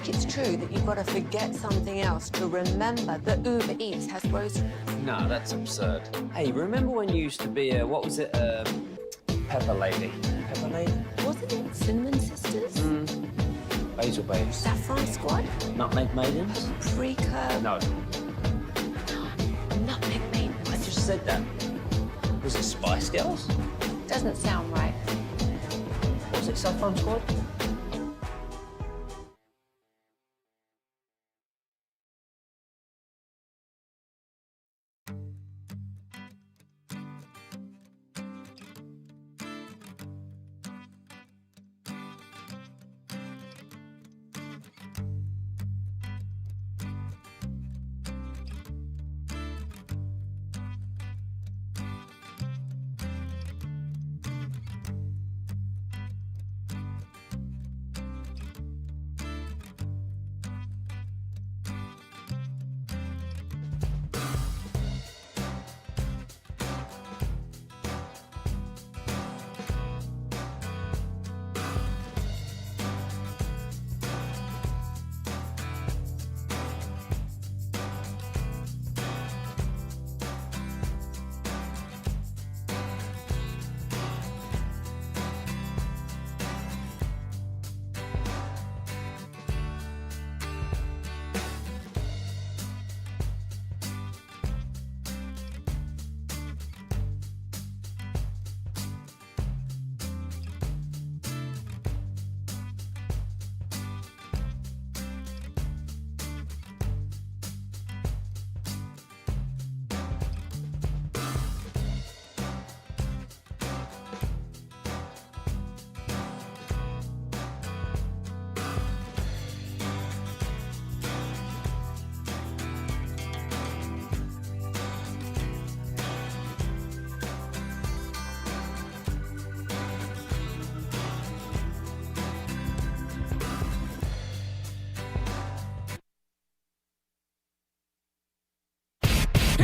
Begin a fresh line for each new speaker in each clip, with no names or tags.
think it's true that you've got to forget something else to remember that Uber Eats has groceries?
No, that's absurd. Hey, remember when you used to be a, what was it, Pepper Lady? Pepper Lady?
Wasn't it Cinnamon Sisters?
Basil Babes.
Saffron Squad?
Nutmeg Maidens?
Paprika?
No,
Nutmeg Maidens.
I just said that. Was it Spice Girls?
Doesn't sound right.
Was it Saffron Squad?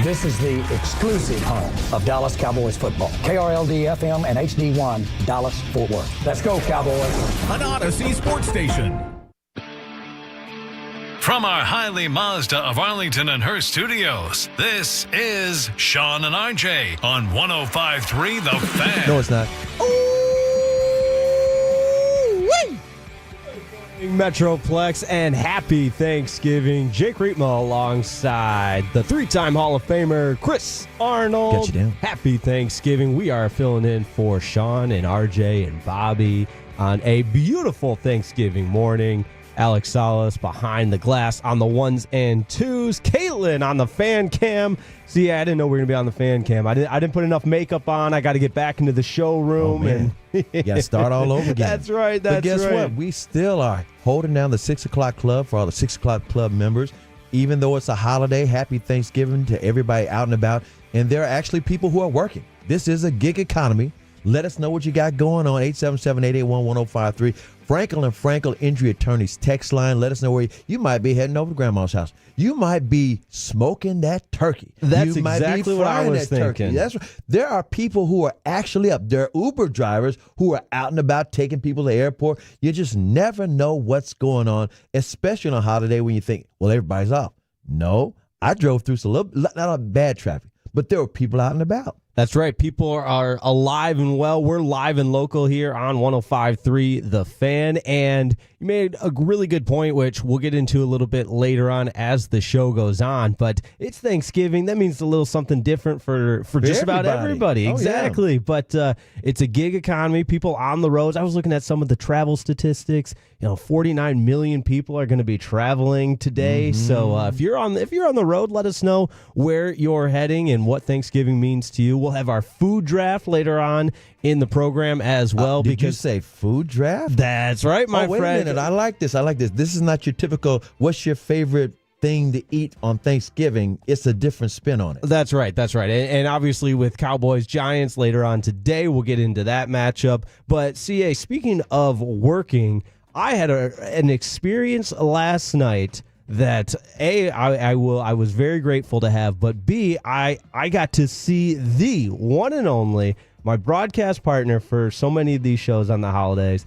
This is the exclusive home of Dallas Cowboys football. KRLD-FM and HD1, Dallas, Fort Worth. Let's go, Cowboys.
An Odyssey sports station.
From our Hiley Mazda of Arlington and Hearst studios, this is Sean and RJ on 105.3 The Fan.
No, it's not.
Metroplex, and happy Thanksgiving. Jake Rietma alongside the three-time Hall of Famer Chris Arnold.
Get you down.
Happy Thanksgiving. We are filling in for Sean and RJ and Bobby on a beautiful Thanksgiving morning. Alex Salas behind the glass on the ones and twos. Caitlin on the fan cam. See, I didn't know we were going to be on the fan cam. I didn't put enough makeup on. I got to get back into the showroom.
And you got to start all over again.
That's right.
But guess what? We still are holding down the 6 o'clock club for all the 6 o'clock club members. Even though it's a holiday, happy Thanksgiving to everybody out and about. And there are actually people who are working. This is a gig economy. Let us know what you got going on. 877-881-1053. Frankel and Frankel Injury Attorneys text line. Let us know where you might be heading over to Grandma's house. You might be smoking that turkey.
That's
you might
exactly
be
what I
frying
was
that turkey.
thinking.
That's right. There are people who are actually up. There are Uber drivers who are out and about taking people to the airport. You just never know what's going on, especially on a holiday when you think, well, everybody's off. No, I drove through not a bad traffic, but there were people out and about.
That's right. People are alive and well. We're live and local here on 105.3 The Fan. And you made a really good point, which we'll get into a little bit later on as the show goes on. But it's Thanksgiving. That means a little something different for just about everybody.
Oh,
exactly.
Yeah.
But it's a gig economy. People on the roads. I was looking at some of the travel statistics. 49 million people are going to be traveling today. Mm-hmm. So if you're on the road, let us know where you're heading and what Thanksgiving means to you. We'll have our food draft later on in the program as well.
Did you say food draft?
That's right, my
wait
friend.
A minute. I like this. This is not your typical, what's your favorite thing to eat on Thanksgiving? It's a different spin on it.
That's right. And obviously with Cowboys Giants later on today, we'll get into that matchup. But CA, speaking of working, I had an experience last night that I was very grateful to have, but B, I got to see the one and only, my broadcast partner for so many of these shows on the holidays,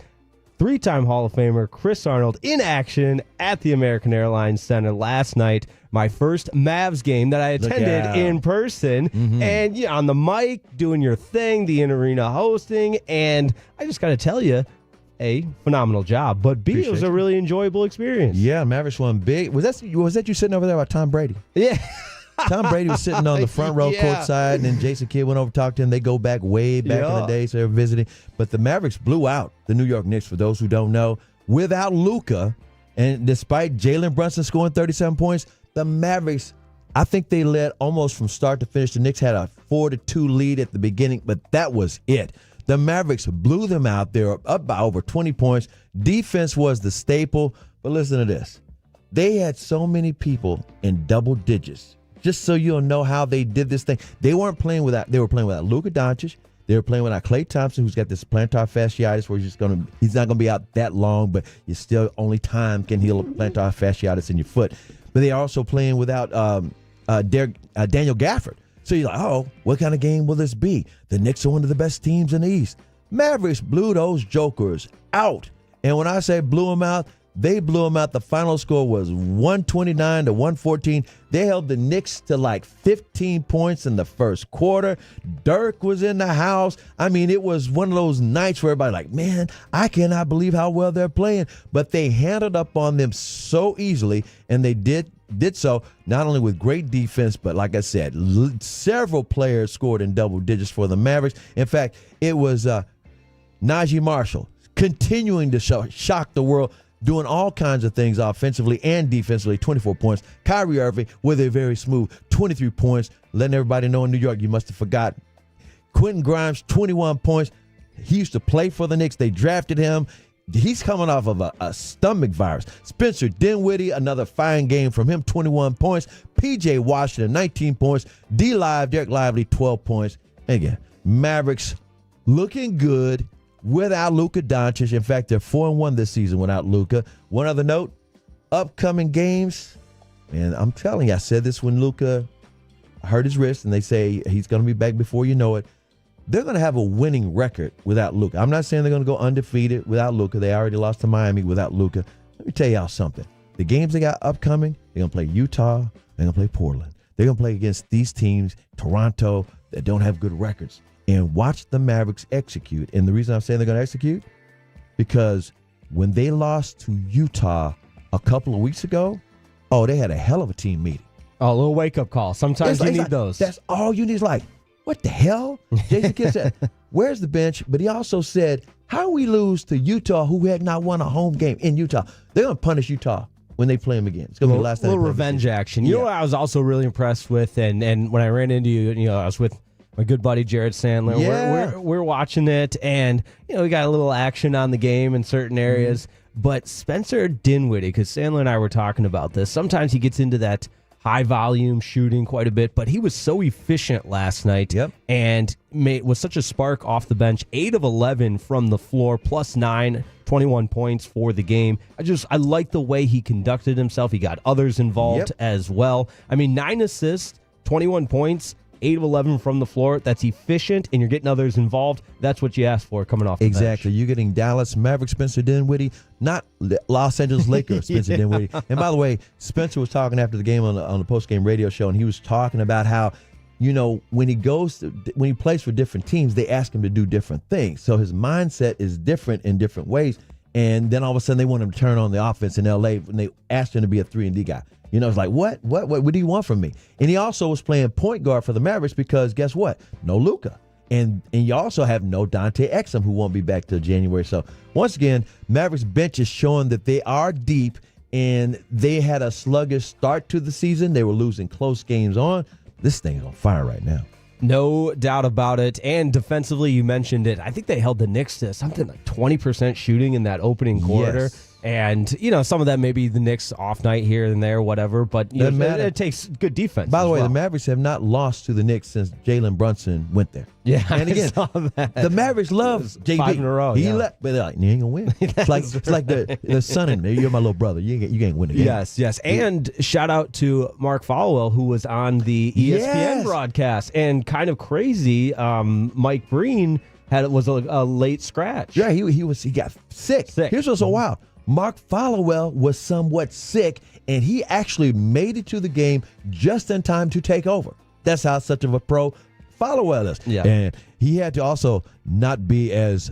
three-time Hall of Famer Chris Arnold in action at the American Airlines Center last night. My first Mavs game that I attended in person. And yeah, on the mic, doing your thing, the in-arena hosting. And I just got to tell you, A, phenomenal job. But B, it was a really enjoyable experience.
Yeah, Mavericks won big. Was that you sitting over there with Tom Brady?
Yeah.
Tom Brady was sitting on the front row courtside, and then Jason Kidd went over to talk to him. They go back way back in the day, so they were visiting. But the Mavericks blew out the New York Knicks, for those who don't know, without Luka. And despite Jalen Brunson scoring 37 points, the Mavericks, I think they led almost from start to finish. The Knicks had a 4-2 lead at the beginning, but that was it. The Mavericks blew them out. They were up by over 20 points. Defense was the staple. But listen to this. They had so many people in double digits. Just so you'll know how they did this thing. They were playing without Luka Doncic. They were playing without Klay Thompson, who's got this plantar fasciitis where he's not gonna be out that long, but you still only time can heal plantar fasciitis in your foot. But they are also playing without Daniel Gafford. So you're like, oh, what kind of game will this be? The Knicks are one of the best teams in the East. Mavericks blew those jokers out. And when I say blew them out, they blew them out. The final score was 129 to 114. They held the Knicks to like 15 points in the first quarter. Dirk was in the house. I mean, it was one of those nights where everybody like, man, I cannot believe how well they're playing. But they handed up on them so easily, and they did so not only with great defense, but like I said, several players scored in double digits for the Mavericks. In fact, it was Najee Marshall continuing to shock the world, doing all kinds of things offensively and defensively, 24 points. Kyrie Irving with a very smooth 23 points, letting everybody know in New York you must have forgotten. Quentin Grimes, 21 points. He used to play for the Knicks. They drafted him. He's coming off of a stomach virus. Spencer Dinwiddie, another fine game from him, 21 points. P.J. Washington, 19 points. Derek Lively, 12 points. And again, Mavericks looking good without Luka Doncic. In fact, they're 4-1 this season without Luka. One other note, upcoming games, and I'm telling you, I said this when Luka hurt his wrist, and they say he's going to be back before you know it. They're going to have a winning record without Luka. I'm not saying they're going to go undefeated without Luka. They already lost to Miami without Luka. Let me tell y'all something. The games they got upcoming, they're going to play Utah, they're going to play Portland. They're going to play against these teams, Toronto, that don't have good records. And watch the Mavericks execute. And the reason I'm saying they're going to execute, because when they lost to Utah a couple of weeks ago, they had a hell of a team meeting.
Oh, a little wake-up call. Sometimes you need those.
That's all you need. Is like, what the hell? Jason Kidd said, where's the bench? But he also said, how we lose to Utah, who had not won a home game in Utah? They're going to punish Utah when they play them again. It's going to be the last time.
A little revenge action. You know what I was also really impressed with, and when I ran into you, I was with my good buddy Jared Sandler.
Yeah.
We're watching it, and we got a little action on the game in certain areas. But Spencer Dinwiddie, because Sandler and I were talking about this, sometimes he gets into that high volume shooting quite a bit, but he was so efficient last night.
Yep.
And was such a spark off the bench. 8 of 11 from the floor, plus 9, 21 points for the game. I like the way he conducted himself. He got others involved as well. I mean, 9 assists, 21 points. 8 of 11 from the floor. That's efficient, and you're getting others involved. That's what you asked for coming off the
Exactly.
bench.
You're getting Dallas Mavericks Spencer Dinwiddie, not Los Angeles Lakers Spencer Dinwiddie. And by the way, Spencer was talking after the game on the post-game radio show, and he was talking about how, when he plays for different teams, they ask him to do different things. So his mindset is different in different ways. And then all of a sudden they want him to turn on the offense in L.A. when they asked him to be a 3-and-D guy. It's like, what do you want from me? And he also was playing point guard for the Mavericks because guess what? No Luka. And you also have no Dante Exum, who won't be back till January. So once again, Mavericks bench is showing that they are deep, and they had a sluggish start to the season. They were losing close games on. This thing's on fire right now.
No doubt about it. And defensively, you mentioned it. I think they held the Knicks to something like 20% shooting in that opening quarter.
Yes.
And, some of that may be the Knicks off night here and there, whatever. But it takes good defense.
By the way, the Mavericks have not lost to the Knicks since Jalen Brunson went there.
Yeah,
and again,
I saw that.
The Mavericks love JB.
5 in a row.
He left, but they're like, you ain't gonna win. It's like the son in me. You're my little brother. You ain't winning.
Yes. And shout out to Mark Folwell, who was on the ESPN broadcast. And kind of crazy, Mike Breen was a late scratch.
Yeah, he got sick. Here's what's so wild. Mark Followell was somewhat sick, and he actually made it to the game just in time to take over. That's how such of a pro Followell is.
Yeah.
And he had to also not be as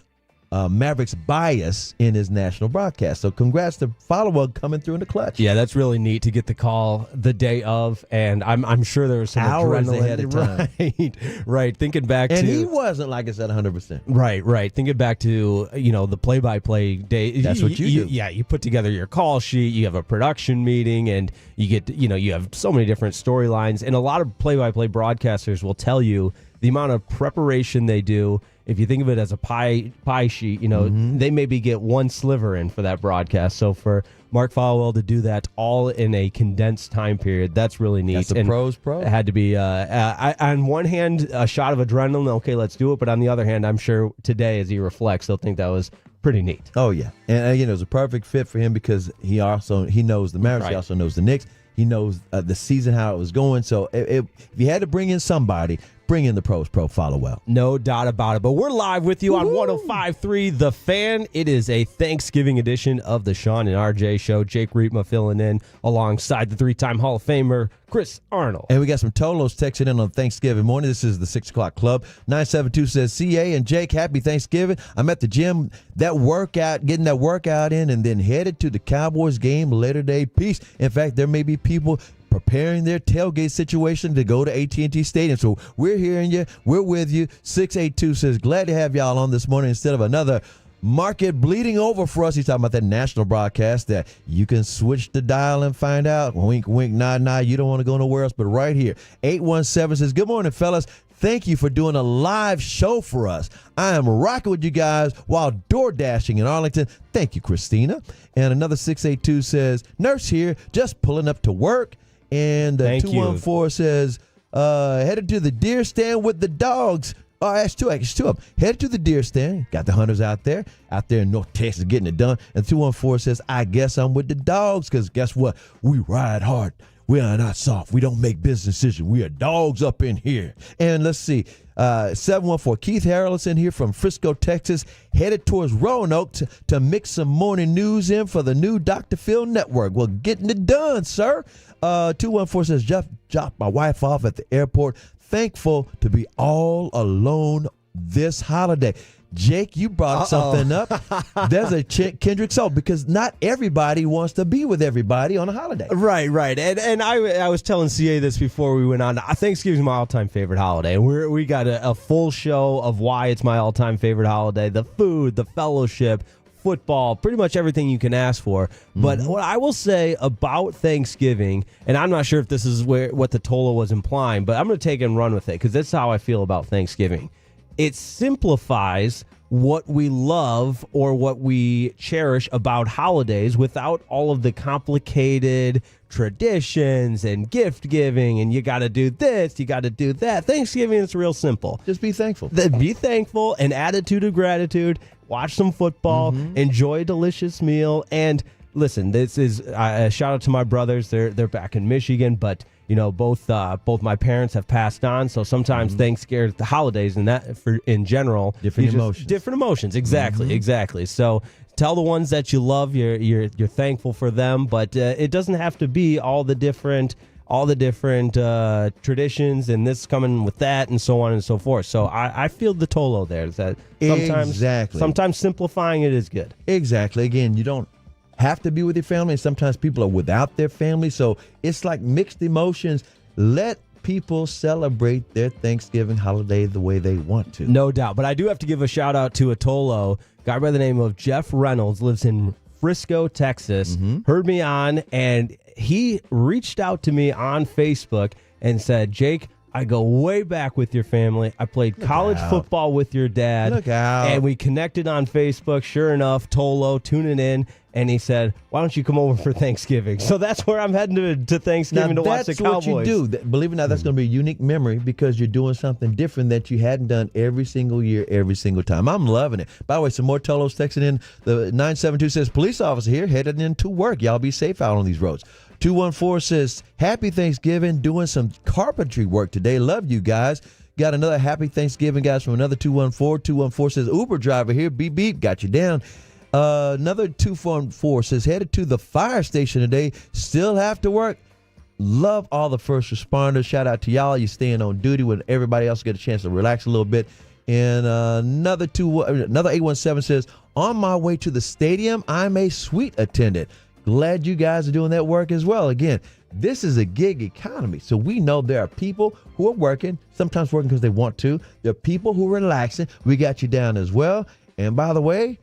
Mavericks bias in his national broadcast. So congrats to Followell coming through in the clutch.
Yeah, that's really neat to get the call the day of, and I'm sure there was some
hours
adrenaline
ahead of time.
Right. Thinking back
And
to
he wasn't, like I said, 100%.
Right. Thinking back to, the play-by-play day.
That's what you do.
Yeah, you put together your call sheet, you have a production meeting, and you get, you have so many different storylines. And a lot of play-by-play broadcasters will tell you the amount of preparation they do. If you think of it as a pie sheet, they maybe get one sliver in for that broadcast. So for Mark Followell to do that all in a condensed time period, that's really neat.
That's a pro's pro.
It had to be, on one hand, a shot of adrenaline. Okay, let's do it. But on the other hand, I'm sure today, as he reflects, he'll think that was pretty neat.
Oh, yeah. And, it was a perfect fit for him because he knows the Mavericks.
Right.
He also knows the Knicks. He knows the season, how it was going. So if you had to bring in somebody, bring in the pros pro Followell.
No doubt about it. But we're live with you on 105.3 The Fan. It is a Thanksgiving edition of the Sean and RJ Show. Jake Riepma filling in alongside the three-time Hall of Famer, Chris Arnold.
And we got some Tolos texting in on Thanksgiving morning. This is the 6 o'clock club. 972 says, CA and Jake, happy Thanksgiving. I'm at the gym, getting that workout in, and then headed to the Cowboys game later day. Peace. In fact, there may be people preparing their tailgate situation to go to AT&T Stadium. So we're hearing you. We're with you. 682 says, glad to have y'all on this morning instead of another market bleeding over for us. He's talking about that national broadcast that you can switch the dial and find out. Wink, wink, nod, nod. You don't want to go nowhere else but right here. 817 says, good morning, fellas. Thank you for doing a live show for us. I am rocking with you guys while door dashing in Arlington. Thank you, Christina. And another 682 says, nurse here, just pulling up to work. And 214 says, headed to the deer stand with the dogs. Oh, that's two of them. Headed to the deer stand. Got the hunters out there in North Texas getting it done. And 214 says, I guess I'm with the dogs because guess what? We ride hard. We are not soft. We don't make business decisions. We are dogs up in here. And let's see. 714, Keith Harrelson here from Frisco, Texas, headed towards Roanoke to mix some morning news in for the new Dr. Phil Network. Well, getting it done, sir. 214 says, Jeff dropped my wife off at the airport. Thankful to be all alone this holiday. Jake, you brought something up. There's a Kendrick Soul because not everybody wants to be with everybody on a holiday.
Right. And I was telling CA this before we went on. Thanksgiving is my all-time favorite holiday. And we got a full show of why it's my all-time favorite holiday. The food, the fellowship, football, pretty much everything you can ask for. But what I will say about Thanksgiving, and I'm not sure if this is what the Tola was implying, but I'm going to take it and run with it because that's how I feel about Thanksgiving. It simplifies what we love or what we cherish about holidays without all of the complicated traditions and gift giving and you got to do this, you got to do that. Thanksgiving is real simple.
Just be thankful.
Be thankful, an attitude of gratitude, watch some football, enjoy a delicious meal, and listen, this is a shout out to my brothers. They're back in Michigan, but both my parents have passed on, so sometimes Thanksgiving, the holidays, and that in general,
different emotions.
Exactly. So tell the ones that you love, you're thankful for them, but it doesn't have to be all the different traditions and this coming with that and so on and so forth. So I feel the Tolo there. That sometimes simplifying it is good.
Exactly. Again, you don't have to be with your family, and sometimes people are without their family, so it's like mixed emotions. Let people celebrate their Thanksgiving holiday the way they want to.
No doubt, but I do have to give a shout out to a Tolo guy by the name of Jeff Reynolds, lives in Frisco, Texas, heard me on, and he reached out to me on Facebook and said, Jake, I go way back with your family. I played college football with your dad.
Look out.
And we connected on Facebook. Sure enough, Tolo tuning in. And he said, why don't you come over for Thanksgiving? So that's where I'm heading to Thanksgiving to watch the Cowboys.
That's what you do. Believe it or not, that's going to be a unique memory because you're doing something different that you hadn't done every single year, every single time. I'm loving it. By the way, some more Tolos texting in. The 972 says, police officer here headed into work. Y'all be safe out on these roads. 214 says, happy Thanksgiving, doing some carpentry work today. Love you guys. Got another happy Thanksgiving, guys, from another 214. 214 says, Uber driver here, beep, beep, got you down. Another 214 says, headed to the fire station today, still have to work. Love all the first responders. Shout out to y'all. You staying on duty when everybody else get a chance to relax a little bit. And another 817 says, on my way to the stadium, I'm a suite attendant. Glad you guys are doing that work as well. Again, this is a gig economy, so we know there are people who are working, sometimes working because they want to. There are people who are relaxing. We got you down as well. And by the way,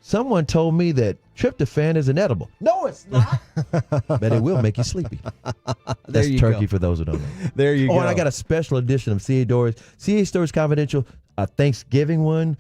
someone told me that tryptophan is inedible. No, it's not. But it will make you sleepy. That's turkey for those who don't know.
There you go.
Oh, and I got a special edition of CA Stories Confidential, a Thanksgiving one.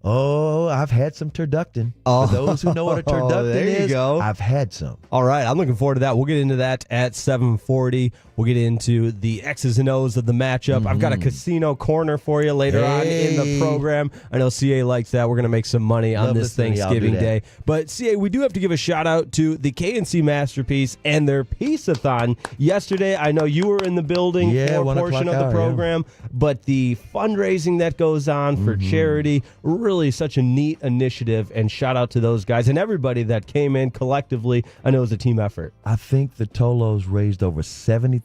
Oh, I've had some turducken. For those who know what a turducken
there you
is,
go.
I've had some.
All right, I'm looking forward to that. We'll get into that at 7:40. We'll get into the X's and O's of the matchup. I've got a casino corner for you later on in the program. I know CA likes that. We're going to make some money on this Thanksgiving Day. But CA, we do have to give a shout out to the KNC Masterpiece and their Peace-a-thon. Yesterday, I know you were in the building for a portion of the program, but the fundraising that goes on for charity, really such a neat initiative, and shout out to those guys and everybody that came in collectively. I know it was a team effort.
I think the Tolos raised over $70,000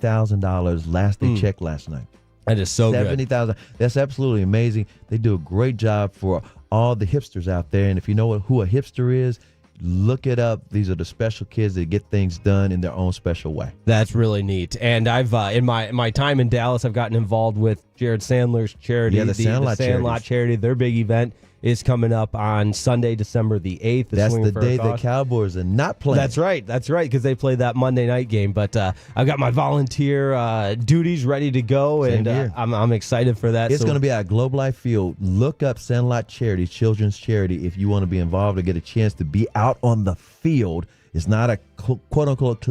last they checked last night.
That is so good.
$70,000. That's absolutely amazing. They do a great job for all the hipsters out there. And if you know who a hipster is, look it up. These are the special kids that get things done in their own special way.
That's really neat. And I've in my time in Dallas, I've gotten involved with Jared Sandler's charity,
the
Sandlot Charity. Their big event is coming up on Sunday, December the 8th.
That's the day the Cowboys are not playing.
That's right, because they play that Monday night game. But I've got my volunteer duties ready to go, and I'm excited for that.
It's going to be at Globe Life Field. Look up Sandlot Charity, children's charity, if you want to be involved or get a chance to be out on the field. It's not a quote-unquote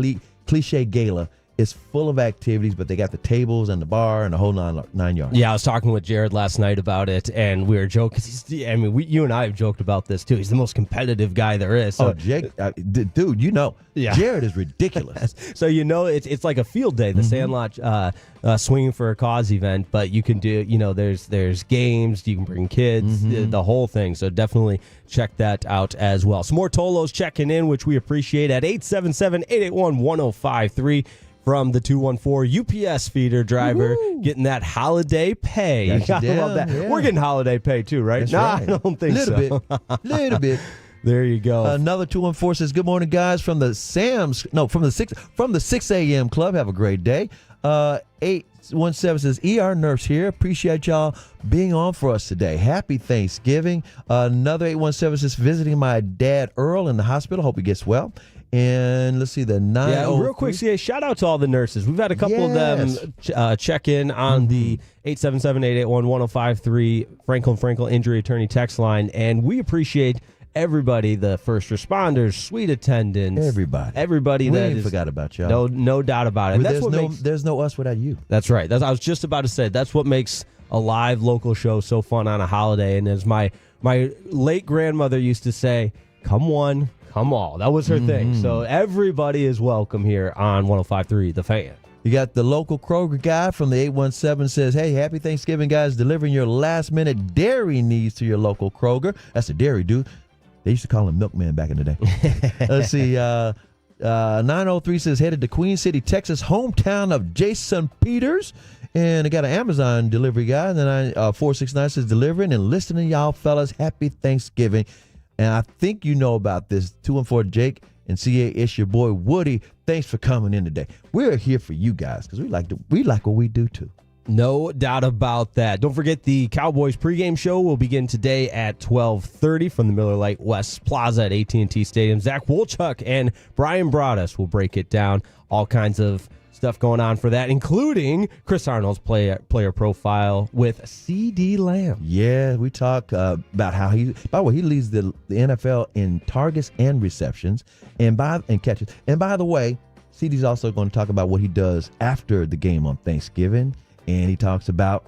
cliche gala. It's full of activities, but they got the tables and the bar and the whole nine yards.
Yeah, I was talking with Jared last night about it, and we were joking. You and I have joked about this, too. He's the most competitive guy there is. So.
Oh, Jake, dude, Jared is ridiculous.
So, it's like a field day, the Sandlot Swinging for a Cause event, but you can do, there's games, you can bring kids, the whole thing. So definitely check that out as well. Some more Tolos checking in, which we appreciate at 877-881-1053. From the 214 UPS feeder driver, getting that holiday pay. You gotta love that. Yeah. We're getting holiday pay too, right?
That's right.
I don't think so.
Little bit.
There you go.
Another 214 says, "Good morning, guys, from the 6 a.m. club. Have a great day." 817 says, "ER nurse here. Appreciate y'all being on for us today. Happy Thanksgiving." Another 817 says, "Visiting my dad Earl in the hospital. Hope he gets well." And let's see, the 903.
Real quick, CA, shout out to all the nurses. We've had a couple of them check in on the 877-881-1053 Franklin Injury Attorney text line, and we appreciate everybody, the first responders, suite attendants, everybody
we
that
ain't
is,
forgot about y'all.
No doubt about it.
There's no us without you.
That's right. I was just about to say, that's what makes a live local show so fun on a holiday. And as my late grandmother used to say, come one, come all. That was her thing. So everybody is welcome here on 105.3 The Fan.
You got the local Kroger guy from the 817 says, "Hey, happy Thanksgiving, guys. Delivering your last-minute dairy needs to your local Kroger." That's a dairy dude. They used to call him Milkman back in the day. Let's see. 903 says, "Headed to Queen City, Texas, hometown of Jason Peters." And I got an Amazon delivery guy. And then 469 says, "Delivering and listening, y'all fellas. Happy Thanksgiving." And I think you know about this. 214 Jake and CA, it's your boy Woody. Thanks for coming in today. We're here for you guys because we like what we do too.
No doubt about that. Don't forget the Cowboys pregame show will begin today at 12:30 from the Miller Lite West Plaza at AT&T Stadium. Zach Wolchuk and Brian Broaddus will break it down. All kinds of stuff going on for that, including Chris Arnold's player profile with CD Lamb.
Yeah, we talk about how he leads the NFL in targets and receptions and catches. And by the way, CD's also going to talk about what he does after the game on Thanksgiving. And he talks about,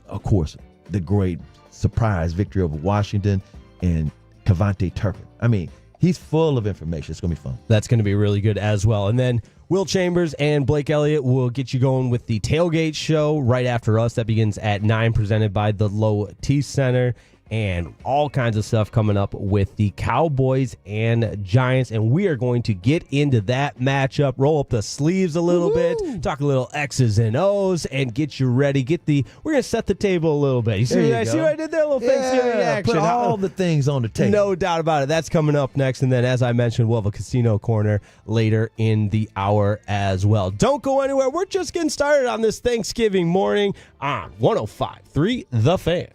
of course, the great surprise victory over Washington and Cavante Turpin. I mean, he's full of information. It's going to be fun.
That's going to be really good as well. And then Will Chambers and Blake Elliott will get you going with the Tailgate Show right after us. That begins at 9, presented by the Low T Center. And all kinds of stuff coming up with the Cowboys and Giants. And we are going to get into that matchup, roll up the sleeves a little bit, talk a little X's and O's, and get you ready. We're going to set the table a little bit. See what I did there? A little Thanksgiving action.
Put all the things on the table.
No doubt about it. That's coming up next. And then, as I mentioned, we'll have a casino corner later in the hour as well. Don't go anywhere. We're just getting started on this Thanksgiving morning on 105.3 The Fan.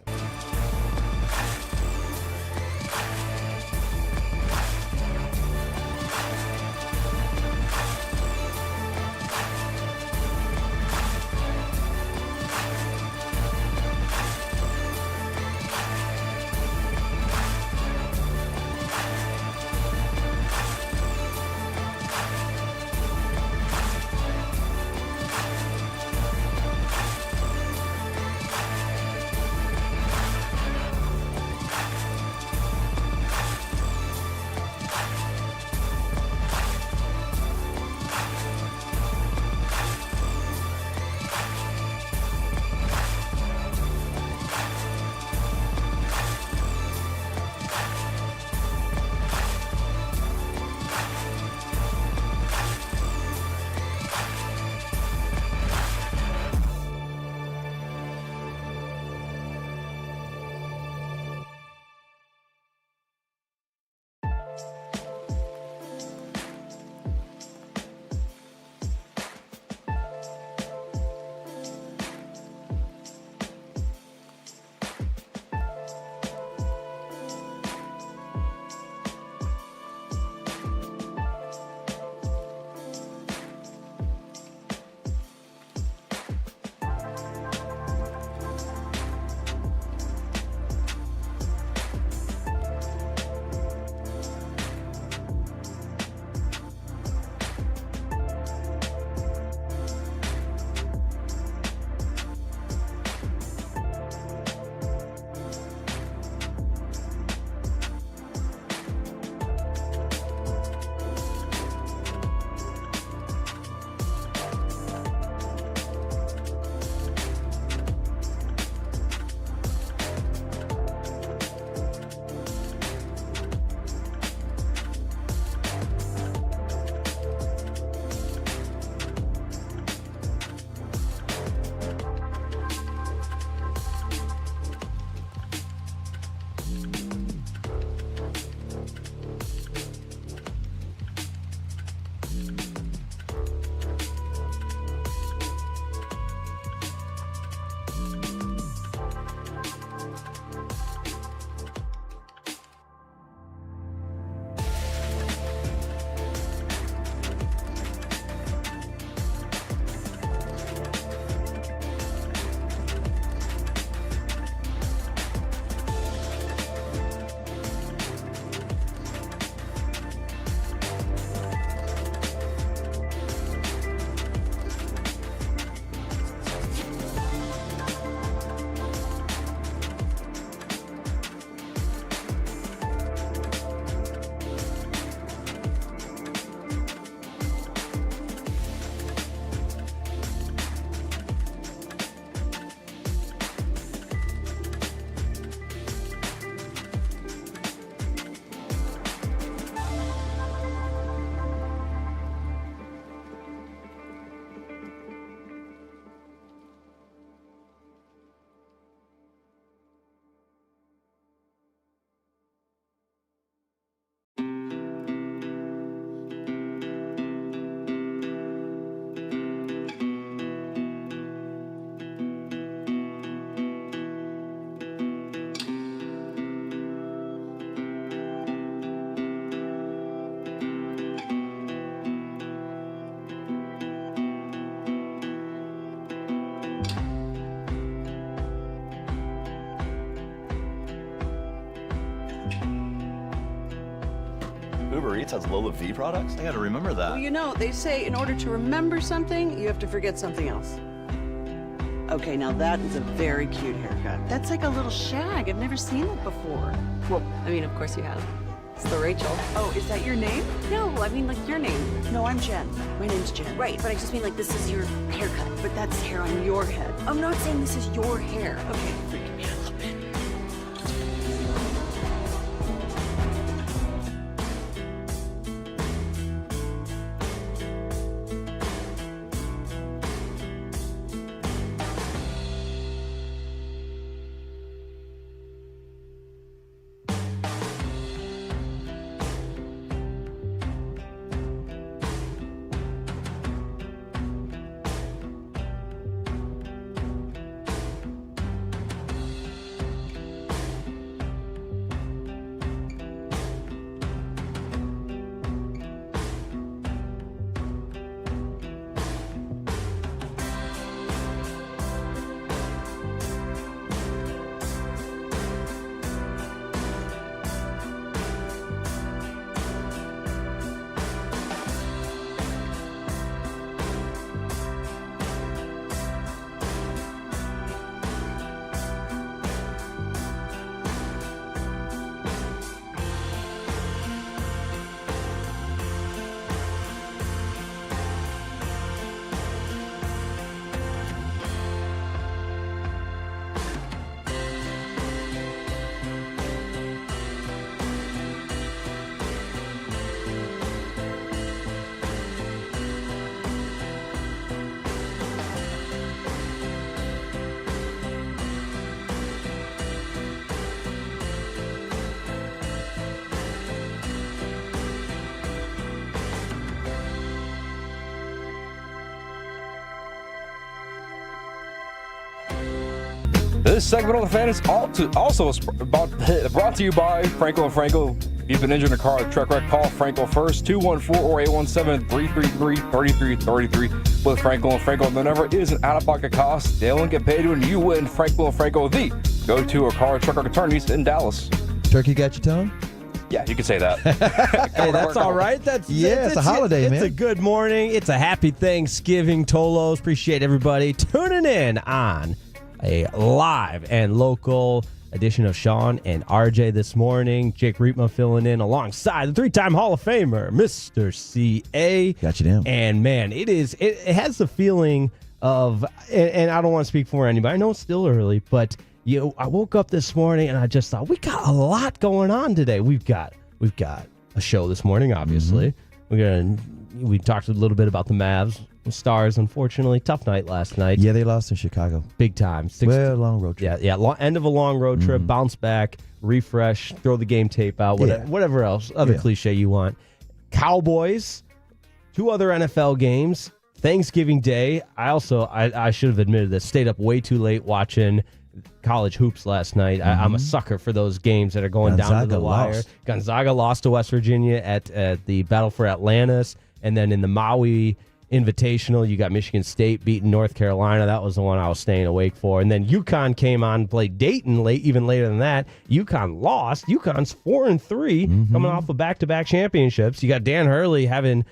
Uber Eats has Lola V products? I gotta remember that.
Well, you know, they say in order to remember something, you have to forget something else. Okay, now that is a very cute haircut. That's like a little shag. I've never seen it before.
Well, I mean, of course you have.
It's the Rachel.
Oh, is that your name?
No, I mean like your name.
No, I'm Jen. My name's Jen.
Right, but I just mean like this is your haircut.
But that's hair on your head.
I'm not saying this is your hair.
Okay, freaking me out a little bit.
This segment on the fan is also brought to you by Franco & Franco. If you've been injured in a car, truck wreck, call Franco first, 214 or 817-333-3333 with Franco & Franco. There never is an out-of-pocket cost. They only get paid when you win. Franco & Franco, the go-to car, truck wreck attorneys in Dallas.
Turkey got your tongue?
Yeah, you can say that.
Hey, that's all right.
It's a holiday, man.
It's a good morning. It's a happy Thanksgiving, Tolos. Appreciate everybody tuning in on a live and local edition of Sean and RJ this morning. Jake Riepma filling in alongside the three-time Hall of Famer, Mr. C.A.
Got you down.
And, man, it has the feeling of, and I don't want to speak for anybody. I know it's still early, but I woke up this morning and I just thought, we got a lot going on today. We've got a show this morning, obviously. We talked a little bit about the Mavs. Stars, unfortunately. Tough night last night.
Yeah, they lost in Chicago.
Big time.
Long road trip.
Yeah. End of a long road trip. Bounce back, refresh, throw the game tape out, whatever else, other cliche you want. Cowboys, 2 other NFL games. Thanksgiving Day. I should have admitted this, stayed up way too late watching college hoops last night. I'm a sucker for those games that are going down to the wire. Gonzaga lost to West Virginia at the Battle for Atlantis. And then in the Maui Invitational, you got Michigan State beating North Carolina. That was the one I was staying awake for. And then UConn came on and played Dayton even later than that. UConn lost. UConn's 4-3 coming off of back-to-back championships. You got Dan Hurley having,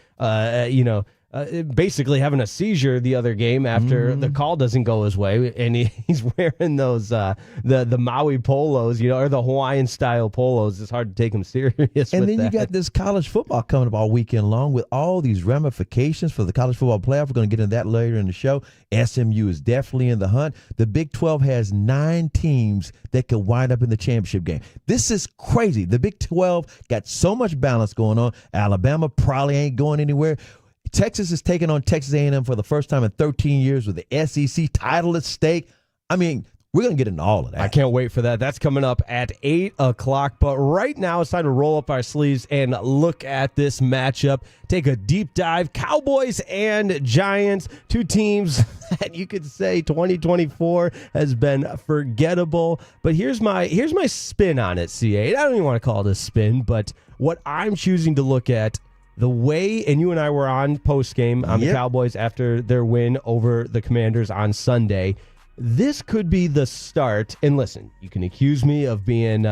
basically having a seizure the other game after the call doesn't go his way, and he's wearing those the Maui polos, or the Hawaiian style polos. It's hard to take him serious.
And then you got this college football coming up all weekend long with all these ramifications for the college football playoff. We're going to get into that later in the show. SMU is definitely in the hunt. The Big 12 has 9 teams that could wind up in the championship game. This is crazy. The Big 12 got so much balance going on. Alabama probably ain't going anywhere. Texas is taking on Texas A&M for the first time in 13 years with the SEC title at stake. I mean, we're going to get into all of that.
I can't wait for that. That's coming up at 8 o'clock. But right now, it's time to roll up our sleeves and look at this matchup. Take a deep dive. Cowboys and Giants, 2 teams that you could say 2024 has been forgettable. But here's my spin on it, CA. I don't even want to call it a spin, but what I'm choosing to look at, the way, and you and I were on post-game on the Cowboys after their win over the Commanders on Sunday. This could be the start. And listen, you can accuse me of being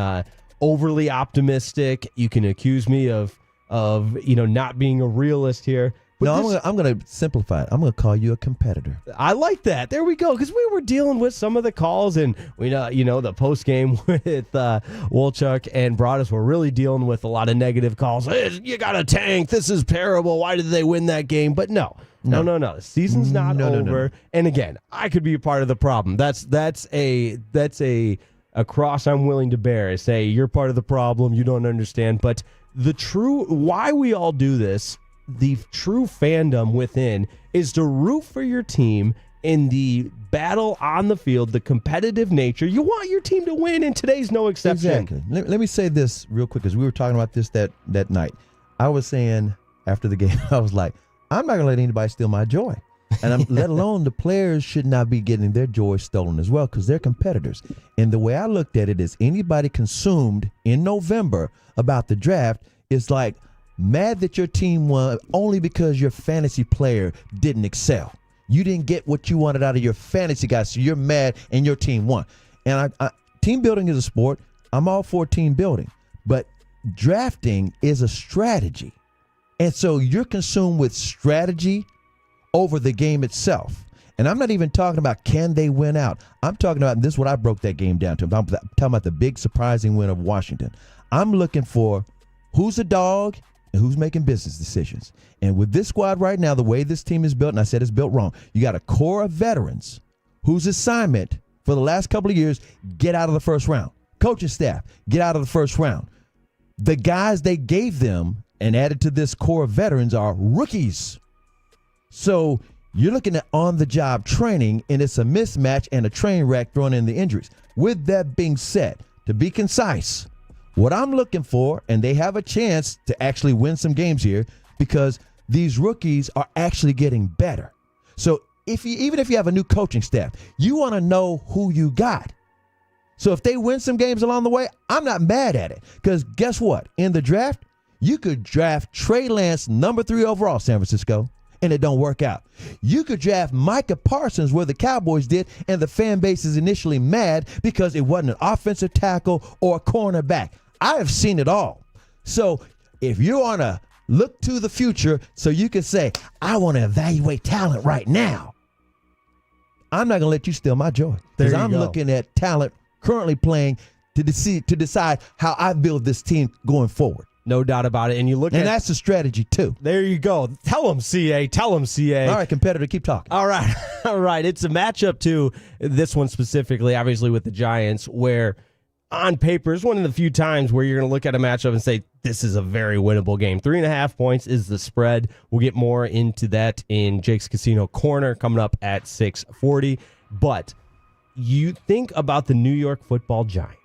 overly optimistic. You can accuse me of not being a realist here.
No, I'm gonna simplify it. I'm gonna call you a competitor.
I like that. There we go. Because we were dealing with some of the calls, and we know, the post game with Wolchuk and Broadus were really dealing with a lot of negative calls. Hey, you got a tank. This is terrible. Why did they win that game? But no. The season's not over. No. And again, I could be a part of the problem. That's a cross I'm willing to bear. I say you're part of the problem. You don't understand. But why we all do this, the true fandom within, is to root for your team in the battle on the field, the competitive nature. You want your team to win, and today's no exception.
Exactly. Let me say this real quick, because we were talking about this that night. I was saying after the game, I was like, I'm not going to let anybody steal my joy. And let alone the players should not be getting their joy stolen as well, because they're competitors. And the way I looked at it is, anybody consumed in November about the draft is like mad that your team won only because your fantasy player didn't excel. You didn't get what you wanted out of your fantasy guys, so you're mad and your team won. And team building is a sport. I'm all for team building. But drafting is a strategy. And so you're consumed with strategy over the game itself. And I'm not even talking about can they win out. I'm talking about, and this is what I broke that game down to. I'm talking about the big surprising win of Washington. I'm looking for who's a dog and who's making business decisions. And with this squad right now, the way this team is built, and I said it's built wrong, you got a core of veterans whose assignment for the last couple of years, get out of the first round. Coaching staff, get out of the first round. The guys they gave them and added to this core of veterans are rookies. So you're looking at on-the-job training, and it's a mismatch and a train wreck throwing in the injuries. With that being said, to be concise, what I'm looking for, and they have a chance to actually win some games here, because these rookies are actually getting better. So even if you have a new coaching staff, you want to know who you got. So if they win some games along the way, I'm not mad at it, because guess what? In the draft, you could draft Trey Lance number 3 overall, San Francisco, and it don't work out. You could draft Micah Parsons where the Cowboys did, and the fan base is initially mad because it wasn't an offensive tackle or a cornerback. I have seen it all. So if you want to look to the future so you can say, I want to evaluate talent right now, I'm not going to let you steal my joy, because I'm looking at talent currently playing to decide how I build this team going forward.
No doubt about it. And
that's the strategy, too.
There you go. Tell them, CA. Tell them, CA.
All right, competitor, keep talking.
All right. All right. It's a matchup, too, this one specifically, obviously, with the Giants, where on paper, it's one of the few times where you're going to look at a matchup and say, this is a very winnable game. 3.5 points is the spread. We'll get more into that in Jake's Casino Corner coming up at 6:40. But you think about the New York Football Giants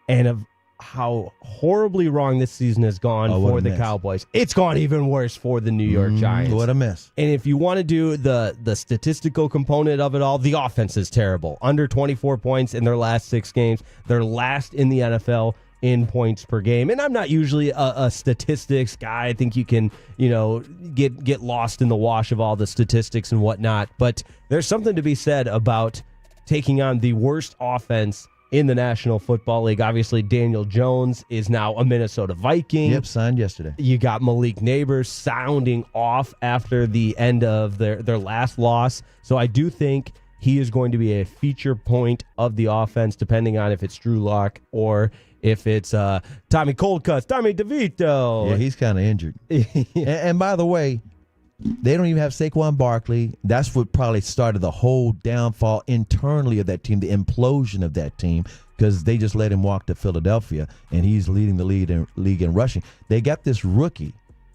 and of how horribly wrong this season has gone for the Cowboys. It's gone even worse for the New York Giants.
What a mess.
And if you want to do the statistical component of it all, the offense is terrible. Under 24 points in their last 6 games. They're last in the NFL in points per game. And I'm not usually a statistics guy. I think you can, get lost in the wash of all the statistics and whatnot. But there's something to be said about taking on the worst offense in the National Football League. Obviously, Daniel Jones is now a Minnesota Viking.
Yep, signed yesterday.
You got Malik Neighbors sounding off after the end of their last loss. So I do think he is going to be a feature point of the offense, depending on if it's Drew Lock or if it's Tommy Coldcuts, Tommy DeVito.
Yeah, he's kind of injured. and by the way, they don't even have Saquon Barkley. That's what probably started the whole downfall internally of that team, the implosion of that team, because they just let him walk to Philadelphia, and he's leading the league in rushing. They got this rookie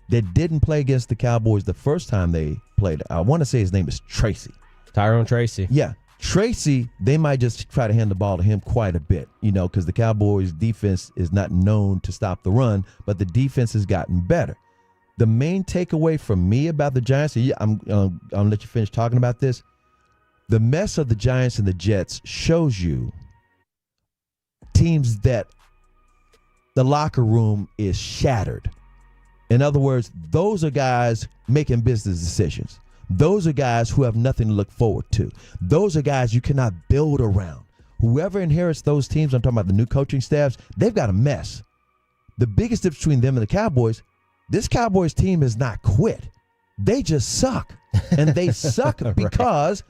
that didn't play against the Cowboys the first time they played. I want to say his name is Tracy.
Tyrone Tracy.
Yeah. Tracy, they might just try to hand the ball to him quite a bit, because the Cowboys' defense is not known to stop the run, but the defense has gotten better. The main takeaway from me about the Giants, I'm going to let you finish talking about this. The mess of the Giants and the Jets shows you teams that the locker room is shattered. In other words, those are guys making business decisions. Those are guys who have nothing to look forward to. Those are guys you cannot build around. Whoever inherits those teams, I'm talking about the new coaching staffs, they've got a mess. The biggest difference between them and the Cowboys, this Cowboys team has not quit. They just suck. And they suck because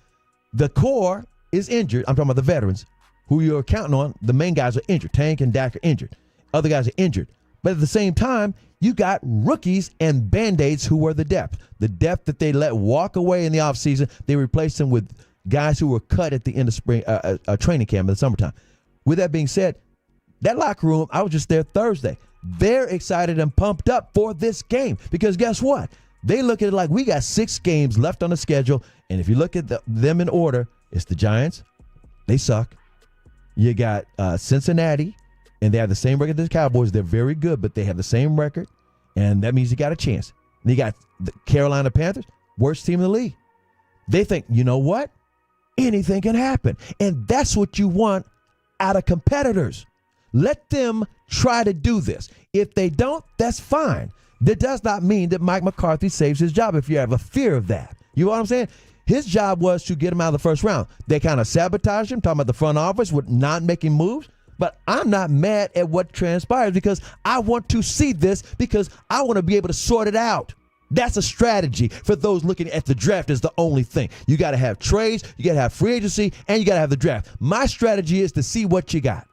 the core is injured. I'm talking about the veterans who you're counting on. The main guys are injured. Tank and Dak are injured. Other guys are injured. But at the same time, you got rookies and Band-Aids who were the depth. The depth that they let walk away in the offseason, they replaced them with guys who were cut at the end of spring training camp in the summertime. With that being said, that locker room, I was just there Thursday. They're excited and pumped up for this game because guess what? They look at it like we got 6 games left on the schedule, and if you look at them in order, it's the Giants. They suck. You got Cincinnati, and they have the same record as the Cowboys. They're very good, but they have the same record, and that means you got a chance. And you got the Carolina Panthers, worst team in the league. They think, you know what? Anything can happen, and that's what you want out of competitors. Let them try to do this. If they don't, that's fine. That does not mean that Mike McCarthy saves his job if you have a fear of that. You know what I'm saying? His job was to get him out of the first round. They kind of sabotaged him, talking about the front office with not making moves. But I'm not mad at what transpires because I want to see this because I want to be able to sort it out. That's a strategy for those looking at the draft as the only thing. You got to have trades, you got to have free agency, and you got to have the draft. My strategy is to see what you got.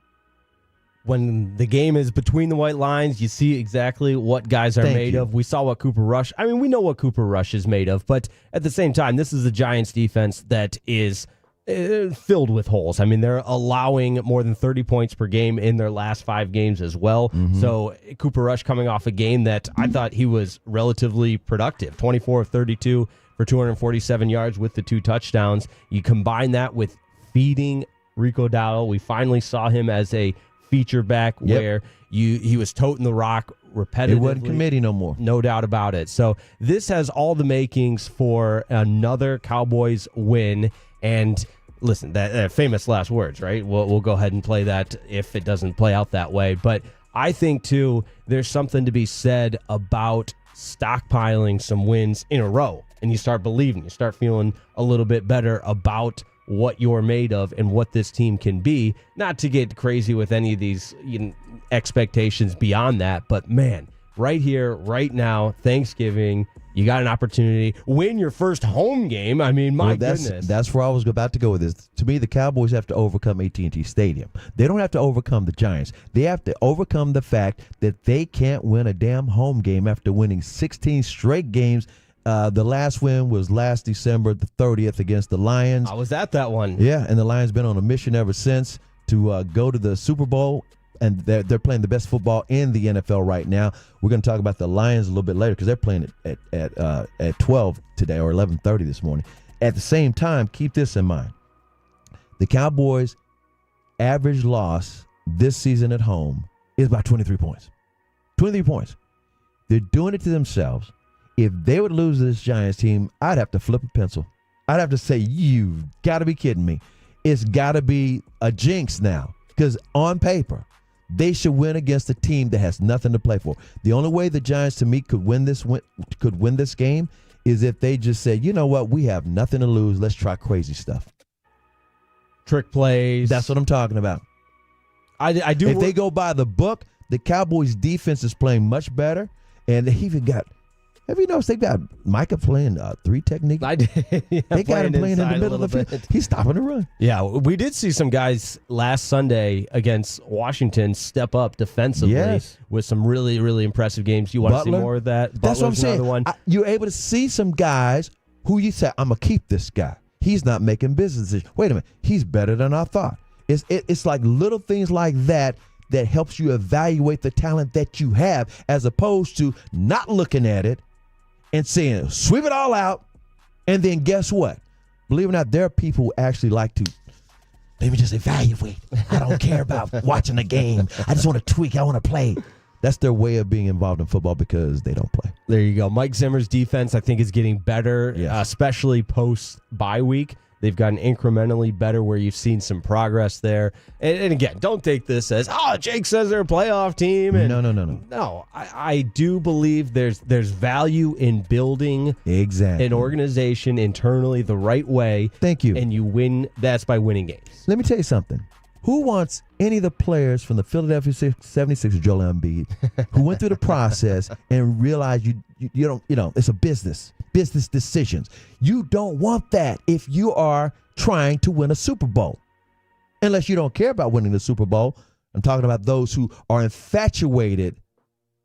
When the game is between the white lines, you see exactly what guys are made of. We saw what Cooper Rush, we know what Cooper Rush is made of, but at the same time, this is a Giants defense that is filled with holes. They're allowing more than 30 points per game in their last 5 games as well. Mm-hmm. So Cooper Rush coming off a game that I thought he was relatively productive, 24 of 32 for 247 yards with the 2 touchdowns. You combine that with feeding Rico Dowdle. We finally saw him as a feature back where he was toting the rock repetitively.
It wasn't committee no more.
No doubt about it. So this has all the makings for another Cowboys win. And listen, that famous last words, right? We'll go ahead and play that if it doesn't play out that way. But I think, too, there's something to be said about stockpiling some wins in a row. And you start believing, you start feeling a little bit better about what you're made of and what this team can be. Not to get crazy with any of these expectations beyond that, but man, right here, right now, Thanksgiving, you got an opportunity, win your first home game. Goodness.
That's where I was about to go with this. To me, the Cowboys have to overcome AT&T Stadium. They don't have to overcome the Giants. They have to overcome the fact that they can't win a damn home game after winning 16 straight games. The last win was last December the 30th against the Lions.
I was at that one.
Yeah, and the Lions been on a mission ever since to go to the Super Bowl, and they're playing the best football in the NFL right now. We're going to talk about the Lions a little bit later because they're playing at 12 today or 11:30 this morning. At the same time, keep this in mind. The Cowboys' average loss this season at home is about 23 points. 23 points. They're doing it to themselves. If they would lose this Giants team, I'd have to flip a pencil. I'd have to say, you've got to be kidding me. It's got to be a jinx now because on paper, they should win against a team that has nothing to play for. The only way the Giants, to me, could win this game is if they just say, you know what, we have nothing to lose. Let's try crazy stuff.
Trick plays.
That's what I'm talking about.
I do.
If they go by the book, the Cowboys' defense is playing much better, and they even got. Have you noticed they got Micah playing 3 technique?
I did. Yeah,
they got him playing in the middle of the field. He's stopping the run.
Yeah, we did see some guys last Sunday against Washington step up defensively with some really, really impressive games. You want to see more of that?
That's what I'm saying. You're able to see some guys who you say, I'm going to keep this guy. He's not making business decisions. Wait a minute. He's better than I thought. It's like little things like that helps you evaluate the talent that you have as opposed to not looking at it and saying, sweep it all out, and then guess what? Believe it or not, there are people who actually like to, let me just evaluate. I don't care about watching the game. I just want to tweak. I want to play. That's their way of being involved in football because they don't play.
There you go. Mike Zimmer's defense, I think, is getting better, especially post-bye week. They've gotten incrementally better where you've seen some progress there. And again, don't take this as, Jake says they're a playoff team. And
no.
No, I do believe there's value in building an organization internally the right way.
Thank you.
And you win. That's by winning games.
Let me tell you something. Who wants any of the players from the Philadelphia 76ers, Joel Embiid, who went through the process and realized you don't, it's a business decisions. You don't want that if you are trying to win a Super Bowl. Unless you don't care about winning the Super Bowl. I'm talking about those who are infatuated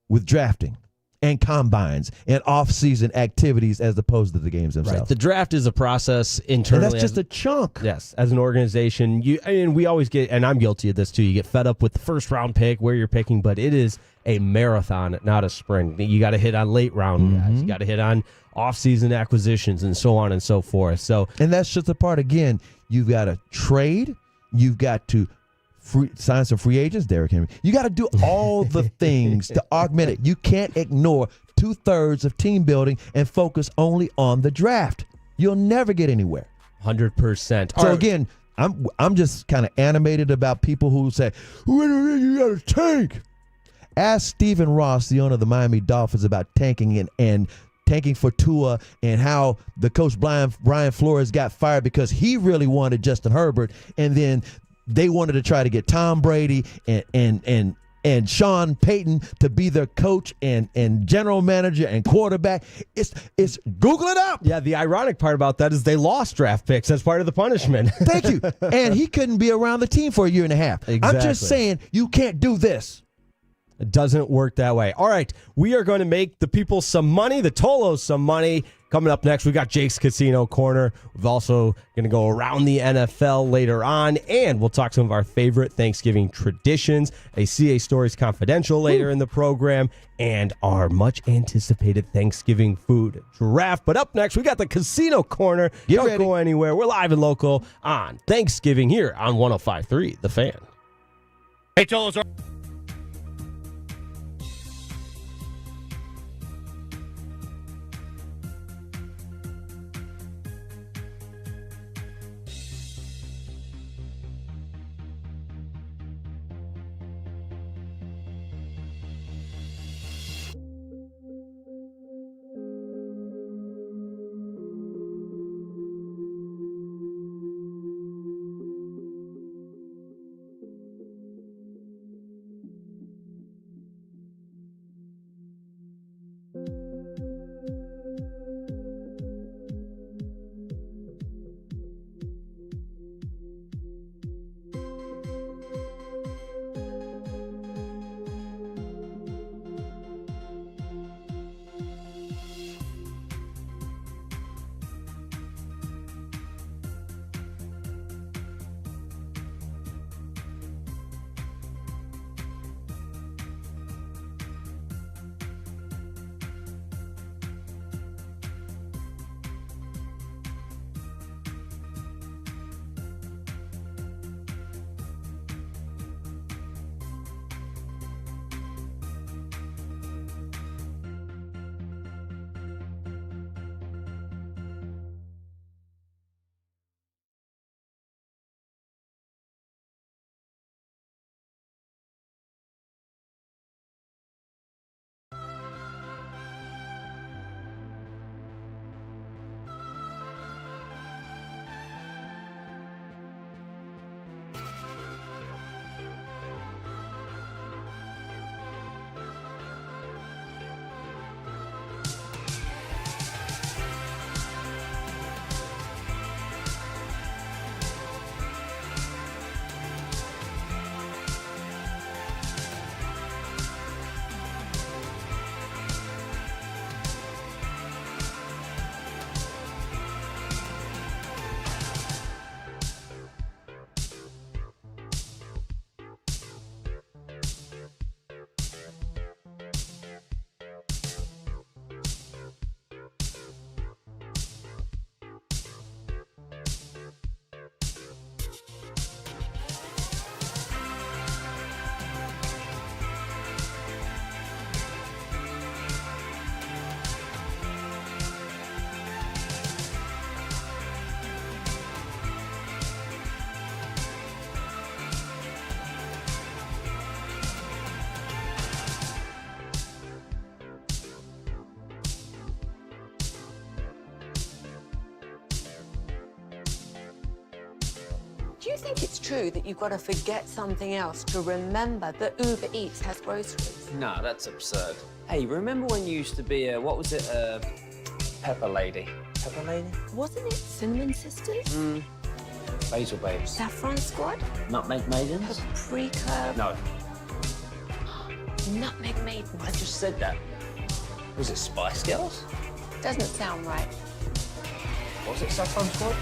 with drafting and combines and off-season activities as opposed to the games themselves.
Right. The draft is a process internally.
And that's just a chunk.
Yes. As an organization, we always get, and I'm guilty of this too, you get fed up with the first round pick, where you're picking, but it is a marathon, not a sprint. You got to hit on late round guys. You got to hit on off-season acquisitions and so on and so forth.
And that's just a part, again, you've got to trade, you've got to sign some free agents, Derrick Henry. You got to do all the things to augment it. You can't ignore 2/3 of team building and focus only on the draft. You'll never get anywhere.
100%.
So again, I'm just kind of animated about people who say, you got to tank. Ask Stephen Ross, the owner of the Miami Dolphins, about tanking and tanking for Tua and how the coach Brian Flores got fired because he really wanted Justin Herbert, and then they wanted to try to get Tom Brady and Sean Payton to be their coach and general manager and quarterback. It's Google it up.
Yeah, the ironic part about that is they lost draft picks as part of the punishment.
Thank you. And he couldn't be around the team for a year and a half.
Exactly.
I'm just saying you can't do this.
It doesn't work that way. All right, we are going to make the people some money, the Tolos some money. Coming up next, we got Jake's Casino Corner. We've also going to go around the NFL later on, and we'll talk some of our favorite Thanksgiving traditions, a CA Stories Confidential later in the program, and our much-anticipated Thanksgiving food draft. But up next, we got the Casino Corner. Don't go anywhere. We're live and local on Thanksgiving here on 105.3 The Fan.
Hey, Tolos.
Do you think it's true that you've got to forget something else to remember that Uber Eats has groceries?
No, that's absurd. Hey, remember when you used to be a, what was it, Pepper Lady? Pepper Lady?
Wasn't it Cinnamon Sisters?
Basil Babes.
Saffron Squad?
Nutmeg Maidens?
Paprika?
No,
Nutmeg Maidens?
I just said that. Was it Spice Girls?
Doesn't sound right.
Was it Saffron Squad?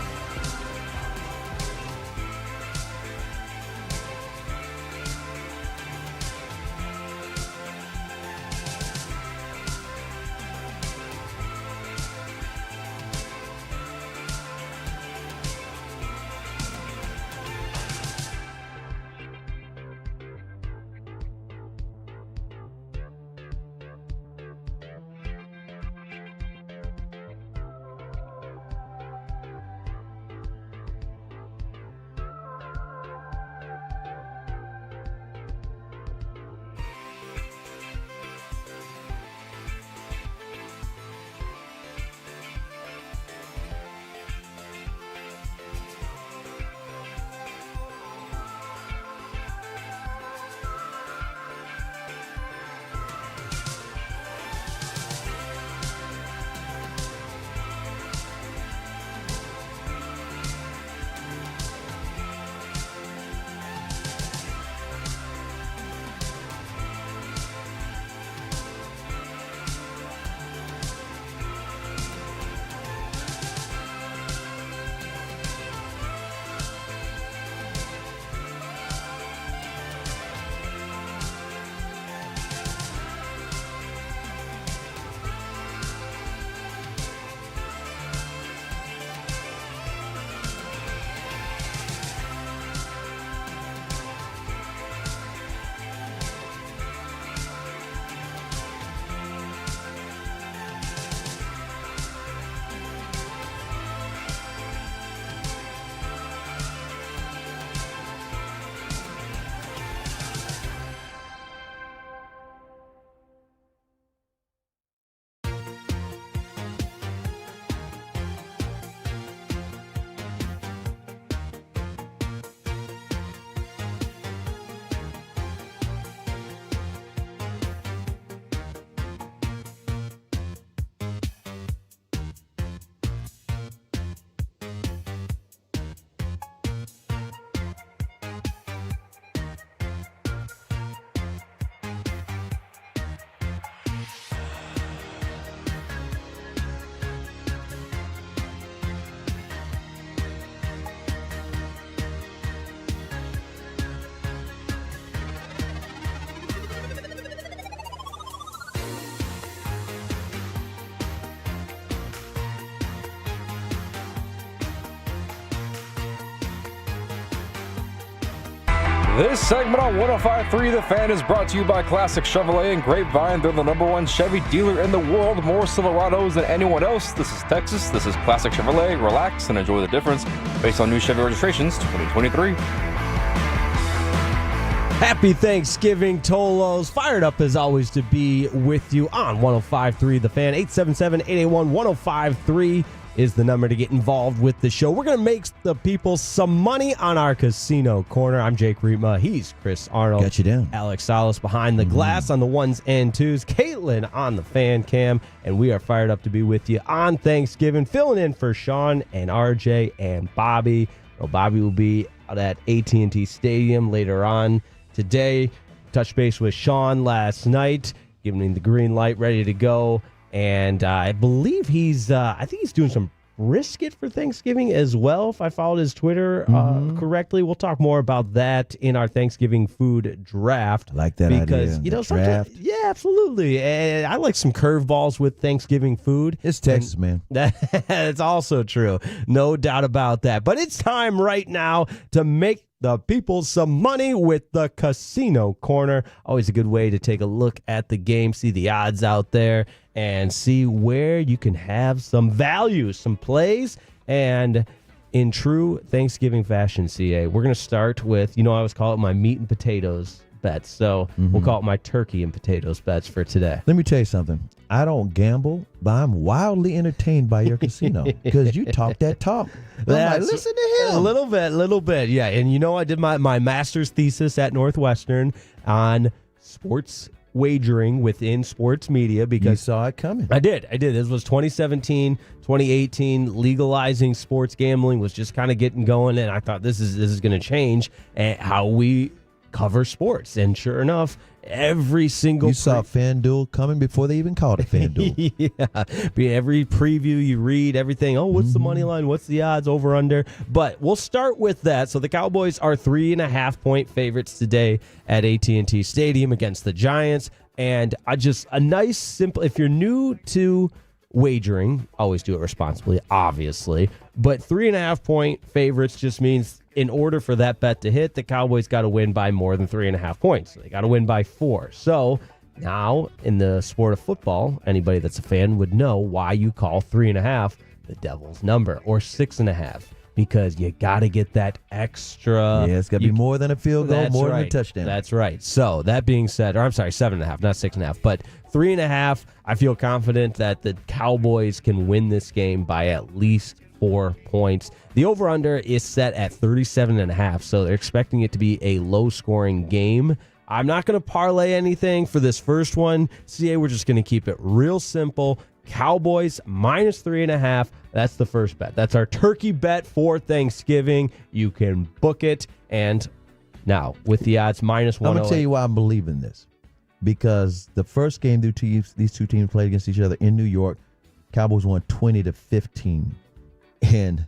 This segment on 105.3 The Fan is brought to you by Classic Chevrolet and Grapevine. They're the #1 Chevy dealer in the world. More Silverados than anyone else. This is Texas. This is Classic Chevrolet. Relax and enjoy the difference based on new Chevy registrations 2023.
Happy Thanksgiving, Tolos. Fired up as always to be with you on 105.3 The Fan. 877-881-1053 is the number to get involved with the show. We're going to make the people some money on our casino corner. I'm Jake Rietma. He's Chris Arnold.
Got you down.
Alex Salas behind the glass on the ones and twos. Caitlin on the fan cam. And we are fired up to be with you on Thanksgiving, filling in for Sean and RJ and Bobby. Well, Bobby will be out at AT&T Stadium later on today. Touched base with Sean last night, giving him the green light, ready to go. And I believe I think he's doing some brisket for Thanksgiving as well, if I followed his Twitter correctly. We'll talk more about that in our Thanksgiving food draft.
I like that
because,
idea.
you know,
Draft.
yeah, absolutely. And I like some curveballs with Thanksgiving food.
It's Texas, man.
That's also true. No doubt about that. But it's time right now to make the people some money with the Casino Corner. Always a good way to take a look at the game, see the odds out there, and see where you can have some value, some plays. And in true Thanksgiving fashion, CA, we're going to start with, I always call it my meat and potatoes bets. So we'll call it my turkey and potatoes bets for today.
Let me tell you something. I don't gamble, but I'm wildly entertained by your casino because you talk that talk. I'm like, listen to him.
A little bit. Yeah. And I did my master's thesis at Northwestern on sports wagering within sports media because
you saw it coming.
I did. This was 2017, 2018. Legalizing sports gambling was just kind of getting going, and I thought this is going to change how we cover sports. And sure enough, every single
you saw FanDuel coming before they even called it FanDuel.
Yeah, every preview you read, everything. Oh, what's the money line? What's the odds over under? But we'll start with that. So the Cowboys are 3.5-point favorites today at AT&T Stadium against the Giants, and a nice simple. If you're new to wagering, always do it responsibly, obviously. But 3.5-point favorites just means in order for that bet to hit, the Cowboys got to win by more than 3.5 points. They got to win by 4. So now in the sport of football, anybody that's a fan would know why you call 3.5 the devil's number, or 6.5, because you got to get that extra.
Yeah, it's got to be more than a field goal, more than a touchdown.
That's right. So that being said, or I'm sorry, 7.5, not 6.5, but 3.5, I feel confident that the Cowboys can win this game by at least 4 points. The over-under is set at 37.5, so they're expecting it to be a low-scoring game. I'm not going to parlay anything for this first one. CA, we're just going to keep it real simple. Cowboys minus 3.5. That's the first bet. That's our turkey bet for Thanksgiving. You can book it. And now, with the odds minus 108.
I'm going to tell you why I'm believing this. Because the first game these two teams played against each other in New York, Cowboys won 20-15. And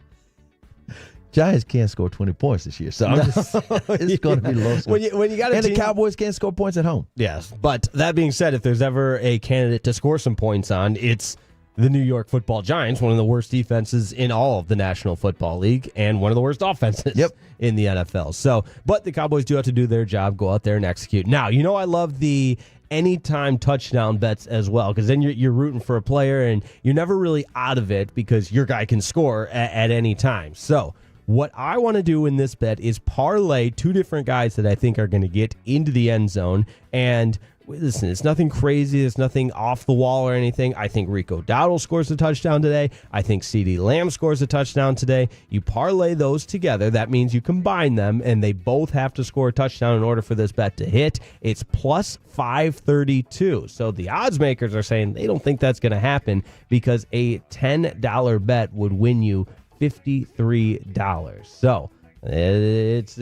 Giants can't score 20 points this year, so it's going to be low scoring.
When you got
the Cowboys can't score points at home.
Yes, but that being said, if there's ever a candidate to score some points on, it's the New York Football Giants, one of the worst defenses in all of the National Football League, and one of the worst offenses in the NFL. So, but the Cowboys do have to do their job, go out there and execute. Now, I love the anytime touchdown bets as well, because then you're rooting for a player and you're never really out of it because your guy can score at any time. So what I want to do in this bet is parlay two different guys that I think are going to get into the end zone. And listen, it's nothing crazy. It's nothing off the wall or anything. I think Rico Dowdle scores a touchdown today. I think CeeDee Lamb scores a touchdown today. You parlay those together. That means you combine them, and they both have to score a touchdown in order for this bet to hit. It's plus 532. So the odds makers are saying they don't think that's going to happen because a $10 bet would win you $53. So it's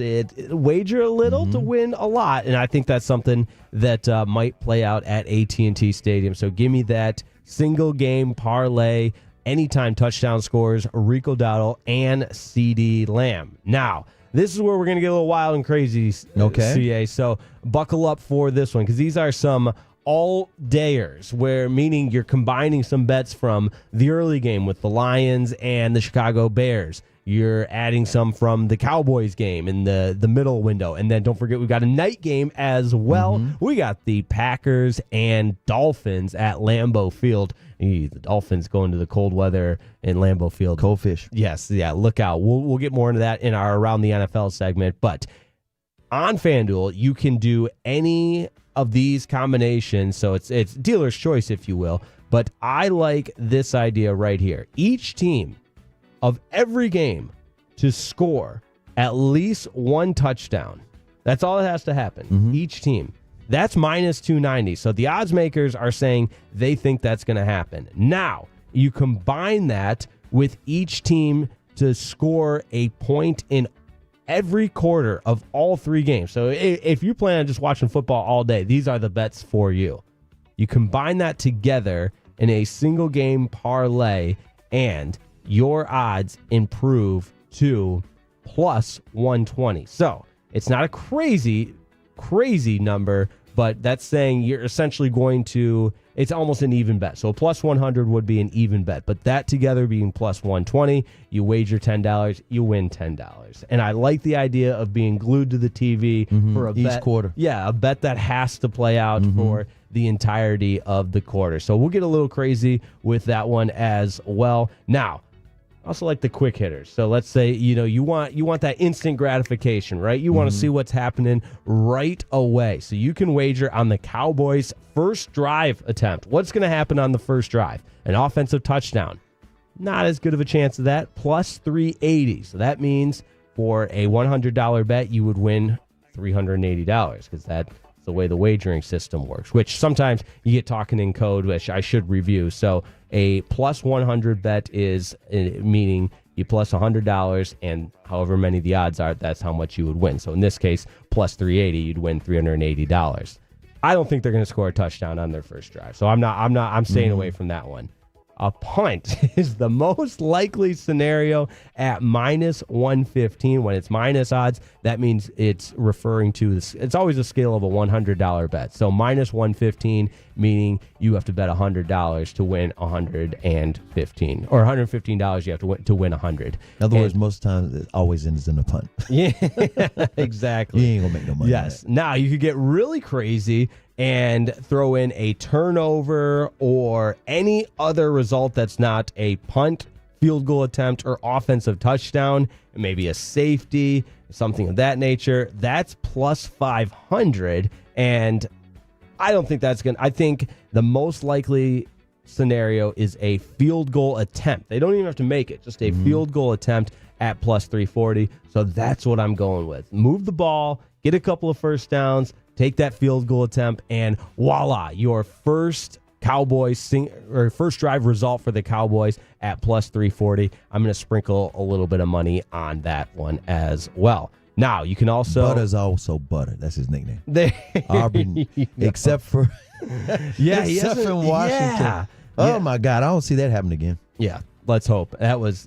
wager a little to win a lot, and I think that's something that might play out at AT&T Stadium. So give me that single game parlay, anytime touchdown scores, Rico Dowdle and CeeDee Lamb. Now, this is where we're going to get a little wild and crazy, CA. So buckle up for this one, because these are some all-dayers, meaning you're combining some bets from the early game with the Lions and the Chicago Bears. You're adding some from the Cowboys game in the middle window. And then don't forget, we've got a night game as well. We got the Packers and Dolphins at Lambeau Field. The Dolphins going to the cold weather in Lambeau Field.
Cold fish.
Yes, yeah, look out. We'll get more into that in our Around the NFL segment. But on FanDuel, you can do any of these combinations. So it's dealer's choice, if you will. But I like this idea right here. Each team of every game to score at least one touchdown. That's all that has to happen. Each team. That's minus 290. So the odds makers are saying they think that's going to happen. Now, you combine that with each team to score a point in every quarter of all three games. So if you plan on just watching football all day, these are the bets for you. You combine that together in a single game parlay, and your odds improve to plus 120. So it's not a crazy number, but that's saying you're essentially going to, it's almost an even bet. So a plus 100 would be an even bet, but that together being plus 120, you wager $10, you win $10. And I like the idea of being glued to the TV for a
each
bet.
Quarter.
Yeah, a bet that has to play out for the entirety of the quarter. So we'll get a little crazy with that one as well. Now, also like the quick hitters. So let's say, you want that instant gratification, right? You want to see what's happening right away. So you can wager on the Cowboys' first drive attempt. What's going to happen on the first drive? An offensive touchdown. Not as good of a chance of that. Plus 380. So that means for a $100 bet, you would win $380 because that's the way the wagering system works, which sometimes you get talking in code, which I should review. So a plus 100 bet is meaning you plus $100, and however many the odds are, that's how much you would win. So in this case, plus 380, you'd win $380. I don't think they're going to score a touchdown on their first drive. So I'm staying away from that one. A punt is the most likely scenario at minus 115. When it's minus odds, that means it's referring to this. It's always a scale of a $100 bet. So minus 115, meaning you have to bet $100 to win 115, or $115 you have to win 100.
In other words, most times it always ends in a punt.
Yeah, exactly.
You ain't gonna make no money.
Yes. Now you could get really crazy and throw in a turnover or any other result that's not a punt, field goal attempt, or offensive touchdown, maybe a safety, something of that nature. That's plus 500, and I don't think that's going to... I think the most likely scenario is a field goal attempt. They don't even have to make it, just a field goal attempt at plus 340. So that's what I'm going with. Move the ball, get a couple of first downs, take that field goal attempt, and voila, your first Cowboys first drive result for the Cowboys at plus 340. I'm going to sprinkle a little bit of money on that one as well. Now, you can also...
Butter's also Butter. That's his nickname. Aubrey, except for... except for Washington.
Yeah.
Oh, my God. I don't see that happen again.
Yeah. Let's hope that was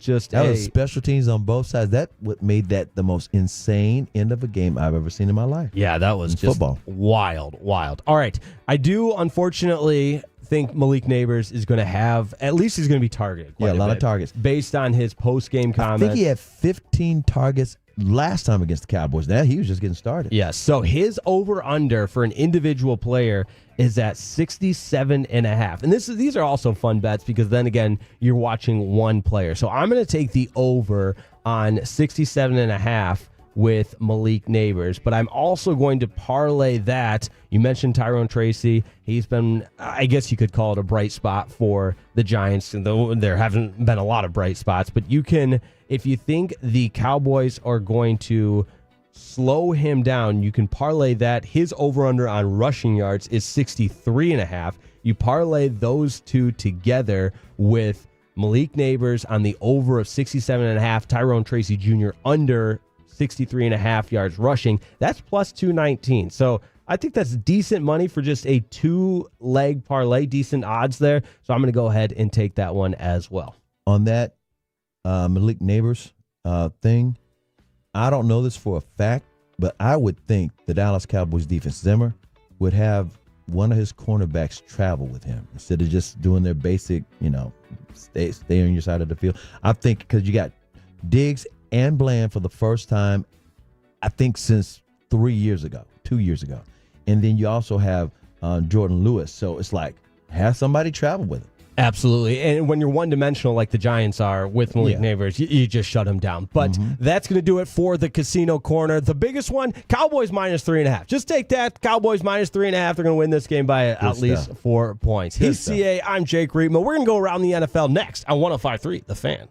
just
that was special teams on both sides. That what made that the most insane end of a game I've ever seen in my life.
Yeah, that was just
football.
Wild. All right, I do unfortunately think Malik Neighbors is going to have, at least he's going to be targeted.
Yeah, a lot of targets
based on his post game comments.
I think he had 15 targets last time against the Cowboys. Now he was just getting started.
Yes. So his over-under for an individual player is at 67.5. And these are also fun bets because then again, you're watching one player. So I'm going to take the over on 67.5 with Malik Neighbors, but I'm also going to parlay that. You mentioned Tyrone Tracy. He's been, I guess you could call it a bright spot for the Giants, though there haven't been a lot of bright spots, but you can, if you think the Cowboys are going to slow him down, you can parlay that. His over-under on rushing yards is 63.5. You parlay those two together with Malik Neighbors on the over of 67.5, Tyrone Tracy Jr. under 63.5 yards rushing. That's plus 219. So I think that's decent money for just a two-leg parlay, decent odds there. So I'm going to go ahead and take that one as well.
On that Malik Neighbors thing, I don't know this for a fact, but I would think the Dallas Cowboys defense, Zimmer, would have one of his cornerbacks travel with him instead of just doing their basic, stay on your side of the field. I think because you got Diggs and Bland for the first time, I think since 2 years ago. And then you also have Jordan Lewis. So it's like, have somebody travel with him.
Absolutely. And when you're one-dimensional like the Giants are with Malik Neighbors, you just shut him down. But that's going to do it for the Casino Corner. The biggest one, Cowboys minus 3.5. Just take that. Cowboys minus 3.5. They're going to win this game by at least 4 points. He's CA. I'm Jake Riepma. We're going to go around the NFL next on 105.3 The Fan.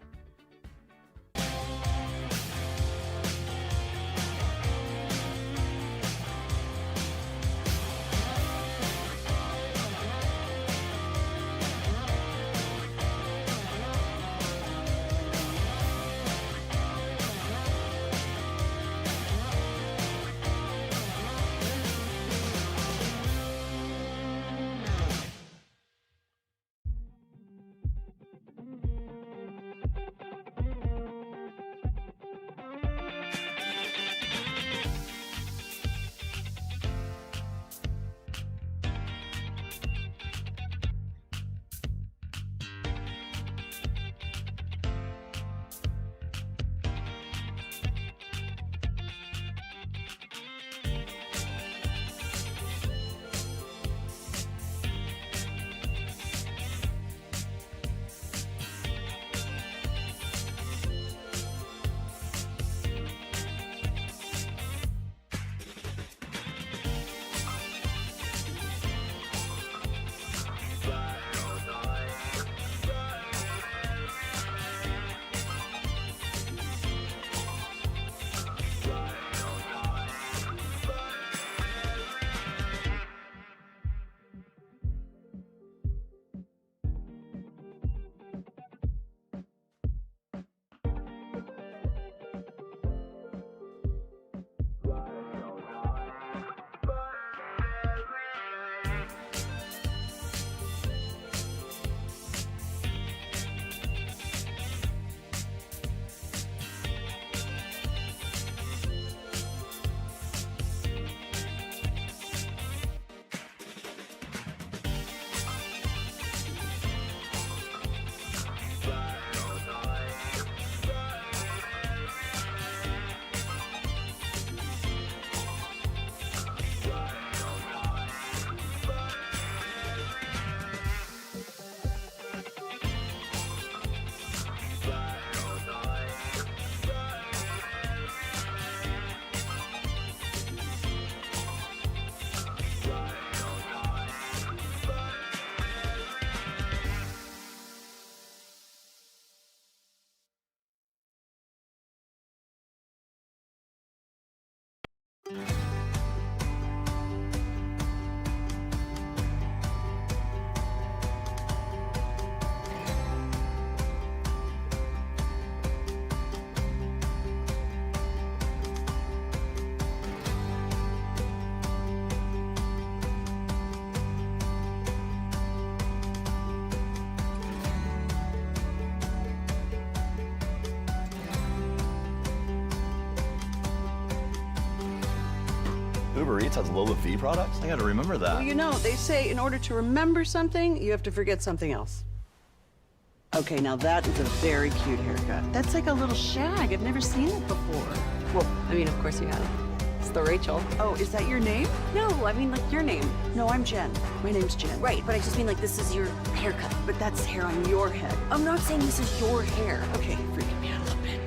Uber Eats has Lola V products? I gotta remember that.
Well, you know, they say in order to remember something, you have to forget something else. Okay, now that is a very cute haircut. That's like a little shag. I've never seen it before.
Well, I mean, of course you have. It's the Rachel.
Oh, is that your name?
No, I mean, like, your name.
No, I'm Jen. My name's Jen.
Right, but I just mean, like, this is your haircut.
But that's hair on your head.
I'm not saying this is your hair.
Okay, freaking me out a little bit.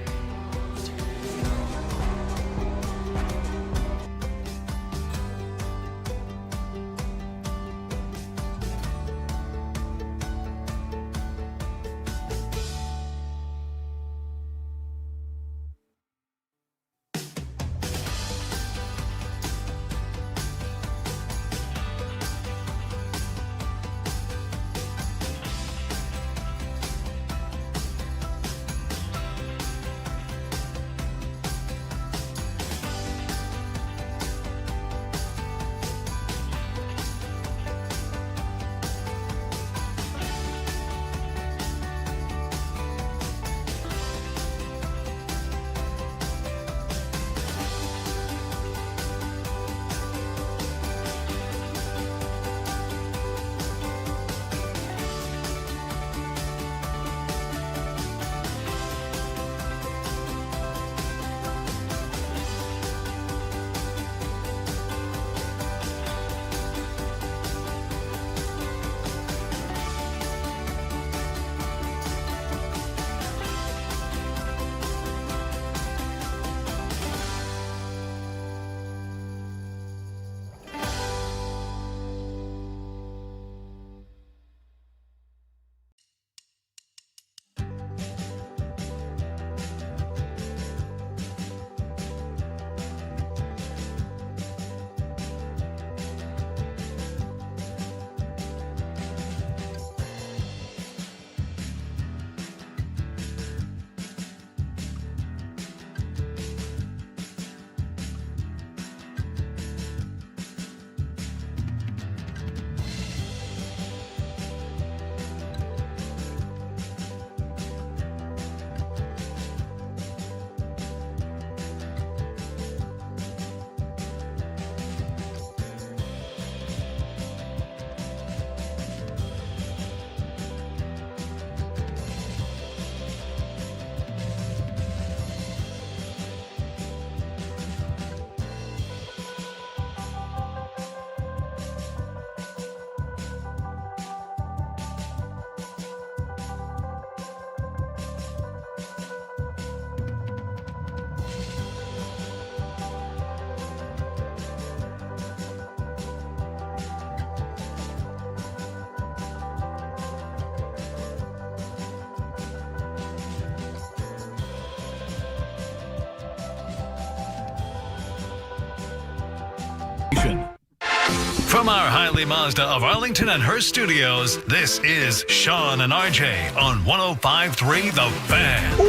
From our Highly Mazda of Arlington and Hearst studios, this is Sean and RJ on 105.3 The Fan.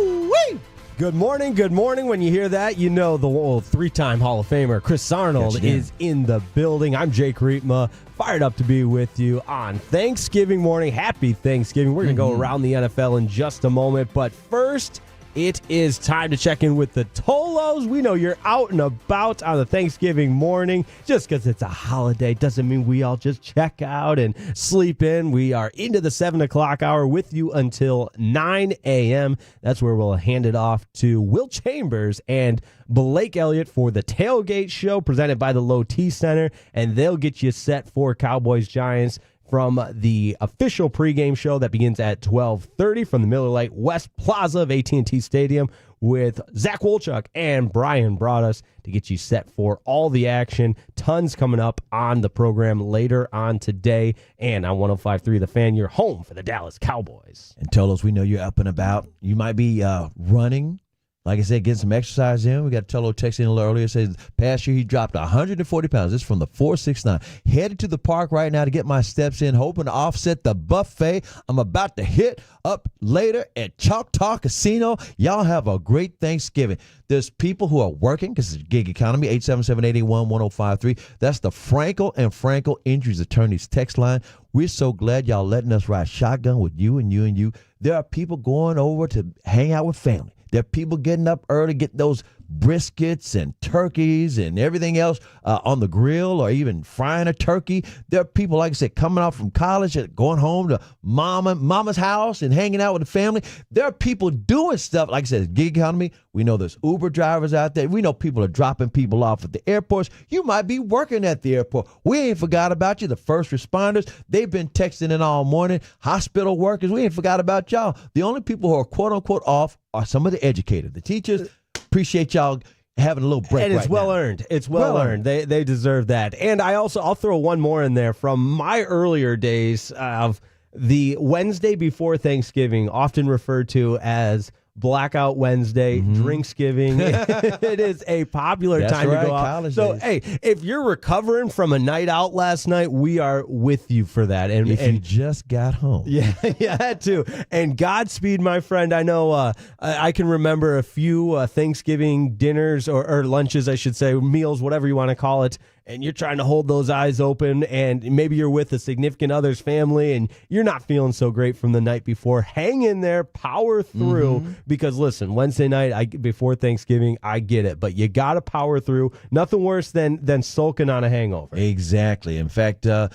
Ooh-wee. Good morning, good morning. When you hear that, you know the old three-time Hall of Famer Chris Arnold is in the building. I'm Jake Rietma, fired up to be with you on Thanksgiving morning. Happy Thanksgiving. We're going to go around the NFL in just a moment, but first, it is time to check in with the Tolos. We know you're out and about on the Thanksgiving morning. Just because it's a holiday doesn't mean we all just check out and sleep in. We are into the 7 o'clock hour with you until 9 a.m. That's where we'll hand it off to Will Chambers and Blake Elliott for the Tailgate Show presented by the Low T Center. And they'll get you set for Cowboys Giants from the official pregame show that begins at 12:30 from the Miller Lite West Plaza of AT&T Stadium with Zach Wolchuk and Brian Broaddus to get you set for all the action. Tons coming up on the program later on today. And on 105.3 The Fan, you're home for the Dallas Cowboys.
And Tolos, we know you're up and about. You might be running. Like I said, getting some exercise in. We got Tolo texting a little earlier. Says past year he dropped 140 pounds. This is from the 469. Headed to the park right now to get my steps in, hoping to offset the buffet I'm about to hit up later at Choctaw Casino. Y'all have a great Thanksgiving. There's people who are working because it's a gig economy. 877-881-1053. That's the Frankel and Frankel Injuries Attorneys text line. We're so glad y'all letting us ride shotgun with you and you and you. There are people going over to hang out with family. There are people getting up early, getting those briskets and turkeys and everything else on the grill, or even frying a turkey. There are people, like I said, coming out from college and going home to mama's house and hanging out with the family. There are people doing stuff, like I said, gig economy. We know there's Uber drivers out there. We know people are dropping people off at the airports. You might be working at the airport. We ain't forgot about you. The first responders, they've been texting in all morning. Hospital workers, we ain't forgot about y'all. The only people who are quote unquote off are some of the educators, the teachers. Appreciate y'all having a little break.
And it's
right
well
now.
earned. It's well earned. They deserve that. And I'll throw one more in there from my earlier days of the Wednesday before Thanksgiving, often referred to as Blackout Wednesday, Drinksgiving. It is a popular time to go out.
College
So,
days.
hey, if you're recovering from a night out last night, we are with you for that. And
if you just got home.
Yeah, that too. And Godspeed, my friend. I know I can remember a few Thanksgiving dinners or lunches, I should say, meals, whatever you want to call it. And you're trying to hold those eyes open, and maybe you're with a significant other's family, and you're not feeling so great from the night before. Hang in there, power through, because listen, Wednesday night before Thanksgiving, I get it, but you got to power through. Nothing worse than sulking on a hangover.
Exactly. In fact, what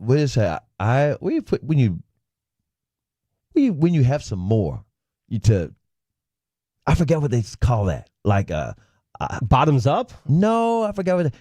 is that? When you have some more, I forget what they call that, like
bottoms up?
No, I forgot what.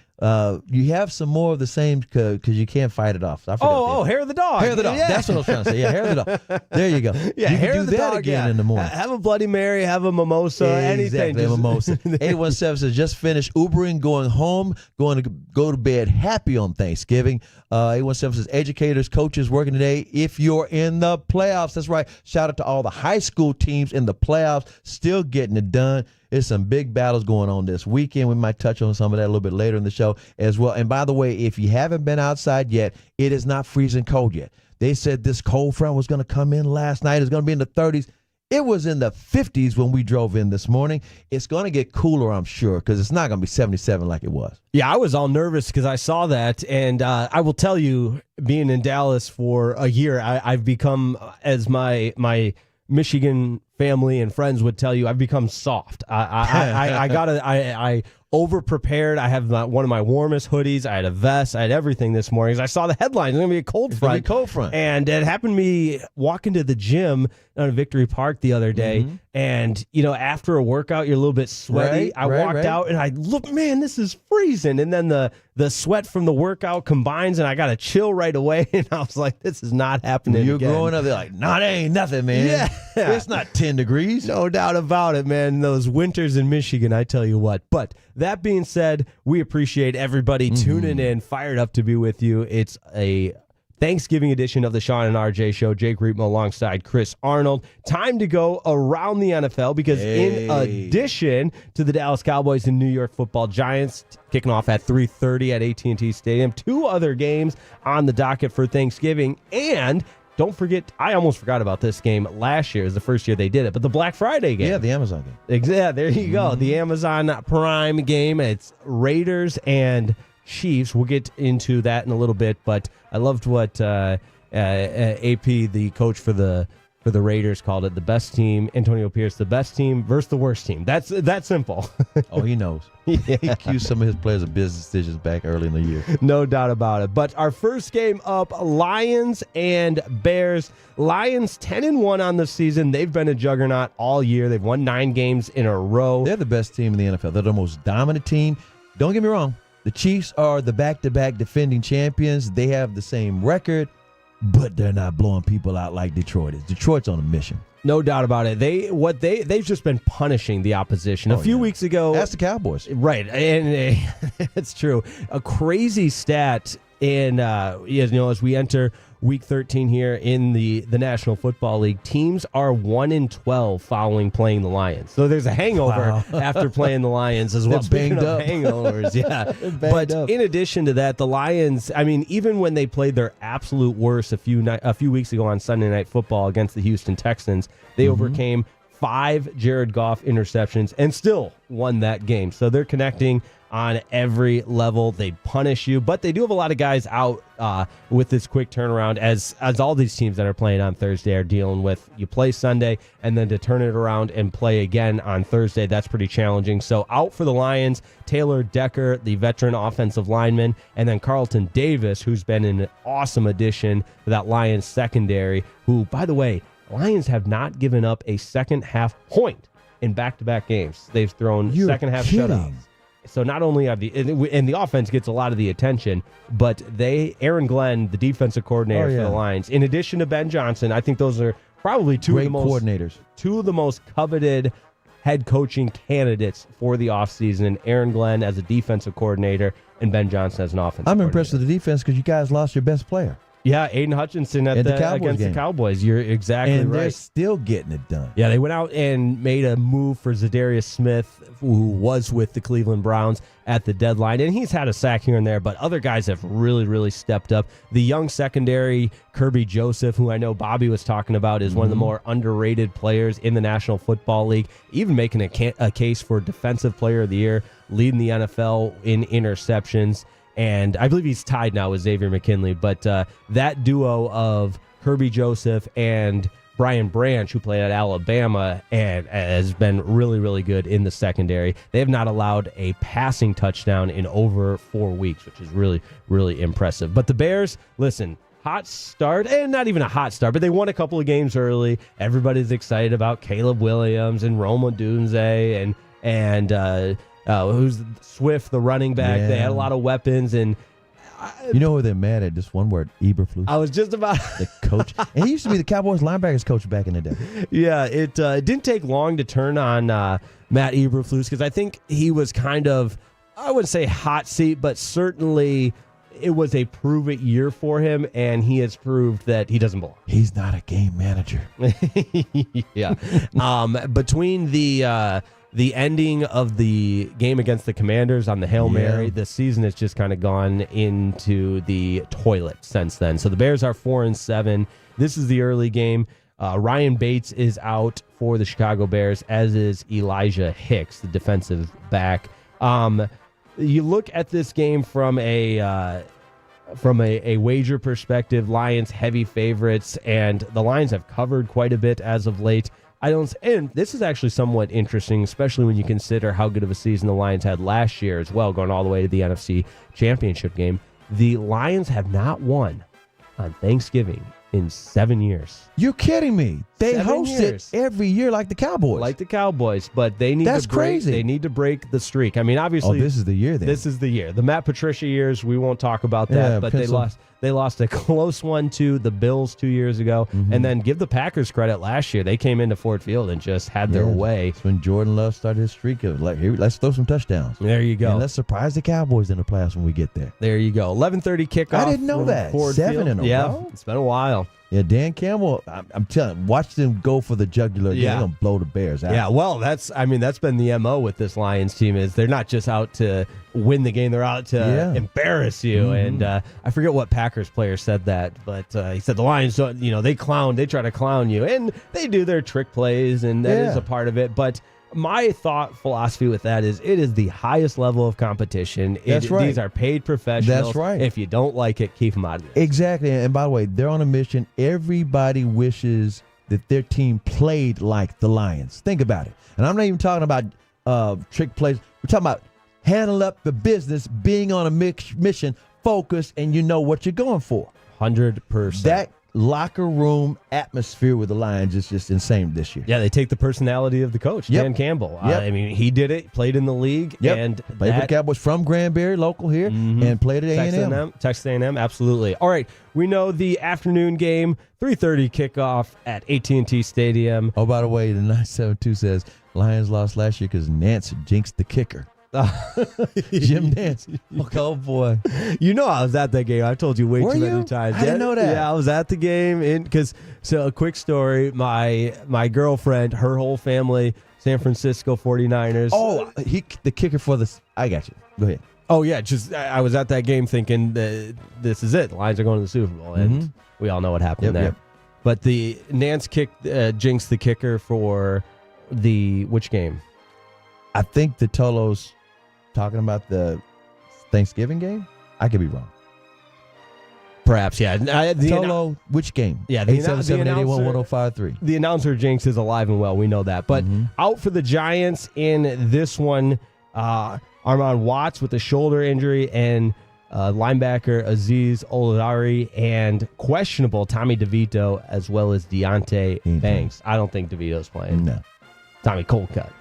You have some more of the same because you can't fight it off. So I forgot
hair of the dog.
Hair of the dog.
Yeah.
That's what I was trying to say. Yeah, hair of the dog. There you go.
Yeah,
you
hair
can
of
do
the
that
dog
again in the morning.
Have a Bloody Mary, have a mimosa, anything.
Exactly, a mimosa. 817 says, just finished Ubering, going home, going to go to bed happy on Thanksgiving. 817 says, educators, coaches working today. If you're in the playoffs, that's right. Shout out to all the high school teams in the playoffs, still getting it done. There's some big battles going on this weekend. We might touch on some of that a little bit later in the show as well. And by the way, if you haven't been outside yet, it is not freezing cold yet. They said this cold front was going to come in last night. It's going to be in the 30s. It was in the 50s when we drove in this morning. It's going to get cooler, I'm sure, because it's not going to be 77 like it was.
Yeah, I was all nervous because I saw that. And I will tell you, being in Dallas for a year, I've become, as my Michigan family and friends would tell you, I've become soft. I over prepared. I have one of my warmest hoodies. I had a vest. I had everything this morning. I saw the headlines. It's going to be a cold front.
It's going to be cold front.
And it happened to me walking to the gym on Victory Park the other day. And, after a workout, you're a little bit sweaty. I walked out and I looked, man, this is freezing. And then the sweat from the workout combines and I got a chill right away. And I was like, this is not happening
You're
again.
growing up, they're like, nah, that ain't nothing, man.
Yeah.
It's not 10 degrees.
No doubt about it, man. Those winters in Michigan, I tell you what. But that being said, we appreciate everybody tuning in, fired up to be with you. It's a Thanksgiving edition of the Sean and RJ Show. Jake Reitman alongside Chris Arnold. Time to go around the NFL because in addition to the Dallas Cowboys and New York Football Giants kicking off at 3:30 at AT&T Stadium, 2 other games on the docket for Thanksgiving. And don't forget, I almost forgot about this game last year. It was the first year they did it, but the Black Friday game.
Yeah, the Amazon game.
Yeah, there you go. The Amazon Prime game. It's Raiders and Chiefs. We'll get into that in a little bit, but I loved what AP, the coach for the Raiders, called it. The best team, Antonio Pierce, the best team versus the worst team. That's that simple.
Oh, he knows.
Yeah.
He accused some of his players of business decisions back early in the year.
No doubt about it. But our first game up, Lions and Bears. Lions 10-1 on the season. They've been a juggernaut all year. They've won 9 games in a row.
They're the best team in the NFL. They're the most dominant team. Don't get me wrong. The Chiefs are the back-to-back defending champions. They have the same record, but they're not blowing people out like Detroit is. Detroit's on a mission.
No doubt about it. They've just been punishing the opposition. A few weeks ago,
that's the Cowboys,
right? And it's true. A crazy stat in as we enter Week 13 here in the National Football League, teams are 1-12 following playing the Lions. So there's a hangover after playing the Lions as well.
Speaking
of
up.
hangovers, yeah. But in addition to that, the Lions, I mean, even when they played their absolute worst a few weeks ago on Sunday Night Football against the Houston Texans, they overcame 5 Jared Goff interceptions and still won that game. So they're connecting on every level. They punish you, but they do have a lot of guys out with this quick turnaround, as all these teams that are playing on Thursday are dealing with. You play Sunday, and then to turn it around and play again on Thursday, that's pretty challenging. So out for the Lions, Taylor Decker, the veteran offensive lineman, and then Carlton Davis, who's been an awesome addition to that Lions secondary, who, by the way, Lions have not given up a second half point in back-to-back games. They've thrown second half shutouts. So not only are the offense gets a lot of the attention, but Aaron Glenn, the defensive coordinator for the Lions, in addition to Ben Johnson, I think those are probably two of the most coveted head coaching candidates for the offseason. Aaron Glenn as a defensive coordinator and Ben Johnson as an offensive coordinator.
I'm impressed with the defense because you guys lost your best player.
Yeah, Aiden Hutchinson against the Cowboys. You're exactly right.
And they're still getting it done.
Yeah, they went out and made a move for Zadarius Smith, who was with the Cleveland Browns at the deadline. And he's had a sack here and there, but other guys have really, really stepped up. The young secondary, Kirby Joseph, who I know Bobby was talking about, is one of the more underrated players in the National Football League, even making a case for Defensive Player of the Year, leading the NFL in interceptions. And I believe he's tied now with Xavier McKinley. But that duo of Kirby Joseph and Brian Branch, who played at Alabama, and has been really, really good in the secondary. They have not allowed a passing touchdown in over 4 weeks, which is really, really impressive. But the Bears, listen, hot start, and not even a hot start, but they won a couple of games early. Everybody's excited about Caleb Williams and Roma Dunze and who's Swift, the running back. They had a lot of weapons, and
you know who they're mad at? Just one word: Eberflus.
I was just about
the coach, and he used to be the Cowboys linebackers coach back in the day.
Yeah, it didn't take long to turn on Matt Eberflus, because I think he was kind of, I wouldn't say hot seat, but certainly it was a prove-it year for him, and he has proved that he doesn't belong.
He's not a game manager.
Yeah. Between the ending of the game against the Commanders on the Hail Mary, the season has just kind of gone into the toilet since then. So the Bears are 4-7. This is the early game. Ryan Bates is out for the Chicago Bears, as is Elijah Hicks, the defensive back. You look at this game from a wager perspective, Lions heavy favorites, and the Lions have covered quite a bit as of late. And this is actually somewhat interesting, especially when you consider how good of a season the Lions had last year as well, going all the way to the NFC Championship game. The Lions have not won on Thanksgiving in 7 years.
You're kidding me. They
7
host
years.
it every year like the Cowboys.
But they need
That's
to break,
crazy.
They need to break the streak. I mean, obviously,
this is the year then.
This is the year. The Matt Patricia years, we won't talk about that, but they lost a close one to the Bills 2 years ago. And then give the Packers credit last year. They came into Ford Field and just had their way.
That's when Jordan Love started his streak of like, here, let's throw some touchdowns.
There you go.
And let's surprise the Cowboys in the playoffs when we get there.
There you go. 11:30 kickoff.
I didn't know that.
Ford
7
Field.
in a row?
It's been a while.
Yeah, Dan Campbell, I'm telling you, watch them go for the jugular. Yeah. They're going to blow the Bears out.
Yeah, well, that's been the MO with this Lions team, is they're not just out to win the game, they're out to embarrass you. And I forget what Packers player said that, but he said the Lions, they try to clown you. And they do their trick plays, and that is a part of it. But my thought philosophy with that is it is the highest level of competition.
That's right.
These are paid professionals.
That's right.
If you don't like it, keep them out of it.
Exactly. And by the way, they're on a mission. Everybody wishes that their team played like the Lions. Think about it. And I'm not even talking about trick plays. We're talking about handle up the business, being on a mission, focus, and you know what you're going for.
100%.
That locker room atmosphere with the Lions is just insane this year.
Yeah, they take the personality of the coach, Dan Campbell. I mean, he did it, played in the league, and
played for the Cowboys from Granbury, local here, and played at A&M.
Texas A&M, absolutely. All right, we know the afternoon game, 3:30 kickoff at AT&T Stadium.
Oh, by the way, the 972 says Lions lost last year because Nance jinxed the kicker. Jim Nance. Oh boy.
You know I was at that game. I've told you way
Were
too
you?
many times.
I didn't know that.
Yeah, I was at the game so a quick story, my girlfriend, her whole family, San Francisco 49ers.
Oh, the kicker for I got you. Go ahead.
Oh yeah, just I was at that game thinking that this is it. The Lions are going to the Super Bowl, and we all know what happened there. But the Nance jinxed the kicker for Which game?
I think the Tolo's talking about the Thanksgiving game. I could be wrong.
Perhaps, yeah.
Tolo, which game?
Yeah,
877-881-1053.
The announcer jinx is alive and well. We know that. But out for the Giants in this one, Armon Watts with a shoulder injury, and linebacker Aziz Oladari, and questionable Tommy DeVito, as well as Deontay Banks. I don't think DeVito's playing.
No.
Tommy Cold Cuts.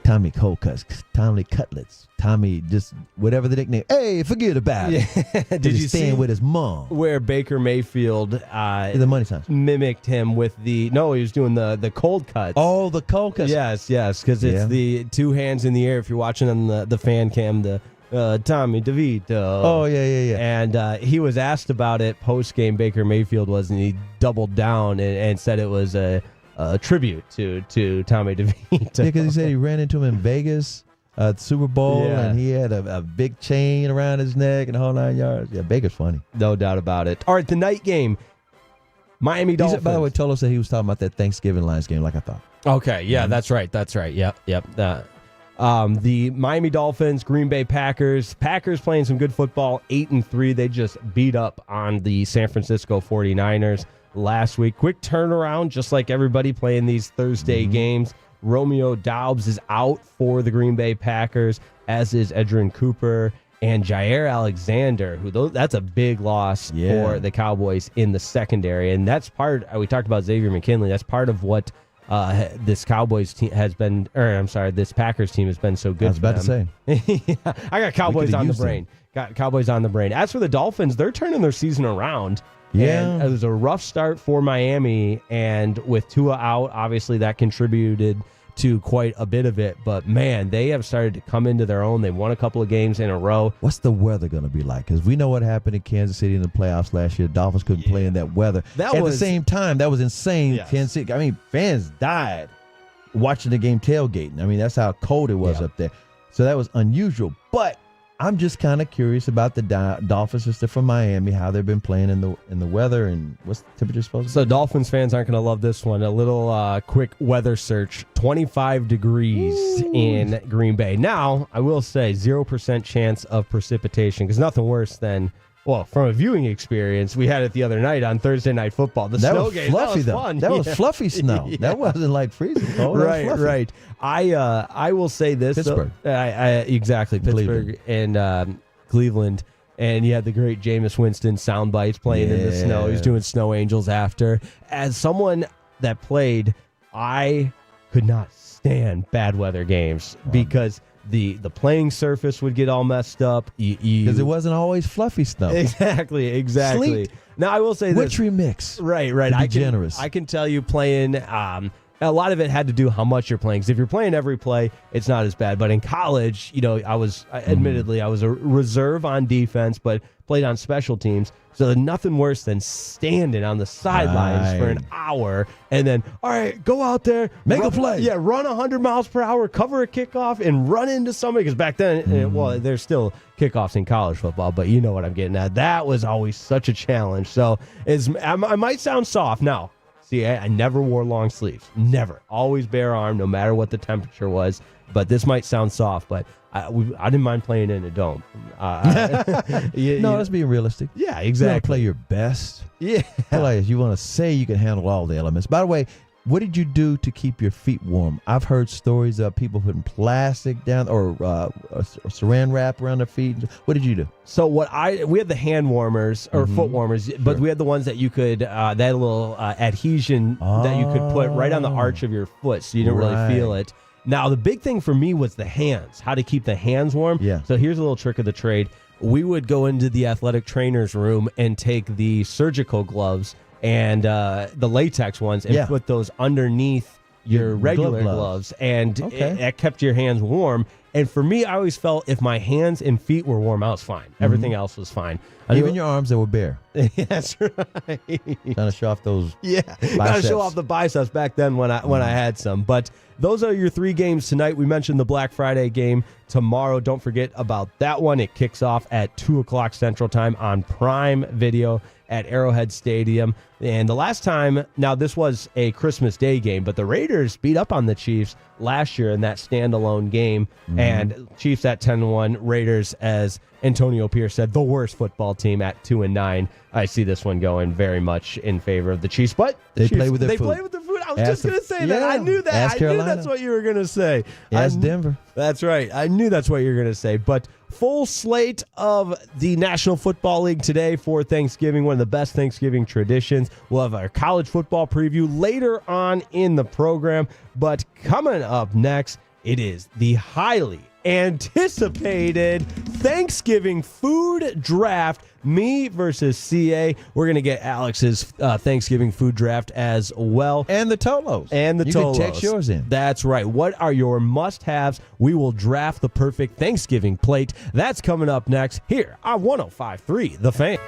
Tommy Cold Cuts. Tommy Cutlets. Tommy, just whatever the nickname. Hey, forget about it.
Did you see
with his mom?
Where Baker Mayfield
the money sign
mimicked him with he was doing the cold cuts.
Oh, the cold cuts.
Yes, because it's the two hands in the air. If you're watching on the fan cam, the Tommy DeVito.
Oh, yeah.
And he was asked about it post-game, Baker Mayfield was, and he doubled down and said it was a tribute to Tommy DeVito.
Yeah, because he said he ran into him in Vegas at the Super Bowl, and he had a big chain around his neck and the whole 9 yards. Yeah, Baker's funny.
No doubt about it. All right, the night game, Miami Dolphins.
By the way, Tolo said he was talking about that Thanksgiving Lions game like I thought.
Okay, yeah, that's right. Yep. The Miami Dolphins, Green Bay Packers. Packers playing some good football, 8-3. They just beat up on the San Francisco 49ers last week. Quick turnaround, just like everybody playing these Thursday games. Romeo Doubs is out for the Green Bay Packers, as is Edgerrin Cooper and Jair Alexander, that's a big loss for the Cowboys in the secondary. And that's part, we talked about Xavier McKinley, that's part of what this Cowboys team has been, this Packers team has been so good.
I was about to say.
I got Cowboys on the brain. Got Cowboys on the brain. As for the Dolphins, they're turning their season around.
Yeah.
And it was a rough start for Miami, and with Tua out, obviously that contributed to quite a bit of it. But, man, they have started to come into their own. They won a couple of games in a row.
What's the weather going to be like? Because we know what happened in Kansas City in the playoffs last year. Dolphins couldn't play in that weather. At the same time, that was insane.
Yes.
Kansas City, I mean, fans died watching the game tailgating. I mean, that's how cold it was up there. So that was unusual. But I'm just kind of curious about the Dolphins just from Miami, how they've been playing in the weather, and what's the temperature supposed to be?
So Dolphins fans aren't going to love this one. A little quick weather search. 25 degrees in Green Bay. Now, I will say 0% chance of precipitation, because nothing worse than, well, from a viewing experience, we had it the other night on Thursday Night Football. The snow game,
fluffy,
that was fun.
That was fluffy snow. That wasn't like freezing cold.
Right. I will say this.
Pittsburgh.
Exactly. Pittsburgh and Cleveland. And you had the great Jameis Winston sound bites playing in the snow. He's doing snow angels after. As someone that played, I could not stand bad weather games because the playing surface would get all messed up.
Because it wasn't always fluffy snow.
Exactly.
Sleet.
Now, I will say this.
Wintry mix.
Right.
I
can tell you playing, a lot of it had to do how much you're playing. Because if you're playing every play, it's not as bad. But in college, admittedly, I was a reserve on defense, but played on special teams. So nothing worse than standing on the sidelines for an hour and then, all right, go out there.
Make a play.
Yeah, run 100 miles per hour, cover a kickoff, and run into somebody. Because back then, there's still kickoffs in college football, but you know what I'm getting at. That was always such a challenge. So I might sound soft. Now, see, I never wore long sleeves. Never. Always bare arm, no matter what the temperature was. But this might sound soft, but I didn't mind playing in a dome.
Let's be realistic.
Yeah,
You
exactly.
want to play your best.
Yeah.
Players, you want to say you can handle all the elements. By the way, what did you do to keep your feet warm? I've heard stories of people putting plastic down or saran wrap around their feet. What did you do?
So we had the hand warmers or foot warmers, but we had the ones that you could that had a little adhesion that you could put right on the arch of your foot, so you didn't really feel it. Now, the big thing for me was the hands, how to keep the hands warm.
Yeah.
So here's a little trick of the trade. We would go into the athletic trainer's room and take the surgical gloves and the latex ones and put those underneath your regular gloves. And it kept your hands warm. And for me, I always felt if my hands and feet were warm, I was fine. Everything else was fine.
Even your arms that were bare.
That's right.
Trying to show off those biceps.
Got to show off the biceps back then when I had some. But those are your three games tonight. We mentioned the Black Friday game tomorrow. Don't forget about that one. It kicks off at 2 o'clock Central Time on Prime Video. at Arrowhead Stadium. And the last time, now this was a Christmas Day game, but the Raiders beat up on the Chiefs last year in that standalone game. And Chiefs at 10-1, Raiders, as Antonio Pierce said, the worst football team at 2-9. I see this one going very much in favor of the Chiefs, but
They play with their food.
play with the food. I was just going to say that.
Yeah.
I knew that.
Ask
I knew
Carolina.
that's what you were going to say.
Ask Denver.
That's right. I knew that's what you were going to say. But full slate of the National Football League today for Thanksgiving, one of the best Thanksgiving traditions. We'll have our college football preview later on in the program. But coming up next, it is the highly anticipated Thanksgiving food draft. Me versus CA. We're going to get Alex's Thanksgiving food draft as well.
And the Tolos.
You
can text yours in.
That's right. What are your must-haves? We will draft the perfect Thanksgiving plate. That's coming up next here on 105.3 The Fan.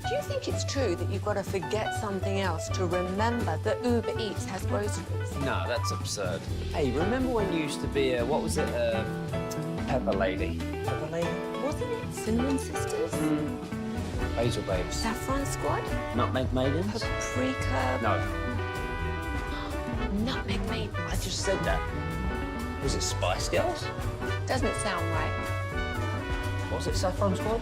Do you think it's true that you've got to forget something else to remember that Uber Eats has groceries?
No, that's absurd. Hey, remember when you used to be a, what was it, Pepper Lady? Pepper Lady?
Wasn't it Cinnamon Sisters?
Basil Babes.
Saffron Squad?
Nutmeg Maidens?
Paprika?
No,
Nutmeg Maidens.
I just said that. Was it Spice Girls?
Doesn't sound right.
Was it Saffron Squad?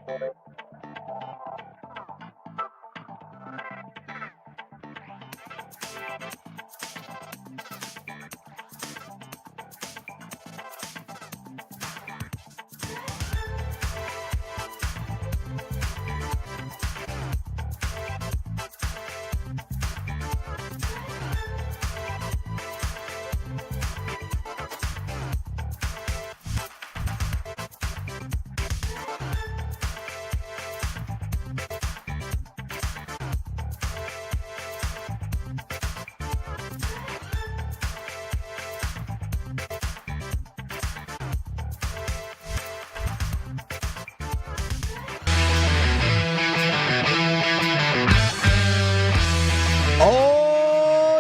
Oh,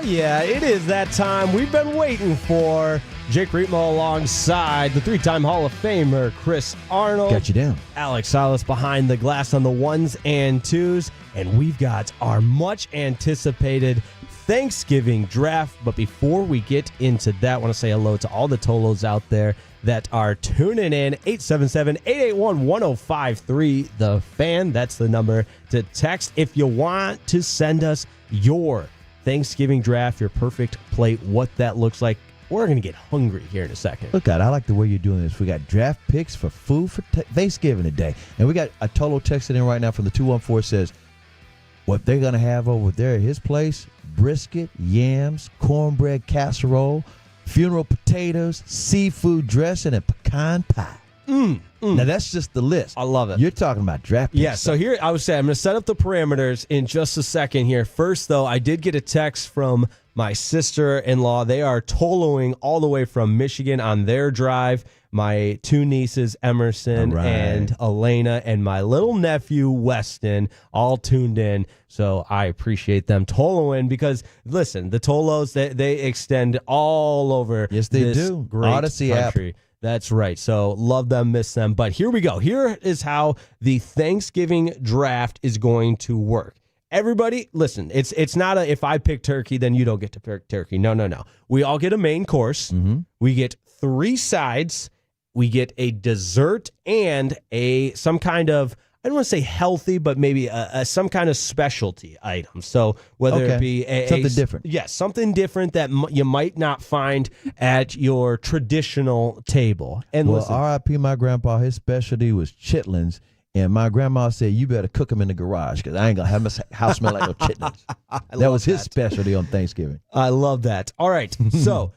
yeah, it is that time we've been waiting for. Jake Rietmo alongside the three-time Hall of Famer Chris Arnold.
Got you down.
Alex Salas behind the glass on the ones and twos. And we've got our much-anticipated Thanksgiving draft. But before we get into that, I want to say hello to all the Tolos out there that are tuning in. 877-881-1053, The Fan. That's the number to text if you want to send us your Thanksgiving draft, your perfect plate, what that looks like. We're going to get hungry here in a second.
Look at, I like the way you're doing this. We got draft picks for food for Thanksgiving today. And we got a Tolo texting in right now from the 214 says, what they're going to have over there at his place, brisket, yams, cornbread casserole, funeral potatoes, seafood dressing, and pecan pie. Now, that's just the list.
I love it.
You're talking about draft picks.
Yeah, so here, I would say, I'm going to set up the parameters in just a second here. First, though, I did get a text from my sister-in-law. They are Toloing all the way from Michigan on their drive. My two nieces, Emerson and Elena, and my little nephew, Weston, all tuned in. So I appreciate them Toloing because, listen, the Tolos, they extend all over
Yes, they
this
do.
great
Odyssey
country. That's right. So love them, miss them. But here we go. Here is how the Thanksgiving draft is going to work. Everybody, listen, it's not a if I pick turkey, then you don't get to pick turkey. No. We all get a main course. We get 3 sides. We get a dessert and some kind of, I don't want to say healthy, but maybe some kind of specialty item. So whether it be
something different.
Yes, something different that you might not find at your traditional table. And
well,
listen,
R.I.P. my grandpa, his specialty was chitlins. And my grandma said, you better cook them in the garage because I ain't going to have my house smell like no chitlins. That was his specialty on Thanksgiving.
I love that. All right, so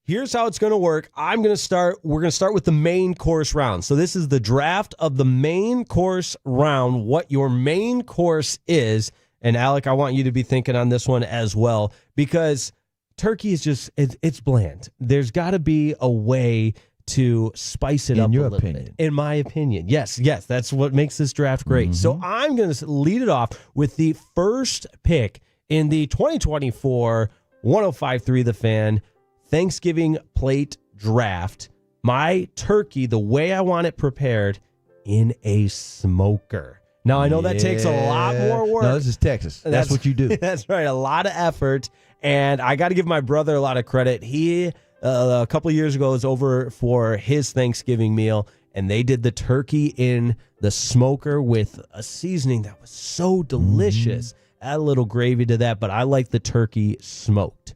here's how it's going to work. We're going to start with the main course round. So this is the draft of the main course round, what your main course is. And Alec, I want you to be thinking on this one as well because turkey is just, it's bland. There's got to be a way to spice it up a little bit. In my opinion. Yes, that's what makes this draft great. So I'm going to lead it off with the first pick in the 2024 1053 The Fan Thanksgiving plate draft. My turkey, the way I want it prepared, in a smoker. Now, I know that takes a lot more work.
No, this is Texas. That's what you do.
That's right. A lot of effort. And I got to give my brother a lot of credit. He, a couple of years ago, was over for his Thanksgiving meal, and they did the turkey in the smoker with a seasoning that was so delicious. Add a little gravy to that, but I like the turkey smoked.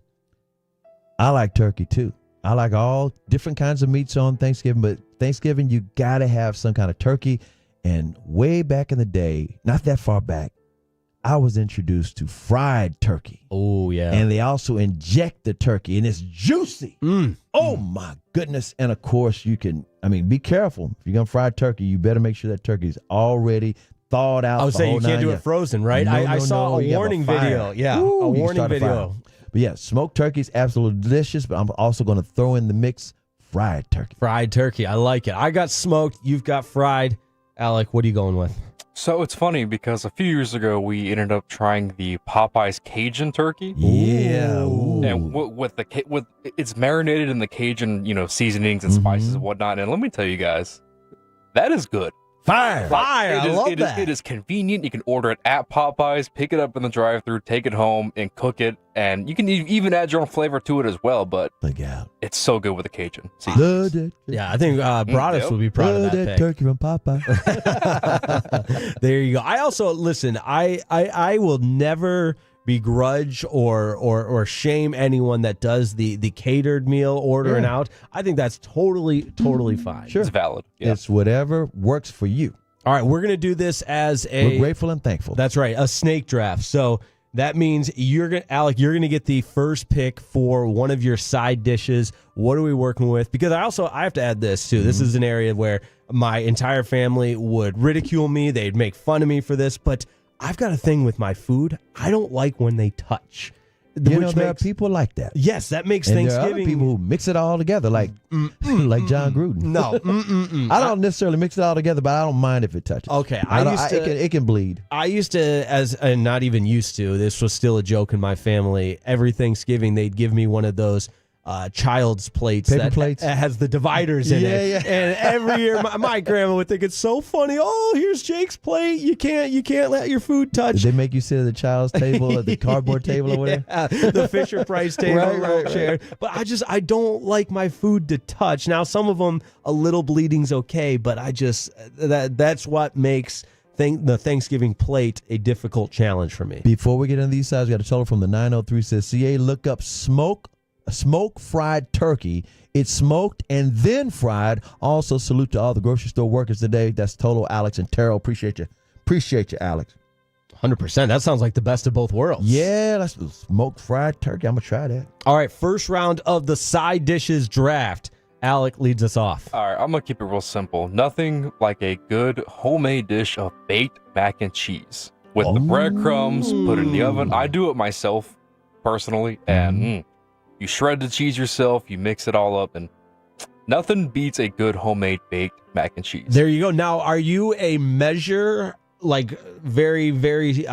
I like turkey, too. I like all different kinds of meats on Thanksgiving, but Thanksgiving, you got to have some kind of turkey. And way back in the day, not that far back, I was introduced to fried turkey.
Oh, yeah.
And they also inject the turkey, and it's juicy. Oh, my goodness. And, of course, you can, be careful. If you're going to fry turkey, you better make sure that turkey is already thawed out.
I was saying you can't do it frozen, right? I saw a warning video. Yeah, a warning video.
But, yeah, smoked turkey is absolutely delicious, but I'm also going to throw in the mix fried turkey.
Fried turkey. I like it. I got smoked. You've got fried. Alec, what are you going with?
So it's funny because a few years ago we ended up trying the Popeyes Cajun turkey.
Yeah,
and with it's marinated in the Cajun, seasonings and spices and whatnot. And let me tell you guys, that is good.
Fire.
Fire. I love that.
It is convenient. You can order it at Popeyes, pick it up in the drive-thru, take it home, and cook it. And you can even add your own flavor to it as well. But
Look out.
it's so good with the Cajun. See,
Yeah, I think Broadus
Yep.
would be proud of
Love
that
that
pick.
turkey from Popeye.
There you go. I also listen. I will never begrudge or shame anyone that does the catered meal ordering out. I think that's totally fine.
Sure.
it's valid. Yeah.
It's whatever works for you.
All right, we're gonna do this as
We're grateful and thankful.
That's right, a snake draft. So that means Alec, you're gonna get the first pick for one of your side dishes. What are we working with? Because I have to add this too. This is an area where my entire family would ridicule me. They'd make fun of me for this, but I've got a thing with my food. I don't like when they touch.
There are people like that.
Yes, that makes
And
Thanksgiving.
there are other people who mix it all together, like John Gruden.
No,
I don't necessarily mix it all together, but I don't mind if it touches.
Okay,
it can bleed.
I used to, and not even used to, this was still a joke in my family. Every Thanksgiving, they'd give me one of those child's plates
Paper
that
plates?
has the dividers in it.
Yeah.
And every year, my grandma would think it's so funny. Oh, here's Jake's plate. You can't let your food touch.
Did they make you sit at the child's table, at the cardboard table or whatever?
Yeah, the Fisher Price table,
Right.
chair. But I don't like my food to touch. Now, some of them, a little bleeding's okay, but that's what makes the Thanksgiving plate a difficult challenge for me.
Before we get into these sides, we got a total from the 903 says, CA, look up smoke fried turkey. It's smoked and then fried. Also, salute to all the grocery store workers today. That's total, Alex and Terrell. Appreciate you, Alex.
100%. That sounds like the best of both worlds.
Yeah, that's smoked fried turkey. I'm gonna try that.
All right, first round of the side dishes draft. Alec leads us off.
All right, I'm going to keep it real simple. Nothing like a good homemade dish of baked mac and cheese. With the breadcrumbs, put it in the oven. I do it myself, personally, and you shred the cheese yourself, you mix it all up, and nothing beats a good homemade baked mac and cheese.
There you go. Now, are you a measure, like very, very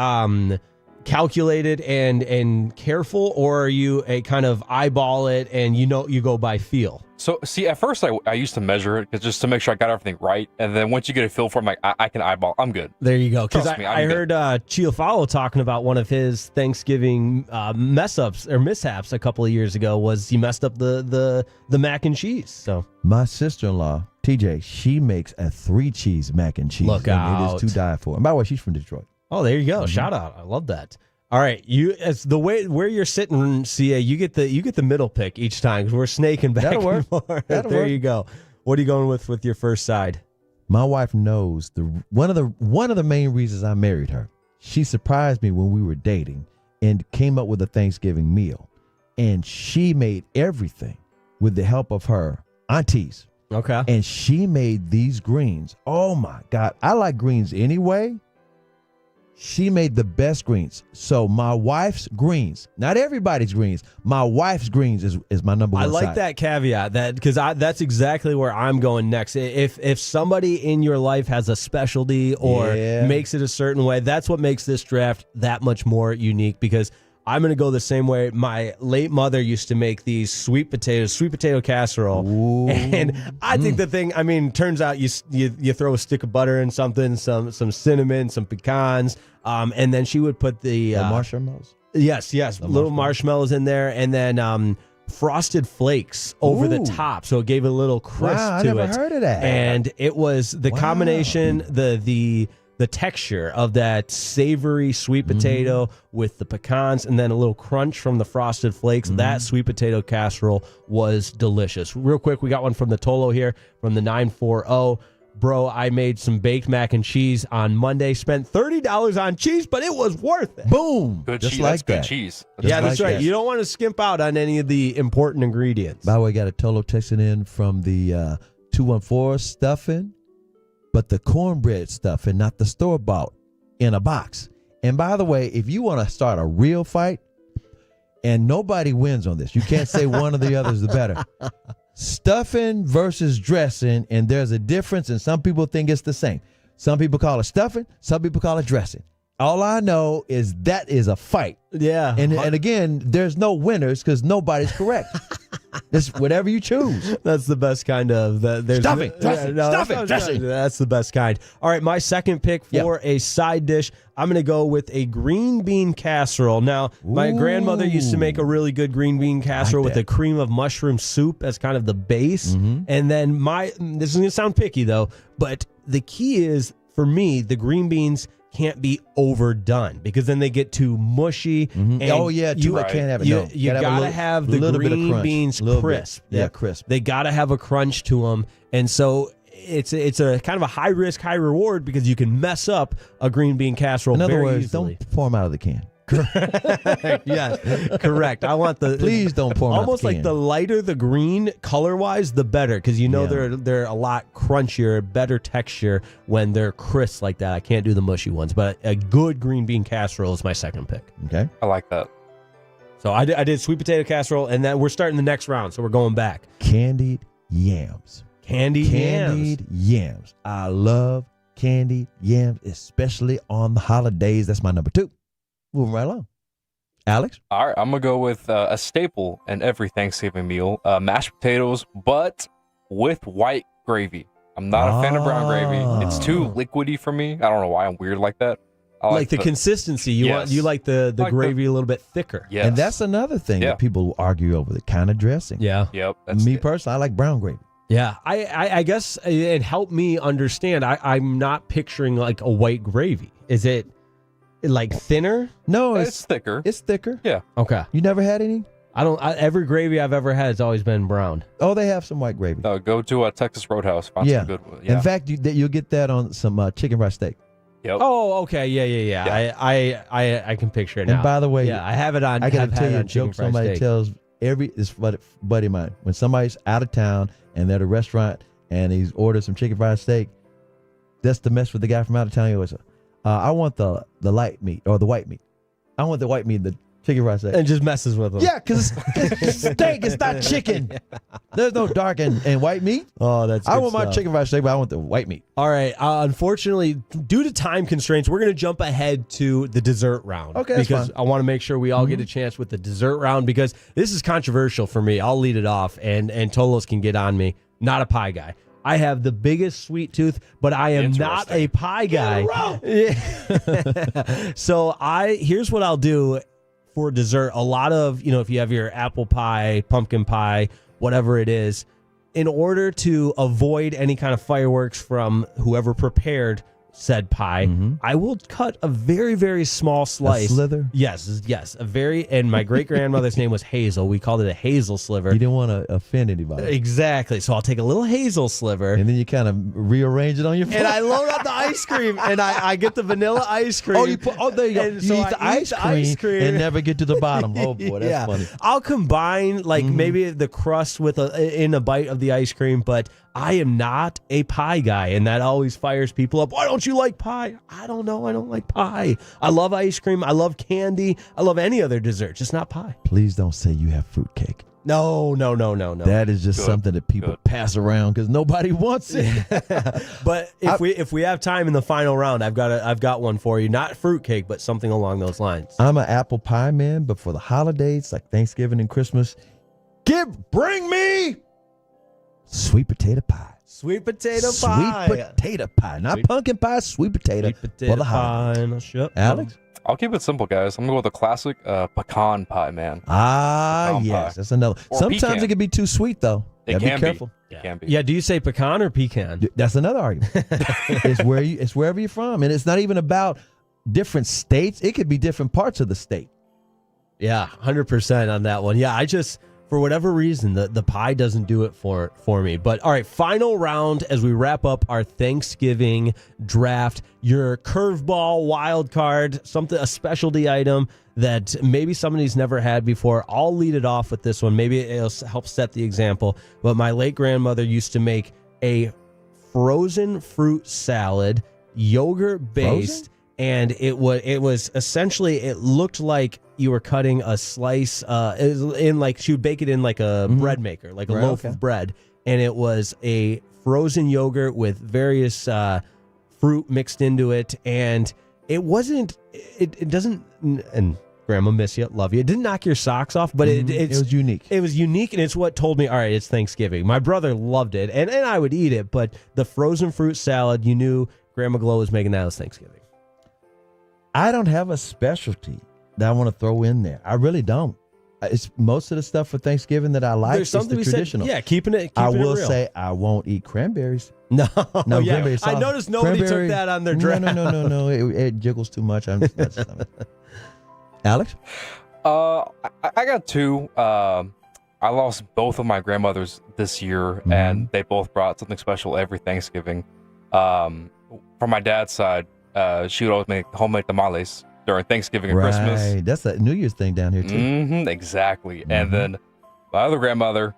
calculated and careful, or are you a kind of eyeball it and you go by feel?
So, see, at first I used to measure it just to make sure I got everything right. And then once you get a feel for it, I'm like, I can eyeball. I'm good.
There you go. Because
Trust me,
I
I'm
heard Chiafalo talking about one of his Thanksgiving mess-ups or mishaps a couple of years ago was he messed up the mac and cheese. So
My sister-in-law, TJ, she makes a 3-cheese mac and cheese.
Look
and
out.
it is to die for. And by the way, she's from Detroit.
Oh, there you go. Shout out. I love that. All right, as the way where you're sitting, CA, you get the middle pick each time because we're snaking back
That'll
and
work.
forth.
That'll
There
work.
you go. What are you going with your first side?
My wife knows one of the main reasons I married her. She surprised me when we were dating and came up with a Thanksgiving meal, and she made everything with the help of her aunties.
Okay.
And she made these greens. Oh my God, I like greens anyway. She made the best greens. So my wife's greens, not everybody's greens, my wife's greens is my number one
I like
side.
that caveat because that's exactly where I'm going next. If somebody in your life has a specialty or makes it a certain way, that's what makes this draft that much more unique because I'm going to go the same way. My late mother used to make these sweet potato casserole.
Ooh.
And I think the thing, turns out you throw a stick of butter in something, some cinnamon, some pecans, and then she would put the
marshmallows.
Yes, little marshmallows in there, and then frosted flakes over the top, so it gave it a little crisp
Wow, I
to
never
it.
heard of that.
And it was the combination, the texture of that savory sweet potato with the pecans and then a little crunch from the frosted flakes. That sweet potato casserole was delicious. Real quick, we got one from the Tolo here from the 940. Bro, I made some baked mac and cheese on Monday. Spent $30 on cheese, but it was worth it.
Boom.
Good
Just
cheese.
like
That's good
that.
cheese.
Yeah, that's
like
right.
that.
You don't want to skimp out on any of the important ingredients.
By the way, got a Tolo texting in from the 214 stuffing, but the cornbread stuffing, not the store-bought in a box. And by the way, if you want to start a real fight, and nobody wins on this, you can't say one or the other is the better. Stuffing versus dressing, and there's a difference, and some people think it's the same. Some people call it stuffing, some people call it dressing. All I know is that is a fight.
Yeah.
And again, there's no winners because nobody's correct. It's whatever you choose.
That's the best kind of.
Stuffing. Dressing.
That's the best kind. All right, my second pick for a side dish, I'm going to go with a green bean casserole. Now, my grandmother used to make a really good green bean casserole with a cream of mushroom soup as kind of the base. And then this is going to sound picky, though, but the key is, for me, the green beans can't be overdone because then they get too mushy. And
you can't have it.
You gotta have the green beans crisp.
Yeah, crisp.
They gotta have a crunch to them, and so it's a kind of a high risk, high reward because you can mess up a green bean casserole.
In other
very
words,
easily.
don't pour them out of the can.
Yes, correct. I want the
please don't pour them
almost
out the
like
can.
the lighter the green color wise, the better because they're a lot crunchier, better texture when they're crisp like that. I can't do the mushy ones, but a good green bean casserole is my second pick.
Okay,
I like that.
So I did sweet potato casserole, and then we're starting the next round, so we're going back.
Candied yams.
Candied
yams. I love candied yams, especially on the holidays. That's my number 2. Moving right along. Alex?
All right, I'm going to go with a staple in every Thanksgiving meal, mashed potatoes, but with white gravy. I'm not a fan of brown gravy. It's too liquidy for me. I don't know why I'm weird like that. I
like the consistency. You like the gravy a little bit thicker.
Yes.
And that's another thing that people argue over, the kind of dressing.
Yeah.
Yep.
Me personally, I like brown gravy.
Yeah, I guess it helped me understand. I'm not picturing like a white gravy. Is it like thinner?
No,
it's thicker.
It's thicker.
Yeah.
Okay.
You never had any?
Every gravy I've ever had has always been brown.
Oh, they have some white gravy.
No, go to a Texas Roadhouse. Find some good one.
In fact, you'll get that on some chicken fried steak.
Yep.
Oh, okay. Yeah. I can picture it now.
And by the way,
I have it on.
I got to tell you a
on chicken
joke
fried
somebody
steak.
tells this buddy of mine. When somebody's out of town and they're at a restaurant and he's ordered some chicken fried steak, that's to mess with the guy from out of town. He always I want the light meat or the white meat. I want the white meat, the chicken fried steak.
And just messes with them.
Yeah, because it's steak. It's not chicken. There's no dark and white meat.
Oh, that's
I
good
want my
stuff.
chicken fried steak, but I want the white meat.
All right. Unfortunately, due to time constraints, we're going to jump ahead to the dessert round.
Okay, that's
because
fine.
I want to make sure we all get a chance with the dessert round because this is controversial for me. I'll lead it off, and Tolos can get on me. Not a pie guy. I have the biggest sweet tooth, but I am not a pie guy. So here's what I'll do for dessert. A lot of, if you have your apple pie, pumpkin pie, whatever it is, in order to avoid any kind of fireworks from whoever prepared said pie, I will cut a very, very small slice.
A slither?
Yes, and my great-grandmother's name was Hazel. We called it a hazel sliver.
You didn't want to offend anybody.
Exactly. So I'll take a little hazel sliver.
And then you kind of rearrange it on your
And I load up the ice cream, and I get the vanilla ice cream.
There you go.
And
You
so
eat
I
the ice cream and never get to the bottom. Oh, boy, that's funny.
I'll combine, maybe the crust with in a bite of the ice cream, but I am not a pie guy, and that always fires people up. Why don't you like pie? I don't know. I don't like pie. I love ice cream. I love candy. I love any other dessert, just not pie.
Please don't say you have fruitcake.
No.
That is just something that people pass around because nobody wants it.
But if we have time in the final round, I've got one for you. Not fruitcake, but something along those lines.
I'm an apple pie man, but for the holidays like Thanksgiving and Christmas, bring me sweet potato pie.
Sweet potato pie.
Sweet potato pie. Not pumpkin pie, sweet potato for the holidays. Alex?
I'll keep it simple, guys. I'm going to go with the classic pecan pie, man.
Ah,
Pecan
yes.
pie.
That's another.
Or
Sometimes
pecan.
it can be too sweet, though.
It
Gotta
can
be careful.
It can be.
Yeah, do you say pecan or pecan?
That's another argument. It's wherever you're from. And it's not even about different states. It could be different parts of the state.
Yeah, 100% on that one. Yeah, for whatever reason, the pie doesn't do it for me. But all right, final round as we wrap up our Thanksgiving draft. Your curveball, wild card, a specialty item that maybe somebody's never had before. I'll lead it off with this one. Maybe it'll help set the example. But my late grandmother used to make a frozen fruit salad, yogurt based. And it was essentially, it looked like you were cutting a slice she would bake it in like a bread maker, like a loaf of bread. And it was a frozen yogurt with various fruit mixed into it. And it wasn't. It doesn't. And Grandma, miss you, love you. It didn't knock your socks off, but it
was unique.
It was unique, and it's what told me, all right, it's Thanksgiving. My brother loved it, and I would eat it, but the frozen fruit salad, you knew Grandma Glow was making that as Thanksgiving.
I don't have a specialty that I want to throw in there. I really don't. It's most of the stuff for Thanksgiving that I like.
There's something
it's the traditional.
keeping it.
I will
real.
say I won't eat cranberries.
No,
cranberry sauce.
I noticed nobody took that on their draft.
No. It jiggles too much. Alex?
I got two. I lost both of my grandmothers this year, and they both brought something special every Thanksgiving. From my dad's side, she would always make homemade tamales during Thanksgiving and Christmas.
That's a New Year's thing down here, too.
Exactly. And then my other grandmother,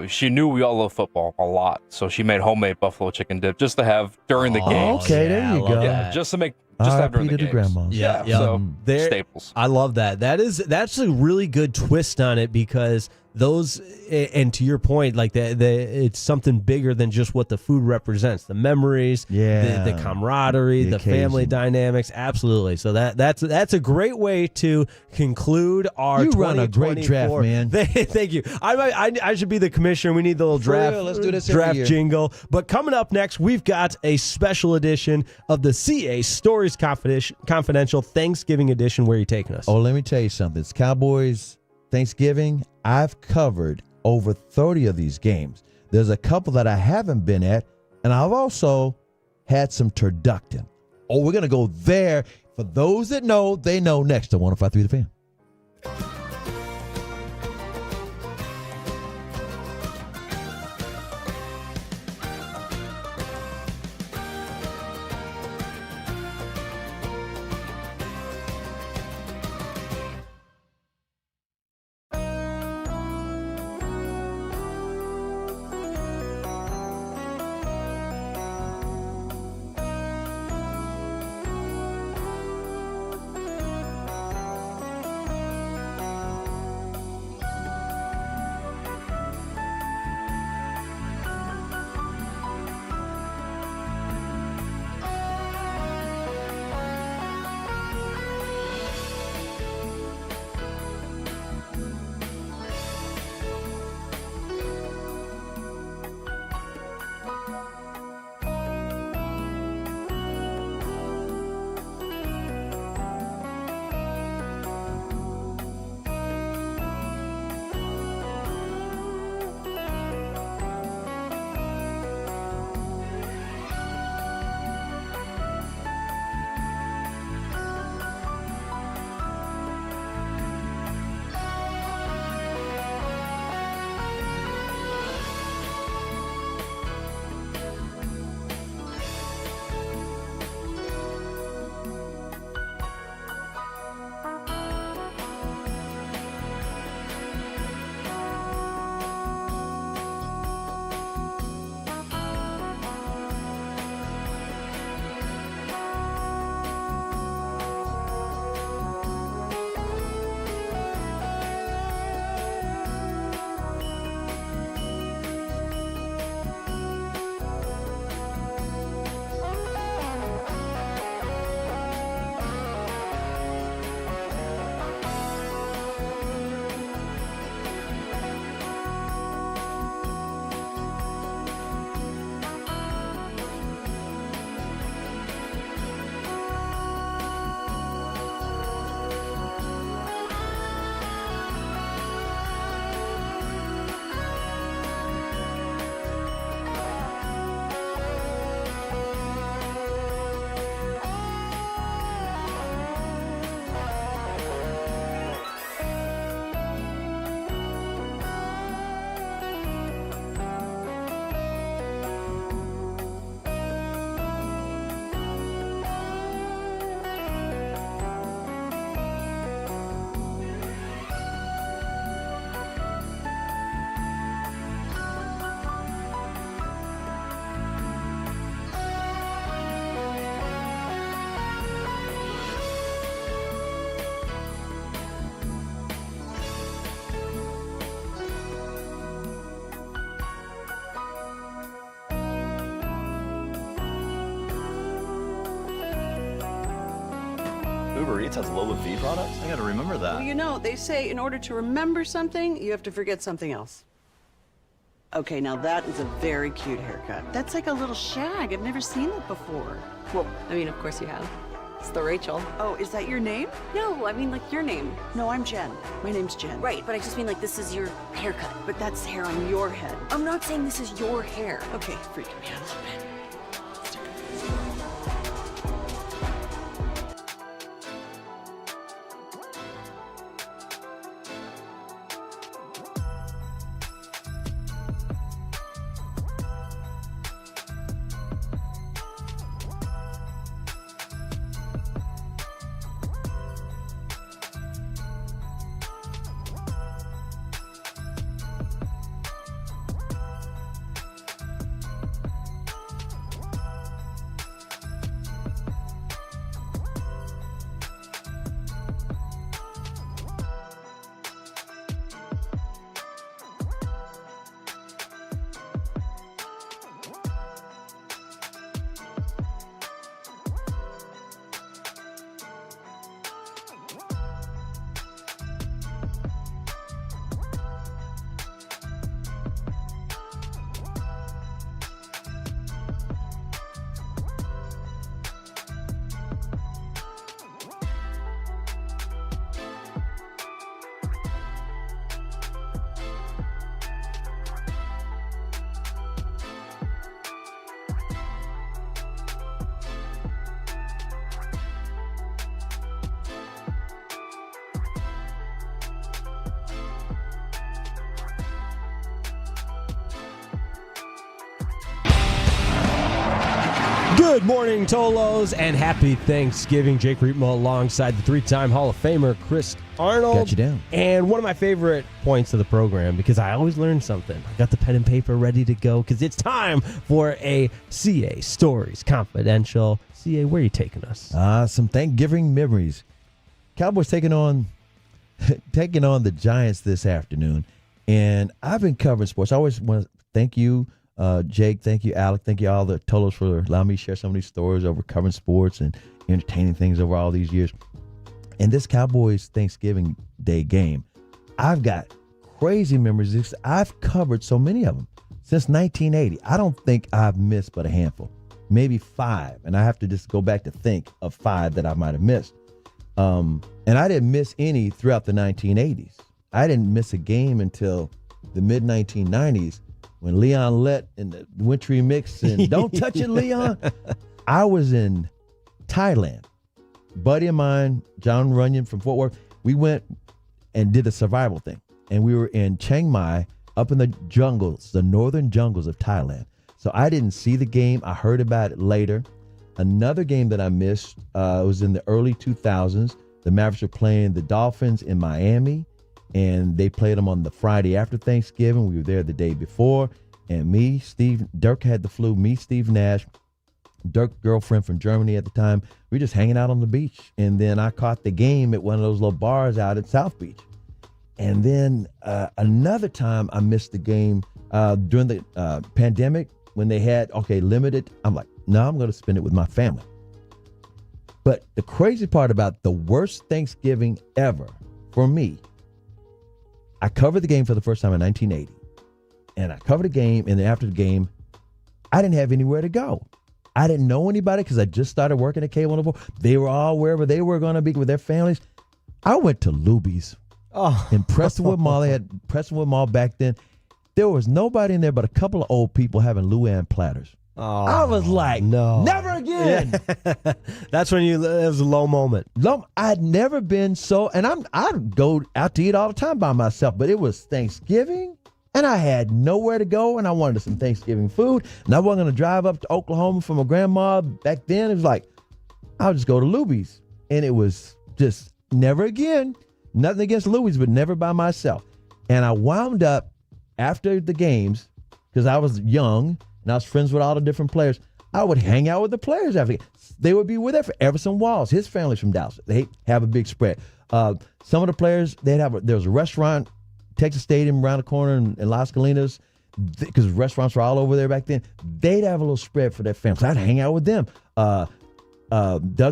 she knew we all love football a lot, so she made homemade buffalo chicken dip just to have during the games.
Okay, there you go.
Yeah, just to make... Just have during the games.
grandmas.
Yeah.
So staples.
I love that. That's a really good twist on it because those, and to your point, like it's something bigger than just what the food represents. The memories, the camaraderie, the family dynamics. Absolutely. So that's a great way to conclude our.
You run a great draft, man.
Thank you. I should be the commissioner. We need the little draft.
Let's do this
draft
every year.
jingle. But coming up next, we've got a special edition of the CA Stories Confidential Thanksgiving edition. Where are you taking us?
Oh, let me tell you something. It's Cowboys Thanksgiving. I've covered over 30 of these games. There's a couple that I haven't been at, and I've also had some turducken. Oh, we're going to go there. For those that know, they know next to 105.3 The Fan.
Uber Eats has low V products? I gotta remember that.
Well, you know, they say in order to remember something, you have to forget something else. Okay, now that is a very cute haircut. That's like a little shag. I've never seen it before.
Well, I mean, of course you have. It's the Rachel.
Oh, is that your name?
No, I mean like your name.
No, I'm Jen. My name's Jen.
Right, but I just mean like this is your haircut.
But that's hair on your head.
I'm not saying this is your hair.
Okay, freaking me out a little bit.
Good morning, Tolos, and happy Thanksgiving. Jake Riepma alongside the three-time Hall of Famer Chris Arnold.
Got you down.
And one of my favorite points of the program, because I always learn something. I got the pen and paper ready to go, because it's time for a CA Stories Confidential. CA, where are you taking us?
Some Thanksgiving memories. Cowboys taking on the Giants this afternoon. And I've been covering sports. I always want to thank you, Jake. Thank you, Alec. Thank you, all the Tolos, for allowing me to share some of these stories over covering sports and entertaining things over all these years. And this Cowboys Thanksgiving Day game, I've got crazy memories. I've covered so many of them since 1980. I don't think I've missed but a handful, maybe 5. And I have to just go back to think of 5 that I might have missed. And I didn't miss any throughout the 1980s. I didn't miss a game until the mid-1990s when Leon Lett and the Wintry Mix and Don't Touch It, Leon. I was in Thailand. Buddy of mine, John Runyon from Fort Worth, we went and did a survival thing. And we were in Chiang Mai, up in the jungles, the northern jungles of Thailand. So I didn't see the game. I heard about it later. Another game that I missed was in the early 2000s. The Mavericks were playing the Dolphins in Miami, and they played them on the Friday after Thanksgiving. We were there the day before, and Dirk had the flu, Steve Nash, Dirk's girlfriend from Germany at the time. We were just hanging out on the beach, and then I caught the game at one of those little bars out at South Beach. And then another time I missed the game during the pandemic when they had, limited. I'm like, no, I'm going to spend it with my family. But the crazy part about the worst Thanksgiving ever for me, I covered the game for the first time in 1980. And I covered the game, and then after the game, I didn't have anywhere to go. I didn't know anybody because I just started working at K104. They were all wherever they were going to be with their families. I went to Luby's in Prestonwood Mall. They had Prestonwood Mall back then. There was nobody in there but a couple of old people having Luann platters.
Oh,
I was like, no, never again.
Yeah. That's when it was a low moment.
I'd never been so, and I'd go out to eat all the time by myself, but it was Thanksgiving, and I had nowhere to go, and I wanted some Thanksgiving food, and I wasn't going to drive up to Oklahoma from my grandma. Back then, it was like, I'll just go to Luby's, and it was just never again. Nothing against Luby's, but never by myself. And I wound up after the games, because I was young, and I was friends with all the different players. I would hang out with the players after. They would be with there for Everson Walls. His family's from Dallas. They have a big spread. Some of the players, there was a restaurant, Texas Stadium around the corner in Las Colinas, because restaurants were all over there back then. They'd have a little spread for their family. So I'd hang out with them. Doug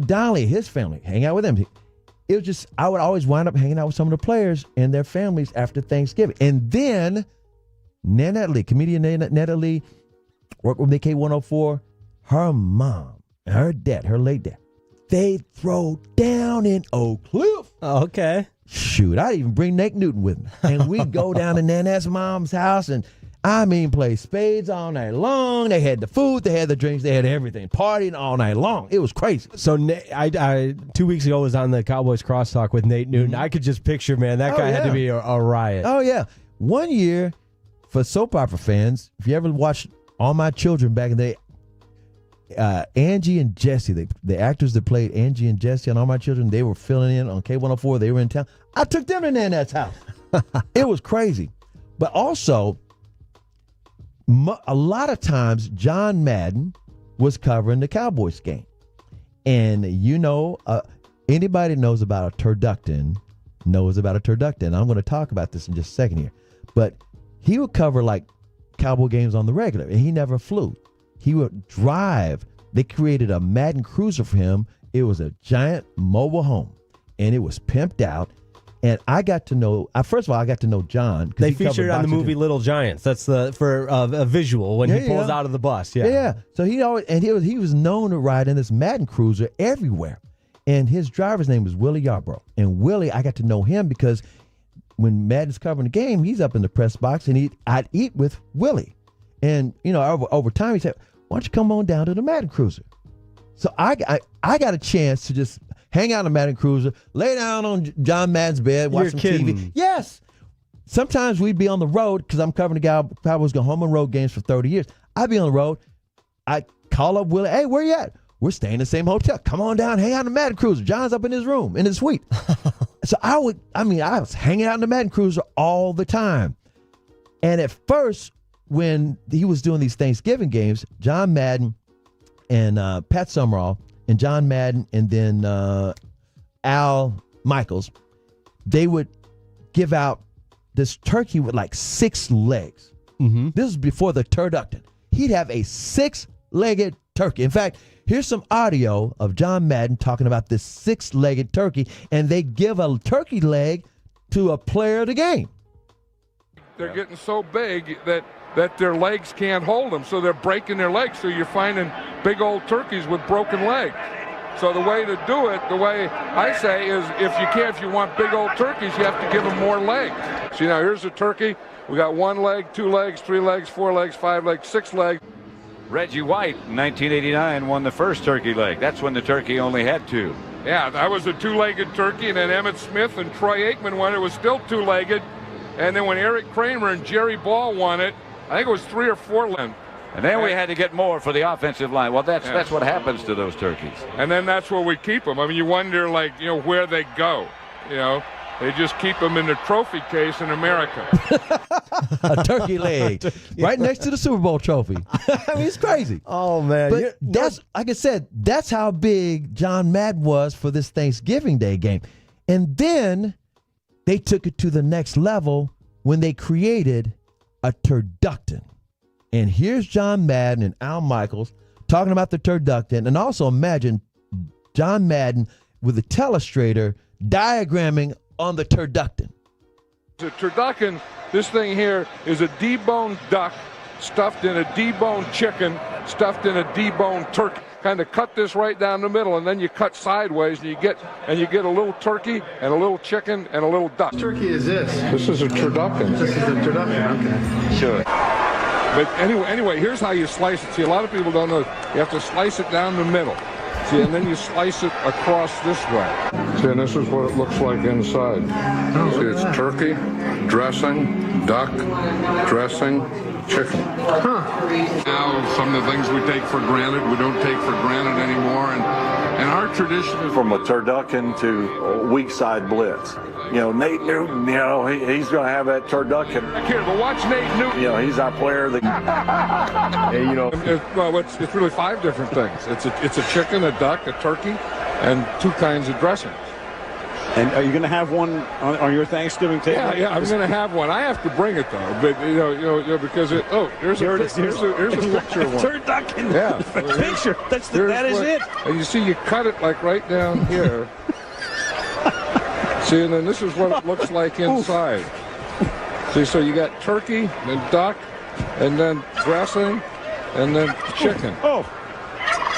Donnelly, his family, hang out with them. it was just, I would always wind up hanging out with some of the players and their families after Thanksgiving. And then Nanette Lee, comedian Nanette Lee, worked with me K104. Her mom and her dad, her late dad, they throw down in Oak Cliff.
Oh, okay.
Shoot, I'd even bring Nate Newton with me. And we'd go down to Nanette's mom's house and, play spades all night long. They had the food, they had the drinks, they had everything. Partying all night long. It was crazy.
So I 2 weeks ago was on the Cowboys crosstalk with Nate Newton. I could just picture, man, that guy had to be a riot.
Oh, yeah. One year, for soap opera fans, if you ever watched All My Children back in the day, Angie and Jesse, the actors that played Angie and Jesse on All My Children, they were filling in on K104. They were in town. I took them to Nanette's house. It was crazy. But also, a lot of times, John Madden was covering the Cowboys game. And anybody knows about a turducken knows about a turducken. I'm going to talk about this in just a second here. But he would cover like Cowboy games on the regular, and he never flew. He would drive. They created a Madden Cruiser for him. It was a giant mobile home, and it was pimped out. And I got to know, first of all, I got to know John.
They featured on the movie Little Giants. That's for a visual when he pulls out of the bus.
Yeah. So he was known to ride in this Madden Cruiser everywhere. And his driver's name was Willie Yarbrough. And Willie, I got to know him because when Madden's covering the game, he's up in the press box, and I'd eat with Willie. And, over time, he said, why don't you come on down to the Madden Cruiser? So I got a chance to just hang out in the Madden Cruiser, lay down on John Madden's bed, watch some TV. Yes. Sometimes we'd be on the road because I'm covering the Cowboys go home and road games for 30 years. I'd be on the road. I'd call up Willie. Hey, where you at? We're staying in the same hotel. Come on down, hang out in the Madden Cruiser. John's up in his room, in his suite. So I was hanging out in the Madden Cruiser all the time. And at first, when he was doing these Thanksgiving games, John Madden and Pat Summerall and John Madden and then Al Michaels, they would give out this turkey with like 6 legs.
Mm-hmm.
This is before the turducken. He'd have a 6-legged turkey. In fact, here's some audio of John Madden talking about this 6-legged turkey, and they give a turkey leg to a player of the game.
They're getting so big that their legs can't hold them, so they're breaking their legs. So you're finding big old turkeys with broken legs. So the way to do it, the way I say, is if you want big old turkeys, you have to give them more legs. See, now here's a turkey. We got 1 leg, 2 legs, 3 legs, 4 legs, 5 legs, 6 legs.
Reggie White in 1989 won the first turkey leg. That's when the turkey only had 2.
Yeah, that was a 2-legged turkey, and then Emmett Smith and Troy Aikman won it. It was still 2-legged. And then when Eric Kramer and Jerry Ball won it, I think it was 3 or 4 legs.
And then we had to get more for the offensive line. Well, that's what happens to those turkeys.
And then that's where we keep them. I mean, you wonder, where they go. They just keep them in the trophy case in America.
A turkey leg. Right next to the Super Bowl trophy. I mean, it's crazy.
Oh, man.
But that's, like I said, that's how big John Madden was for this Thanksgiving Day game. And then they took it to the next level when they created a turducken. And here's John Madden and Al Michaels talking about the turducken. And also imagine John Madden with a telestrator diagramming on the turducken.
The turducken, this thing here is a deboned duck stuffed in a deboned chicken, stuffed in a deboned turkey. Kind of cut this right down the middle, and then you cut sideways, and you get a little turkey and a little chicken and a little duck.
What turkey is this?
This is a turducken.
This is a turducken. Okay.
Sure. But anyway, here's how you slice it. See, a lot of people don't know. You have to slice it down the middle. See, and then you slice it across this way. See, and this is what it looks like inside. See, it's turkey, dressing, duck, dressing, chicken. Now, some of the things we take for granted, we don't take for granted anymore. And our tradition is
from a turducken to weak side blitz. Nate Newton, he's going to have that turducken.
Here, but watch Nate Newton.
He's our player.
It's really 5 different things. It's a chicken, a duck, a turkey, and 2 kinds of dressings.
And are you going to have one on your Thanksgiving table?
Yeah, I'm going to have one. I have to bring it though, but because here's a picture one.
Turducken.
Yeah,
picture. That is it.
And you see, you cut it like right down here. See, and then this is what it looks like inside. See, so you got turkey, then duck, and then dressing, and then chicken. Oh.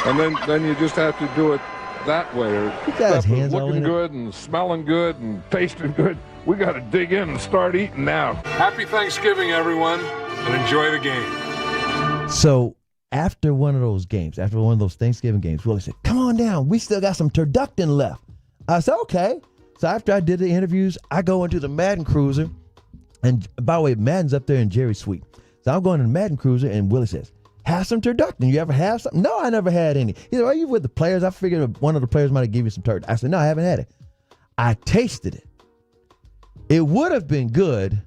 And then you just have to do it that way.
He got his hands all
looking
in it.
good and smelling good and tasting good. We got to dig in and start eating now. Happy Thanksgiving, everyone, and enjoy the game.
So after one of those games, after one of those Thanksgiving games, Willie said, "Come on down. We still got some turducken left." I said, "Okay." So after I did the interviews, I go into the Madden Cruiser. And by the way, Madden's up there in Jerry's suite. So I'm going to the Madden Cruiser, and Willie says, "Have some turducken. You ever have something?" "No, I never had any." He said, "Are you with the players? I figured one of the players might have given you some turducken." I said, "No, I haven't had it." I tasted it. It would have been good,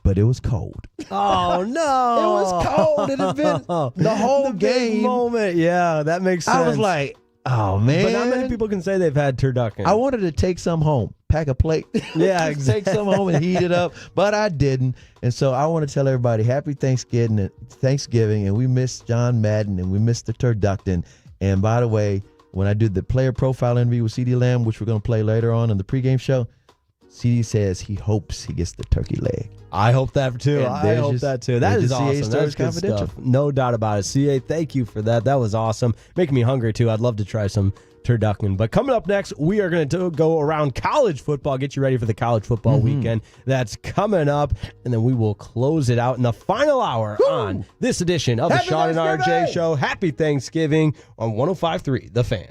but it was cold.
Oh, no.
It was cold. It had been the whole game.
Moment. Yeah, that makes sense.
I was like, oh, man.
But not many people can say they've had turducken.
I wanted to take some home, pack a plate.
Yeah,
exactly. Take some home and heat it up, but I didn't. And so I want to tell everybody happy Thanksgiving, and we missed John Madden, and we missed the turducken. And by the way, when I did the player profile interview with CD Lamb, which we're going to play later on in the pregame show, CD says he hopes he gets the turkey leg.
I hope that too. I hope that too. That is awesome. That's good stuff. No doubt about it. CA, thank you for that. That was awesome. Making me hungry too. I'd love to try some turducken. But coming up next, we are going to go around college football, get you ready for the college football weekend that's coming up, and then we will close it out in the final hour on this edition of the Sean and RJ Show. Happy Thanksgiving on 105.3 The Fan.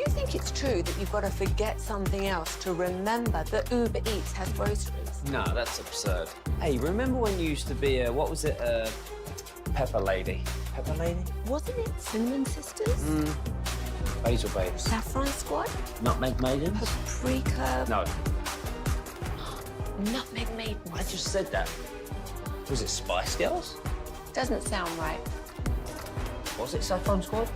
you think it's true that you've got to forget something else to remember that Uber Eats has groceries?
No, that's absurd. Hey, remember when you used to be a, what was it, Pepper Lady? Pepper Lady?
Wasn't it Cinnamon Sisters?
Basil Babes.
Saffron Squad?
Nutmeg Maidens?
Paprika?
No,
Nutmeg Maidens.
I just said that. Was it Spice Girls?
Doesn't sound right.
Was it Saffron Squad?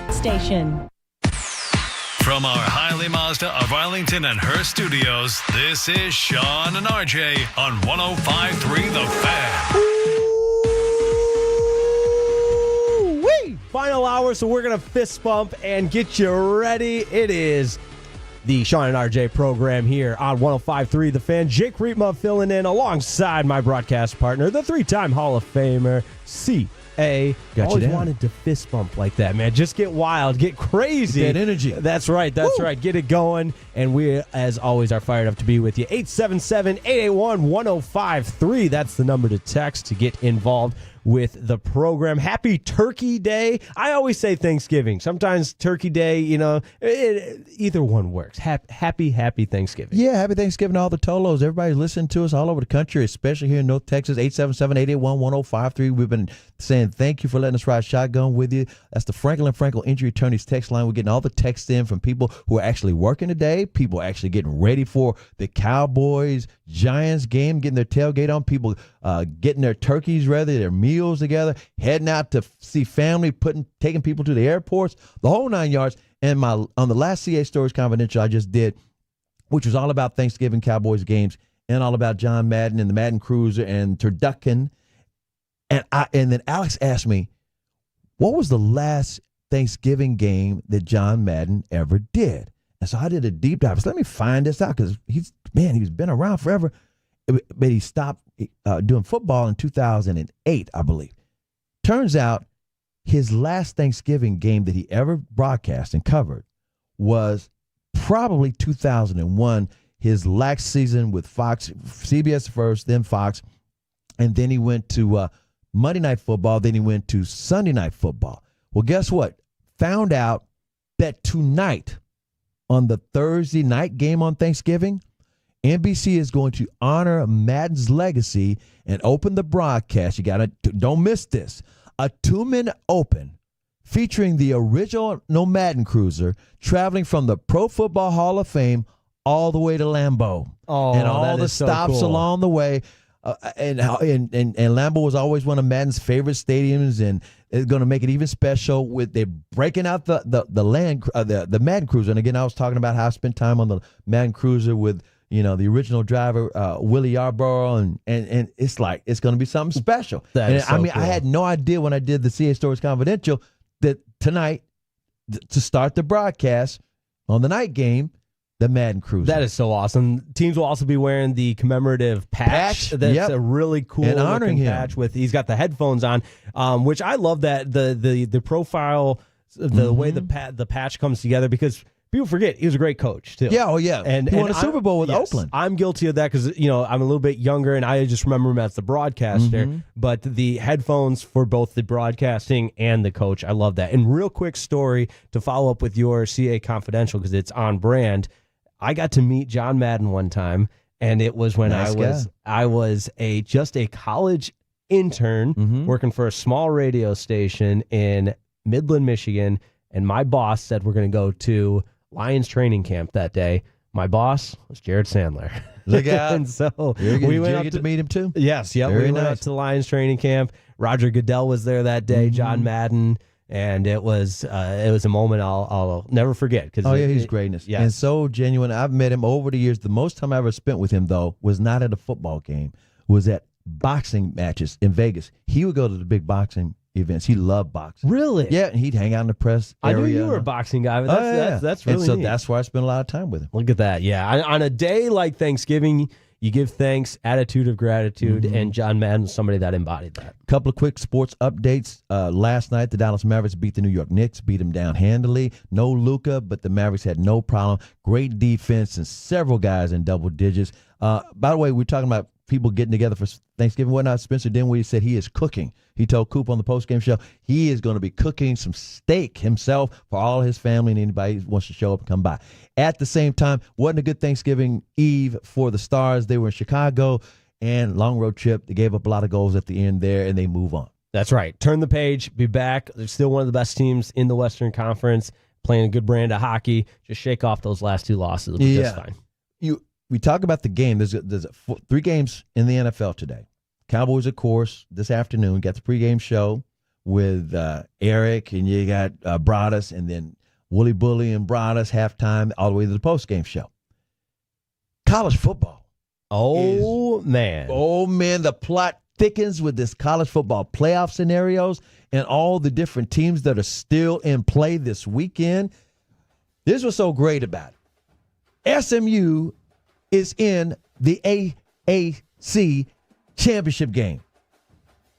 Station.
From our Highly Mazda of Arlington and Hearst studios, this is Sean and RJ on 105.3 The Fan.
Woo! Final hour, so we're going to fist bump and get you ready. It is the Sean and RJ program here on 105.3 The Fan. Jake Riepma filling in alongside my broadcast partner, the three-time Hall of Famer, C.A. Always wanted to fist bump like that, man. Just get wild, get crazy.
That energy.
That's right, that's right. Get it going. And we, as always, are fired up to be with you. 877-881-1053. That's the number to text to get involved with the program. Happy Turkey Day. I always say Thanksgiving. Sometimes Turkey Day, you know, either one works. Happy Thanksgiving.
Yeah, happy Thanksgiving to all the Tolos. Everybody's listening to us all over the country, especially here in North Texas. 877-881-1053. We've been saying thank you for letting us ride shotgun with you. That's the Franklin Injury Attorneys text line. We're getting all the texts in from people who are actually working today, people actually getting ready for the Cowboys Giants game, getting their tailgate on, people getting their turkeys ready, their meals together, heading out to see family, taking people to the airports, the whole 9 yards. And on the last CA Stories Confidential I just did, which was all about Thanksgiving Cowboys games and all about John Madden and the Madden Cruiser and turducken. And then Alex asked me, what was the last Thanksgiving game that John Madden ever did? And so I did a deep dive. So let me find this out because he's been around forever, but he stopped doing football in 2008, I believe. Turns out his last Thanksgiving game that he ever broadcast and covered was probably 2001, his last season with Fox, CBS first, then Fox, and then he went to Monday Night Football, then he went to Sunday Night Football. Well, guess what? Found out that tonight, on the Thursday night game on Thanksgiving, NBC is going to honor Madden's legacy and open the broadcast. Don't miss this. A 2-minute open featuring the original Madden Cruiser traveling from the Pro Football Hall of Fame all the way to Lambeau.
Oh,
and all the
so
stops
cool.
along the way. And Lambeau was always one of Madden's favorite stadiums, and it's going to make it even special with they're breaking out the Madden Cruiser. And again, I was talking about how I spent time on the Madden Cruiser with the original driver Willie Yarborough, and it's like it's going to be something special.
Cool.
I had no idea when I did the CA Stories Confidential that tonight to start the broadcast on the night game, the Madden Cruiser.
That is so awesome. Teams will also be wearing the commemorative patch. That's a really cool
and honoring him.
Patch he's got the headphones on, which I love that the profile, the way the patch comes together, because people forget he was a great coach too.
Yeah, oh yeah.
And
he won a
I'm-
Super Bowl with
yes,
Oakland.
I'm guilty of that because I'm a little bit younger and I just remember him as the broadcaster.
Mhm.
But the headphones for both the broadcasting and the coach, I love that. And real quick story to follow up with your CA Confidential because it's on brand. I got to meet John Madden one time, and it was when
Nice
I was just a college intern working for a small radio station in Midland, Michigan, and my boss said we're going to go to Lions training camp that day. My boss was Jared Sandler.
Look out.
And so
we went out to meet him too.
Yes, yep.
Very
We went out
nice.
to the Lions training camp. Roger Goodell was there that day, John Madden, and it was a moment I'll never forget.
Oh yeah, he's greatness.
Yes.
And so genuine. I've met him over the years. The most time I ever spent with him though was not at a football game. Was at boxing matches in Vegas. He would go to the big boxing events. He loved boxing.
Really?
Yeah, and he'd hang out in the press
I
area.
knew you were a boxing guy, but that's really
and so
neat.
that's why I spent a lot of time with him.
Look at that. Yeah. On a day like Thanksgiving, you give thanks, attitude of gratitude, and John Madden was somebody that embodied that.
Couple of quick sports updates. Last night, the Dallas Mavericks beat the New York Knicks, beat them down handily. No Luka, but the Mavericks had no problem. Great defense and several guys in double digits. By the way, we're talking about people getting together for Thanksgiving. Whatnot. Spencer Dinwiddie said he is cooking. He told Coop on the postgame show he is going to be cooking some steak himself for all his family and anybody who wants to show up and come by. At the same time, wasn't a good Thanksgiving Eve for the Stars. They were in Chicago and long road trip. They gave up a lot of goals at the end there, and they move on.
That's right. Turn the page, be back. They're still one of the best teams in the Western Conference, playing a good brand of hockey. Just shake off those last two losses. It'll be just fine.
We talk about the game. There's 3 games in the NFL today. Cowboys, of course, this afternoon. Got the pregame show with Eric, and you got Broadus, and then Wooly Bully and Broadus halftime, all the way to the postgame show. College football.
Oh, man.
The plot thickens with this college football playoff scenarios and all the different teams that are still in play this weekend. This was so great about it. SMU is in the AAC championship game.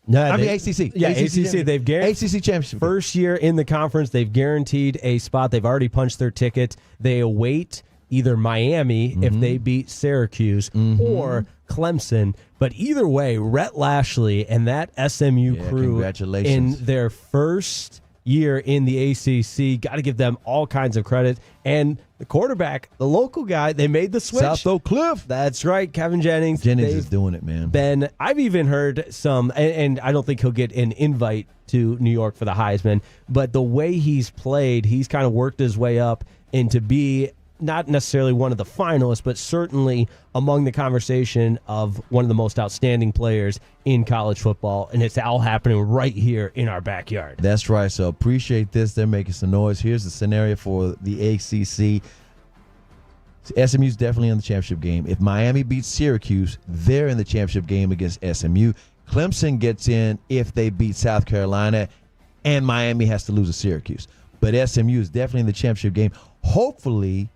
No,
ACC.
Yeah, ACC. They've guaranteed
ACC championship.
First year in the conference, they've guaranteed a spot. They've already punched their ticket. They await either Miami if they beat Syracuse or Clemson. But either way, Rhett Lashley and that SMU crew
congratulations.
in their first year in the ACC, got to give them all kinds of credit. And the quarterback, the local guy, they made the switch.
South Oak Cliff.
That's right, Kevin Jennings.
Jennings is doing it, man.
I've even heard some, and I don't think he'll get an invite to New York for the Heisman, but the way he's played, he's kind of worked his way up into be not necessarily one of the finalists, but certainly among the conversation of one of the most outstanding players in college football, and it's all happening right here in our backyard.
That's right. So appreciate this. They're making some noise. Here's the scenario for the ACC. SMU's definitely in the championship game. If Miami beats Syracuse, they're in the championship game against SMU. Clemson gets in if they beat South Carolina, and Miami has to lose to Syracuse. But SMU is definitely in the championship game. Hopefully,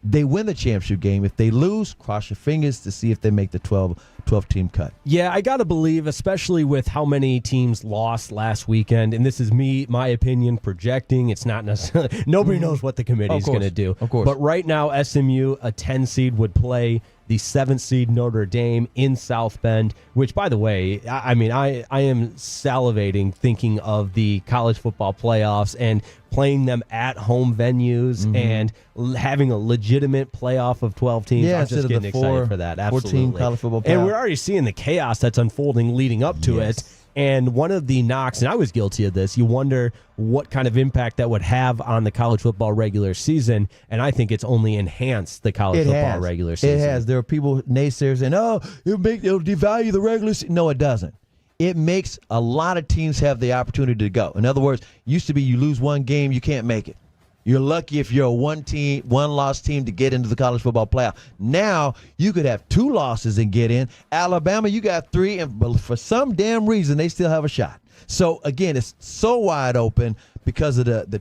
they win the championship game. If they lose, cross your fingers to see if they make the 12-team cut.
Yeah, I got to believe, especially with how many teams lost last weekend, and this is my opinion, projecting. It's not necessarily, nobody knows what the committee is going to do.
Of course.
But right now, SMU, a 10 seed, would play the 7th seed Notre Dame in South Bend, which, by the way, I am salivating thinking of the college football playoffs and playing them at home venues and having a legitimate playoff of 12 teams.
Yeah,
I'm just getting excited for that. Absolutely.
14 college football
And
playoff.
we're already seeing the chaos that's unfolding leading up to it. And one of the knocks, and I was guilty of this, you wonder what kind of impact that would have on the college football regular season. And I think it's only enhanced the college football regular season.
It has. There are people, naysayers, saying, it'll devalue the regular season. No, it doesn't. It makes a lot of teams have the opportunity to go. In other words, used to be you lose one game, you can't make it. You're lucky if you're a one-loss team to get into the college football playoff. Now, you could have 2 losses and get in. Alabama, you got 3, but for some damn reason, they still have a shot. So, again, it's so wide open because of the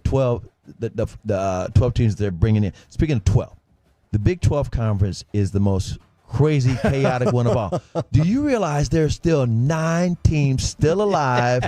12 teams they're bringing in. Speaking of 12, the Big 12 Conference is the most crazy, chaotic one of all. Do you realize there's still 9 teams still alive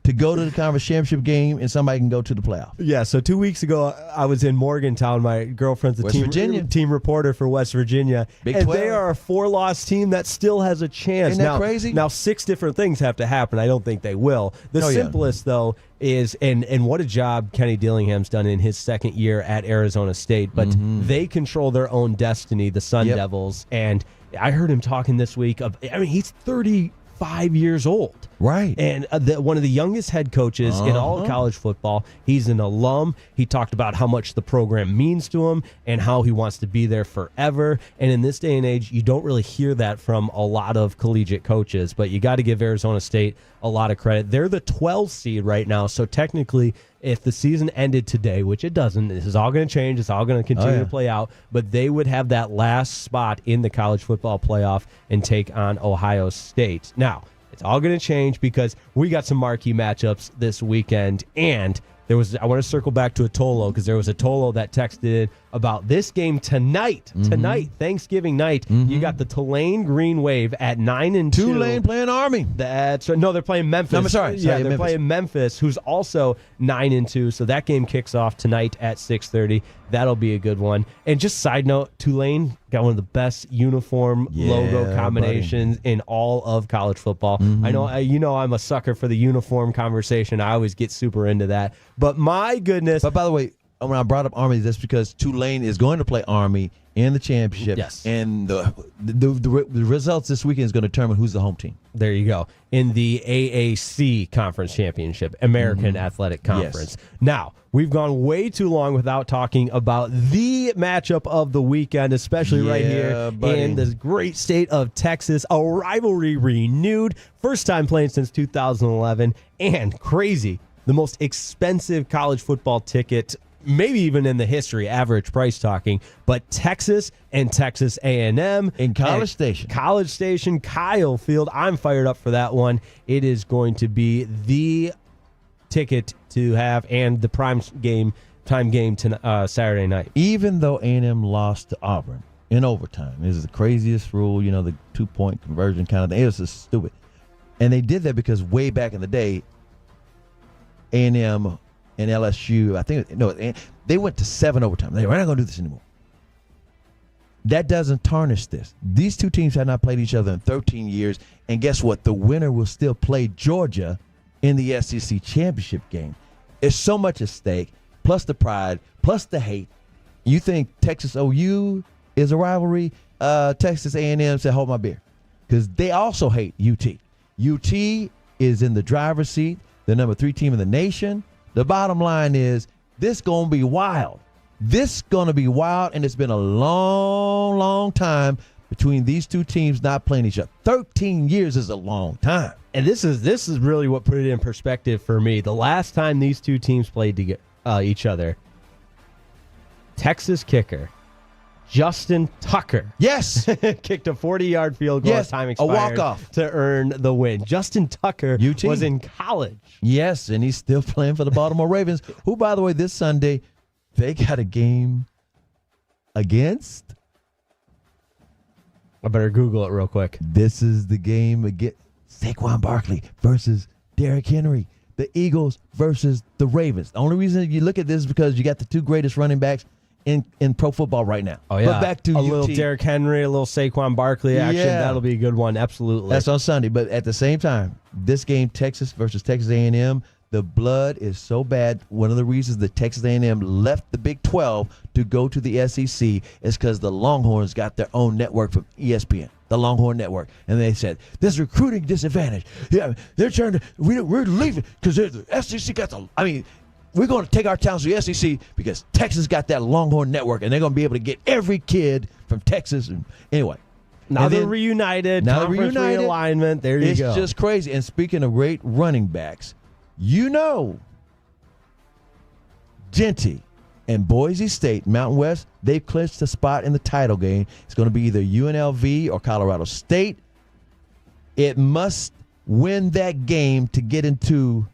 to go to the conference championship game and somebody can go to the playoff.
Yeah, so 2 weeks ago, I was in Morgantown. My girlfriend's the team reporter for West Virginia.
Big
and
12.
They are a 4-loss team that still has a chance.
Isn't that crazy?
Now, 6 different things have to happen. I don't think they will. The simplest, though, is, and what a job Kenny Dillingham's done in his second year at Arizona State, but they control their own destiny, the Sun Devils. And I heard him talking this week he's 35 years old.
Right.
And one of the youngest head coaches in all of college football. He's an alum. He talked about how much the program means to him and how he wants to be there forever. And in this day and age, you don't really hear that from a lot of collegiate coaches, but you got to give Arizona State a lot of credit. They're the 12th seed right now, so technically, if the season ended today, which it doesn't, this is all going to change. It's all going to continue to play out, but they would have that last spot in the college football playoff and take on Ohio State. Now, it's all going to change because we got some marquee matchups this weekend, and I want to circle back to Atolo because there was a Atolo that texted about this game tonight. Tonight, Thanksgiving night, you got the Tulane Green Wave at 9-2.
Tulane playing Army.
No, they're playing Memphis.
No, I'm sorry.
Yeah, they're
Memphis.
playing Memphis, who's also 9-2. So that game kicks off tonight at 6:30. That'll be a good one. And just side note, Tulane got one of the best uniform logo combinations in all of college football. I know, I'm a sucker for the uniform conversation. I always get super into that. But my goodness.
But by the way, when I brought up Army, that's because Tulane is going to play Army in the championship.
Yes.
And the results this weekend is going to determine who's the home team.
There you go. In the AAC Conference Championship, American Athletic Conference.
Yes.
Now, we've gone way too long without talking about the matchup of the weekend, especially right here in this great state of Texas. A rivalry renewed. First time playing since 2011. And crazy, the most expensive college football ticket maybe even in the history, average price talking, but Texas and Texas A&M.
In College Station.
College Station, Kyle Field. I'm fired up for that one. It is going to be the ticket to have and the time game to Saturday night.
Even though A&M lost to Auburn in overtime, this is the craziest rule, the 2-point conversion kind of thing. It was just stupid. And they did that because way back in the day, A&M and LSU, they went to 7 overtime. We're not going to do this anymore. That doesn't tarnish this. These two teams have not played each other in 13 years, and guess what? The winner will still play Georgia in the SEC championship game. There's so much at stake, plus the pride, plus the hate. You think Texas OU is a rivalry? Texas A&M said, hold my beer, because they also hate UT. UT is in the driver's seat, the number 3 team in the nation. The bottom line is this going to be wild. This going to be wild, and it's been a long, long time between these two teams not playing each other. 13 years is a long time.
And this is really what put it in perspective for me. The last time these two teams played each other, Texas kicker Justin Tucker.
Yes.
Kicked a 40-yard field goal as time expired.
A walk-off.
To earn the win. Justin Tucker was in college.
Yes, and he's still playing for the Baltimore Ravens, who, by the way, this Sunday, they got a game against.
I better Google it real quick.
This is the game against Saquon Barkley versus Derrick Henry. The Eagles versus the Ravens. The only reason you look at this is because you got the two greatest running backs in pro football right now.
Oh, yeah.
But back to
a
UT.
Little Derrick Henry, a little Saquon Barkley action.
Yeah.
That'll be a good one. Absolutely.
That's on Sunday. But at the same time, this game, Texas versus Texas A&M, the blood is so bad. One of the reasons that Texas A&M left the Big 12 to go to the SEC is because the Longhorns got their own network from ESPN, the Longhorn Network. And they said, this recruiting disadvantage. Yeah, they're trying to, we're leaving because the SEC got the, we're going to take our talents to the SEC because Texas got that Longhorn Network, and they're going to be able to get every kid from Texas. And anyway.
Now they're reunited.
Now they're
Conference
reunited.
Realignment. There you go.
It's just crazy. And speaking of great running backs, Genty and Boise State, Mountain West, they've clinched a spot in the title game. It's going to be either UNLV or Colorado State. It must win that game to get into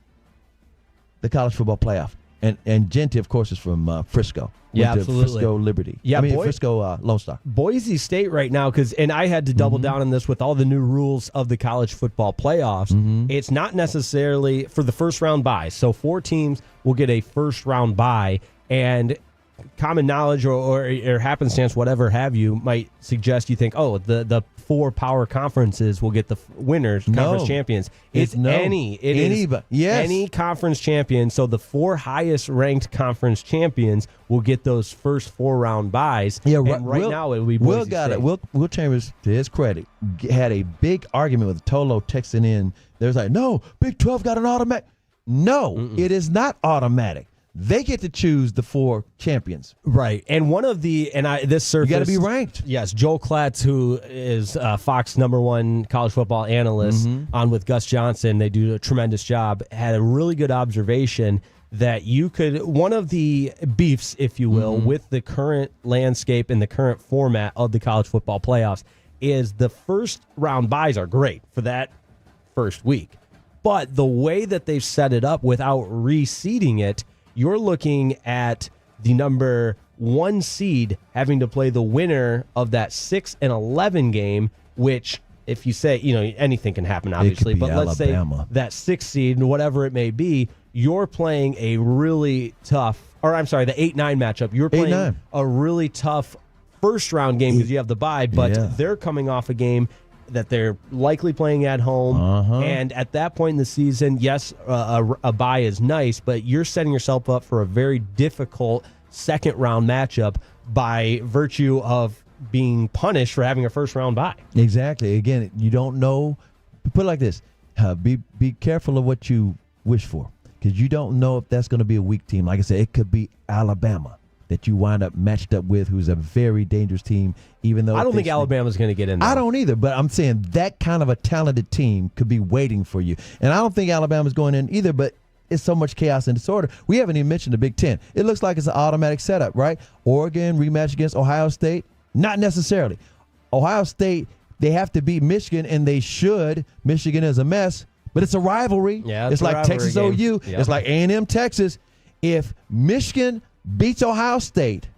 the college football playoff. And Gente, of course, is from Frisco.
Yeah,
Went to
absolutely.
Frisco Liberty.
Yeah,
Frisco Lone Star.
Boise State right now, and I had to double down on this with all the new rules of the college football playoffs. It's not necessarily for the first round bye. So 4 teams will get a first round bye, and common knowledge or happenstance, whatever have you, might suggest you think, oh, the 4 power conferences will get the winners, conference champions. It's any conference champion. So the 4 highest ranked conference champions will get those first 4 round buys. Yeah, and right now it will be Boise State.
Will Chambers, to his credit, had a big argument with Tolo texting in. There's like, no, Big 12 got an automatic. No, it is not automatic. They get to choose the 4 champions.
Right. And one of this surfaced.
You got to be ranked.
Yes. Joel Klatz, who is Fox #1 college football analyst on with Gus Johnson, they do a tremendous job, had a really good observation that one of the beefs, if you will, with the current landscape and the current format of the college football playoffs is the first round buys are great for that first week. But the way that they've set it up without reseeding it, you're looking at the number 1 seed having to play the winner of that 6 and 11 game, which, if you say, anything can happen, obviously, but let's say that 6 seed, whatever it may be, you're playing a really tough, the 8-9 matchup. You're playing a really tough first round game because you have the bye, but they're coming off a game that they're likely playing at home. And at that point in the season, yes, a bye is nice, but you're setting yourself up for a very difficult second round matchup by virtue of being punished for having a first round bye.
Exactly. Again, you don't know. Put it like this. Be careful of what you wish for, because you don't know if that's going to be a weak team. Like I said, it could be Alabama that you wind up matched up with, who's a very dangerous team, even though
I don't think Alabama's going to get in there.
I don't either, but I'm saying that kind of a talented team could be waiting for you. And I don't think Alabama's going in either, but it's so much chaos and disorder. We haven't even mentioned the Big Ten. It looks like it's an automatic setup, right? Oregon rematch against Ohio State? Not necessarily. Ohio State, they have to beat Michigan, and they should. Michigan is a mess, but it's a rivalry.
Yeah,
it's like Texas
game.
OU.
Yep.
It's like A&M Texas. If Michigan beats Ohio State,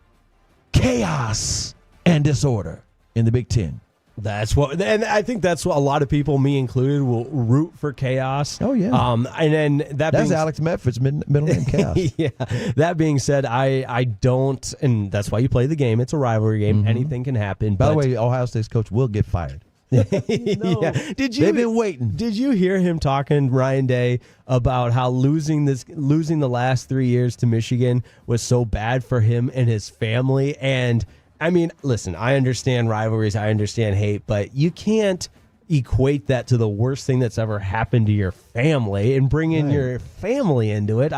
chaos and disorder in the Big Ten.
And I think that's what a lot of people, me included, will root for chaos.
Oh yeah.
And then
that's Alex Medford's middle name, Chaos.
Yeah. That being said, I don't, and that's why you play the game. It's a rivalry game. Anything can happen.
By the way, Ohio State's coach will get fired.
Yeah. They've been waiting. Did you hear him talking, Ryan Day, about how losing the last 3 years to Michigan was so bad for him and his family? And I mean, listen, I understand rivalries, I understand hate, but you can't equate that to the worst thing that's ever happened to your family and bring in your family into it.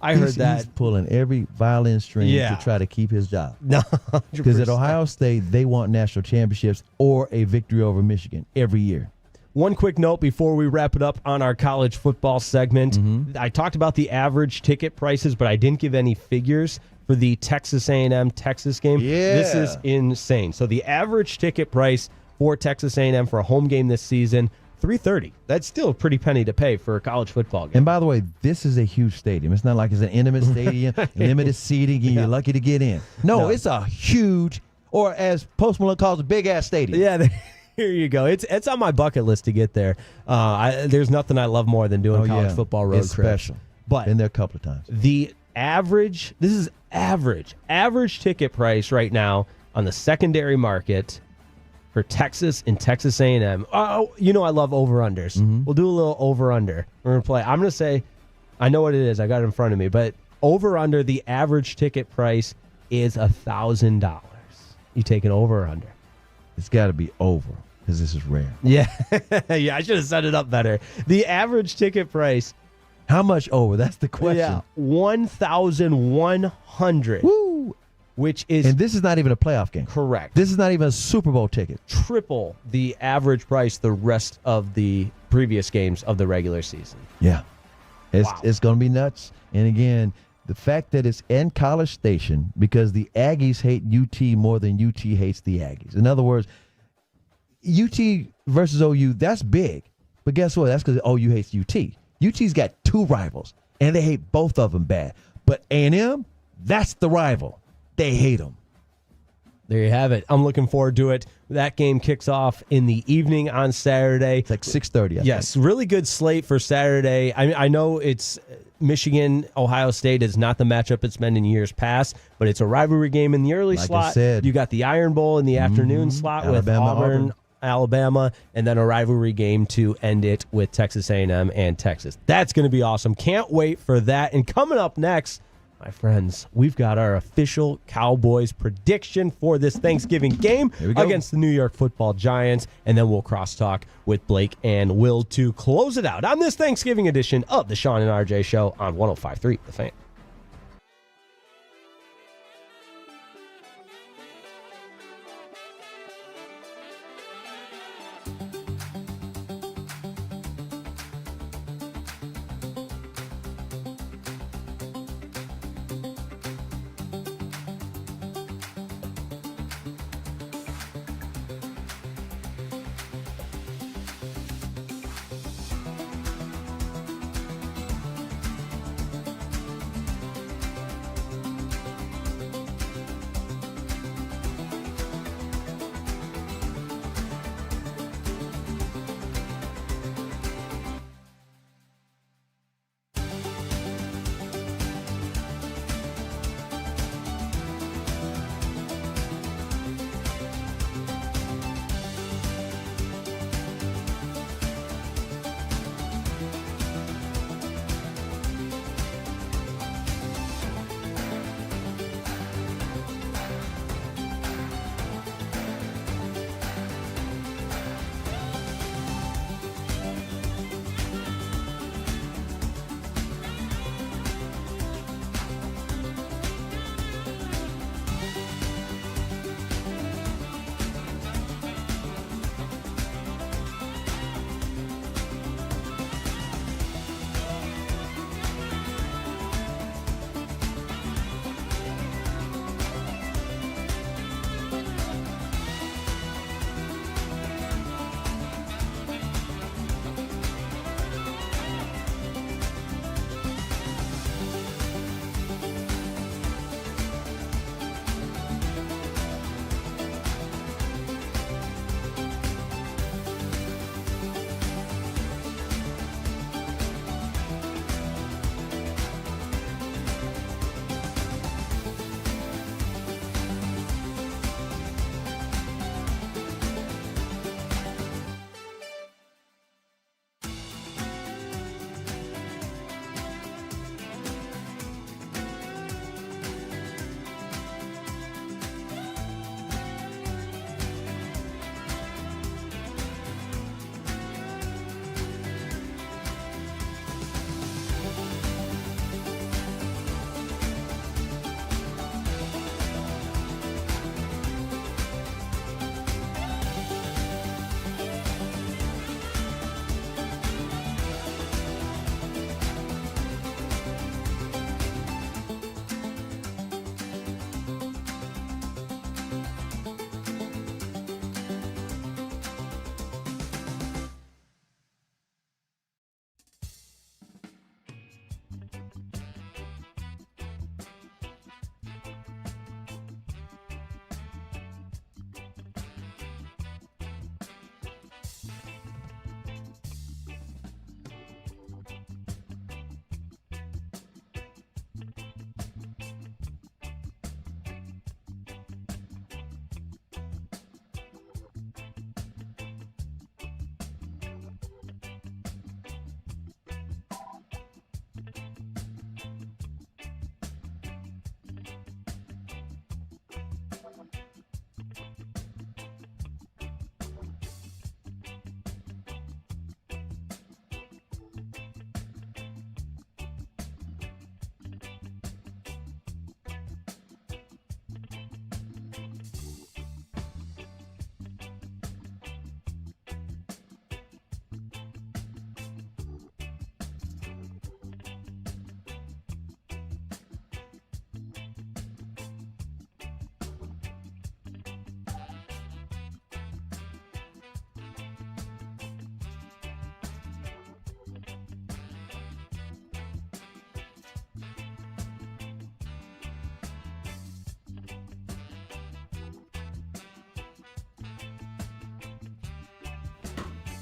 I heard that.
He's pulling every violin string to try to keep his job.
No,
because at Ohio State, they want national championships or a victory over Michigan every year.
One quick note before we wrap it up on our college football segment. I talked about the average ticket prices, but I didn't give any figures for the Texas A&M Texas game.
Yeah.
This is insane. So the average ticket price for Texas A&M for a home game this season, $330. That's still a pretty penny to pay for a college football game.
And by the way, this is a huge stadium. It's not like it's an intimate stadium, limited seating, and you're lucky to get in. No, it's a huge, or as Post Malone calls it, big-ass stadium.
Yeah, here you go. It's on my bucket list to get there. There's nothing I love more than doing college football road trips.
It's special.
But
been there a couple of times.
The average ticket price right now on the secondary market for Texas and Texas A&M. Oh, I love over-unders. We'll do a little over-under. We're going to play. I'm going to say, I know what it is. I got it in front of me. But over-under, the average ticket price is $1,000. You take an over or under?
It's got to be over because this is rare.
Yeah. Yeah, I should have set it up better. The average ticket price.
How much over? That's the question.
Yeah, $1,100.
Woo!
Which is,
and this is not even a playoff game.
Correct.
This is not even a Super Bowl ticket.
Triple the average price the rest of the previous games of the regular season.
Yeah. It's going to be nuts. And again, the fact that it's in College Station, because the Aggies hate UT more than UT hates the Aggies. In other words, UT versus OU, that's big. But guess what? That's because OU hates UT. UT's got 2 rivals, and they hate both of them bad. But A&M, that's the rival. They hate them.
There you have it. I'm looking forward to it. That game kicks off in the evening on Saturday.
It's like 6:30.
Yes, really good slate for Saturday. I know it's Michigan, Ohio State is not the matchup it's been in years past, but it's a rivalry game in the early
Like I
slot.
said.
You got the Iron Bowl in the afternoon slot with Auburn, Alabama, and then a rivalry game to end it with Texas A&M and Texas. That's going to be awesome. Can't wait for that. And coming up next, my friends, we've got our official Cowboys prediction for this Thanksgiving game against the New York Football Giants, and then we'll crosstalk with Blake and Will to close it out on this Thanksgiving edition of the Sean and RJ Show on 105.3 The Fan.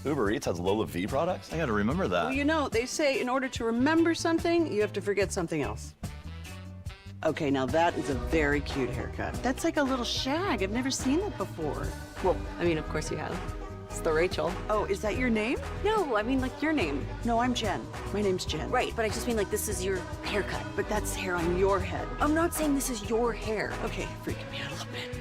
Uber Eats has Lola V products? I gotta remember that.
Well, you know, they say in order to remember something, you have to forget something else. Okay, now that is a very cute haircut. That's like a little shag. I've never seen that before.
Well, I mean, of course you have. It's the Rachel.
Oh, is that your name?
No, I mean, like your name.
No, I'm Jen. My name's Jen.
Right, but I just mean like this is your haircut.
But that's hair on your head.
I'm not saying this is your hair.
Okay, freaking me out a little bit.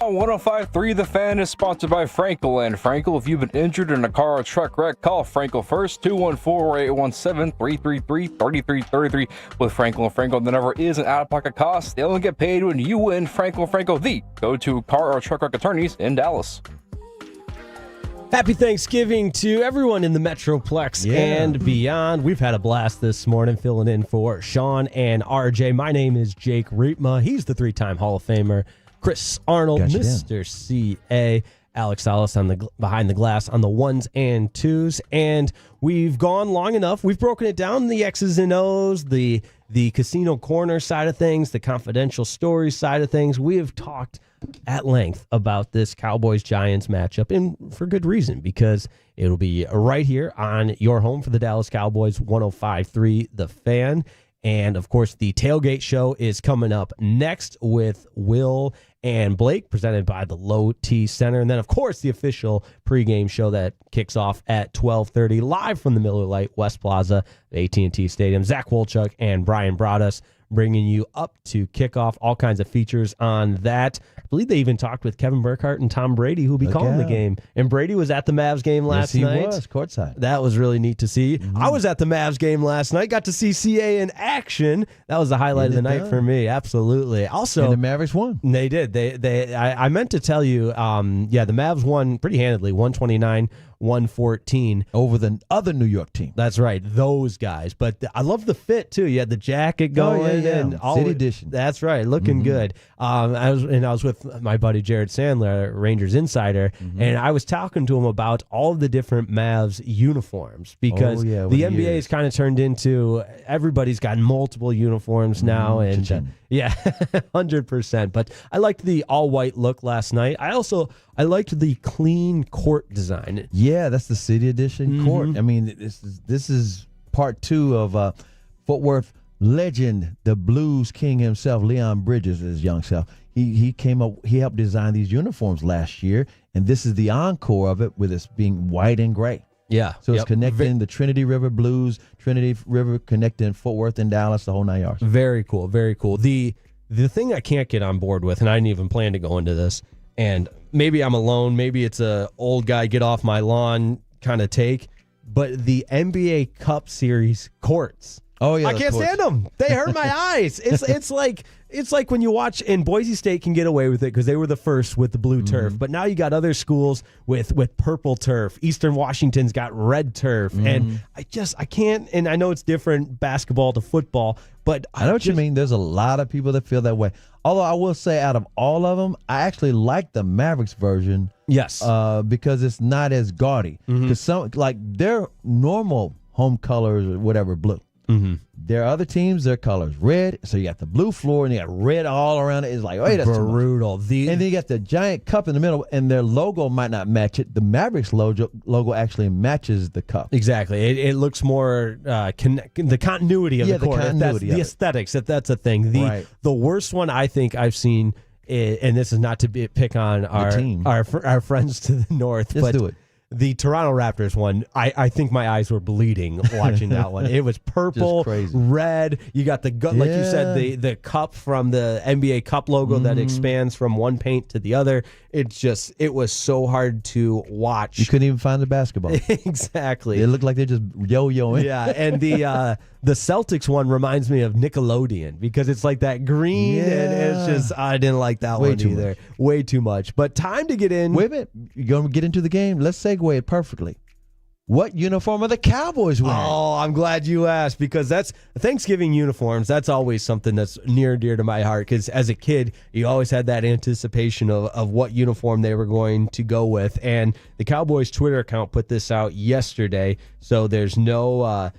On 105.3 The Fan is sponsored by Frankel and Frankel. If you've been injured in a car or truck wreck, call Frankel first, 214-817-3333 with Frankel and Frankel. The number is an out-of-pocket cost. They only get paid when you win. Frankel and Frankel, the go-to car or truck wreck attorneys in Dallas.
Happy Thanksgiving to everyone in the Metroplex and beyond. We've had a blast this morning filling in for Sean and RJ. My name is Jake Riepma. He's the three-time Hall of Famer. Chris Arnold, Mr. CA, Alex Salas on the behind the glass on the ones and twos, and we've gone long enough. We've broken it down: the X's and O's, the casino corner side of things, the confidential stories side of things. We have talked at length about this Cowboys-Giants matchup, and for good reason, because it'll be right here on your home for the Dallas Cowboys, 105.3 The Fan. And, of course, the tailgate show is coming up next with Will and Blake, presented by the Low T Center. And then, of course, the official pregame show that kicks off at 12:30, live from the Miller Lite West Plaza, the AT&T Stadium. Zach Wolchuk and Brian Broaddus bringing you up to kickoff, all kinds of features on that. I believe they even talked with Kevin Burkhardt and Tom Brady, who'll be calling the game. And Brady was at the Mavs game last night.
Yes, he was, courtside.
That was really neat to see.
Mm-hmm.
I was at the Mavs game last night, got to see CA in action. That was the highlight of the night for me, absolutely. Also,
and the Mavericks won.
They did. I meant to tell you, the Mavs won pretty handedly, 129-114.
Over the other New York team.
That's right, those guys. But I love the fit, too. You had the jacket going. And all
City edition.
That's right, looking good. I was with my buddy Jared Sandler, Rangers insider, and I was talking to him about all of the different Mavs uniforms, because the NBA has kind of turned into everybody's got multiple uniforms now, and 100%. But I liked the all-white look last night. I liked the clean court design.
Yeah, that's the City Edition court. I mean, this is part two of Fort Worth legend, the Blues King himself, Leon Bridges, his young self. He came up. He helped design these uniforms last year, and this is the encore of it, with it being white and gray.
Yeah,
so it's connecting the Trinity River Blues, Trinity River connecting Fort Worth and Dallas, the whole 9 yards.
Very cool, very cool. The thing I can't get on board with, and I didn't even plan to go into this, and maybe I'm alone, maybe it's a old guy get off my lawn kind of take, but the NBA Cup Series courts.
Oh yeah,
I can't stand them. They hurt my eyes. It's like when you watch, and Boise State can get away with it because they were the first with the blue turf. But now you got other schools with purple turf. Eastern Washington's got red turf, and I can't. And I know it's different basketball to football, but
I know what you mean. There's a lot of people that feel that way. Although I will say, out of all of them, I actually like the Mavericks version.
Yes,
because it's not as gaudy. Because some, like, their normal home colors or whatever, blue.
Mm-hmm.
There are other teams, their colors red, so you got the blue floor and you got red all around it. It's like, hey, that's
brutal.
And then you got the giant cup in the middle, and their logo might not match it. The Mavericks logo actually matches the cup.
Exactly. It looks more the continuity of the court. The aesthetics. That's a thing. The worst one I think I've seen, and this is not to pick on our friends to the north,
Let's
but
do it.
The Toronto Raptors one, I think my eyes were bleeding watching that one. It was purple, red. You got the like you said, the cup from the NBA Cup logo that expands from one paint to the other. It was so hard to watch.
You couldn't even find the basketball.
Exactly.
It looked like they're just yo-yoing.
Yeah, and the Celtics one reminds me of Nickelodeon because it's like that green, and it's just, I didn't like that one either. Way too much. But time to get in.
Wait a minute. You're going to get into the game. Let's segue it perfectly. What uniform are the Cowboys wearing?
Oh, I'm glad you asked because that's Thanksgiving uniforms. That's always something that's near and dear to my heart because as a kid, you always had that anticipation of what uniform they were going to go with. And the Cowboys Twitter account put this out yesterday, so there's no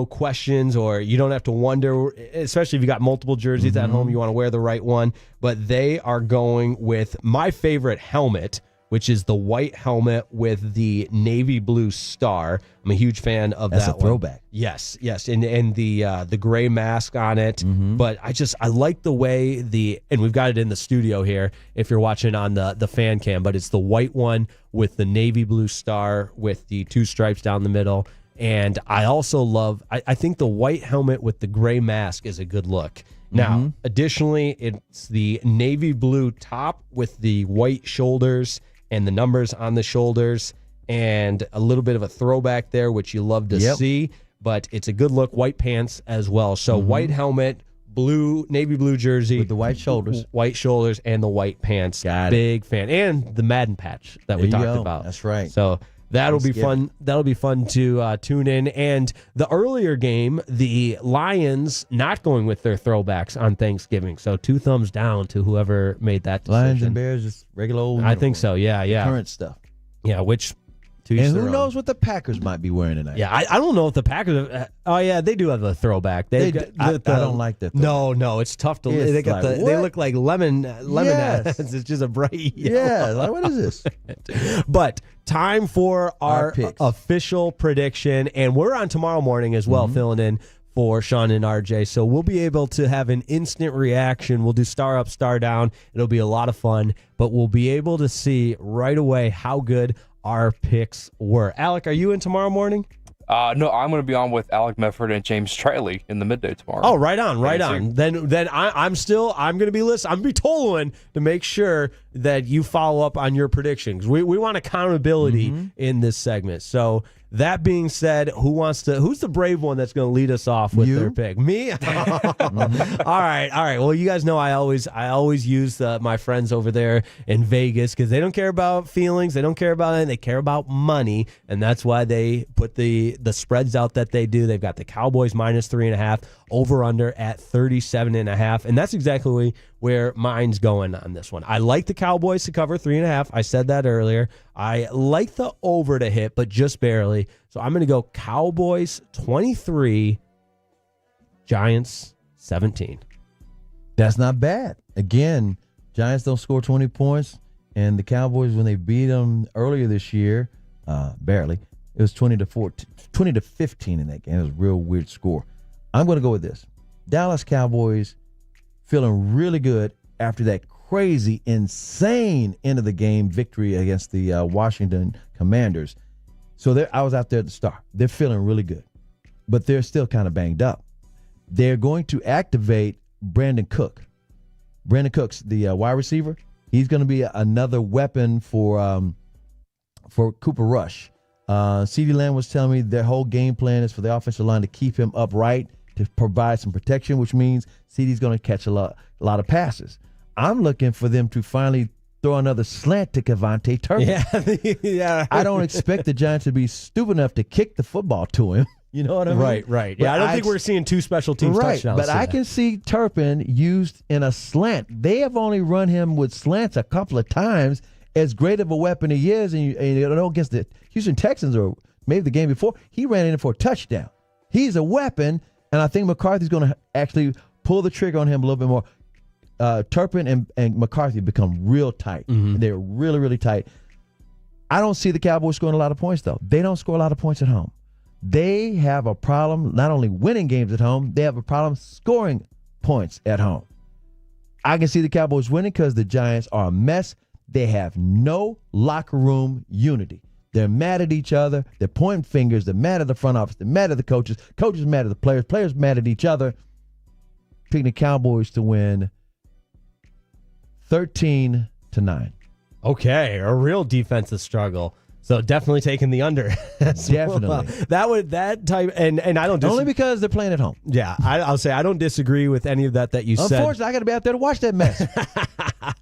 questions, or you don't have to wonder, especially if you got multiple jerseys at home, you want to wear the right one. But they are going with my favorite helmet, which is the white helmet with the navy blue star. I'm a huge fan of that one.
That's a throwback.
Yes, and the gray mask on it. But I like the way and we've got it in the studio here if you're watching on the fan cam, but it's the white one with the navy blue star with the two stripes down the middle. And I also love, I think the white helmet with the gray mask is a good look. Now, additionally, it's the navy blue top with the white shoulders and the numbers on the shoulders and a little bit of a throwback there, which you love to see, but it's a good look. White pants as well. So white helmet, navy blue jersey.
With the white shoulders.
White shoulders and the white pants. Big fan. And the Madden patch that we talked about.
That's right.
So that'll be fun. That'll be fun to tune in. And the earlier game, the Lions not going with their throwbacks on Thanksgiving. So 2 thumbs down to whoever made that decision.
Lions and Bears, just regular old.
I think so. Yeah.
Current stuff.
Yeah, which.
And who knows what the Packers might be wearing tonight?
Yeah, I don't know if the Packers. They do have a throwback.
I don't like that.
No, it's tough to. They look like lemon heads. It's just a bright yellow.
Yeah, like what is this?
But time for our official prediction, and we're on tomorrow morning as well, filling in for Sean and RJ. So we'll be able to have an instant reaction. We'll do star up, star down. It'll be a lot of fun, but we'll be able to see right away how good our picks were. Alec, are you in tomorrow morning?
No, I'm going to be on with Alec Mefford and James Triley in the midday tomorrow.
Oh, right on. Then I'm going to be listening. I'm going to be tolling to make sure that you follow up on your predictions. We want accountability in this segment. So that being said, who's the brave one that's going to lead us off with their pick? Me? All right. Well, you guys know I always use my friends over there in Vegas because they don't care about feelings. They don't care about anything. They care about money, and that's why they put the spreads out that they do. They've got the Cowboys -3.5, over under at 37.5, and that's exactly where mine's going on this one. I like the Cowboys to cover 3.5. I said that earlier. I like the over to hit, but just barely. So I'm going to go Cowboys 23, Giants 17.
That's not bad. Again, Giants don't score 20 points, and the Cowboys, when they beat them earlier this year, barely, it was 20-15 in that game. It was a real weird score. I'm going to go with this. Dallas Cowboys feeling really good after that crazy, insane end of the game victory against the Washington Commanders. So I was out there at the start. They're feeling really good, but they're still kind of banged up. They're going to activate Brandon Cook. Brandon Cook's the wide receiver. He's going to be another weapon for Cooper Rush. CeeDee Lamb was telling me their whole game plan is for the offensive line to keep him upright, to provide some protection, which means CeeDee's going to catch a lot of passes. I'm looking for them to finally throw another slant to Kevontae Turpin.
Yeah.
I don't expect the Giants to be stupid enough to kick the football to him. You know what I mean?
Right. Yeah, I don't think we're seeing 2 special teams touchdowns.
But I can see Turpin used in a slant. They have only run him with slants a couple of times. As great of a weapon he is, and you know, against the Houston Texans or maybe the game before, he ran in for a touchdown. He's a weapon. And I think McCarthy's going to actually pull the trigger on him a little bit more. Turpin and McCarthy become real tight. They're really, really tight. I don't see the Cowboys scoring a lot of points, though. They don't score a lot of points at home. They have a problem not only winning games at home, they have a problem scoring points at home. I can see the Cowboys winning because the Giants are a mess. They have no locker room unity. They're mad at each other. They're pointing fingers. They're mad at the front office. They're mad at the coaches. Coaches mad at the players. Players mad at each other. Picking the Cowboys to win 13-9.
Okay, a real defensive struggle. So definitely taking the under.
Definitely.
That type, and I don't
only because they're playing at home.
Yeah, I'll say I don't disagree with any of that you said.
Unfortunately, I got to be out there to watch that mess.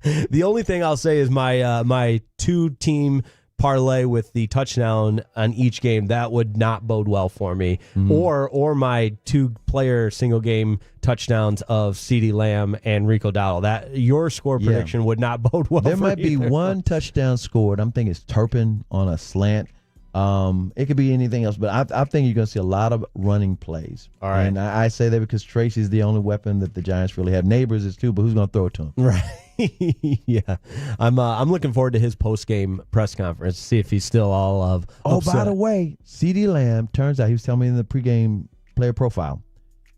The only thing I'll say is my 2-team parlay with the touchdown on each game, that would not bode well for me. Or my 2-player single game touchdowns of CeeDee Lamb and Rico Dowdle. That your score prediction would not bode well.
There
for
might be
either.
one touchdown scored. I'm thinking it's Turpin on a slant. It could be anything else, but I think you're going to see a lot of running plays.
All right.
And I say that because Tracy's the only weapon that the Giants really have. Neighbors is too, but who's going to throw it to him?
Right. Yeah. I'm looking forward to his post-game press conference to see if he's still all of upset.
By the way, CeeDee Lamb, turns out he was telling me in the pregame player profile,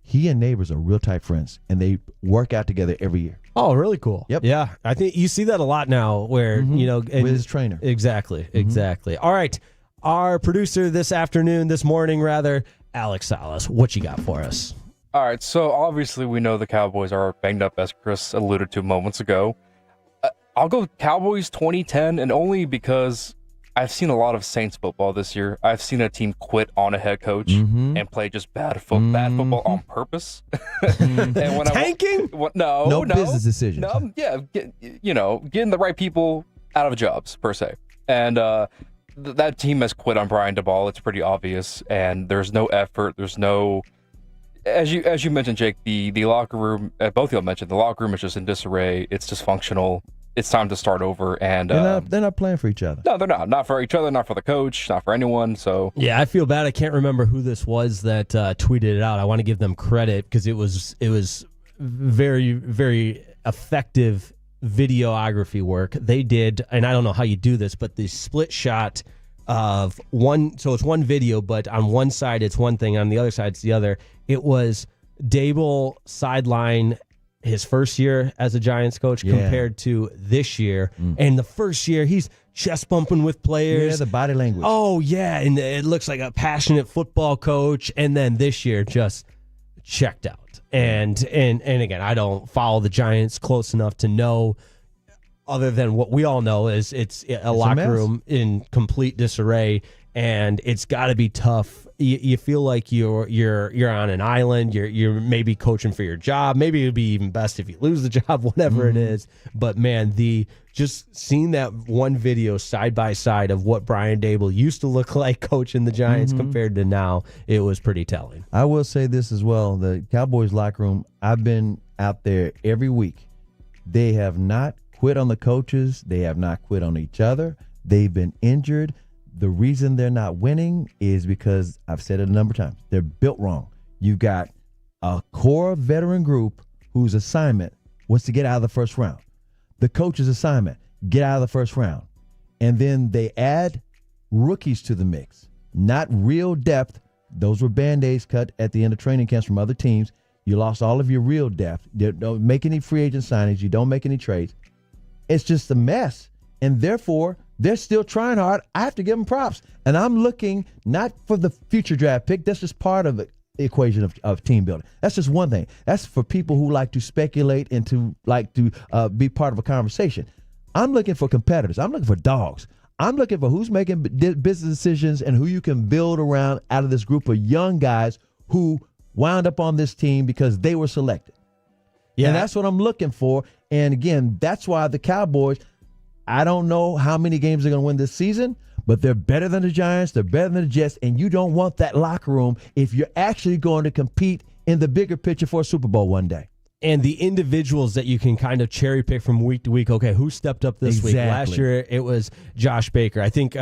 he and Neighbors are real tight friends, and they work out together every year.
Oh, really cool.
Yep.
Yeah. I think you see that a lot now where,
with his trainer.
Exactly. Exactly. All right. Our producer this morning, Alex Salas, what you got for us?
All right, so obviously we know the Cowboys are banged up, as Chris alluded to moments ago. I'll go Cowboys 2010, and only because I've seen a lot of Saints football this year. I've seen a team quit on a head coach and play just bad football on purpose. And when
tanking?
No business decisions.
No, yeah, getting the right people out of jobs, per se. And that team has quit on Brian DeBall. It's pretty obvious, and there's no effort. There's no... As you mentioned, Jake, the locker room, both of y'all mentioned, the locker room is just in disarray. It's dysfunctional. It's time to start over. And
they're not playing for each other.
No, they're not. Not for each other, not for the coach, not for anyone. So
yeah, I feel bad. I can't remember who this was that tweeted it out. I want to give them credit because it was very, very effective videography work they did. And I don't know how you do this, but the split shot of one, so it's one video, but on one side it's one thing, on the other side it's the other. It was Dable sideline his first year as a Giants coach compared to this year. And the first year he's chest bumping with players.
Yeah, the body language.
Oh yeah, and it looks like a passionate football coach. And then this year just checked out. And again, I don't follow the Giants close enough to know, other than what we all know is it's a locker room in complete disarray, and it's got to be tough. You feel like you're on an island. You're maybe coaching for your job. Maybe it'd be even best if you lose the job, whatever it is. But man, just seeing that one video side by side of what Brian Dable used to look like coaching the Giants compared to now, it was pretty telling.
I will say this as well: the Cowboys locker room. I've been out there every week. They have not quit on the coaches. They have not quit on each other. They've been injured. The reason they're not winning is because, I've said it a number of times, they're built wrong. You've got a core veteran group whose assignment was to get out of the first round. The coach's assignment, get out of the first round. And then they add rookies to the mix. Not real depth. Those were Band-Aids cut at the end of training camps from other teams. You lost all of your real depth. You don't make any free agent signings. You don't make any trades. It's just a mess. And therefore, they're still trying hard. I have to give them props. And I'm looking not for the future draft pick. That's just part of the equation of team building. That's just one thing. That's for people who like to speculate and to like to be part of a conversation. I'm looking for competitors. I'm looking for dogs. I'm looking for who's making business decisions and who you can build around out of this group of young guys who wound up on this team because they were selected. Yeah. And that's what I'm looking for. And again, that's why the Cowboys, I don't know how many games they're going to win this season, but they're better than the Giants. They're better than the Jets. And you don't want that locker room if you're actually going to compete in the bigger picture for a Super Bowl one day.
and the individuals that you can kind of cherry pick from week to week. Okay, who stepped up this week? Last year, it was Josh Baker. I think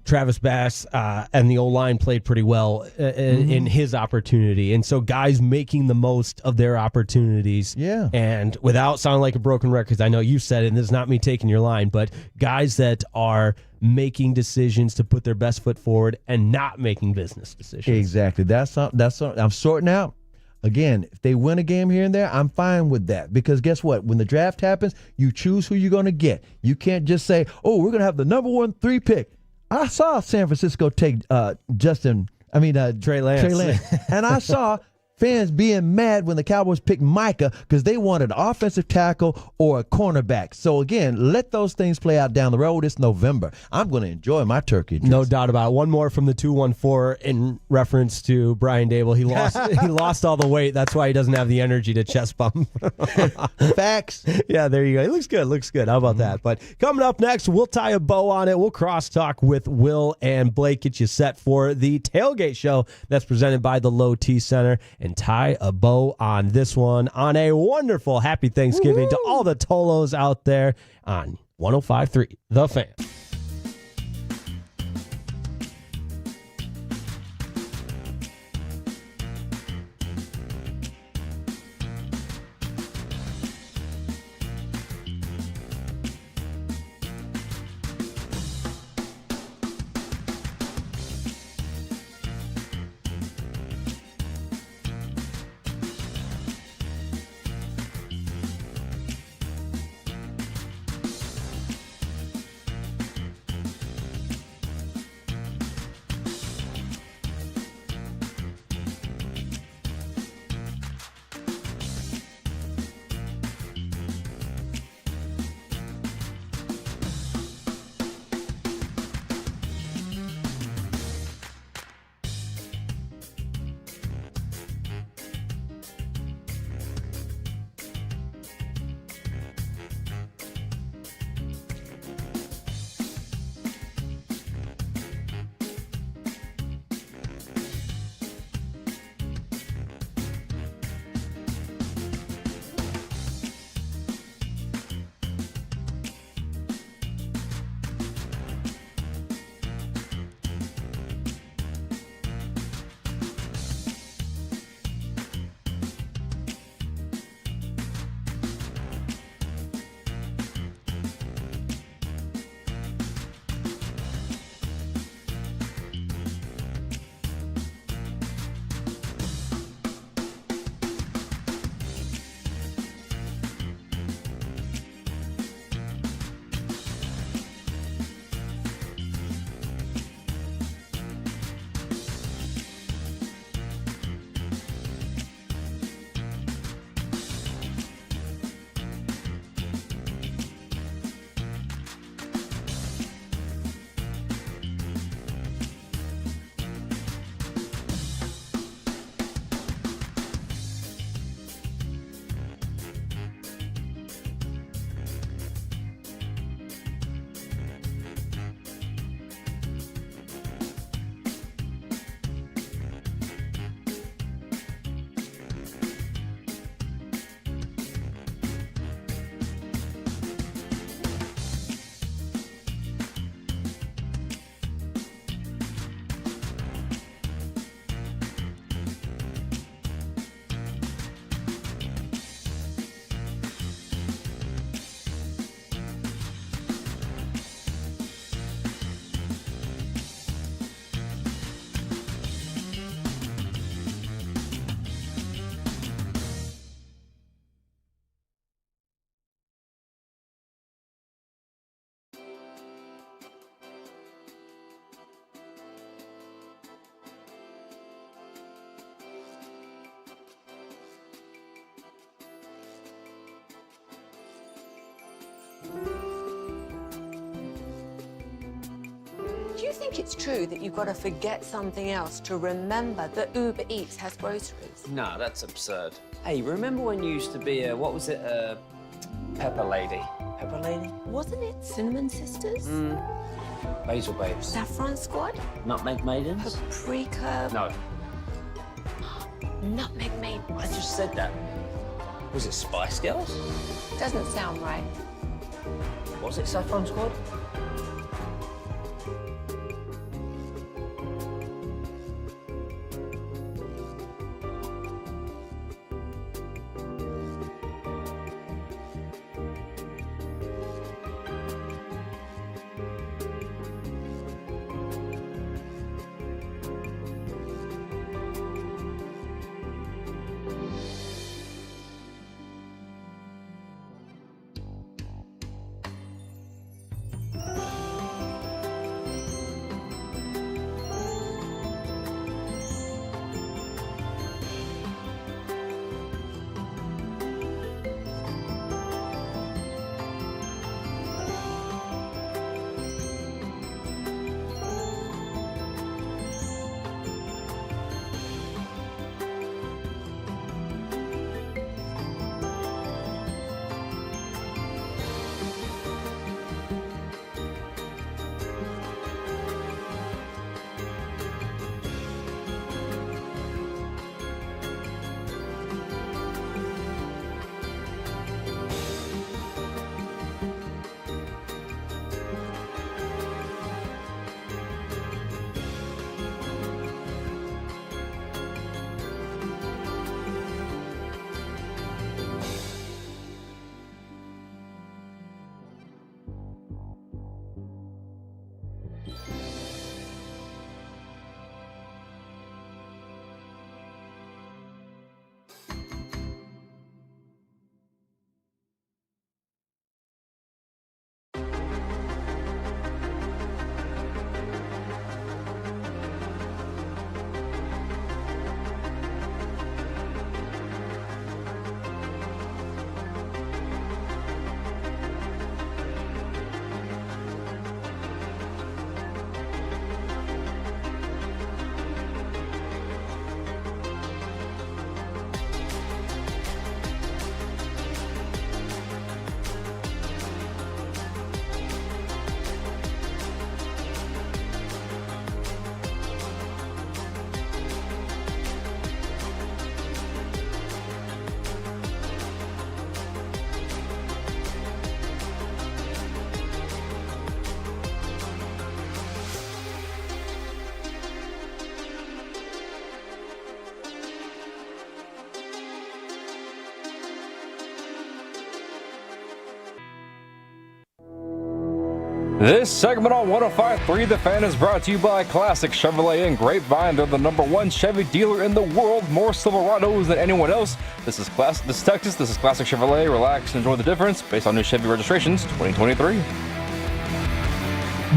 Travis Bass and the O-line played pretty well in his opportunity. And so guys making the most of their opportunities.
Yeah.
And without sounding like a broken record, because I know you said it, and this is not me taking your line, but guys that are making decisions to put their best foot forward and not making business decisions.
Exactly. That's something I'm sorting out. Again, if they win a game here and there, I'm fine with that. Because guess what? When the draft happens, you choose who you're going to get. You can't just say, oh, we're going to have the number 1-3 pick. I saw San Francisco take Trey Lance. And I saw fans being mad when the Cowboys picked Micah because they wanted an offensive tackle or a cornerback. So, again, let those things play out down the road. It's November. I'm going to enjoy my turkey dress.
No doubt about it. One more from the 214 in reference to Brian Dable. He lost all the weight. That's why he doesn't have the energy to chest bump.
Facts.
Yeah, there you go. It looks good. How about that? But coming up next, we'll tie a bow on it. We'll crosstalk with Will and Blake, get you set for the tailgate show that's presented by the Low T Center, and tie a bow on this one on a wonderful happy Thanksgiving to all the Tolos out there on 105.3 The Fan.
Do you think it's true that you've got to forget something else to remember that Uber Eats has groceries?
No, that's absurd. Hey, remember when you used to be Pepper Lady? Pepper Lady?
Wasn't it Cinnamon Sisters?
Basil Babes.
Saffron Squad?
Nutmeg Maidens?
Paprika?
No.
Nutmeg Maidens.
I just said that. Was it Spice Girls?
Doesn't sound right.
Was it Saffron Squad?
This segment on 105.3 The Fan is brought to you by Classic Chevrolet and Grapevine. They're the #1 Chevy dealer in the world. More Silverados than anyone else. This is Texas. This is Classic Chevrolet. Relax and enjoy the difference based on new Chevy registrations 2023.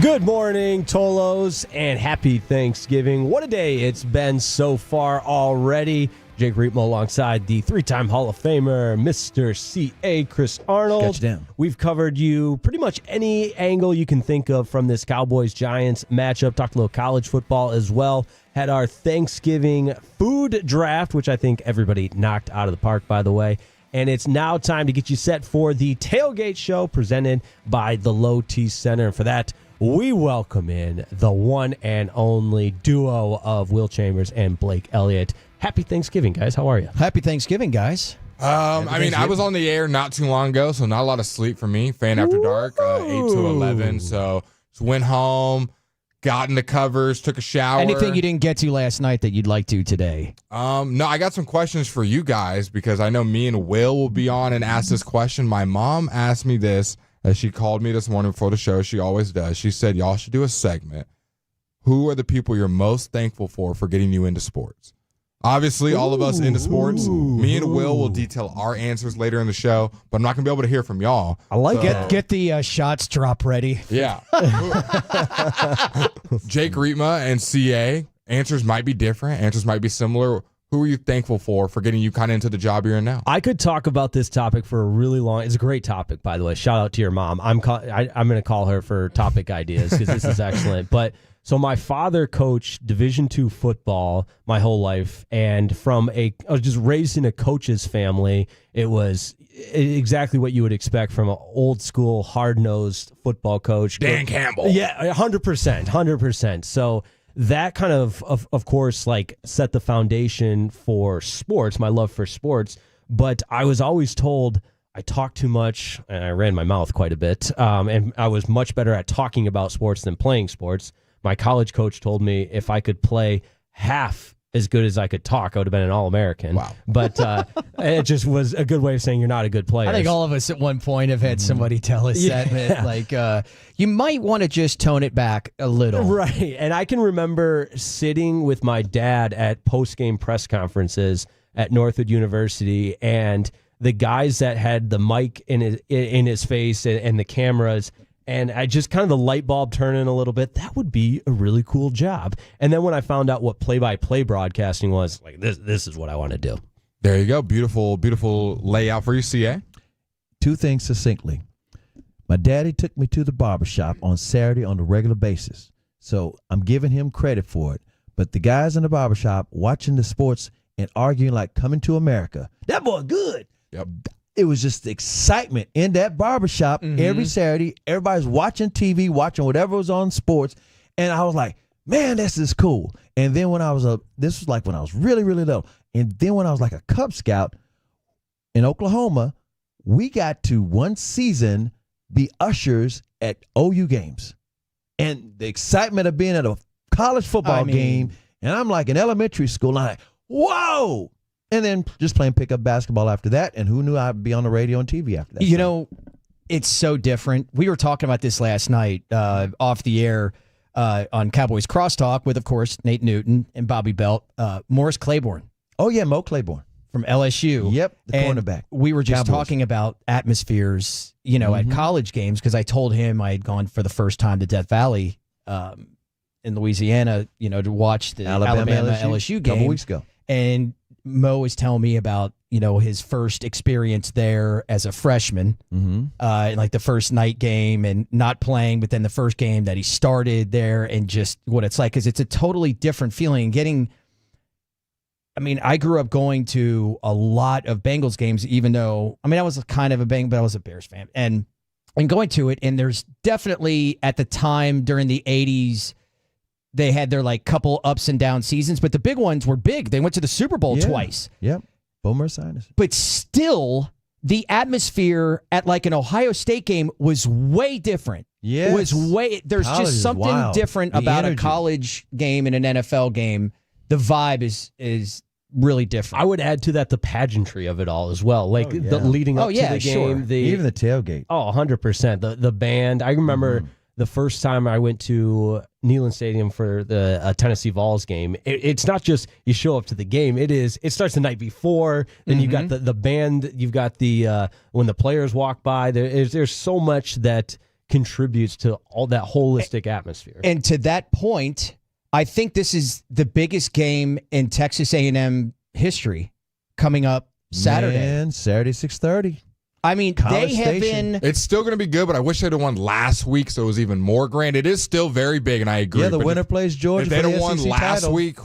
Good morning, Tolos, and happy Thanksgiving. What a day it's been so far already. Jake Riepmo alongside the three-time Hall of Famer, Mr. C.A. Chris Arnold.
Catch down.
We've covered you pretty much any angle you can think of from this Cowboys-Giants matchup. Talked a little college football as well. Had our Thanksgiving food draft, which I think everybody knocked out of the park, by the way. And it's now time to get you set for the Tailgate Show presented by the Low T Center. And for that, we welcome in the one and only duo of Will Chambers and Blake Elliott. Happy Thanksgiving, guys. How are you?
Happy Thanksgiving, guys.
I was on the air not too long ago, so not a lot of sleep for me. Fan After Dark, 8 to 11. So just went home, got in the covers, took a shower.
Anything you didn't get to last night that you'd like to today?
No, I got some questions for you guys because I know me and will be on and ask this question. My mom asked me this as she called me this morning before the show. She always does. She said, y'all should do a segment. Who are the people you're most thankful for getting you into sports? Obviously, all of us into sports. Me and Will detail our answers later in the show, but I'm not going to be able to hear from y'all.
I like Get the shots drop ready.
Yeah. Jake Riepma and CA, answers might be different. Answers might be similar. Who are you thankful for getting you kind of into the job you're in now?
I could talk about this topic for a really long. It's a great topic, by the way. Shout out to your mom. I'm going to call her for topic ideas because this is excellent. But so my father coached Division II football my whole life, and I was just raised in a coach's family. It was exactly what you would expect from an old school, hard-nosed football coach.
Dan Campbell.
Yeah, 100%. So that kind of course, like set the foundation for sports, my love for sports. but I was always told I talk too much and I ran my mouth quite a bit. And I was much better at talking about sports than playing sports. My college coach told me if I could play half as good as I could talk, I would have been an All-American.
Wow.
But it just was a good way of saying you're not a good player.
I think all of us at one point have had somebody tell us that like, you might want to just tone it back a little.
Right. And I can remember sitting with my dad at post-game press conferences at Northwood University, and the guys that had the mic in his face and the cameras, and I just kind of the light bulb turning a little bit. That would be a really cool job. And then when I found out what play-by-play broadcasting was, like this is what I want to do.
There you go. Beautiful, beautiful layout for you, CA.
2 things succinctly. My daddy took me to the barbershop on Saturday on a regular basis, so I'm giving him credit for it. But the guys in the barbershop watching the sports and arguing like Coming to America, that boy good.
Yep.
It was just the excitement in that barbershop every Saturday. Everybody's watching TV, watching whatever was on sports. And I was like, man, this is cool. And then when I was this was like when I was really, really little. And then when I was like a Cub Scout in Oklahoma, we got to one season be ushers at OU games. And the excitement of being at a college football game, and I'm like in elementary school, I'm like, whoa! And then just playing pickup basketball after that, and who knew I'd be on the radio and TV after that.
You know, it's so different. We were talking about this last night off the air on Cowboys Crosstalk with, of course, Nate Newton and Bobby Belt. Morris Claiborne.
Oh, yeah, Mo Claiborne.
From LSU.
Yep, the cornerback.
We were just
Cowboys.
talking about atmospheres, you know, at college games, because I told him I had gone for the first time to Death Valley in Louisiana, you know, to watch the Alabama LSU game.
A couple weeks ago.
And Mo was telling me about, you know, his first experience there as a freshman, like the first night game and not playing, but then the first game that he started there and just what it's like, because it's a totally different feeling. I grew up going to a lot of Bengals games, even though, I was kind of a but I was a Bears fan. And going to it, and there's definitely at the time during the 80s, they had their like couple ups and down seasons, but the big ones were big. They went to the Super Bowl twice.
Yep. Boomer Sinus.
But still, the atmosphere at like an Ohio State game was way different.
Yes.
There's
College
just
is
something
wild.
different
The
about
energy.
a college game and an NFL game. The vibe is really different.
I would add to that the pageantry of it all as well, like the leading up to the game.
Even the tailgate.
Oh, 100%. The band. I remember the first time I went to Neyland Stadium for the Tennessee Vols game. It's not just you show up to the game. It starts the night before. Then you've got the band. You've got the when the players walk by. There's so much that contributes to all that holistic atmosphere.
And to that point, I think this is the biggest game in Texas A&M history coming up Saturday.
Man, Saturday 6:30.
They have been.
It's still going to be good, but I wish they'd have won last week, so it was even more grand. It is still very big, and I agree.
Yeah, the
but
winner plays Georgia.
If they'd
for
have
the
won
SEC
last
title.
week,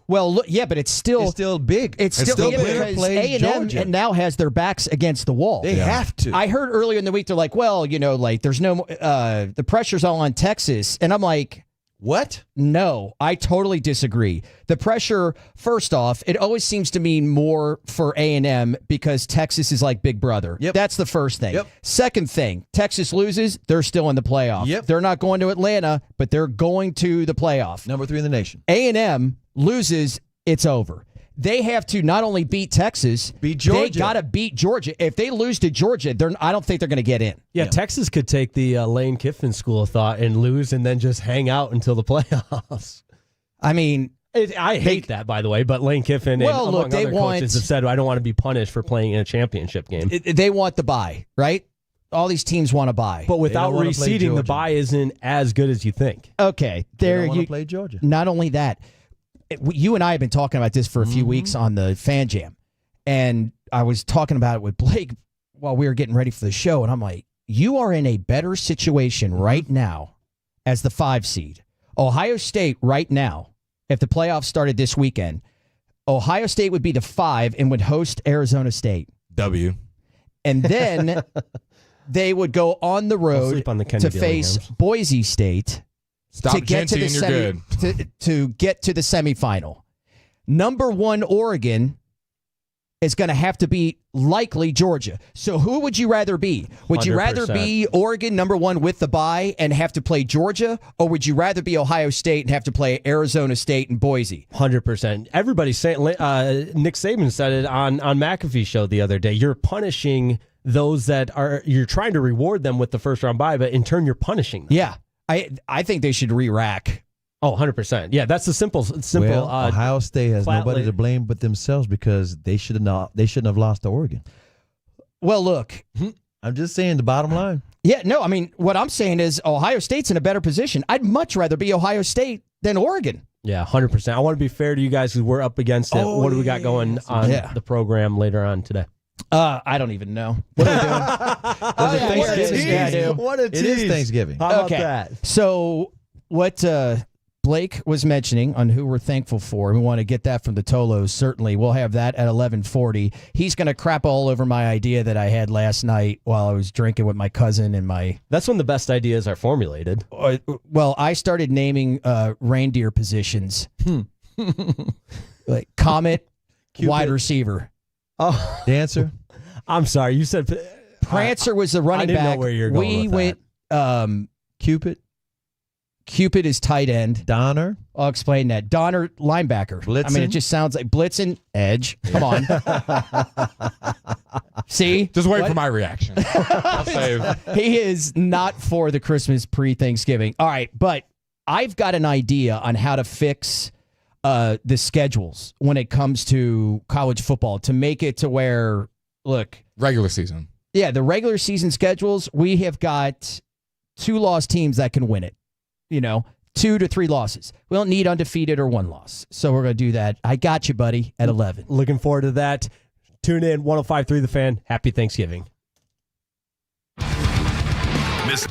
Well, look, yeah, but it's still
big.
It's still
big.
because
Winner plays
A&M
Georgia.
now has their backs against the wall.
They have to.
I heard earlier in the week they're like, well, you know, like there's no the pressure's all on Texas, and I'm like,
what?
No, I totally disagree. The pressure, first off, it always seems to mean more for A&M because Texas is like Big Brother.
Yep.
That's the first thing.
Yep.
Second thing, Texas loses, they're still in the playoff.
Yep.
They're not going to Atlanta, but they're going to the playoff.
Number 3 in the nation.
A&M loses, it's over. They have to not only beat Texas,
beat Georgia.
They got to beat Georgia. If they lose to Georgia, I don't think they're going to get in.
Yeah, Texas could take the Lane Kiffin school of thought and lose and then just hang out until the playoffs. I hate that, by the way, but Lane Kiffin and among other coaches have said, I don't want to be punished for playing in a championship game.
They want the bye, right? All these teams want to bye.
But without reseeding, the bye isn't as good as you think.
Okay.
They want to play Georgia.
Not only that, you and I have been talking about this for a few weeks on the Fan Jam, and I was talking about it with Blake while we were getting ready for the show, and I'm like, you are in a better situation right now as the 5 seed. Ohio State right now, if the playoffs started this weekend, Ohio State would be the 5 and would host Arizona State.
W.
And then they would go on the road to face Boise State.
Stop
to get to the
Genty and you're good.
to get to the semifinal. Number 1 Oregon is going to have to be likely Georgia. So who would you rather be? Would you rather
100%.
be Oregon, number one, with the bye and have to play Georgia? Or would you rather be Ohio State and have to play Arizona State and Boise?
100%. Everybody's saying, Nick Saban said it on McAfee's show the other day. You're punishing those you're trying to reward them with the first round bye, but in turn you're punishing them.
Yeah. I think they should re-rack.
Oh, 100%. Yeah, that's the simple.
Well, Ohio State has
flat
nobody
lay-
to blame but themselves because they shouldn't have lost to Oregon.
Well, look.
I'm just saying the bottom line.
Yeah, no, I mean, what I'm saying is Ohio State's in a better position. I'd much rather be Ohio State than Oregon.
Yeah, 100%. I want to be fair to you guys because we're up against it. What do we got going on the program later on today?
I don't even know. What are we doing?
There's a
Thanksgiving
Thanksgiving.
guy do.
What a
It is
tease.
Thanksgiving.
How about
Okay.
that?
So what Blake was mentioning on who we're thankful for, we want to get that from the Tolos. Certainly, we'll have that at 11:40. He's going to crap all over my idea that I had last night while I was drinking with my cousin and my.
That's when the best ideas are formulated.
Well, I started naming reindeer positions, like Comet, wide receiver.
Oh,
Dancer.
I'm sorry. You said
Prancer was the running
I didn't
back.
know where you're going
We
with
went.
Cupid.
Cupid is tight end.
Donner.
I'll explain that. Donner, linebacker. I mean, it
Blitzen?
just sounds like Blitzen, edge. Come on. See?
Just wait for my reaction. I'll save.
He is not for the Christmas pre-Thanksgiving. All right, but I've got an idea on how to fix the schedules when it comes to college football to make it to where, look.
Regular season.
Yeah, the regular season schedules, we have got 2 lost teams that can win it. 2 to 3 losses. We don't need undefeated or 1 loss. So we're going to do that. I got you, buddy, at 11.
Looking forward to that. Tune in, 105.3 The Fan. Happy Thanksgiving.
Miss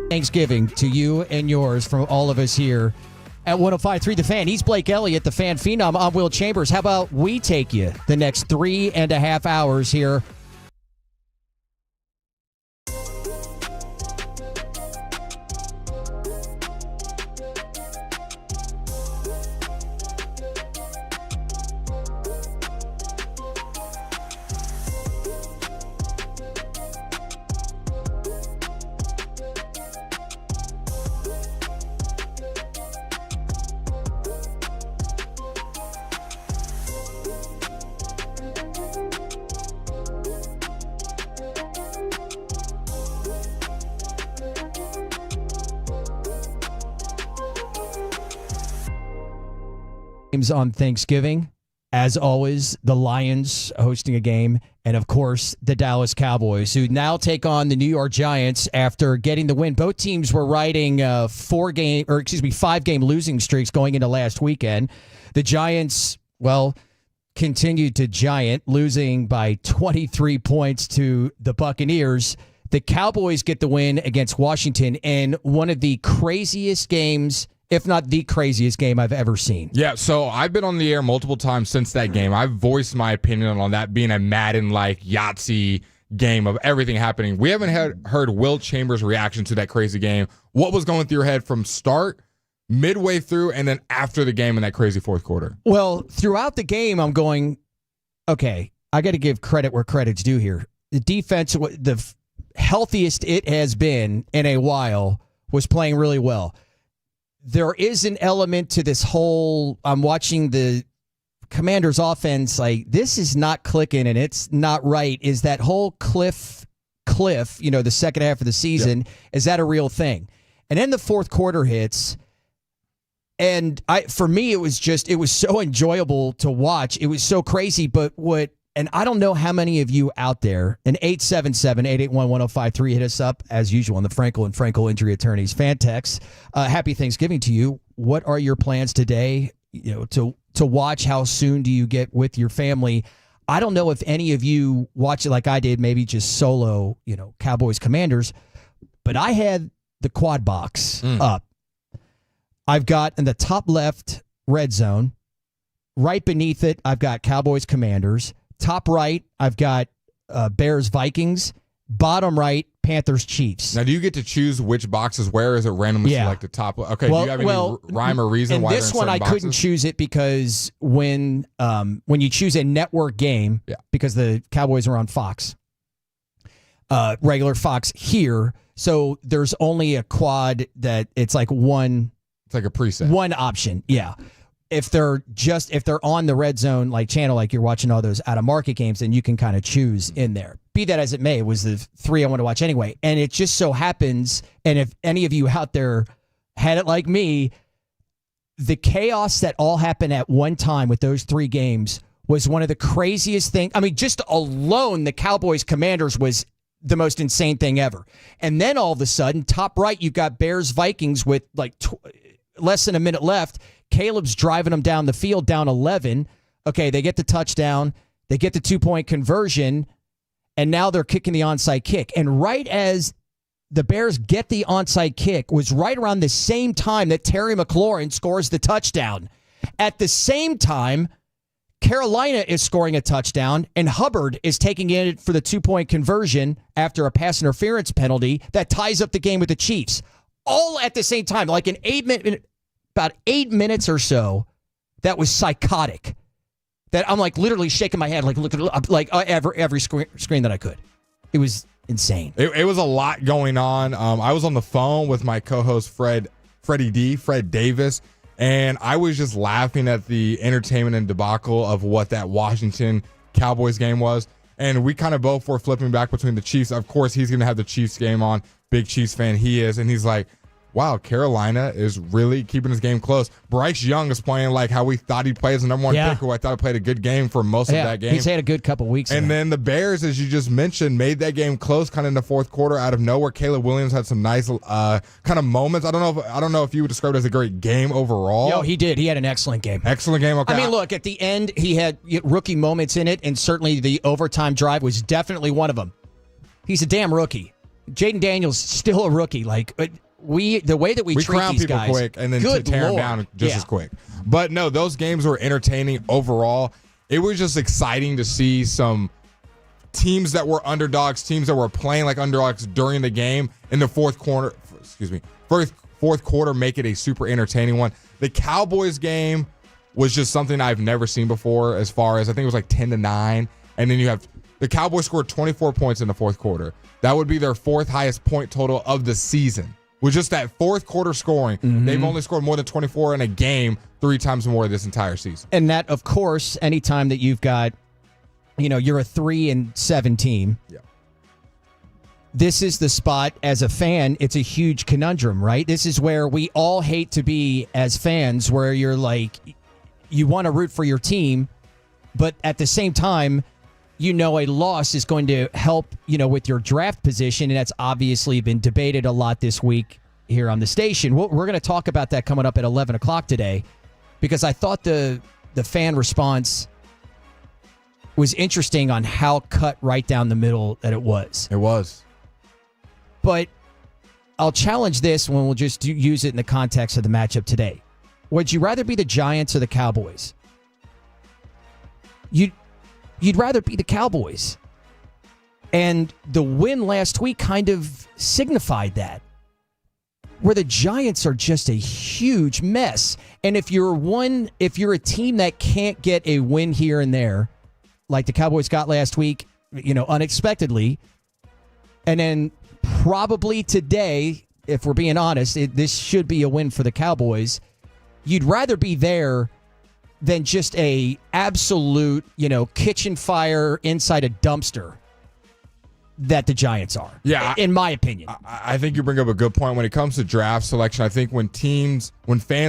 Thanksgiving to you and yours from all of us here at 105.3 The Fan. He's Blake Elliott, the Fan Phenom. I'm Will Chambers. How about we take you the next 3.5 hours here? On Thanksgiving, as always, the Lions hosting a game, and of course the Dallas Cowboys, who now take on the New York Giants after getting the win. Both teams were riding 5-game losing streaks going into last weekend. The Giants, well, continued to giant, losing by 23 points to the Buccaneers. The Cowboys get the win against Washington in one of the craziest games, if not the craziest game I've ever seen.
Yeah, so I've been on the air multiple times since that game. I've voiced my opinion on that being a Madden-like Yahtzee game of everything happening. We haven't heard Will Chambers' reaction to that crazy game. What was going through your head from start, midway through, and then after the game in that crazy fourth quarter?
Well, throughout the game, I'm going, okay, I got to give credit where credit's due here. The defense, the healthiest it has been in a while, was playing really well. There is an element to this whole, I'm watching the Commanders offense, like, this is not clicking and it's not right. Is that whole cliff, the second half of the season, is that a real thing? And then the fourth quarter hits, and for me, it was so enjoyable to watch. It was so crazy, and I don't know how many of you out there, and 877-881-1053, hit us up, as usual, on the Frankel and Frankel Injury Attorneys fan text. Happy Thanksgiving to you. What are your plans today, to watch? How soon do you get with your family? I don't know if any of you watch it like I did, maybe just solo, Cowboys Commanders, but I had the quad box up. I've got in the top left red zone. Right beneath it, I've got Cowboys Commanders. Top right, I've got Bears Vikings. Bottom right, Panthers Chiefs.
Now, do you get to choose which boxes where? Is it randomly selected top? Okay, do you have any rhyme or reason why
this one I
boxes?
couldn't choose it because when you choose a network game, because the Cowboys are on Fox, regular Fox here, so there's only a quad that it's like one.
It's like a preset.
One option, yeah. If they're on the red zone like channel, like you're watching all those out of market games, then you can kind of choose in there. Be that as it may, it was the three I want to watch anyway. And it just so happens, and if any of you out there had it like me, the chaos that all happened at one time with those 3 games was one of the craziest things. I mean, just alone, the Cowboys Commanders was the most insane thing ever. And then all of a sudden, top right, you've got Bears Vikings with like less than a minute left. Caleb's driving them down the field, down 11. Okay, they get the touchdown. They get the 2-point conversion. And now they're kicking the onside kick. And right as the Bears get the onside kick was right around the same time that Terry McLaurin scores the touchdown. At the same time, Carolina is scoring a touchdown, and Hubbard is taking it for the 2-point conversion after a pass interference penalty that ties up the game with the Chiefs. All at the same time, like about 8 minutes or so. That was psychotic. That I'm like literally shaking my head, like looking like every screen that I could. It was insane.
It was a lot going on. I was on the phone with my co-host Fred Davis, and I was just laughing at the entertainment and debacle of what that Washington Cowboys game was. And we kind of both were flipping back between the Chiefs. Of course, he's going to have the Chiefs game on. Big Chiefs fan he is. And he's like, wow, Carolina is really keeping his game close. Bryce Young is playing like how we thought he'd play as the number 1 pick, who I thought played a good game for most of that game.
He's had a good couple weeks.
And then the Bears, as you just mentioned, made that game close kind of in the fourth quarter out of nowhere. Caleb Williams had some nice kind of moments. I don't know if you would describe it as a great game overall.
Yo, he did. He had an excellent game.
Excellent game. Okay.
I mean, look, at the end, he had rookie moments in it, and certainly the overtime drive was definitely one of them. He's a damn rookie. Jaden Daniels still a rookie. Like, the way that we treat
crown
these
people
guys,
quick and then tear them down just as quick. But no, those games were entertaining overall. It was just exciting to see some teams that were underdogs, teams that were playing like underdogs during the game in the fourth quarter, make it a super entertaining one. The Cowboys game was just something I've never seen before, as far as I think it was like 10-9. And then you have the Cowboys scored 24 points in the fourth quarter. That would be their 4th highest point total of the season. With just that fourth quarter scoring, they've only scored more than 24 in a game 3 times more this entire season.
And that, of course, anytime that you've got, you're a 3-7 team.
Yeah.
This is the spot as a fan. It's a huge conundrum, right? This is where we all hate to be as fans, where you're like, you want to root for your team, but at the same time, a loss is going to help, with your draft position. And that's obviously been debated a lot this week here on the station. We're going to talk about that coming up at 11 o'clock today, because I thought the fan response was interesting on how cut right down the middle that it was.
It was.
But I'll challenge this when we'll just use it in the context of the matchup today. Would you rather be the Giants or the Cowboys? You'd rather be the Cowboys. And the win last week kind of signified that. Where the Giants are just a huge mess. And if you're a team that can't get a win here and there, like the Cowboys got last week, unexpectedly, and then probably today, if we're being honest, this should be a win for the Cowboys. You'd rather be there than just a absolute, kitchen fire inside a dumpster that the Giants are.
Yeah,
in my opinion.
I think you bring up a good point when it comes to draft selection. I think when fans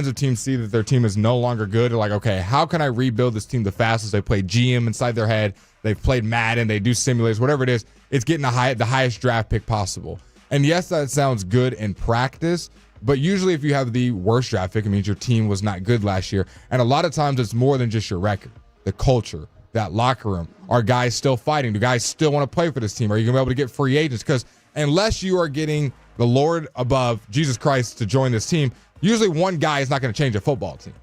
of teams see that their team is no longer good, they're like, okay, how can I rebuild this team the fastest? They play GM inside their head. They've played Madden. They do simulators, whatever it is. It's getting the highest draft pick possible. And yes, that sounds good in practice, but usually if you have the worst draft pick, it means your team was not good last year. And a lot of times it's more than just your record, the culture, that locker room. Are guys still fighting? Do guys still want to play for this team? Are you going to be able to get free agents? Because unless you are getting the Lord above, Jesus Christ, to join this team, usually one guy is not going to change a football team.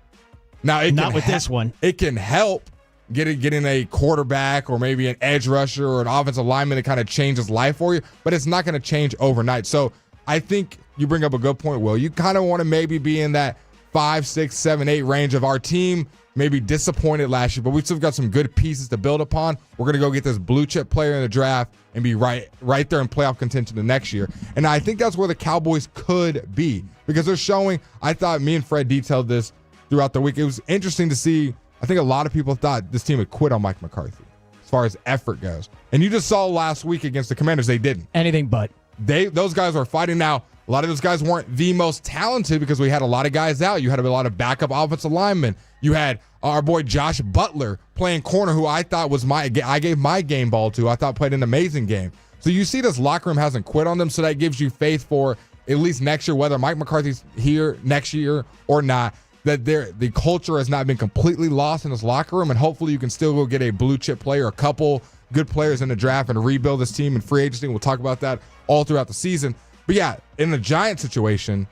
Now,
not with this one.
It can help getting a quarterback or maybe an edge rusher or an offensive lineman that kind of changes life for you, but it's not going to change overnight. So I think you bring up a good point, Will. You kind of want to maybe be in that 5, 6, 7, 8 range of our team. Maybe disappointed last year, but we've still got some good pieces to build upon. We're going to go get this blue chip player in the draft and be right there in playoff contention the next year. And I think that's where the Cowboys could be, because they're showing, I thought me and Fred detailed this throughout the week. It was interesting to see. I think a lot of people thought this team had quit on Mike McCarthy as far as effort goes. And you just saw last week against the Commanders, they didn't.
Anything but.
those guys were fighting. Now, a lot of those guys weren't the most talented because we had a lot of guys out. You had a lot of backup offensive linemen. You had our boy Josh Butler playing corner, who I thought was I gave my game ball to. I thought played an amazing game. So you see this locker room hasn't quit on them, so that gives you faith for at least next year, whether Mike McCarthy's here next year or not, that the culture has not been completely lost in this locker room, and hopefully you can still go get a blue chip player, a couple good players in the draft, and rebuild this team in free agency. We'll talk about that all throughout the season. But yeah, in the Giants situation,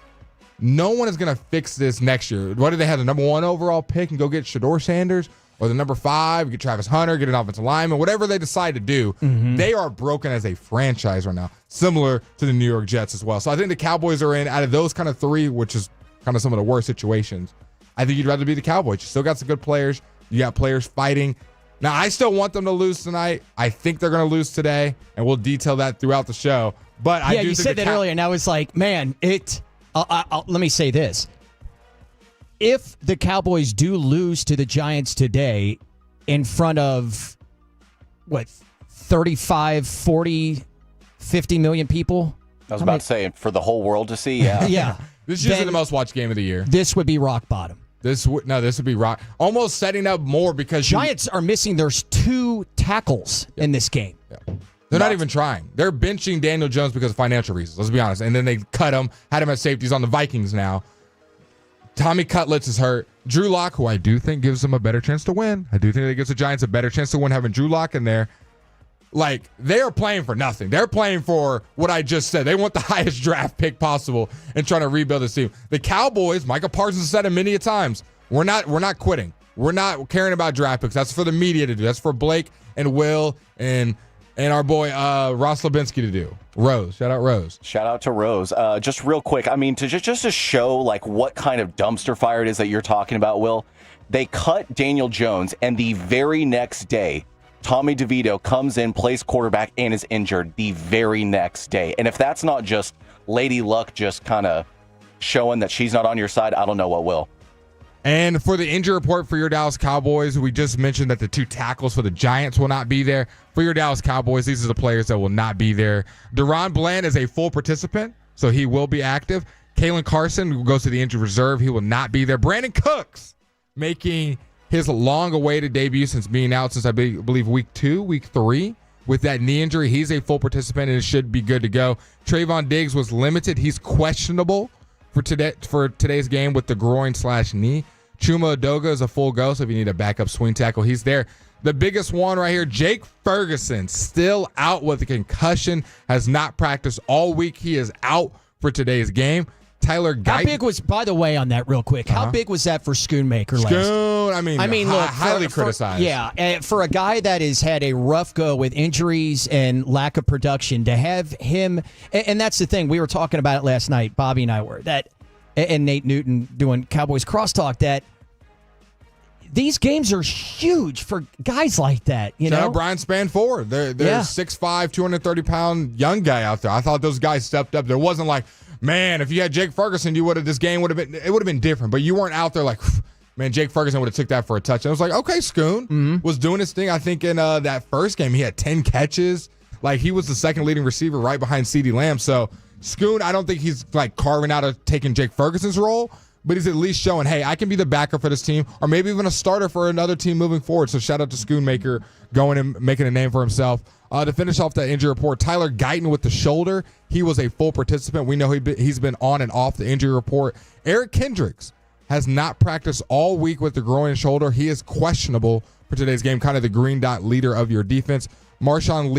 no one is going to fix this next year. Whether they have the number 1 overall pick and go get Shedeur Sanders, or the number 5, get Travis Hunter, get an offensive lineman, whatever they decide to do, they are broken as a franchise right now, similar to the New York Jets as well. So I think the Cowboys are in, out of those kind of 3, which is kind of some of the worst situations, I think you'd rather be the Cowboys. You still got some good players. You got players fighting. Now, I still want them to lose tonight. I think they're going to lose today, and we'll detail that throughout the show. But I do
you
think
said that earlier, and I was like, man, let me say this. If the Cowboys do lose to the Giants today in front of, 35, 40, 50 million people?
I was about to say, for the whole world to see, yeah.
Yeah.
This is usually the most watched game of the year.
This would be rock bottom.
This would be rock. Almost setting up more because
Giants are missing their 2 tackles in this game.
Yeah. They're not even trying. They're benching Daniel Jones because of financial reasons. Let's be honest. And then they cut him, had him at safeties on the Vikings now. Tommy Cutlets is hurt. Drew Lock, who I do think gives them a better chance to win. I do think that gives the Giants a better chance to win having Drew Lock in there. Like, they are playing for nothing. They're playing for what I just said. They want the highest draft pick possible and trying to rebuild this team. The Cowboys, Micah Parsons said it many a times, we're not quitting. We're not caring about draft picks. That's for the media to do. That's for Blake and Will and our boy Ross Lubinsky to do. Rose. Shout out Rose.
Shout out to Rose. Just real quick, I mean, to just to show like what kind of dumpster fire it is that you're talking about, Will, they cut Daniel Jones, and the very next day, Tommy DeVito comes in, plays quarterback, and is injured the very next day. And if that's not just Lady Luck just kind of showing that she's not on your side, I don't know what will.
And for the injury report for your Dallas Cowboys, we just mentioned that the 2 tackles for the Giants will not be there. For your Dallas Cowboys, these are the players that will not be there. Deron Bland is a full participant, so he will be active. Kalen Carson, who goes to the injured reserve, he will not be there. Brandon Cooks making his long-awaited debut since being out since I believe week 3 with that knee injury. He's a full participant and it should be good to go. Trayvon Diggs was limited. He's questionable for today's game with the groin/knee. Chuma Edoga is a full go, so if you need a backup swing tackle, he's there. The biggest one right here, Jake Ferguson, still out with a concussion, has not practiced all week. He is out for today's game. Tyler Guyton.
How big was, by the way, on that real quick, how big was that for Schoonmaker last?
I mean, look, highly criticized.
For a guy that has had a rough go with injuries and lack of production, to have him, and that's the thing, we were talking about it last night, Bobby and I were, that, and Nate Newton doing Cowboys Crosstalk, that these games are huge for guys like that. You know,
Brian Spann-Ford. There's 6'5", 230-pound young guy out there. I thought those guys stepped up. There wasn't like, man, if you had Jake Ferguson, this game would have been different. But you weren't out there like, man, Jake Ferguson would have took that for a touchdown. I was like, okay, Schoon was doing his thing. I think in that first game he had 10 catches. Like, he was the second leading receiver right behind CeeDee Lamb. So Schoon, I don't think he's like carving out of taking Jake Ferguson's role, but he's at least showing, hey, I can be the backup for this team, or maybe even a starter for another team moving forward. So shout out to Schoonmaker going and making a name for himself. To finish off that injury report, Tyler Guyton with the shoulder. He was a full participant. We know he's been on and off the injury report. Eric Kendricks has not practiced all week with the groin and shoulder. He is questionable for today's game, kind of the green dot leader of your defense. Marshawn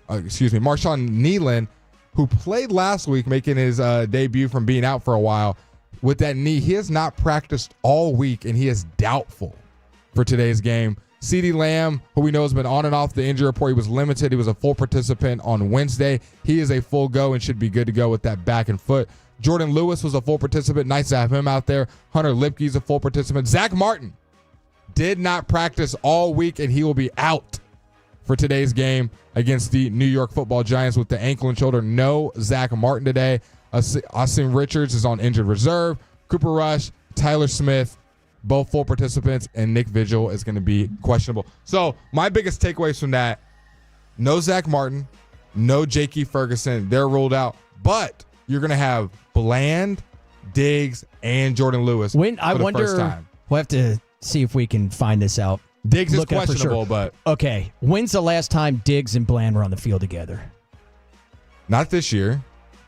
Nealon, who played last week, making his debut from being out for a while with that knee. He has not practiced all week, and he is doubtful for today's game. CeeDee Lamb, who we know has been on and off the injury report, he was limited. He was a full participant on Wednesday. He is a full go and should be good to go with that back and foot. Jordan Lewis was a full participant. Nice to have him out there. Hunter Lipke's a full participant. Zach Martin did not practice all week, and he will be out for today's game against the New York Football Giants with the ankle and shoulder. No Zach Martin today. Austin Richards is on injured reserve. Cooper Rush, Tyler Smith, both full participants, and Nick Vigil is going to be questionable. So my biggest takeaways from that, no Zach Martin, No Jakey Ferguson. They're ruled out. But you're going to have Bland, Diggs, and Jordan Lewis
I
for the
wonder.
first time.
We'll have to see if we can find this out.
Diggs is
Look it up for
questionable,
sure.
but
Okay, when's the last time Diggs and Bland were on the field together?
not this year.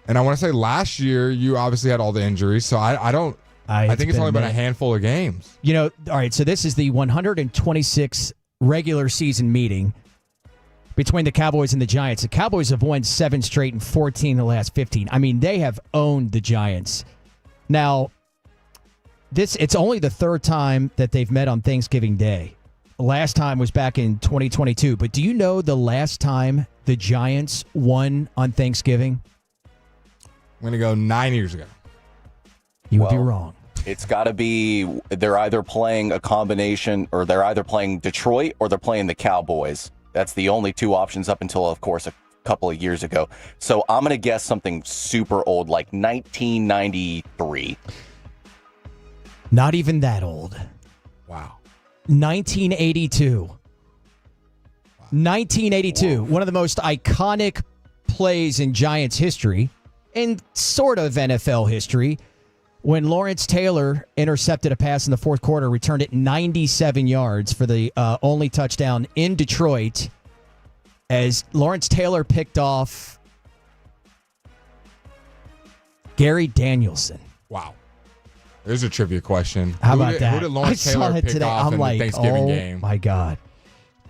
And I want to say last year you obviously had all the injuries, so I think it's only been a handful of games.
You know, all right, so this is the 126th regular season meeting between the Cowboys and the Giants. The Cowboys have won 7 straight and 14 the last 15. I mean, they have owned the Giants. Now, it's only the third time that they've met on Thanksgiving Day. The last time was back in 2022. But do you know the last time the Giants won on Thanksgiving?
I'm going to go 9 years ago.
You would be wrong.
It's got to be they're either playing a combination, or they're either playing Detroit or they're playing the Cowboys. That's the only two options up until, of course, a couple of years ago. So I'm going to guess something super old, like 1993.
Not even that old.
Wow.
1982. 1982. One of the most iconic plays in Giants history and sort of NFL history, when Lawrence Taylor intercepted a pass in the fourth quarter, returned it 97 yards for the only touchdown in Detroit, as Lawrence Taylor picked off Gary Danielson.
Wow. There's a trivia question.
How about that?
Who did Lawrence
I
Taylor
saw it
pick
today.
off
I'm
in
like,
the Thanksgiving
oh
game?
my God.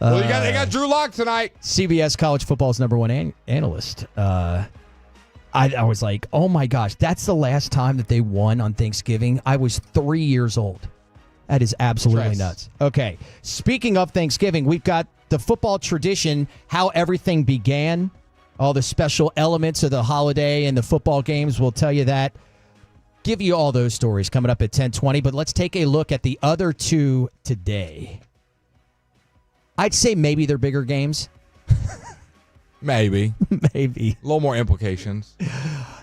Well, they got Drew Lock tonight.
CBS College Football's number one analyst. I was like, oh my gosh, that's the last time that they won on Thanksgiving. I was 3 years old. That is absolutely nuts. Okay, speaking of Thanksgiving, we've got the football tradition, how everything began, all the special elements of the holiday and the football games. We'll tell you that. Give you all those stories coming up at 10:20, but let's take a look at the other two today. I'd say maybe they're bigger games.
Maybe.
Maybe.
A little more implications.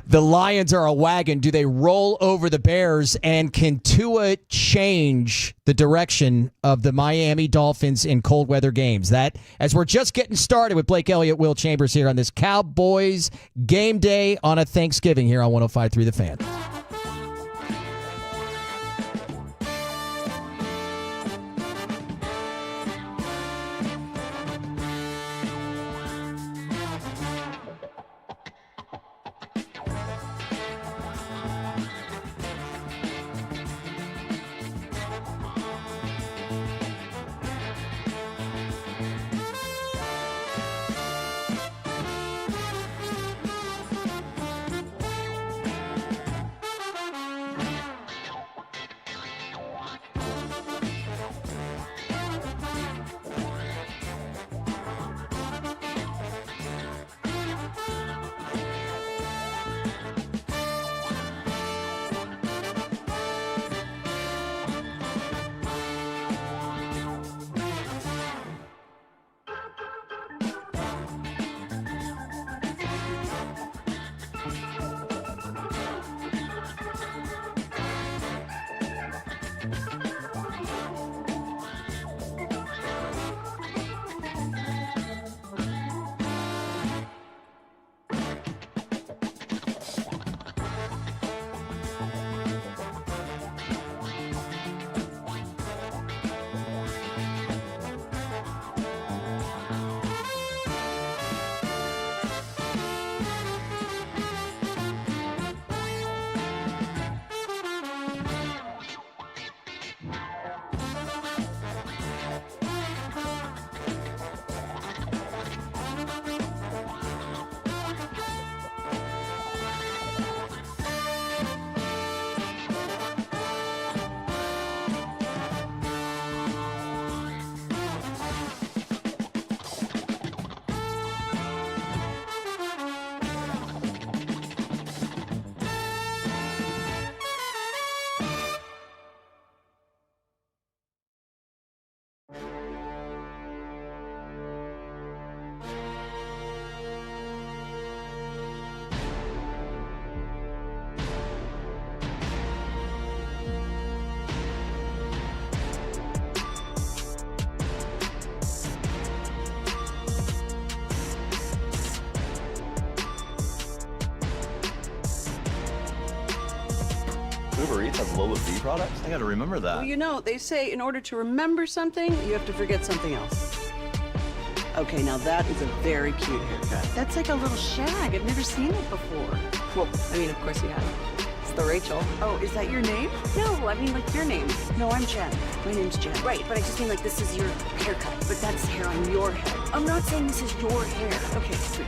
The Lions are a wagon. Do they roll over the Bears? And can Tua change the direction of the Miami Dolphins in cold weather games? That, as we're just getting started with Blake Elliott, Will Chambers here on this Cowboys game day on a Thanksgiving here on 105.3 The Fan.
has Lola V products? I gotta remember that.
Well, you know, they say in order to remember something, you have to forget something else. Okay, now that is a very cute haircut. That's like a little shag. I've never seen it before.
Well, I mean, of course you have. It's the Rachel.
Oh, is that your name?
No, I mean, like your name.
No, I'm Jen. My name's Jen.
Right, but I just mean like this is your haircut, but that's hair on your head. I'm not saying this is your hair.
Okay, sweet.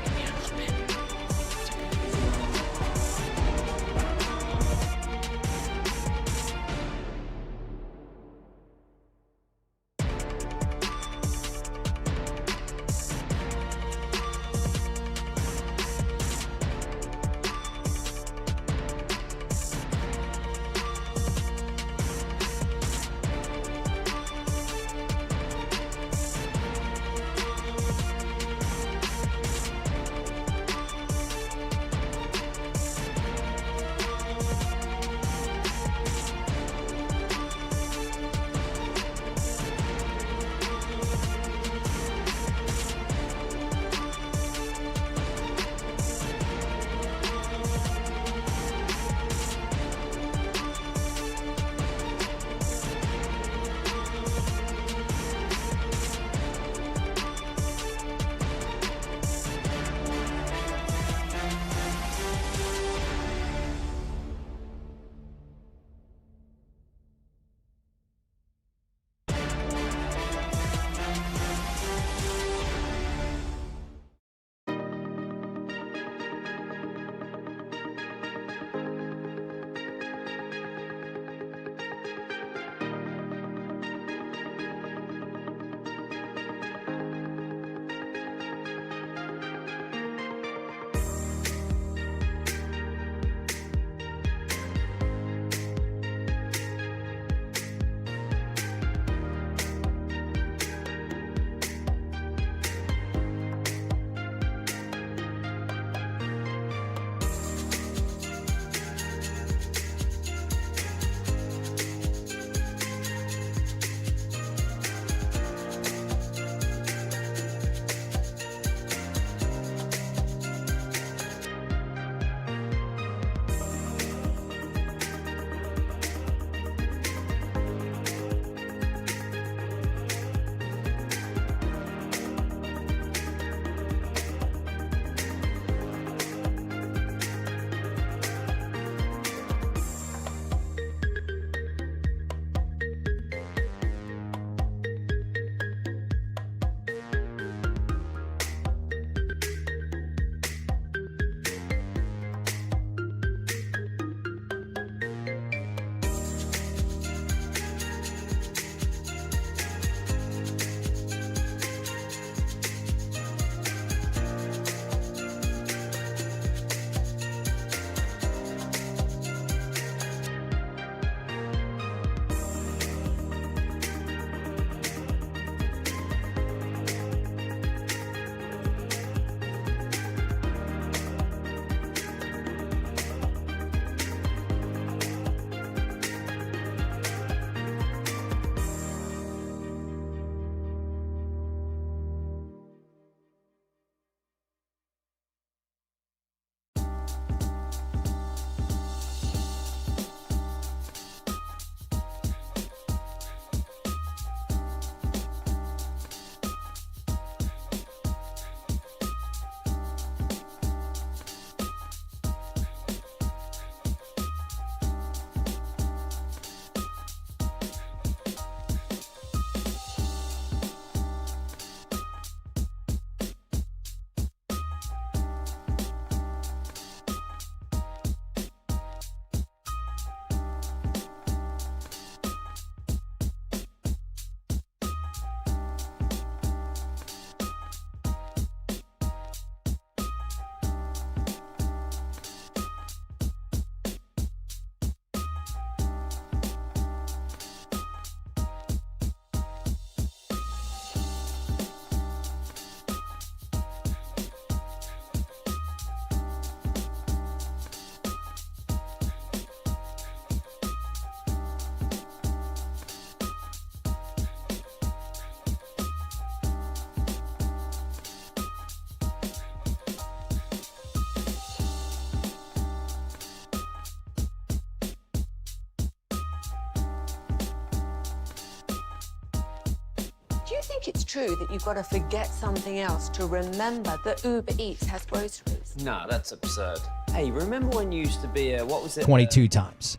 think it's true that you've got to forget something else to remember that Uber Eats has groceries?
No, that's absurd. Hey, remember when you used to be a, what was it?
22 times.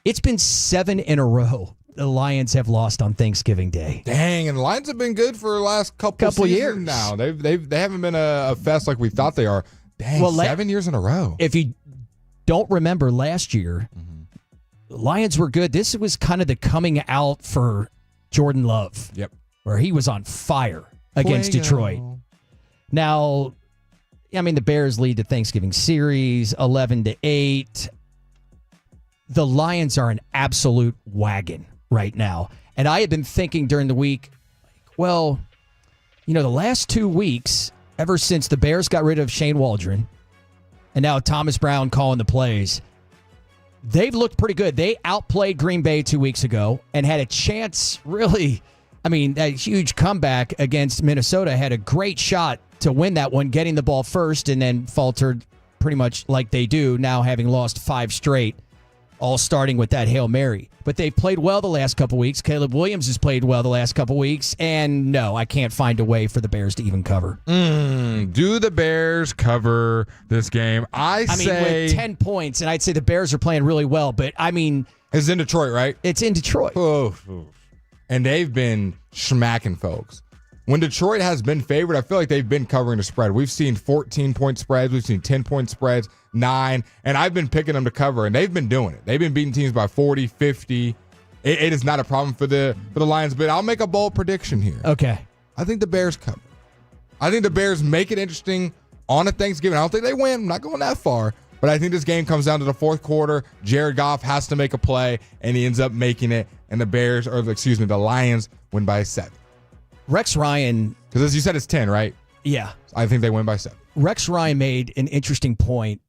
It's been 7 in a row the Lions have lost on Thanksgiving Day.
Dang, and the Lions have been good for the last couple seasons
years
now. They haven't been a fest like we thought they are. Dang, well, 7 years in a row.
If you don't remember last year, the Lions were good. This was kind of the coming out for Jordan Love.
Yep.
Where he was on fire against Detroit. Now, I mean, the Bears lead the Thanksgiving series 11-8. The Lions are an absolute wagon right now. And I had been thinking during the week, well, you know, the last 2 weeks, ever since the Bears got rid of Shane Waldron, and now Thomas Brown calling the plays, they've looked pretty good. They outplayed Green Bay 2 weeks ago and had a chance, really, I mean, that huge comeback against Minnesota, had a great shot to win that one, getting the ball first, and then faltered pretty much like they do now, having lost 5 straight, all starting with that Hail Mary. But they've played well the last couple weeks. Caleb Williams has played well the last couple weeks. And no, I can't find a way for the Bears to even cover.
Do the Bears cover this game? I
mean, with 10 points, and I'd say the Bears are playing really well. But, I mean...
It's in Detroit, right?
It's in Detroit.
Oh. And they've been smacking folks. When Detroit has been favored, I feel like they've been covering the spread. We've seen 14-point spreads. We've seen 10-point spreads, 9. And I've been picking them to cover, and they've been doing it. They've been beating teams by 40, 50. It is not a problem for the Lions, but I'll make a bold prediction here.
Okay.
I think the Bears cover. I think the Bears make it interesting on a Thanksgiving. I don't think they win. I'm not going that far. But I think this game comes down to the fourth quarter. Jared Goff has to make a play, and he ends up making it. And the Lions win by 7.
Rex Ryan.
Because as you said, it's 10, right?
Yeah.
I think they win by 7.
Rex Ryan made an interesting point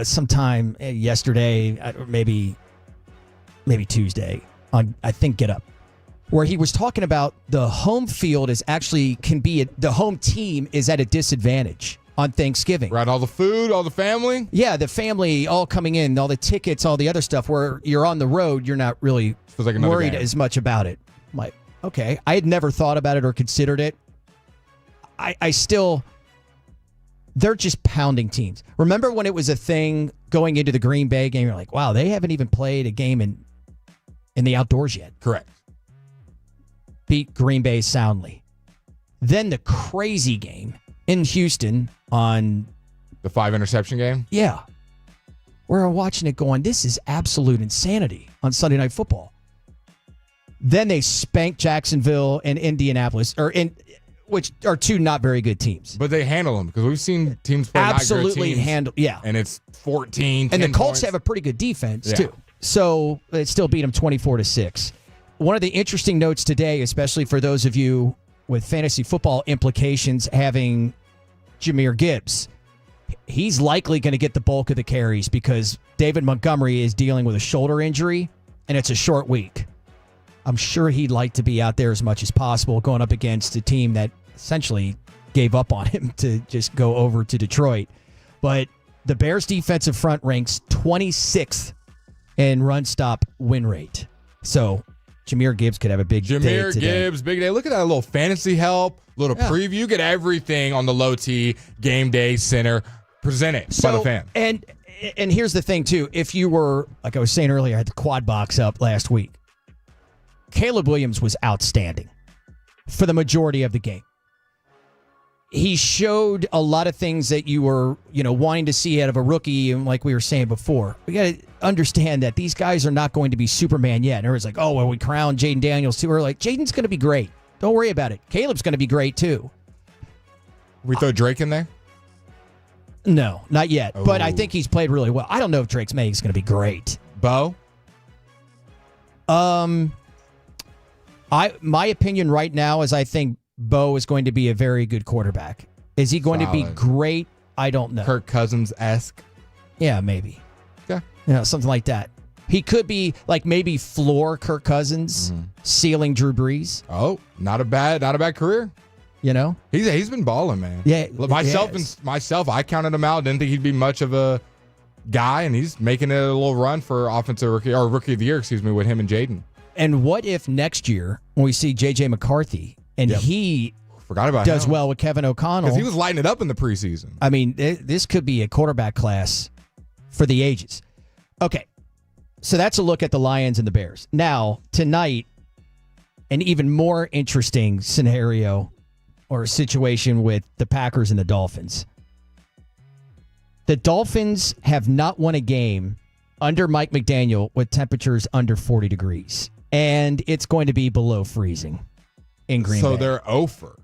sometime yesterday, maybe Tuesday, on, I think, Get Up, where he was talking about the home field is actually the home team is at a disadvantage on Thanksgiving.
Right, all the food, all the family?
Yeah, the family all coming in, all the tickets, all the other stuff, where you're on the road, you're not really worried as much about it. I'm like, okay, I had never thought about it or considered it. I still, they're just pounding teams. Remember when it was a thing going into the Green Bay game? You're like, wow, they haven't even played a game in the outdoors yet.
Correct.
Beat Green Bay soundly. Then the crazy game in Houston on
the 5 interception game.
Yeah, we're watching it going, this is absolute insanity on Sunday Night Football. Then they spanked Jacksonville and Indianapolis, which are 2 not very good teams.
But they handle them, because we've seen teams play
absolutely
not good teams,
handle. Yeah,
and it's 14.
And the Colts
points.
have a pretty good defense too, so it still beat them 24-6. One of the interesting notes today, especially for those of you with fantasy football implications, having Jahmyr Gibbs. He's likely going to get the bulk of the carries because David Montgomery is dealing with a shoulder injury, and it's a short week. I'm sure he'd like to be out there as much as possible, going up against a team that essentially gave up on him to just go over to Detroit. But the Bears' defensive front ranks 26th in run-stop win rate. So Jahmyr Gibbs could have a big day today.
Jahmyr Gibbs, big day. Look at that little fantasy help, little preview. You get everything on the Low T Game Day Center presented by the Fan.
And here's the thing, too. If you were, like I was saying earlier, I had the quad box up last week. Caleb Williams was outstanding for the majority of the game. He showed a lot of things that you were, wanting to see out of a rookie, and like we were saying before. We got to understand that these guys are not going to be Superman yet. And everyone's like, oh, well, we crowned Jaden Daniels too. We're like, Jaden's going to be great. Don't worry about it. Caleb's going to be great too.
We throw Drake in there?
No, not yet. But I think he's played really well. I don't know if Drake's May is going to be great.
Bo?
My opinion right now is I think Bo is going to be a very good quarterback. Is he going to be great? I don't know.
Kirk Cousins-esque?
Yeah, maybe.
Okay.
Something like that. He could be like maybe floor Kirk Cousins, ceiling Drew Brees.
Oh, not a bad career.
He's
been balling, man.
Yeah,
myself, I counted him out. Didn't think he'd be much of a guy, and he's making it a little run for offensive rookie or rookie of the year, with him and Jaden.
And what if next year when we see J.J. McCarthy and he
forgot about
does
him.
well with Kevin O'Connell?
Because he was lighting it up in the preseason.
I mean, this could be a quarterback class for the ages. Okay, so that's a look at the Lions and the Bears. Now, tonight, an even more interesting scenario or situation with the Packers and the Dolphins. The Dolphins have not won a game under Mike McDaniel with temperatures under 40 degrees. And it's going to be below freezing in Green Bay.
So they're 0-for.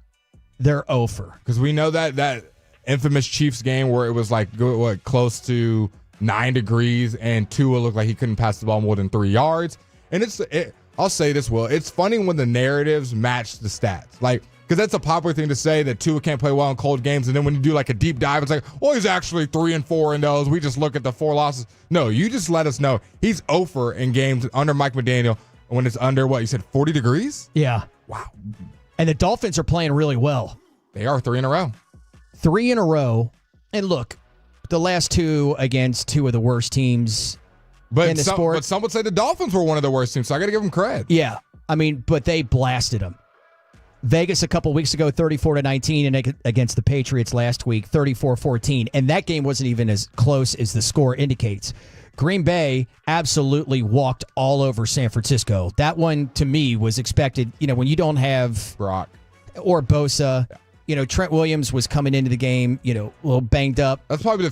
They're 0-for.
Because we know that infamous Chiefs game where it was like close to 9 degrees and Tua looked like he couldn't pass the ball more than 3 yards. And I'll say this, Will. It's funny when the narratives match the stats. Like, because that's a popular thing to say that Tua can't play well in cold games. And then when you do like a deep dive, it's like, well, he's actually 3-4 in those. We just look at the 4 losses. No, you just let us know. He's 0-for in games under Mike McDaniel when it's under, what, you said 40 degrees?
Yeah.
Wow.
And the Dolphins are playing really well.
They are 3 in a row.
3 in a row. And look, the last 2 against 2 of the worst teams in the sport.
But some would say the Dolphins were one of the worst teams, so I got to give them credit.
Yeah. I mean, but they blasted them. Vegas a couple weeks ago, 34-19, and against the Patriots last week, 34-14. And that game wasn't even as close as the score indicates. Green Bay absolutely walked all over San Francisco. That one, to me, was expected. You know, when you don't have
Brock
or Bosa, Trent Williams was coming into the game, a little banged up.
That's probably the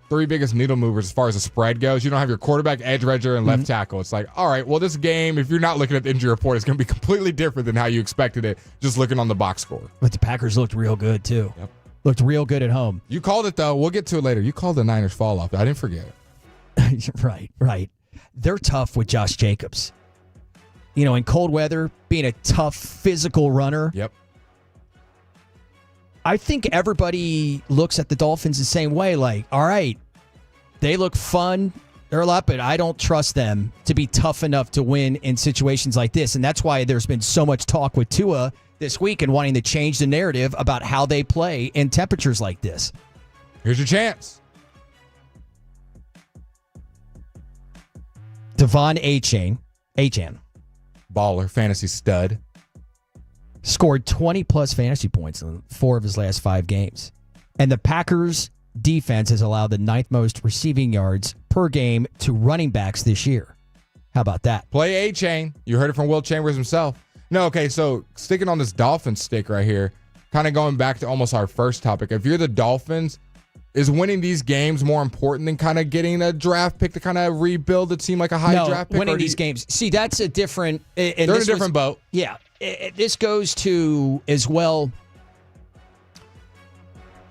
three biggest needle movers as far as the spread goes. You don't have your quarterback, edge rusher, and left tackle. It's like, all right, well, this game, if you're not looking at the injury report, it's going to be completely different than how you expected it, just looking on the box score.
But the Packers looked real good, too. Yep. Looked real good at home.
You called it, though. We'll get to it later. You called the Niners fall off. I didn't forget it.
Right. They're tough with Josh Jacobs. In cold weather, being a tough physical runner.
Yep.
I think everybody looks at the Dolphins the same way. Like, all right, they look fun. They're a lot, but I don't trust them to be tough enough to win in situations like this. And that's why there's been so much talk with Tua this week and wanting to change the narrative about how they play in temperatures like this.
Here's your chance.
Devon Achane,
baller, fantasy stud,
scored 20-plus fantasy points in 4 of his last 5 games. And the Packers' defense has allowed the 9th most receiving yards per game to running backs this year. How about that?
Play A-Chain. You heard it from Will Chambers himself. No, okay, so sticking on this Dolphins stick right here, kind of going back to almost our first topic. If you're the Dolphins, is winning these games more important than kind of getting a draft pick to kind of rebuild the team like a high draft pick?
Winning these games. See, that's a different...
They're in a different boat.
Yeah. This goes to, as well,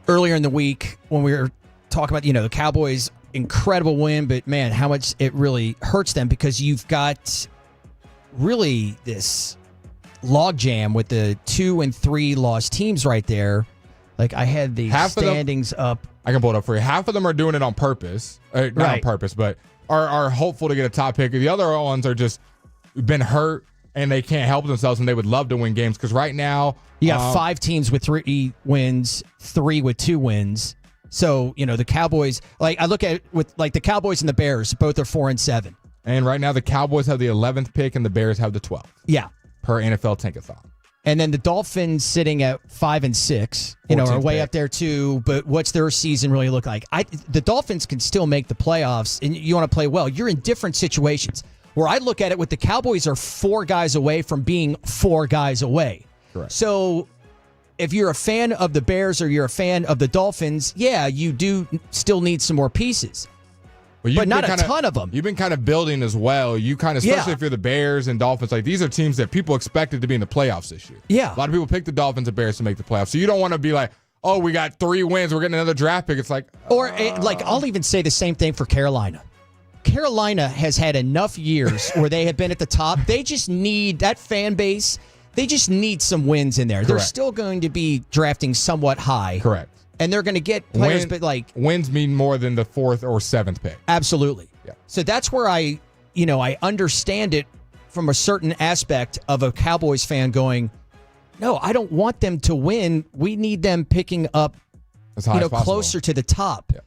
earlier in the week when we were talking about, the Cowboys' incredible win, but, man, how much it really hurts them because you've got really this logjam with the 2 and 3 lost teams right there. Like, I had the standings up.
I can pull it up for you. Half of them are doing it on purpose. Not on purpose, but are hopeful to get a top pick. The other ones are just been hurt, and they can't help themselves, and they would love to win games. Because right now...
You got 5 teams with 3 wins, 3 with 2 wins. So, the Cowboys... Like, I look at it with, like, the Cowboys and the Bears. Both are 4-7.
And right now, the Cowboys have the 11th pick, and the Bears have the 12th.
Yeah.
Per NFL Tankathon.
And then the Dolphins sitting at 5-6, are way up there too. But what's their season really look like? The Dolphins can still make the playoffs, and you want to play well. You're in different situations. Where I look at it with the Cowboys are 4 guys away from being 4 guys away.
Correct.
So if you're a fan of the Bears or you're a fan of the Dolphins, yeah, you do still need some more pieces. But not a ton of them.
You've been kind of building as well. You kind of, especially if you're the Bears and Dolphins, like these are teams that people expected to be in the playoffs this year.
Yeah.
A lot of people pick the Dolphins and Bears to make the playoffs. So you don't want to be like, oh, we got 3 wins, we're getting another draft pick. It's like...
I'll even say the same thing for Carolina. Carolina has had enough years where they have been at the top. They just need that fan base. They just need some wins in there.
Correct.
They're still going to be drafting somewhat high.
Correct.
And they're going to get players, but like...
Wins mean more than the 4th or 7th pick.
Absolutely.
Yeah.
So that's where I understand it from a certain aspect of a Cowboys fan going, no, I don't want them to win. We need them picking up,
as high as possible.
Closer to the top.
Yeah.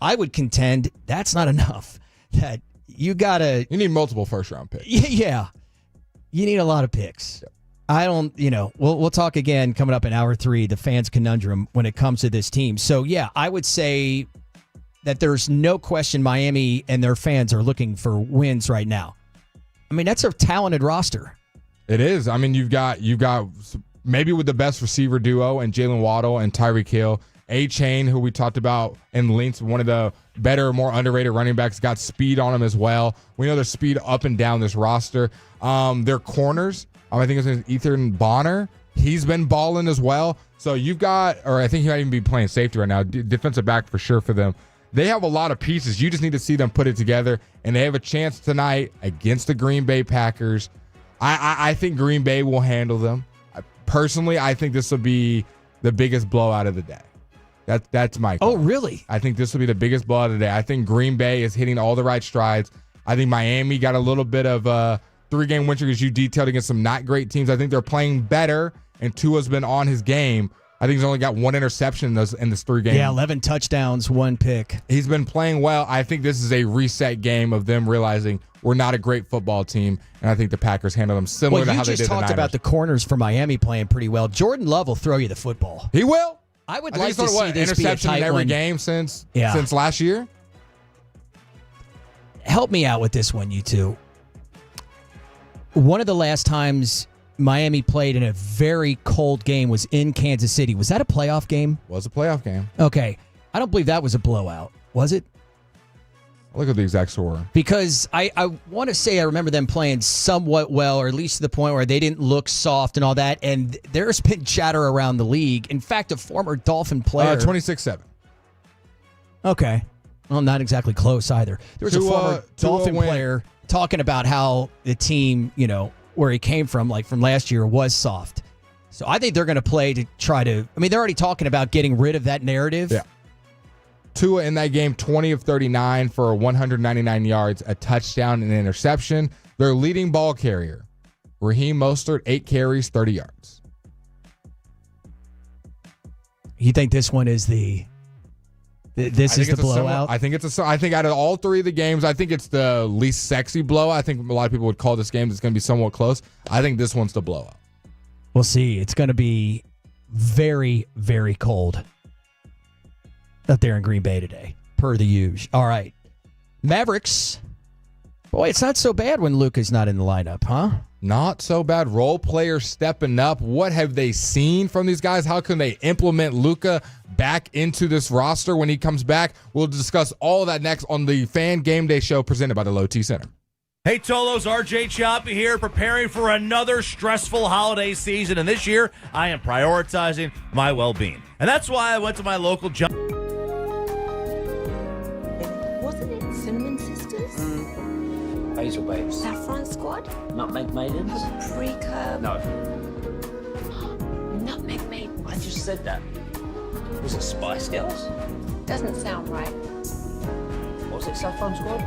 I would contend that's not enough. That you need
multiple first-round picks.
Yeah. You need a lot of picks. Yep. I don't, we'll talk again coming up in hour 3, the fans' conundrum when it comes to this team. So, yeah, I would say that there's no question Miami and their fans are looking for wins right now. I mean, that's a talented roster.
It is. I mean, you've got maybe with the best receiver duo and Jalen Waddle and Tyreek Hill. A-Chain, who we talked about in links, one of the better, more underrated running backs, got speed on him as well. We know there's speed up and down this roster. Their corners, I think it's Ethan Bonner. He's been balling as well. So you've got, or I think he might even be playing safety right now, defensive back for sure for them. They have a lot of pieces. You just need to see them put it together, and they have a chance tonight against the Green Bay Packers. I think Green Bay will handle them. Personally, I think this will be the biggest blowout of the day. That's my call.
Oh, really?
I think this will be the biggest blowout of the day. I think Green Bay is hitting all the right strides. I think Miami got a little bit of a 3-game win streak, as you detailed, against some not great teams. I think they're playing better, and Tua's been on his game. I think he's only got 1 interception in this 3 games.
Yeah, 11 touchdowns, 1 pick.
He's been playing well. I think this is a reset game of them realizing we're not a great football team, and I think the Packers handle them similar to how they did the Niners.
You just talked about the corners for Miami playing pretty well. Jordan Love will throw you the football.
He will.
I would like to see this be a
interception
tight
in every
one.
game since last year.
Help me out with this one, you two. One of the last times Miami played in a very cold game was in Kansas City. Was that a playoff game?
Was a playoff game.
Okay. I don't believe that was a blowout. Was it?
Look at the exact score.
Because I want to say I remember them playing somewhat well, or at least to the point where they didn't look soft and all that. And there's been chatter around the league. In fact, a former Dolphin player.
26-7.
Okay. Well, not exactly close either. There was a former Dolphin player talking about how the team, where he came from, like from last year, was soft. So I think they're going to play to try to. I mean, they're already talking about getting rid of that narrative.
Yeah. Tua in that game, 20 of 39 for 199 yards, a touchdown and an interception. Their leading ball carrier, Raheem Mostert, 8 carries, 30 yards.
You think this one is the blowout?
I think I think out of all 3 of the games, I think it's the least sexy blowout. I think a lot of people would call this game that's going to be somewhat close. I think this one's the blowout.
We'll see. It's going to be very, very cold up there in Green Bay today, per the usual. All right. Mavericks. Boy, it's not so bad when Luka's not in the lineup, huh?
Not so bad. Role players stepping up. What have they seen from these guys? How can they implement Luka back into this roster when he comes back? We'll discuss all of that next on the Fan Game Day show presented by the Low T Center.
Hey, Tolos, RJ Choppy here, preparing for another stressful holiday season. And this year, I am prioritizing my well-being. And that's why I went to my local
Wasn't it Cinnamon Sisters?
Hazel Babes.
Saffron Squad?
Nutmeg Maidens?
Pre-curb?
No.
Nutmeg Maidens.
I just said that. Was it Spice Girls?
Doesn't sound right.
Was it Saffron Squad?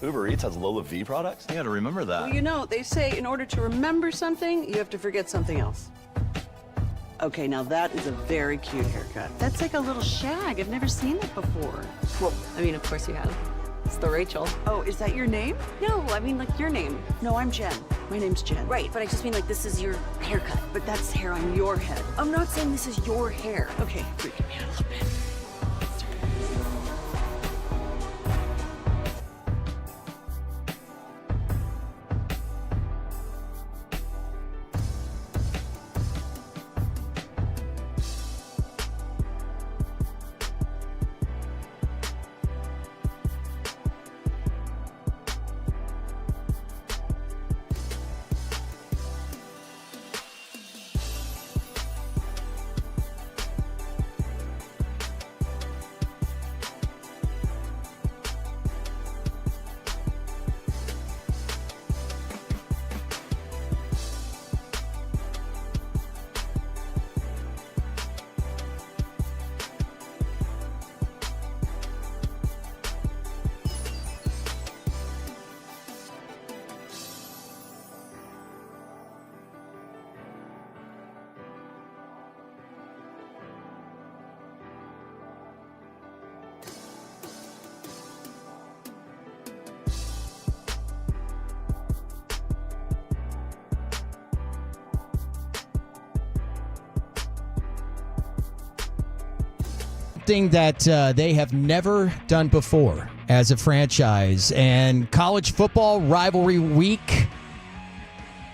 Uber Eats has Lola V products? I gotta remember that.
Well, you know, they say in order to remember something, you have to forget something else. Okay, now that is a very cute haircut. That's like a little shag. I've never seen it before.
Well, I mean, of course you have. It's the Rachel.
Oh, is that your name?
No, I mean, like, your name.
No, I'm Jen. My name's Jen.
Right, but I just mean, like, this is your haircut.
But that's hair on your head.
I'm not saying this is your hair.
Okay, freaking me out a little bit.
Something that they have never done before as a franchise. And college football rivalry week,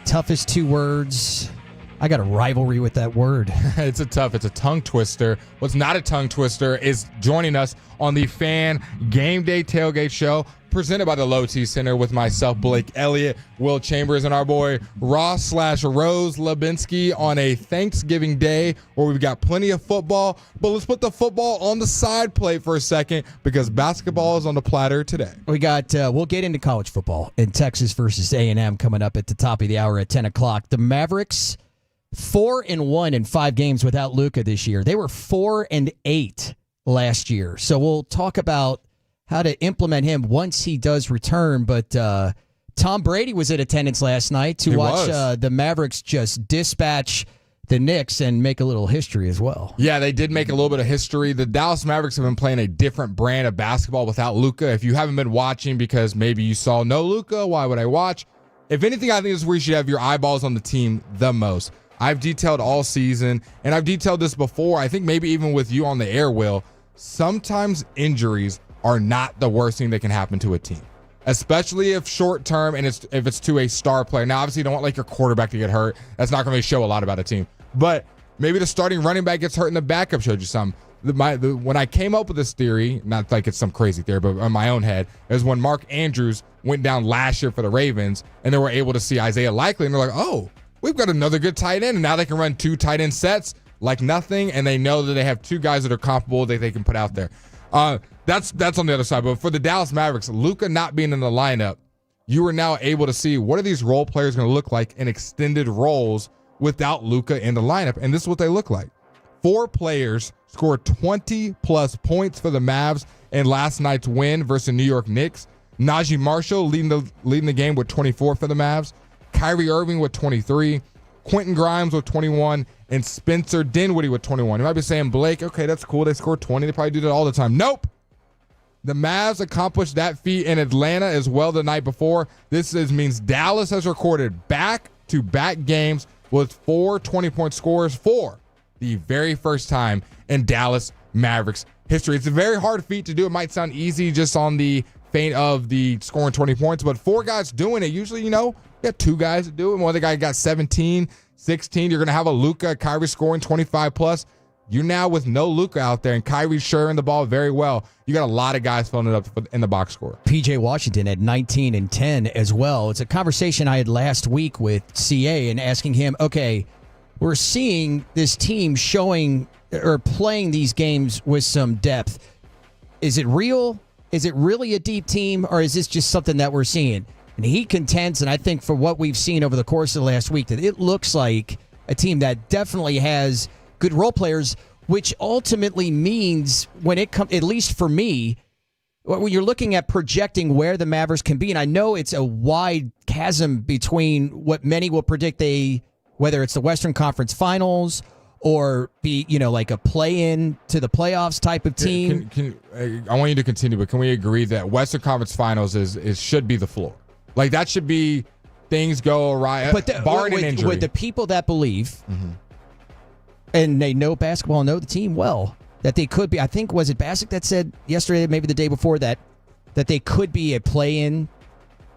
toughest two words. I got a rivalry with that word.
It's a tongue twister. What's not a tongue twister is joining us on the Fan Game Day Tailgate Show, presented by the Low T Center, with myself, Blake Elliott, Will Chambers, and our boy Ross/Rose Lubinsky on a Thanksgiving day where we've got plenty of football. But let's put the football on the side plate for a second because basketball is on the platter today.
We got, we'll get into college football in Texas versus A&M coming up at the top of the hour at 10 o'clock. The Mavericks, 4-1 in 5 games without Luka this year. They were 4-8 last year. So we'll talk about how to implement him once he does return. But Tom Brady was in attendance last night to watch the Mavericks just dispatch the Knicks and make a little history as well.
Yeah, they did make a little bit of history. The Dallas Mavericks have been playing a different brand of basketball without Luka. If you haven't been watching because maybe you saw no Luka, why would I watch? If anything, I think this is where you should have your eyeballs on the team the most. I've detailed all season, and I've detailed this before. I think maybe even with you on the air, Will, sometimes injuries are not the worst thing that can happen to a team, especially if short term and if it's to a star player. Now, obviously, you don't want like your quarterback to get hurt. That's not going to show a lot about a team. But maybe the starting running back gets hurt and the backup showed you something. When I came up with this theory, not like it's some crazy theory, but in my own head, is when Mark Andrews went down last year for the Ravens and they were able to see Isaiah Likely and they're like, oh, we've got another good tight end. And now they can run 2 tight end sets like nothing. And they know that they have 2 guys that are comparable that they can put out there. That's on the other side. But for the Dallas Mavericks, Luka not being in the lineup, you are now able to see what are these role players going to look like in extended roles without Luka in the lineup. And this is what they look like. 4 players scored 20-plus points for the Mavs in last night's win versus New York Knicks. Najee Marshall leading the game with 24 for the Mavs. Kyrie Irving with 23. Quentin Grimes with 21. And Spencer Dinwiddie with 21. You might be saying, Blake, okay, that's cool. They scored 20. They probably do that all the time. Nope. The Mavs accomplished that feat in Atlanta as well the night before. This means Dallas has recorded back-to-back games with 4 20-point scores for the very first time in Dallas Mavericks history. It's a very hard feat to do. It might sound easy just on the feint of the scoring 20 points, but 4 guys doing it. Usually, you got 2 guys that do it. One other guy got 17, 16. You're going to have a Luka, Kyrie scoring 25-plus. You're now with no Luka out there, and Kyrie sharing the ball very well. You got a lot of guys filling it up in the box score.
P.J. Washington at 19 and 10 as well. It's a conversation I had last week with CA and asking him, okay, we're seeing this team showing or playing these games with some depth. Is it real? Is it really a deep team, or is this just something that we're seeing? And he contends, and I think for what we've seen over the course of the last week, that it looks like a team that definitely has good role players, which ultimately means when it comes, at least for me, when you're looking at projecting where the Mavericks can be, and I know it's a wide chasm between what many will predict whether it's the Western Conference Finals or be, like a play-in to the playoffs type of team.
I want you to continue, but can we agree that Western Conference Finals should be the floor? Like, that should be things go awry, barring an injury.
With the people that believe, and they know basketball, know the team well, that they could be. I think, was it Bassick that said yesterday, maybe the day before, that they could be a play-in?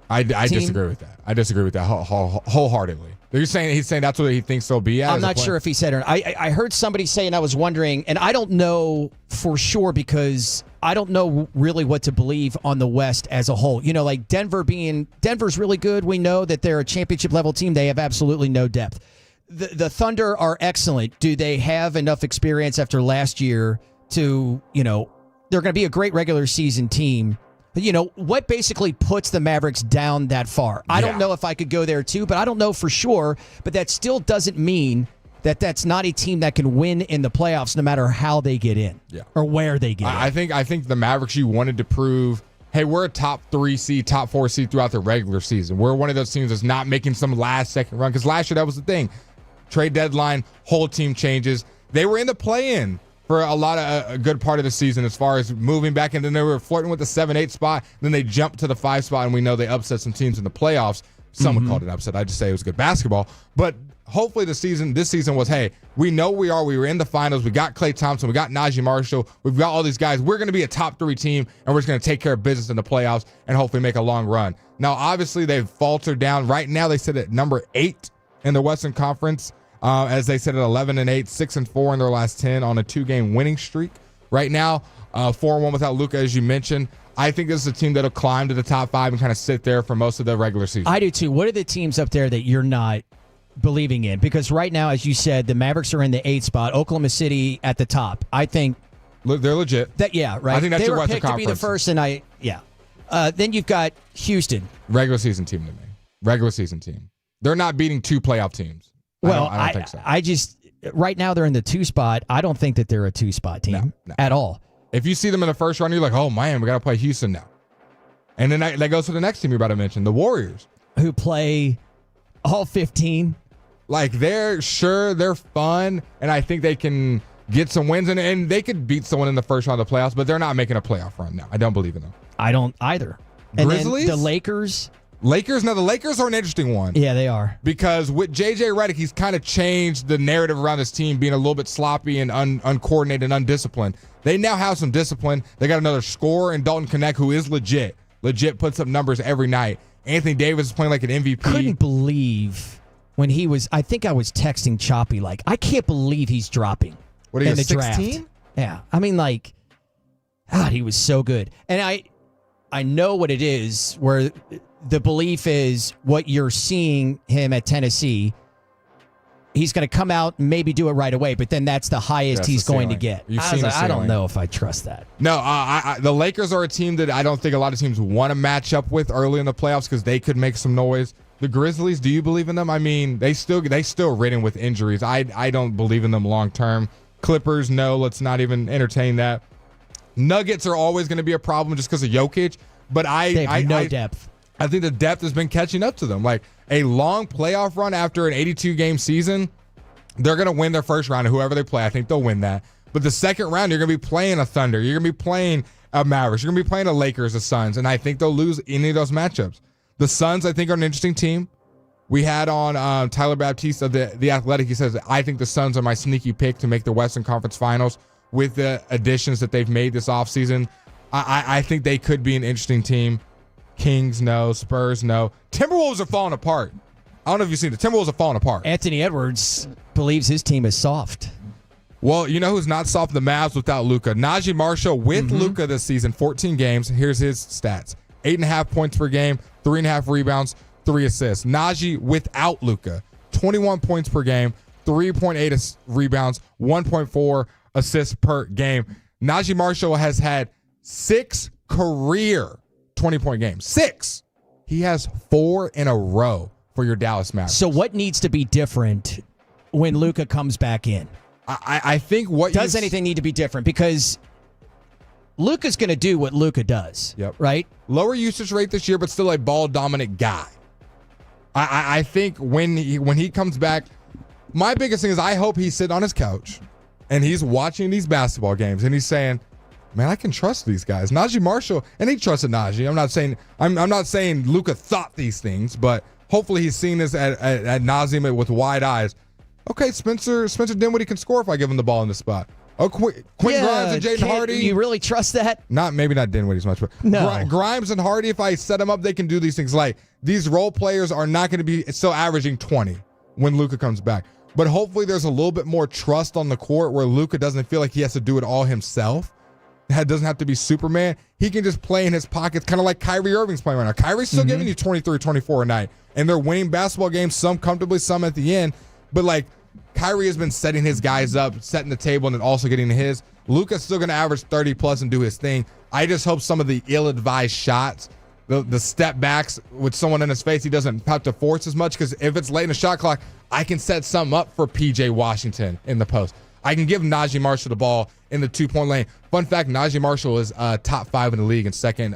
I disagree with that. I disagree with that wholeheartedly. He's saying that's what he thinks they'll be at.
I'm not sure if he said it. I heard somebody say, and I was wondering, and I don't know for sure because I don't know really what to believe on the West as a whole. Like Denver's really good. We know that they're a championship level team. They have absolutely no depth. The Thunder are excellent. Do they have enough experience after last year to, they're going to be a great regular season team? What basically puts the Mavericks down that far? I don't know if I could go there too, but I don't know for sure. But that still doesn't mean that that's not a team that can win in the playoffs no matter how they get in or where they get in.
I think the Mavericks, you wanted to prove, hey, we're a top 3 seed, top 4 seed throughout the regular season. We're one of those teams that's not making some last-second run. Because last year, that was the thing. Trade deadline, whole team changes. They were in the play-in for a good part of the season as far as moving back, and then they were flirting with the 7-8 spot. Then they jumped to the 5 spot, and we know they upset some teams in the playoffs. Some would call it an upset. I just say it was good basketball. But hopefully this season was, hey, we know we were in the finals. We got Klay Thompson. We got Najee Marshall. We've got all these guys. We're going to be a top 3 team, and we're just going to take care of business in the playoffs and hopefully make a long run. Now, obviously, they've faltered down. Right now, they sit at number 8 in the Western Conference. As they sit at 11-8, 6-4 in their last 10 on a 2-game winning streak. Right now, 4-1 without Luka, as you mentioned. I think this is a team that'll climb to the top 5 and kind of sit there for most of the regular season.
I do too. What are the teams up there that you're not believing in? Because right now, as you said, the Mavericks are in the 8th spot. Oklahoma City at the top. I think
they're legit.
Right.
I think that's
they
your
were
Western
picked
Conference.
to be the first, and then you've got Houston.
Regular season team to me. Regular season team. They're not beating 2 playoff teams.
Well,
I don't think so.
I just right now they're in the 2 spot. I don't think that they're a 2 spot team at all.
If you see them in the first round, you're like, oh man, we got to play Houston now. And then that goes to the next team you're about to mention, the Warriors,
who play all 15.
Like they're fun, and I think they can get some wins, and they could beat someone in the first round of the playoffs, but they're not making a playoff run now. I don't believe in them.
I don't either. And
Grizzlies,
then the Lakers.
Now the Lakers are an interesting one.
Yeah, they are.
Because with JJ Redick, he's kind of changed the narrative around this team being a little bit sloppy and uncoordinated and undisciplined. They now have some discipline. They got another scorer in Dalton Knecht who is legit. Legit puts up numbers every night. Anthony Davis is playing like an MVP.
Couldn't believe when he was, I think I was texting Choppy, like, I can't believe he's dropping.
What are you,
in the
16?
draft. Yeah. I mean, like, God, he was so good. And I know what it is, where the belief is what you're seeing him at Tennessee. He's going to come out and maybe do it right away, but then that's the highest he's going to get. I don't know if I trust that.
No, the Lakers are a team that I don't think a lot of teams want to match up with early in the playoffs because they could make some noise. The Grizzlies, do you believe in them? I mean, they still ridden with injuries. I don't believe in them long term. Clippers, no, let's not even entertain that. Nuggets are always going to be a problem just because of Jokic, but
they have no depth.
I think the depth has been catching up to them. Like a long playoff run after an 82-game season, they're going to win their first round, and whoever they play, I think they'll win that. But the second round, you're going to be playing a Thunder. You're going to be playing a Mavericks. You're going to be playing a Lakers, a Suns, and I think they'll lose any of those matchups. The Suns, I think, are an interesting team. We had on Tyler Baptiste of the Athletic. He says, I think the Suns are my sneaky pick to make the Western Conference Finals with the additions that they've made this offseason. I think they could be an interesting team. Kings, no. Spurs, no. Timberwolves are falling apart. I don't know if you've seen it. The Timberwolves are falling apart.
Anthony Edwards believes his team is soft.
Well, you know who's not soft? The Mavs without Luka. Najee Marshall with Luka this season, 14 games. Here's his stats. 8.5 points per game, 3.5 rebounds, 3 assists. Najee without Luka, 21 points per game, 3.8 rebounds, 1.4 assists per game. Najee Marshall has had 6 career 20-point games. 6. He has 4 in a row for your Dallas Mavericks.
So what needs to be different when Luka comes back in?
I think what
does anything need to be different? Because Luka's going to do what Luka does.
Yep.
Right?
Lower usage rate this year, but still a ball dominant guy. I think when he comes back, my biggest thing is I hope he's sitting on his couch and he's watching these basketball games and he's saying, man, I can trust these guys. Najee Marshall, and he trusted Najee. I'm not saying Luka thought these things, but hopefully he's seen this at nauseam with wide eyes. Okay, Spencer Dinwiddie can score if I give him the ball in the spot. Oh, Quentin Grimes and Jaden Hardy.
You really trust that?
Maybe not Dinwiddie as much, but
no.
Grimes and Hardy, if I set them up, they can do these things. Like, these role players are not going to be still averaging 20 when Luka comes back. But hopefully there's a little bit more trust on the court where Luka doesn't feel like he has to do it all himself. That doesn't have to be Superman. He can just play in his pockets, kind of like Kyrie Irving's playing right now. Kyrie's still giving you 23, 24 a night, and they're winning basketball games, some comfortably, some at the end. But, like, Kyrie has been setting his guys up, setting the table, and then also getting his. Luka's still going to average 30-plus and do his thing. I just hope some of the ill-advised shots, the step backs with someone in his face, he doesn't have to force as much, because if it's late in the shot clock, I can set something up for P.J. Washington in the post. I can give Najee Marshall the ball in the two-point lane. Fun fact, Najee Marshall is top 5 in the league in second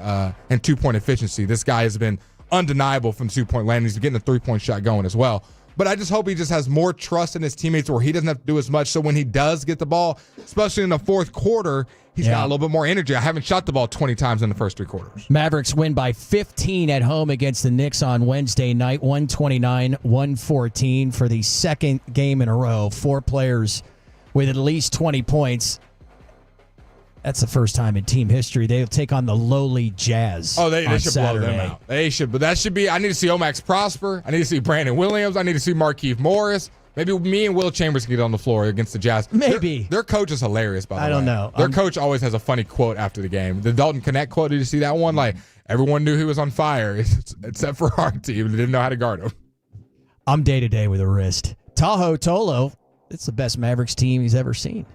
in two-point efficiency. This guy has been undeniable from the two-point lane. He's getting the three-point shot going as well. But I just hope he just has more trust in his teammates where he doesn't have to do as much. So when he does get the ball, especially in the fourth quarter, he's got a little bit more energy. I haven't shot the ball 20 times in the first 3 quarters.
Mavericks win by 15 at home against the Knicks on Wednesday night, 129-114 for the second game in a row. 4 players with at least 20 points. That's the first time in team history. They'll take on the lowly Jazz.
Oh, they should
Saturday.
blow them out. They should, but that should be. I need to see Omax Prosper. I need to see Brandon Williams. I need to see Markieff Morris. Maybe me and Will Chambers can get on the floor against the Jazz.
Maybe.
Their coach is hilarious, by the way.
I don't know.
Their coach always has a funny quote after the game. The Dalton Connect quote, did you see that one? Like, everyone knew he was on fire except for our team. They didn't know how to guard him.
I'm day-to-day with a wrist. Tahoe Tolo, it's the best Mavericks team he's ever seen.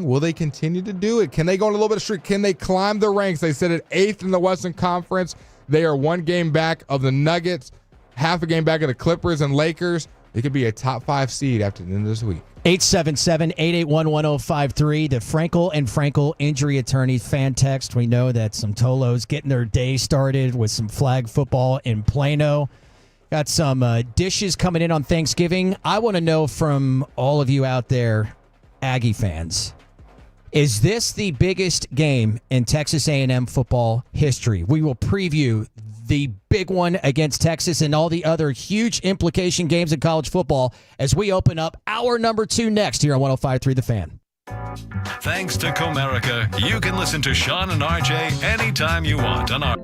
Will they continue to do it? Can they go on a little bit of streak? Can they climb the ranks? They sit at 8th in the Western Conference. They are 1 game back of the Nuggets, half a game back of the Clippers and Lakers. They could be a top 5 seed after the end of this week.
877-881-1053. The Frankel and Frankel injury attorney fan text. We know that some Tolos getting their day started with some flag football in Plano. Got some dishes coming in on Thanksgiving. I want to know from all of you out there, Aggie fans, is this the biggest game in Texas A&M football history? We will preview the big one against Texas and all the other huge implication games in college football as we open up hour number 2 next here on 105.3 The Fan.
Thanks to Comerica, you can listen to Sean and RJ anytime you want on our...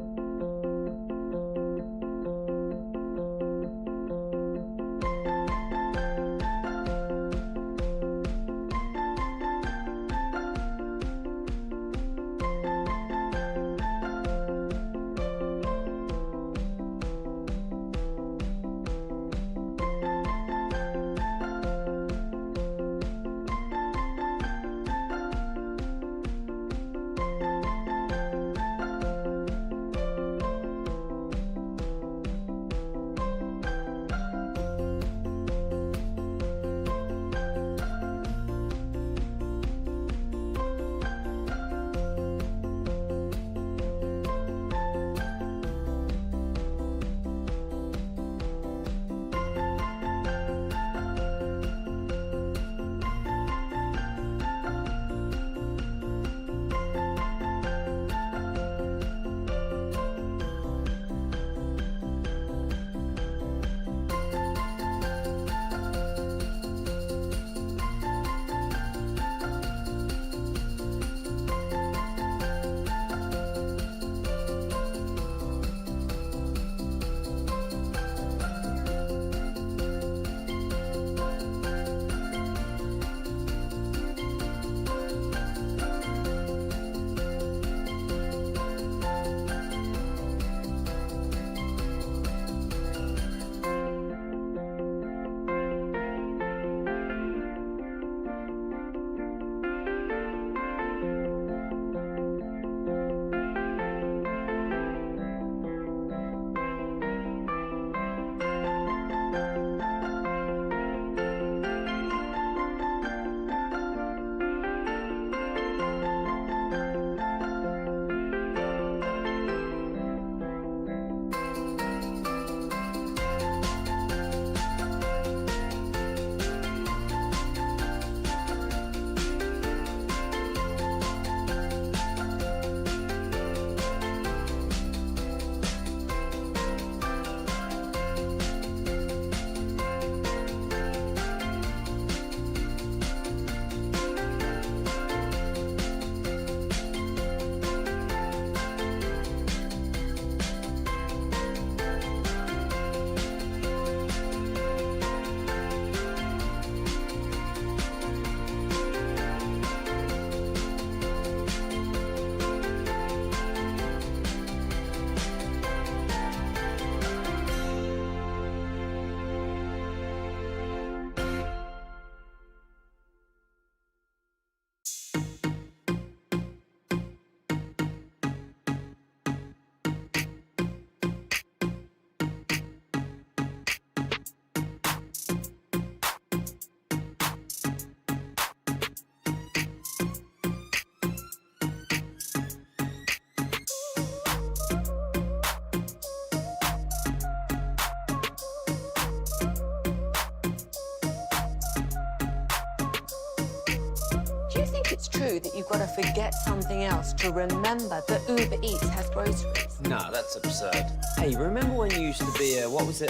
it's true that you've got to forget something else to remember that Uber Eats has groceries?
No, that's absurd. Hey, remember when you used to be a, what was it,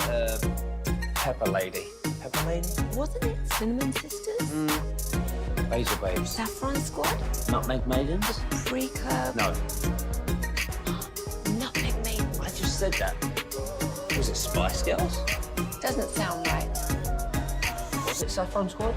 Pepper Lady? Pepper Lady?
Wasn't it Cinnamon Sisters?
Basil Babes.
Saffron Squad?
Nutmeg Maidens?
Pre-curb?
No.
Nutmeg Maidens.
I just said that. Was it Spice Girls?
Doesn't sound right.
Was it Saffron Squad?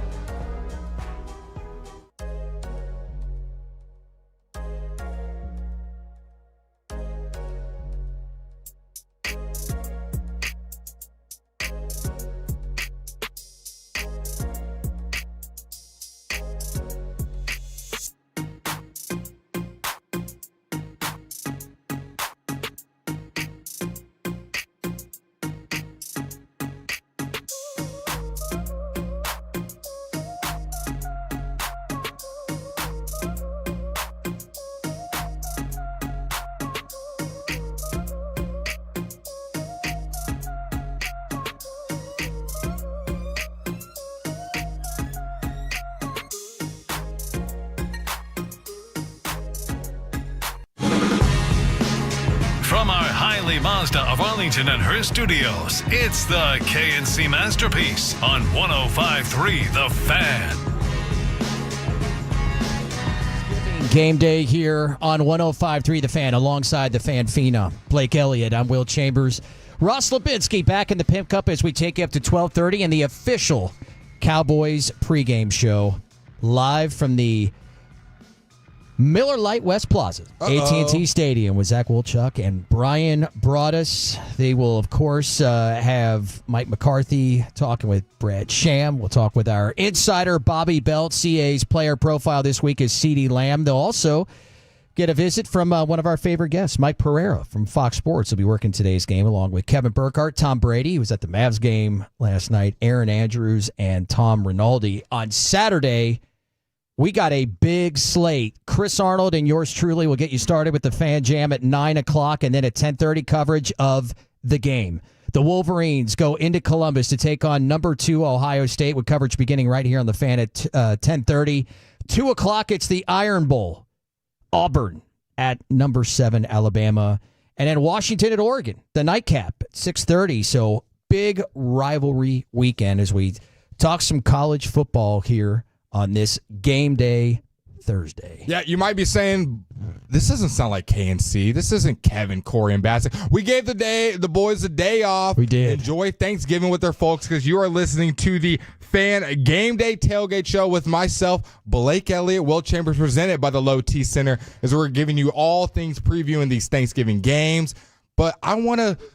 From our Hiley Mazda of Arlington and her studios, it's the KNC Masterpiece on 105.3 The Fan.
Game day here on 105.3 The Fan, alongside the Fan Phenom. Blake Elliott, I'm Will Chambers. Ross Lubinski back in the Pimp Cup as we take you up to 12:30 and the official Cowboys pregame show live from the Miller Lite West Plaza, AT&T Stadium with Zach Wolchuk and Brian Broaddus. They will, of course, have Mike McCarthy talking with Brad Sham. We'll talk with our insider, Bobby Belt. CA's player profile this week is CeeDee Lamb. They'll also get a visit from one of our favorite guests, Mike Pereira from Fox Sports. Will be working today's game along with Kevin Burkhardt, Tom Brady, who was at the Mavs game last night, Aaron Andrews, and Tom Rinaldi. On Saturday, we got a big slate. Chris Arnold and yours truly will get you started with the Fan Jam at 9 o'clock and then at 10:30 coverage of the game. The Wolverines go into Columbus to take on number 2 Ohio State with coverage beginning right here on the Fan at 10:30. 2 o'clock, it's the Iron Bowl. Auburn at number 7 Alabama. And then Washington at Oregon, the nightcap at 6:30. So big rivalry weekend as we talk some college football here on this game day Thursday.
Yeah, you might be saying, this doesn't sound like KNC. This isn't Kevin, Corey, and Bassett. We gave the boys a day off.
We did.
Enjoy Thanksgiving with their folks because you are listening to the Fan Game Day Tailgate Show with myself, Blake Elliott, Will Chambers, presented by the Low T Center, as we're giving you all things previewing these Thanksgiving games. But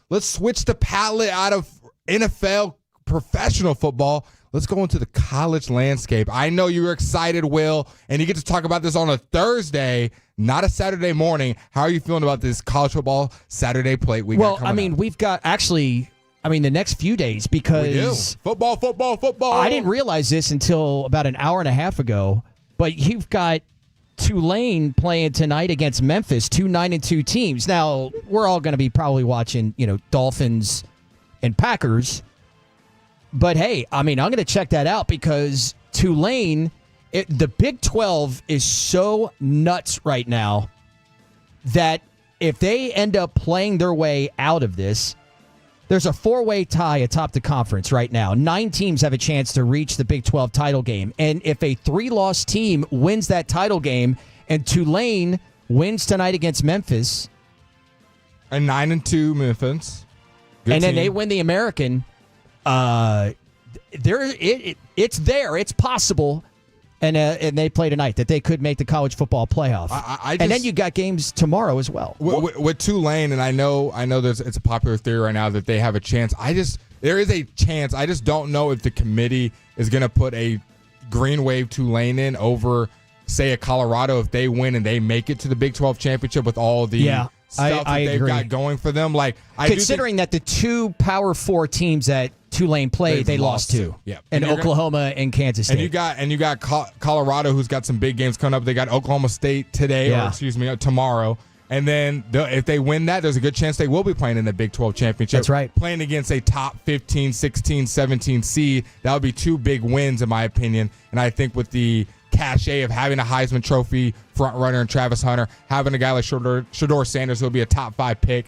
let's switch the palette out of NFL professional football. Let's go into the college landscape. I know you're excited, Will, and you get to talk about this on a Thursday, not a Saturday morning. How are you feeling about this college football Saturday plate we got coming up?
We've got the next few days because
football.
I didn't realize this until about an hour and a half ago, but you've got Tulane playing tonight against Memphis, 2 9-2 teams. Now, we're all going to be probably watching, Dolphins and Packers. But, hey, I'm going to check that out because Tulane, the Big 12 is so nuts right now that if they end up playing their way out of this, there's a 4-way tie atop the conference right now. 9 teams have a chance to reach the Big 12 title game. And if a 3-loss team wins that title game and Tulane wins tonight against Memphis.
A 9-2 Memphis.
Good then they win the American. It's there. It's possible, and they play tonight that they could make the college football playoff. And then you got games tomorrow as well.
With Tulane, and I know it's a popular theory right now that they have a chance. There is a chance. I just don't know if the committee is going to put a green wave Tulane in over, say, a Colorado if they win and they make it to the Big 12 championship with all the stuff that they've got going for them.
Considering that the 2 Power 4 teams that Tulane played, they lost to.
Yeah.
And Oklahoma and Kansas State.
And you got Colorado, who's got some big games coming up. They got Oklahoma State tomorrow. And then if they win that, there's a good chance they will be playing in the Big 12 championship.
That's right.
Playing against a top 15, 16, 17 seed. That would be 2 big wins, in my opinion. And I think with the cachet of having a Heisman Trophy front runner in Travis Hunter, having a guy like Shedeur Sanders who will be a top 5 pick.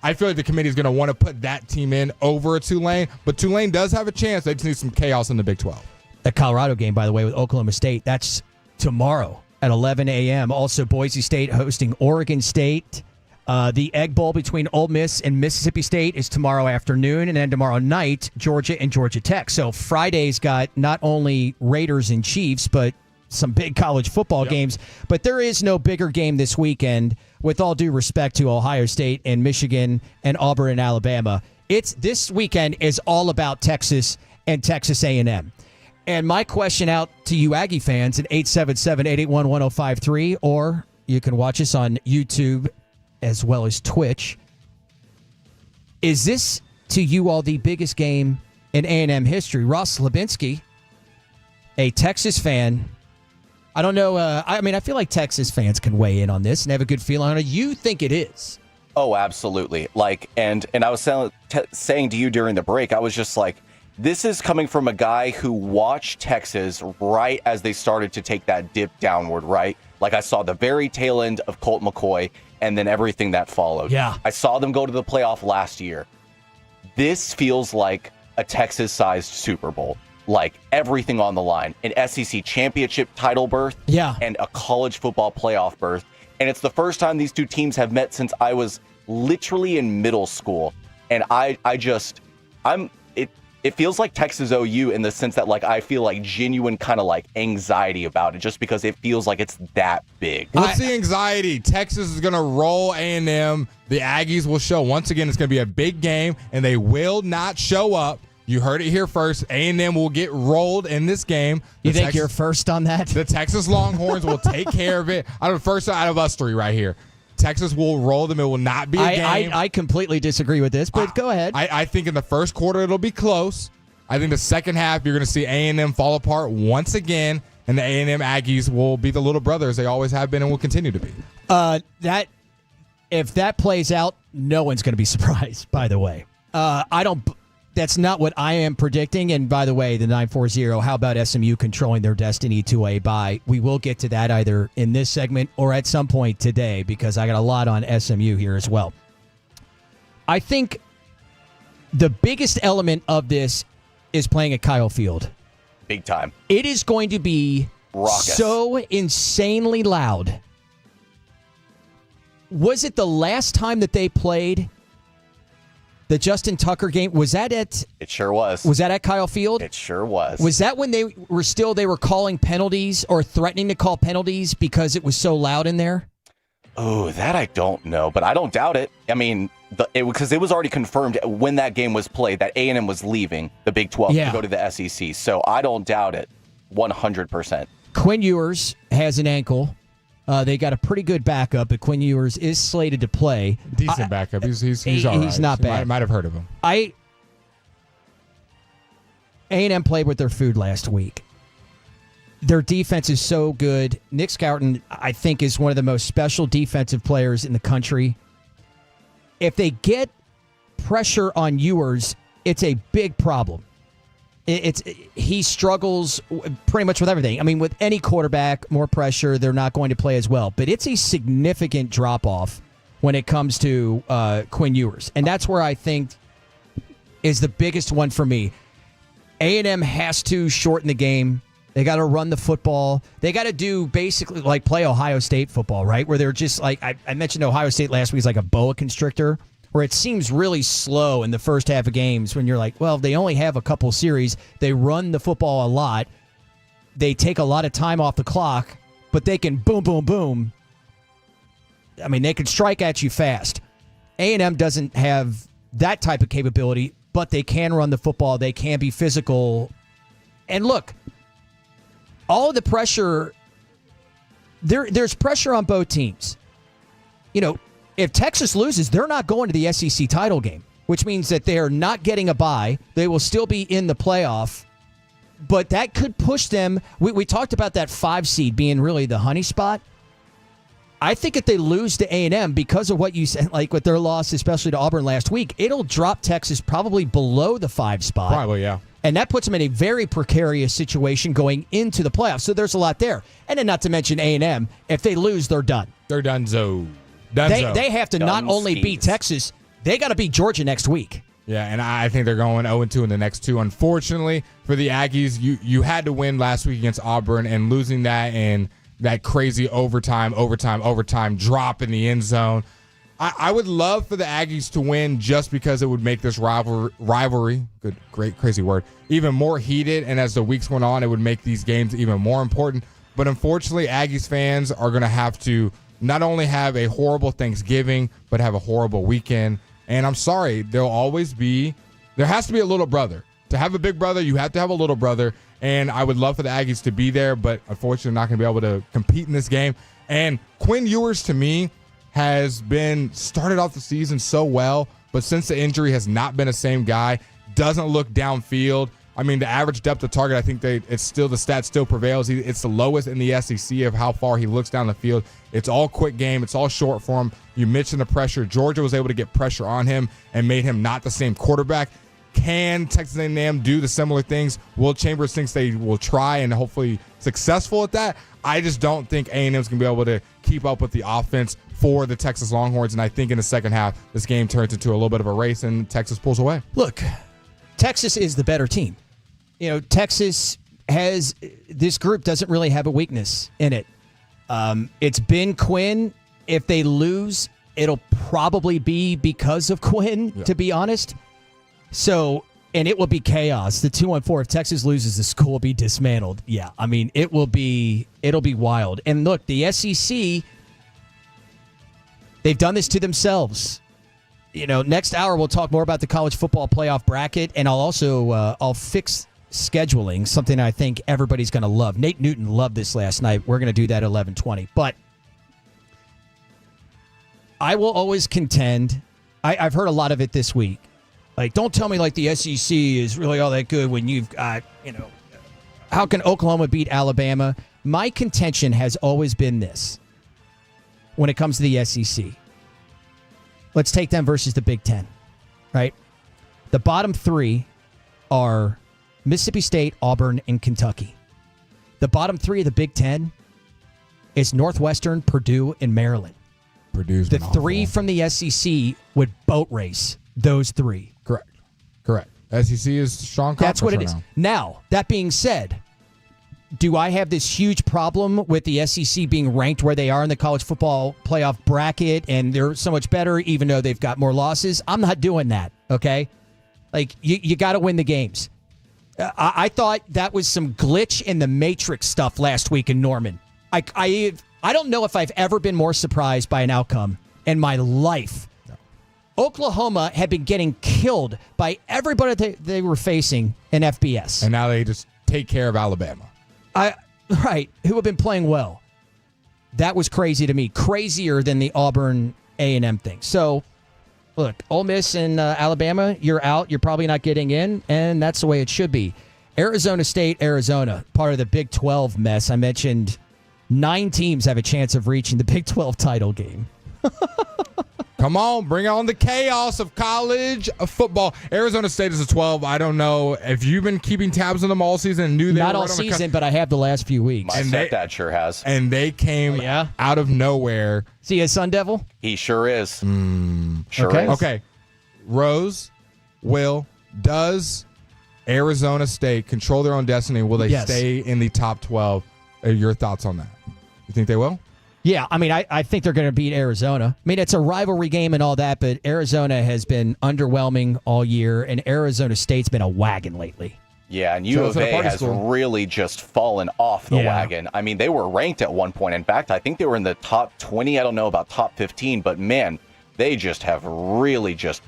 I feel like the committee is going to want to put that team in over Tulane, but Tulane does have a chance. They just need some chaos in the Big 12.
The Colorado game, by the way, with Oklahoma State, that's tomorrow at 11 a.m. Also, Boise State hosting Oregon State. The Egg Bowl between Ole Miss and Mississippi State is tomorrow afternoon, and then tomorrow night, Georgia and Georgia Tech. So Friday's got not only Raiders and Chiefs, but some big college football games. But there is no bigger game this weekend, with all due respect to Ohio State and Michigan and Auburn and Alabama. This weekend is all about Texas and Texas A&M. And my question out to you Aggie fans at 877-881-1053, or you can watch us on YouTube as well as Twitch. Is this, to you all, the biggest game in A&M history? Ross Lebinsky, a Texas fan. I don't know. I feel like Texas fans can weigh in on this and have a good feeling on it. You think it is?
Oh, absolutely. And I was saying to you during the break, I was just like, this is coming from a guy who watched Texas right as they started to take that dip downward, right? Like, I saw the very tail end of Colt McCoy and then everything that followed.
Yeah.
I saw them go to the playoff last year. This feels like a Texas-sized Super Bowl. Like, everything on the line. An SEC championship title berth.
Yeah.
And a college football playoff berth. And it's the first time these two teams have met since I was literally in middle school. And it feels like Texas OU in the sense that, like, I feel like genuine kind of like anxiety about it just because it feels like it's that big.
What's the anxiety? Texas is going to roll A&M. The Aggies will show. Once again, it's going to be a big game, and they will not show up. You heard it here first. A&M will get rolled in this game.
You think you're first on that?
The Texas Longhorns will take care of it. I'm the first out of us three right here. Texas will roll them. It will not be a game.
I completely disagree with this, but go ahead.
I think in the first quarter it'll be close. I think the second half you're going to see A&M fall apart once again, and the A&M Aggies will be the little brothers they always have been and will continue to be.
If that plays out, no one's going to be surprised, by the way. That's not what I am predicting. And by the way, the 940, how about SMU controlling their destiny to a bye? We will get to that either in this segment or at some point today because I got a lot on SMU here as well. I think the biggest element of this is playing at Kyle Field.
Big time.
It is going to be
raucous.
So insanely loud. Was it the last time that they played the Justin Tucker game? Was that at?
It sure was.
Was that at Kyle Field?
It sure was.
Was that when they were calling penalties or threatening to call penalties because it was so loud in there?
Oh, that I don't know, but I don't doubt it. I mean, because it was already confirmed when that game was played that A&M was leaving the Big 12 to go to the SEC. So I don't doubt it 100%.
Quinn Ewers has an ankle. They got a pretty good backup, but Quinn Ewers is slated to play.
Decent backup. He's all right.
He's not bad.
Might have heard of him.
A&M played with their food last week. Their defense is so good. Nick Scouton, I think, is one of the most special defensive players in the country. If they get pressure on Ewers, it's a big problem. He struggles pretty much with everything. I mean, with any quarterback, more pressure, they're not going to play as well. But it's a significant drop-off when it comes to Quinn Ewers. And that's where I think is the biggest one for me. A&M has to shorten the game. They got to run the football. They got to do basically like play Ohio State football, right? Where they're just like, I mentioned Ohio State last week is like a boa constrictor, where it seems really slow in the first half of games when you're like, well, they only have a couple series. They run the football a lot. They take a lot of time off the clock, but they can boom, boom, boom. I mean, they can strike at you fast. A&M doesn't have that type of capability, but they can run the football. They can be physical. And look, all of the pressure, there's pressure on both teams. You know, if Texas loses, they're not going to the SEC title game, which means that they are not getting a bye. They will still be in the playoff, but that could push them. We talked about that 5 seed being really the honey spot. I think if they lose to A&M because of what you said, like with their loss, especially to Auburn last week, it'll drop Texas probably below the 5 spot.
Probably, yeah.
And that puts them in a very precarious situation going into the playoffs. So there's a lot there. And then not to mention A&M. If they lose, they're done.
They're donezo.
They have to not only beat Texas, they got to beat Georgia next week.
Yeah, and I think they're going 0-2 in the next two. Unfortunately for the Aggies, you had to win last week against Auburn, and losing that and that crazy overtime drop in the end zone. I would love for the Aggies to win just because it would make this rivalry, great, crazy word, even more heated. And as the weeks went on, it would make these games even more important. But unfortunately, Aggies fans are going to have to not only have a horrible Thanksgiving, but have a horrible weekend. And I'm sorry, there has to be a little brother. To have a big brother, you have to have a little brother. And I would love for the Aggies to be there, but unfortunately not going to be able to compete in this game. And Quinn Ewers, to me, has been started off the season so well, but since the injury has not been the same guy, doesn't look downfield. I mean, the average depth of target, I think the stat still prevails. It's the lowest in the SEC of how far he looks down the field. It's all quick game. It's all short for him. You mentioned the pressure. Georgia was able to get pressure on him and made him not the same quarterback. Can Texas A&M do the similar things? Will Chambers thinks they will try and hopefully successful at that? I just don't think A&M is going to be able to keep up with the offense for the Texas Longhorns, and I think in the second half, this game turns into a little bit of a race, and Texas pulls away.
Look, Texas is the better team. Texas has this group doesn't really have a weakness in it. It's been Quinn. If they lose, it'll probably be because of Quinn, to be honest. So, and it will be chaos. The 2-4, if Texas loses, the school will be dismantled. Yeah, I mean, it'll be wild. And look, the SEC, they've done this to themselves. Next hour we'll talk more about the college football playoff bracket, and I'll fix scheduling, something I think everybody's going to love. Nate Newton loved this last night. We're going to do that at 11:20. But I will always contend, I've heard a lot of it this week. Like, don't tell me like the SEC is really all that good when you've got, how can Oklahoma beat Alabama? My contention has always been this when it comes to the SEC. Let's take them versus the Big Ten, right? The bottom three are Mississippi State, Auburn, and Kentucky. The bottom three of the Big Ten is Northwestern, Purdue, and Maryland.
Purdue's
the
been
three
awful.
From the SEC would boat race those three.
Correct. SEC is strong conference.
That's what it is. Now, that being said, do I have this huge problem with the SEC being ranked where they are in the college football playoff bracket and they're so much better even though they've got more losses? I'm not doing that, okay? Like, you got to win the games. I thought that was some glitch in the Matrix stuff last week in Norman. I don't know if I've ever been more surprised by an outcome in my life. Oklahoma had been getting killed by everybody they were facing in FBS.
And now they just take care of Alabama.
Right, who have been playing well. That was crazy to me. Crazier than the Auburn A&M thing. So, look, Ole Miss and Alabama, you're out. You're probably not getting in, and that's the way it should be. Arizona State, Arizona, part of the Big 12 mess. I mentioned 9 teams have a chance of reaching the Big 12 title game.
Come on, bring on the chaos of college football. Arizona State is a 12. I don't know if you've been keeping tabs on them all season and knew they
not
were
all season, but I have the last few weeks.
My stepdad sure has.
And they came out of nowhere.
Is he a Sun Devil?
He sure is. Sure is.
Okay. Rose, does Arizona State control their own destiny? Will they stay in the top 12? Your thoughts on that? You think they will?
Yeah, I mean, I think they're going to beat Arizona. I mean, it's a rivalry game and all that, but Arizona has been underwhelming all year, and Arizona State's been a wagon lately.
Yeah, and U of A has really just fallen off the wagon. I mean, they were ranked at one point. In fact, I think they were in the top 20. I don't know about top 15, but man, they just have really just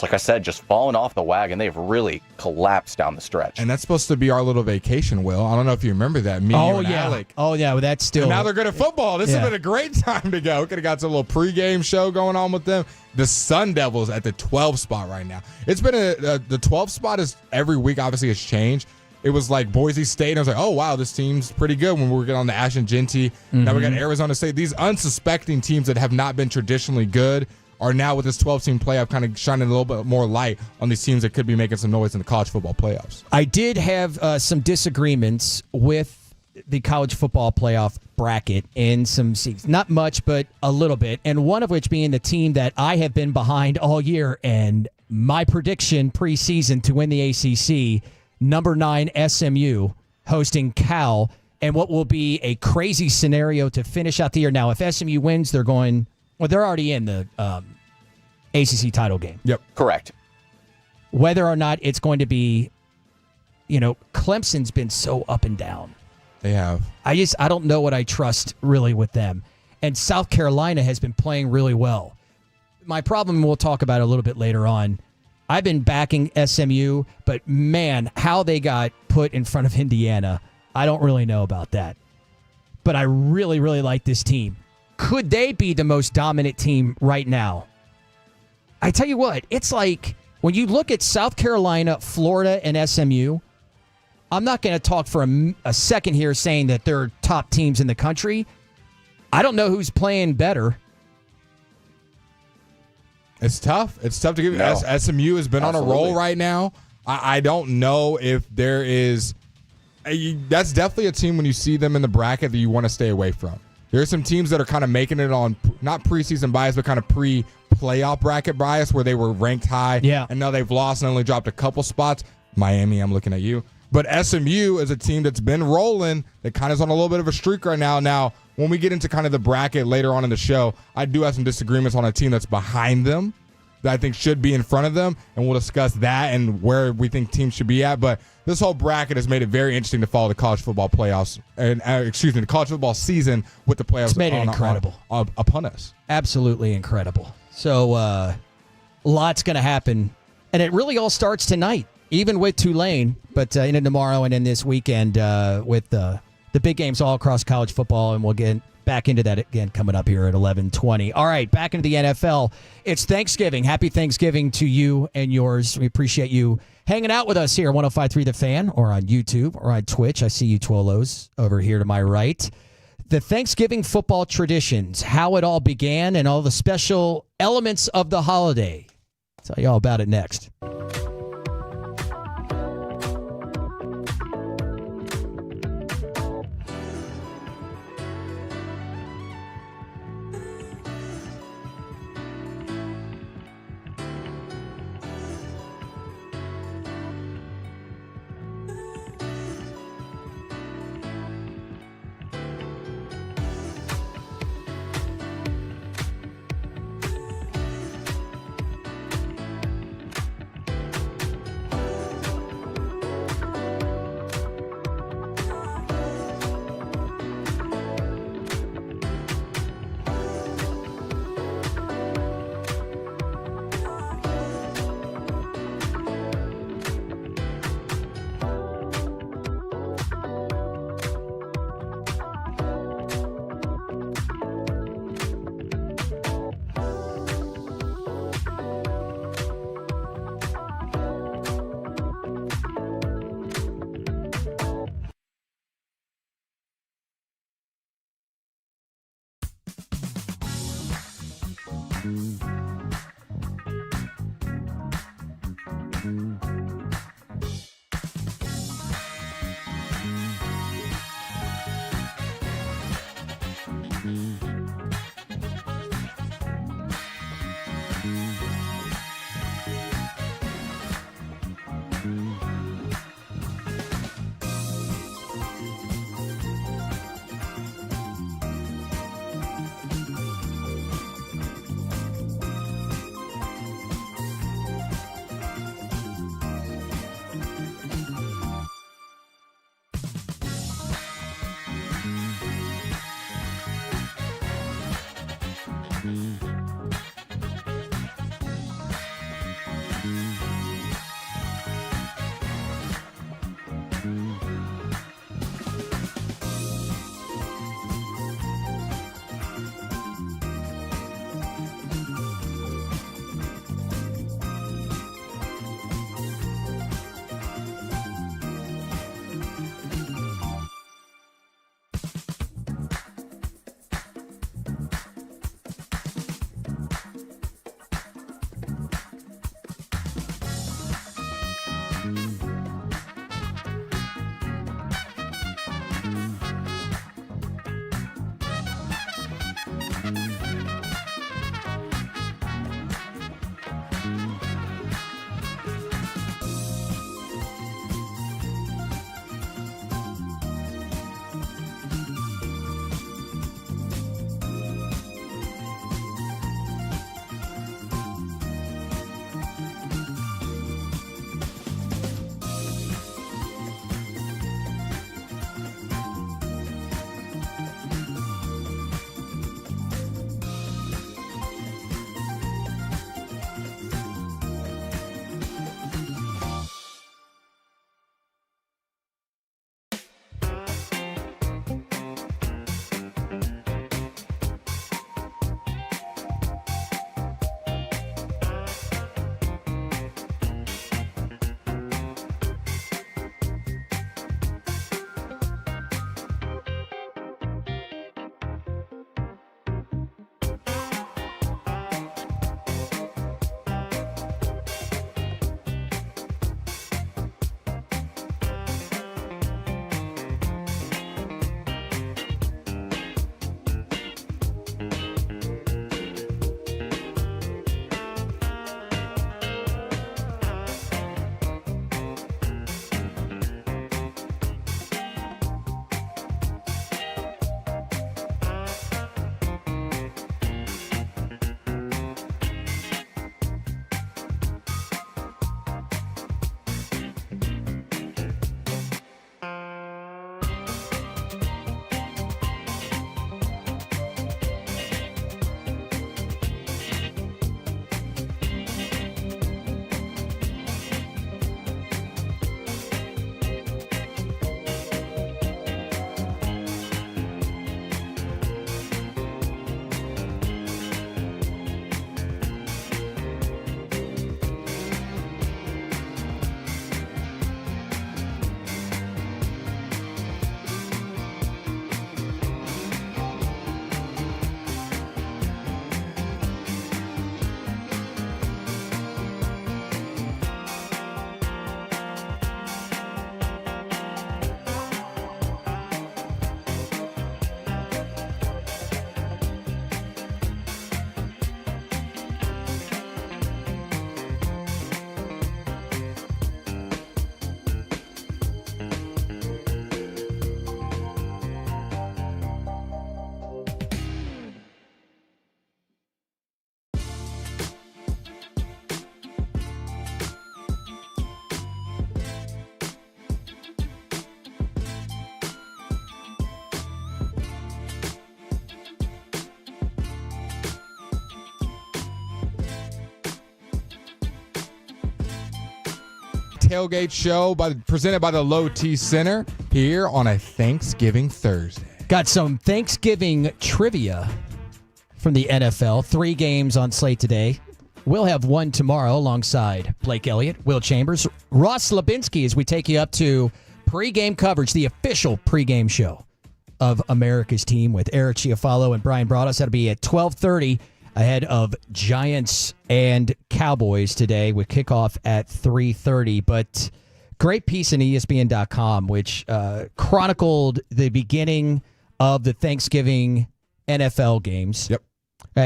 like I said, just fallen off the wagon. They've really collapsed down the stretch.
And that's supposed to be our little vacation, Will. I don't know if you remember that. Me and Alec.
Oh, yeah, well, that's still.
And now they're good at football. This has been a great time to go. We could have got some little pregame show going on with them. The Sun Devils at the 12 spot right now. It's been the 12 spot is every week, obviously, has changed. It was like Boise State, and I was like, oh, wow, this team's pretty good when we were getting on the Ashton Genty. Now we got Arizona State. These unsuspecting teams that have not been traditionally good are now with this 12-team playoff kind of shining a little bit more light on these teams that could be making some noise in the college football playoffs.
I did have some disagreements with the college football playoff bracket in some seats. Not much, but a little bit. And one of which being the team that I have been behind all year. And my prediction preseason to win the ACC, number 9 SMU hosting Cal, and what will be a crazy scenario to finish out the year. Now, if SMU wins, they're already in the ACC title game.
Yep.
Correct.
Whether or not it's going to be, Clemson's been so up and down.
They have.
I don't know what I trust really with them. And South Carolina has been playing really well. My problem, we'll talk about it a little bit later on, I've been backing SMU, but man, how they got put in front of Indiana, I don't really know about that. But I really, really like this team. Could they be the most dominant team right now? I tell you what, it's like when you look at South Carolina, Florida, and SMU, I'm not going to talk for a second here saying that they're top teams in the country. I don't know who's playing better.
It's tough. It's tough to give. No. SMU has been on a roll right now. I don't know if there is. That's definitely a team when you see them in the bracket that you want to stay away from. There are some teams that are kind of making it on not preseason bias, but kind of pre-playoff bracket bias where they were ranked high.
Yeah.
And now they've lost and only dropped a couple spots. Miami, I'm looking at you. But SMU is a team that's been rolling, that kind of is on a little bit of a streak right now. Now, when we get into kind of the bracket later on in the show, I do have some disagreements on a team that's behind them that I think should be in front of them, and we'll discuss that and where we think teams should be at. But this whole bracket has made it very interesting to follow the college football playoffs, and the college football season with the playoffs.
It's made it incredible
upon us.
Absolutely incredible. So, lots going to happen, and it really all starts tonight. Even with Tulane, but into tomorrow and in this weekend with the big games all across college football, and we'll get back into that again coming up here at 11:20. All right, back into the NFL. It's Thanksgiving. Happy Thanksgiving to you and yours. We appreciate you hanging out with us here at 105.3 The Fan or on YouTube or on Twitch. I see you Twolos over here to my right. The Thanksgiving football traditions, how it all began, and all the special elements of the holiday. I'll tell you all about it next.
Tailgate Show presented by the Low T Center here on a Thanksgiving Thursday.
Got some Thanksgiving trivia from the NFL. 3 games on slate today. We'll have one tomorrow alongside Blake Elliott, Will Chambers, Ross Slabinski as we take you up to pregame coverage, the official pregame show of America's team with Eric Chiafalo and Brian Broaddus. That'll be at 12:30 ahead of Giants and Cowboys today with kickoff at 3:30. But great piece in ESPN.com, which chronicled the beginning of the Thanksgiving NFL games.
Yep.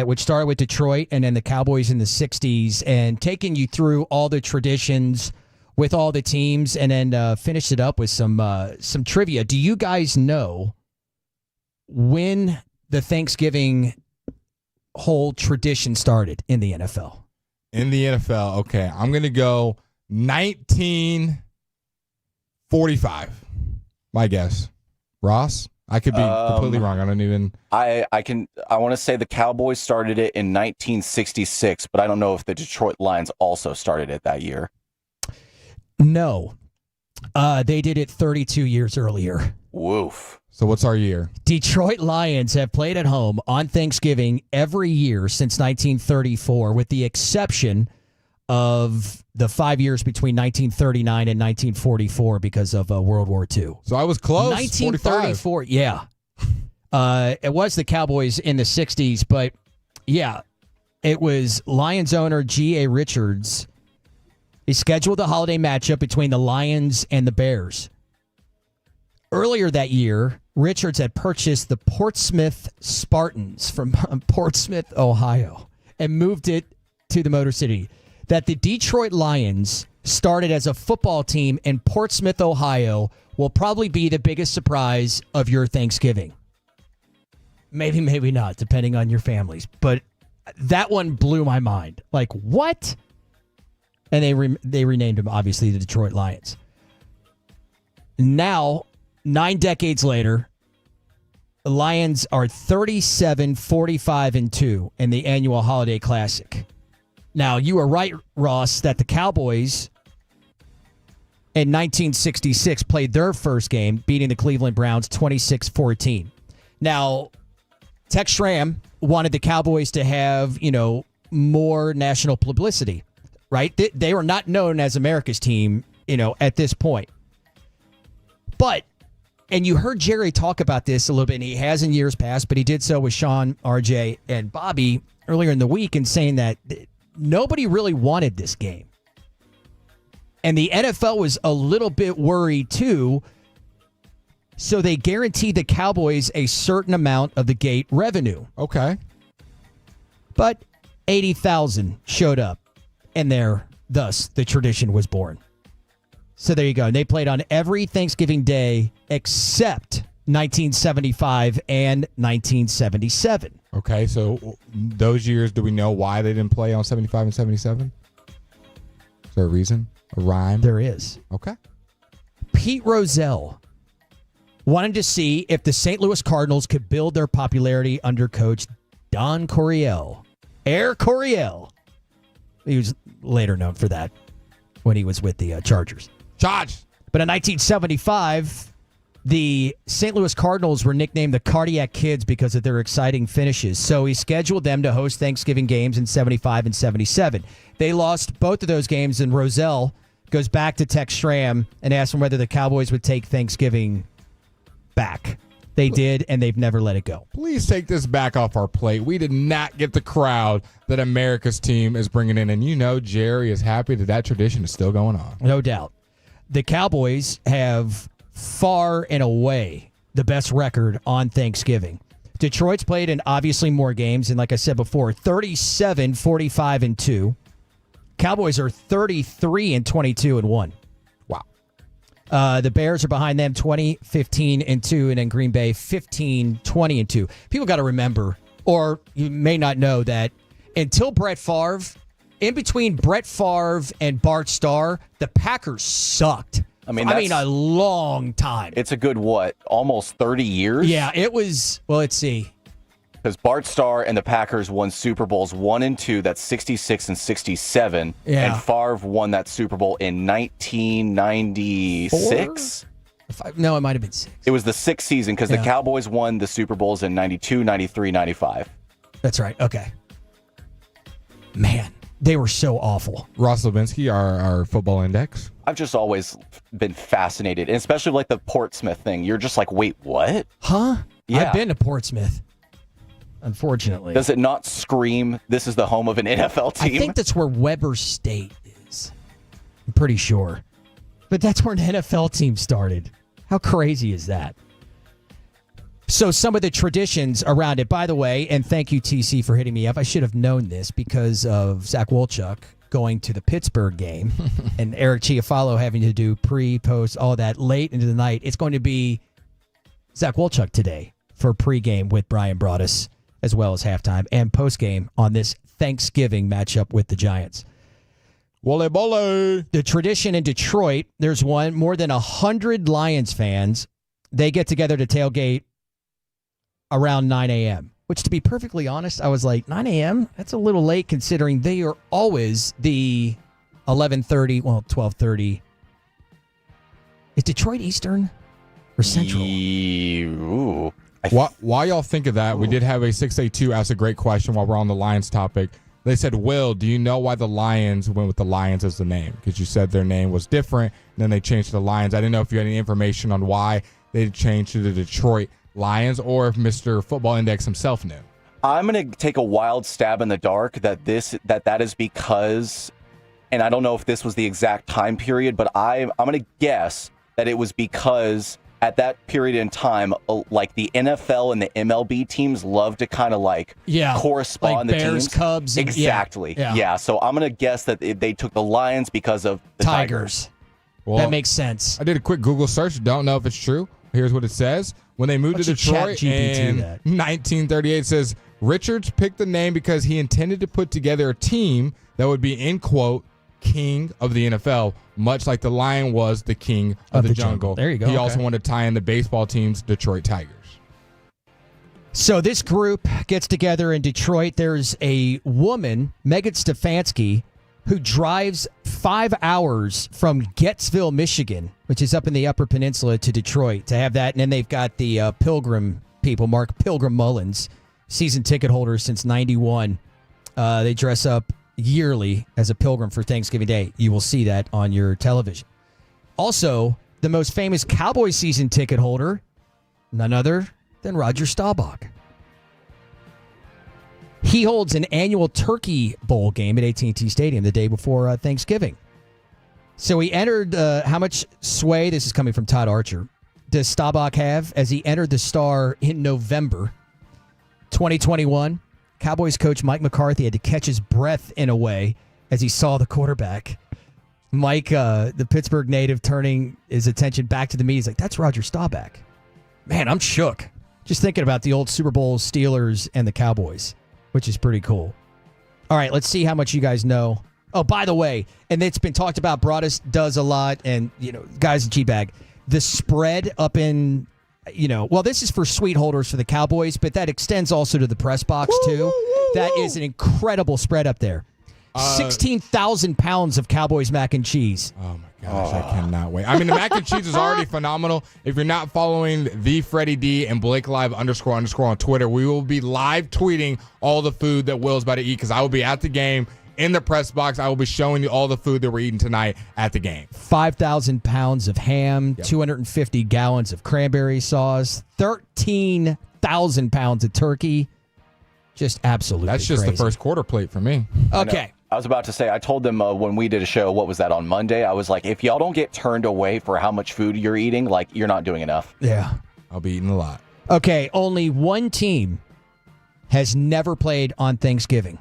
Which started with Detroit and then the Cowboys in the 60s, and taking you through all the traditions with all the teams, and then finished it up with some trivia. Do you guys know when the Thanksgiving whole tradition started in the NFL?
In the NFL, okay. I'm going to go 1945. My guess. Ross? I could be completely wrong. I don't even.
I want to say the Cowboys started it in 1966, but I don't know if the Detroit Lions also started it that year.
No. They did it 32 years earlier.
Woof.
So what's our year?
Detroit Lions have played at home on Thanksgiving every year since 1934, with the exception of the 5 years between 1939 and 1944 because of World War II.
So I was close.
1934, 45. Yeah. It was the Cowboys in the 60s, but yeah, it was Lions owner G.A. Richards. He scheduled the holiday matchup between the Lions and the Bears. Earlier that year, Richards had purchased the Portsmouth Spartans from Portsmouth, Ohio, and moved it to the Motor City. That the Detroit Lions started as a football team in Portsmouth, Ohio, will probably be the biggest surprise of your Thanksgiving. Maybe, maybe not, depending on your families. But that one blew my mind. Like, what? And they renamed them, obviously, the Detroit Lions. Now, 9 decades later, the Lions are 37-45-2 in the annual Holiday Classic. Now, you were right, Ross, that the Cowboys in 1966 played their first game, beating the Cleveland Browns 26-14. Now, Tex Schramm wanted the Cowboys to have, more national publicity, right? They were not known as America's team, at this point. But, and you heard Jerry talk about this a little bit, and he has in years past, but he did so with Sean, RJ, and Bobby earlier in the week, and saying that nobody really wanted this game. And the NFL was a little bit worried too, so they guaranteed the Cowboys a certain amount of the gate revenue.
Okay.
But 80,000 showed up, and thus the tradition was born. So there you go. And they played on every Thanksgiving day except 1975 and 1977.
Okay, so those years, do we know why they didn't play on 75 and 77? Is there a reason? A rhyme?
There is.
Okay.
Pete Rozelle wanted to see if the St. Louis Cardinals could build their popularity under coach Don Coryell. Air Coryell. He was later known for that when he was with the Chargers.
Charge!
But in 1975... the St. Louis Cardinals were nicknamed the Cardiac Kids because of their exciting finishes. So he scheduled them to host Thanksgiving games in 75 and 77. They lost both of those games, and Rozelle goes back to Tex Schramm and asks him whether the Cowboys would take Thanksgiving back. They did, and they've never let it go.
Please take this back off our plate. We did not get the crowd that America's team is bringing in, and Jerry is happy that tradition is still going on.
No doubt. The Cowboys have far and away the best record on Thanksgiving. Detroit's played in obviously more games, and like I said before, 37-45-2. Cowboys are 33-22-1.
Wow.
The Bears are behind them 20-15-2, and then Green Bay 15-20-2. People got to remember, or you may not know, that until Brett Favre, in between Brett Favre and Bart Starr, the Packers sucked. I mean, a long time.
It's a good, almost 30 years?
Yeah, it was, well, let's see.
Because Bart Starr and the Packers won Super Bowls 1 and 2. That's 66 and 67.
Yeah.
And Favre won that Super Bowl in 1996.
No, it might have been 6.
It was the 6th season because the Cowboys won the Super Bowls in 92, 93, 95.
That's right. Okay. Man, they were so awful.
Ross Levinsky, our football index.
I've just always been fascinated, and especially like the Portsmouth thing. You're just like, wait, what?
Huh?
Yeah.
I've been to Portsmouth, unfortunately.
Does it not scream this is the home of an NFL team?
I think that's where Weber State is. I'm pretty sure. But that's where an NFL team started. How crazy is that? So some of the traditions around it, by the way, and thank you, TC, for hitting me up. I should have known this because of Zach Wolchuk going to the Pittsburgh game and Eric Chiafalo having to do pre, post, all that late into the night. It's going to be Zach Wolchuk today for pregame with Brian Broaddus, as well as halftime and postgame on this Thanksgiving matchup with the Giants.
Wole bole.
The tradition in Detroit, there's one, more than 100 Lions fans. They get together to tailgate around 9 a.m., which, to be perfectly honest, I was like, 9 a.m.? That's a little late considering they are always the 11:30, well, 12:30. Is Detroit Eastern or Central?
Ooh.
While y'all think of that, we did have a 682 ask a great question while we're on the Lions topic. They said, Will, do you know why the Lions went with the Lions as the name? Because you said their name was different, and then they changed to the Lions. I didn't know if you had any information on why they changed to the Detroit Lions or if Mr. Football Index himself knew.
I'm going to take a wild stab in the dark that that is because, and I don't know if this was the exact time period, but I'm going to guess that it was because at that period in time, like the NFL and the MLB teams love to kind of correspond
like
the
Bears,
teams.
Cubs. And,
Exactly. Yeah. So I'm going to guess that they took the Lions because of the Tigers.
Well,
that makes sense.
I did a quick Google search. Don't know if it's true. Here's what it says. When they moved to Detroit in 1938, it says, Richards picked the name because he intended to put together a team that would be, in quote, king of the NFL, much like the Lion was the king of the jungle.
There you go.
He
Okay.
also wanted to tie in the baseball team's Detroit Tigers.
So this group gets together in Detroit. There's a woman, Megan Stefanski, who drives 5 hours from Gettsville, Michigan, which is up in the Upper Peninsula, to Detroit to have that. And then they've got the Pilgrim people, Mark Pilgrim Mullins, season ticket holder since 91. They dress up yearly as a pilgrim for Thanksgiving Day. You will see that on your television. Also, the most famous Cowboys season ticket holder, none other than Roger Staubach. He holds an annual Turkey Bowl game at AT&T Stadium the day before Thanksgiving. So he entered, how much sway, this is coming from Todd Archer, does Staubach have as he entered the Star in November 2021? Cowboys coach Mike McCarthy had to catch his breath in a way as he saw the quarterback. Mike, the Pittsburgh native, turning his attention back to the media. He's like, that's Roger Staubach. Man, I'm shook. Just thinking about the old Super Bowl Steelers and the Cowboys, which is pretty cool. All right, let's see how much you guys know. Oh, by the way, and it's been talked about, Broaddus does a lot, and, guys in G-Bag, the spread up in... well, this is for suite holders for the Cowboys, but that extends also to the press box, too. That is an incredible spread up there. 16,000 pounds of Cowboys mac and cheese.
Oh, my gosh, I cannot wait. I mean, the mac and cheese is already phenomenal. If you're not following the Freddie D and Blake Live __ on Twitter, we will be live tweeting all the food that Will's about to eat because I will be at the game in the press box. I will be showing you all the food that we're eating tonight at the game.
5,000 pounds of ham, 250 gallons of cranberry sauce, 13,000 pounds of turkey. Just absolutely
That's just
crazy.
the first quarter plate for me.
Okay.
I was about to say, I told them when we did a show, what was that, on Monday? I was like, if y'all don't get turned away for how much food you're eating, like, you're not doing enough.
Yeah.
I'll be eating a lot.
Okay, only one team has never played on Thanksgiving.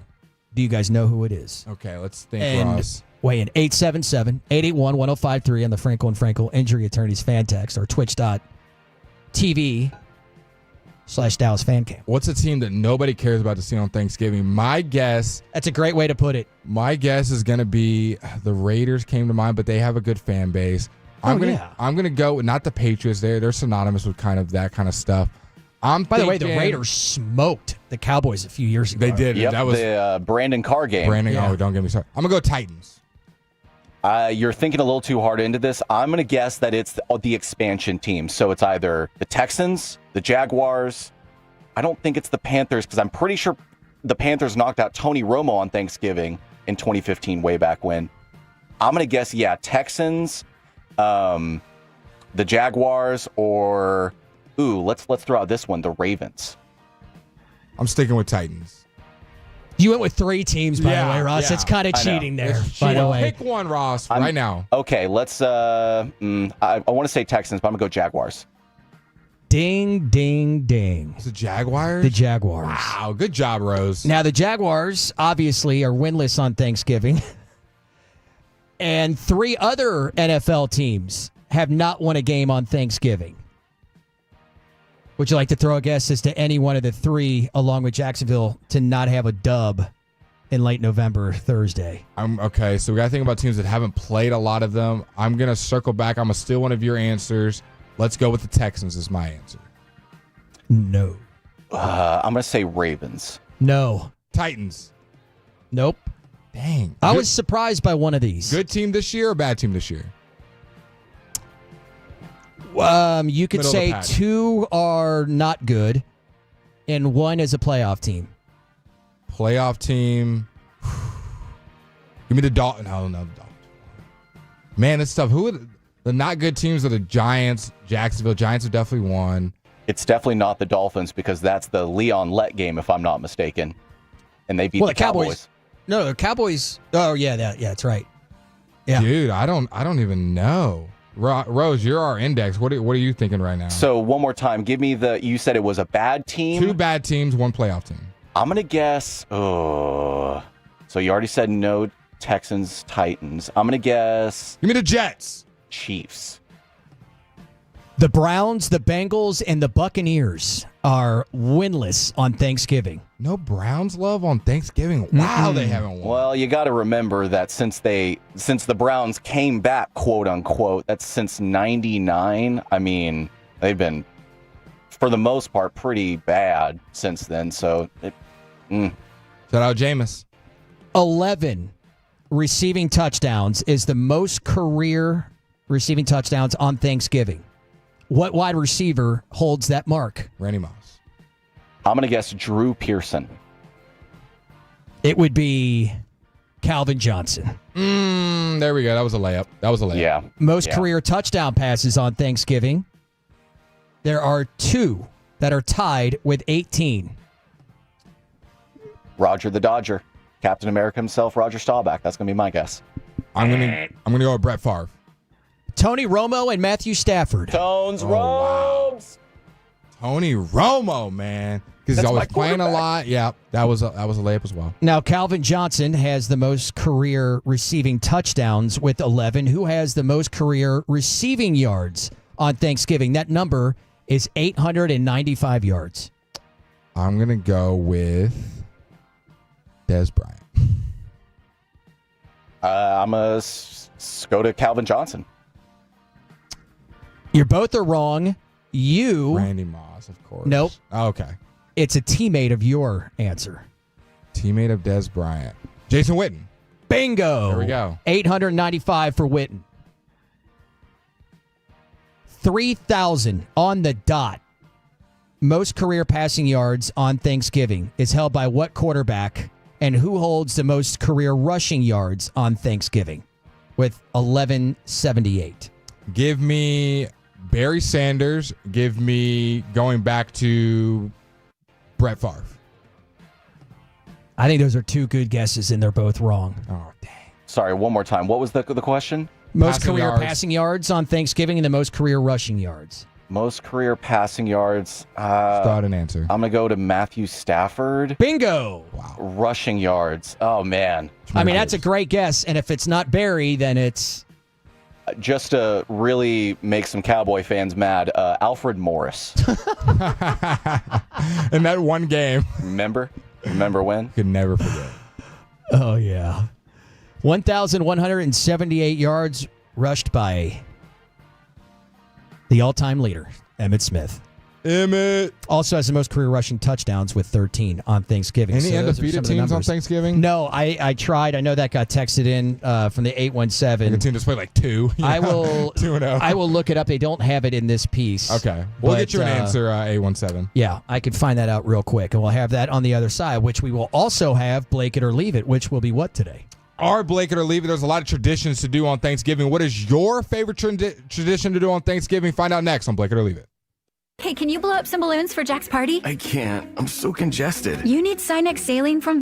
Do you guys know who it is?
Okay, let's think, Ross.
Weigh in 877-881-1053 on the Frankel and Frankel Injury Attorneys fan text or twitch.tv/Dallas Fan Cam.
What's a team that nobody cares about to see on Thanksgiving? My guess...
That's a great way to put it.
My guess is going to be the Raiders came to mind, but they have a good fan base. I'm gonna go with not the Patriots. They're synonymous with kind of that kind of stuff.
By the way, the Raiders smoked the Cowboys a few years ago.
They did.
Yep,
That was
the Brandon Carr game.
Oh, don't get me started. I'm going to go Titans.
You're thinking a little too hard into this. I'm going to guess that it's the expansion team. So it's either the Texans, the Jaguars. I don't think it's the Panthers because I'm pretty sure the Panthers knocked out Tony Romo on Thanksgiving in 2015, way back when. I'm going to guess, Texans, the Jaguars, or, let's throw out this one, the Ravens.
I'm sticking with Titans.
You went with 3 teams, by the way, Ross. That's kind of cheating there, by the way.
Pick one, Ross, right now.
Okay, let's, I want to say Texans, but I'm going to go Jaguars.
Ding, ding, ding.
It's the Jaguars?
The Jaguars.
Wow, good job, Rose.
Now, the Jaguars obviously are winless on Thanksgiving. And 3 other NFL teams have not won a game on Thanksgiving. Would you like to throw a guess as to any one of the 3, along with Jacksonville, to not have a dub in late November, Thursday?
Okay, so we got to think about teams that haven't played a lot of them. I'm going to circle back. I'm going to steal one of your answers. Let's go with the Texans as my answer.
No.
I'm going to say Ravens.
No.
Titans.
Nope.
Dang.
I was surprised by one of these.
Good team this year or bad team this year?
You could say 2 are not good, and 1 is a playoff team.
Playoff team. Give me the Dolphins. No, the Dolphins. Man, it's tough. Who are the not good teams are the Giants, Jacksonville. Giants have definitely won.
It's definitely not the Dolphins because that's the Leon Lett game, if I'm not mistaken. And they beat the Cowboys.
No, the Cowboys. Oh, yeah, that's right. Yeah.
Dude, I don't even know. Rose, you're our index. What are you thinking right now?
So one more time, give me you said it was a bad team?
2 bad teams, 1 playoff team.
I'm going to guess, so you already said no Texans, Titans. I'm going to guess.
Give me the Jets.
Chiefs.
The Browns, the Bengals, and the Buccaneers are winless on Thanksgiving.
No Browns love on Thanksgiving. Wow, they haven't won.
Well, you got to remember that since the Browns came back, quote unquote, that's since '99. I mean, they've been, for the most part, pretty bad since then. So,
shout out Jameis.
11 receiving touchdowns is the most career receiving touchdowns on Thanksgiving. What wide receiver holds that mark?
Randy Moss.
I'm going to guess Drew Pearson.
It would be Calvin Johnson.
There we go. That was a layup.
Yeah.
Most career touchdown passes on Thanksgiving. There are 2 that are tied with 18.
Roger the Dodger. Captain America himself, Roger Staubach. That's going to be my guess.
I'm gonna go with Brett Favre.
Tony Romo and Matthew Stafford.
Tones Robes.
Tony Romo, man. Because he's always playing a lot. Yeah, that was a layup as well.
Now, Calvin Johnson has the most career receiving touchdowns with 11. Who has the most career receiving yards on Thanksgiving? That number is 895 yards.
I'm going to go with Dez Bryant.
I'm going to go to Calvin Johnson.
You both are wrong.
Randy Moss, of course.
Nope.
Oh, okay.
It's a teammate of your answer.
Teammate of Dez Bryant. Jason Witten.
Bingo.
There we go.
895 for Witten. 3,000 on the dot. Most career passing yards on Thanksgiving is held by what quarterback, and who holds the most career rushing yards on Thanksgiving with 1178?
Give me Barry Sanders. Give me going back to Brett Favre.
I think those are 2 good guesses, and they're both wrong.
Oh, dang.
Sorry, one more time. What was the question?
Most career passing yards on Thanksgiving and the most career rushing yards.
Most career passing yards.
Start an answer.
I'm going to go to Matthew Stafford.
Bingo.
Wow.
Rushing yards. Oh, man.
I mean, that's a great guess, and if it's not Barry, then it's...
Just to really make some Cowboy fans mad, Alfred Morris.
In that one game.
Remember when?
Could never forget.
Oh, yeah. 1,178 yards rushed by the all-time leader, Emmitt Smith.
Emmett.
Also has the most career rushing touchdowns with 13 on Thanksgiving.
Any
So those are
undefeated
some of the
teams on
numbers.
Thanksgiving?
No, I tried. I know that got texted in from the 817.
The team just played like 2.
I will
2-0.
I will look it up. They don't have it in this piece.
Okay. We'll
But,
get you an answer, A17.
Yeah, I could find that out real quick. And we'll have that on the other side, which we will also have Blake It or Leave It, which will be what today?
Our Blake It or Leave It. There's a lot of traditions to do on Thanksgiving. What is your favorite tradition to do on Thanksgiving? Find out next on Blake It or Leave It.
Hey, can you blow up some balloons for Jack's party?
I can't. I'm so congested.
You need Sinex saline from...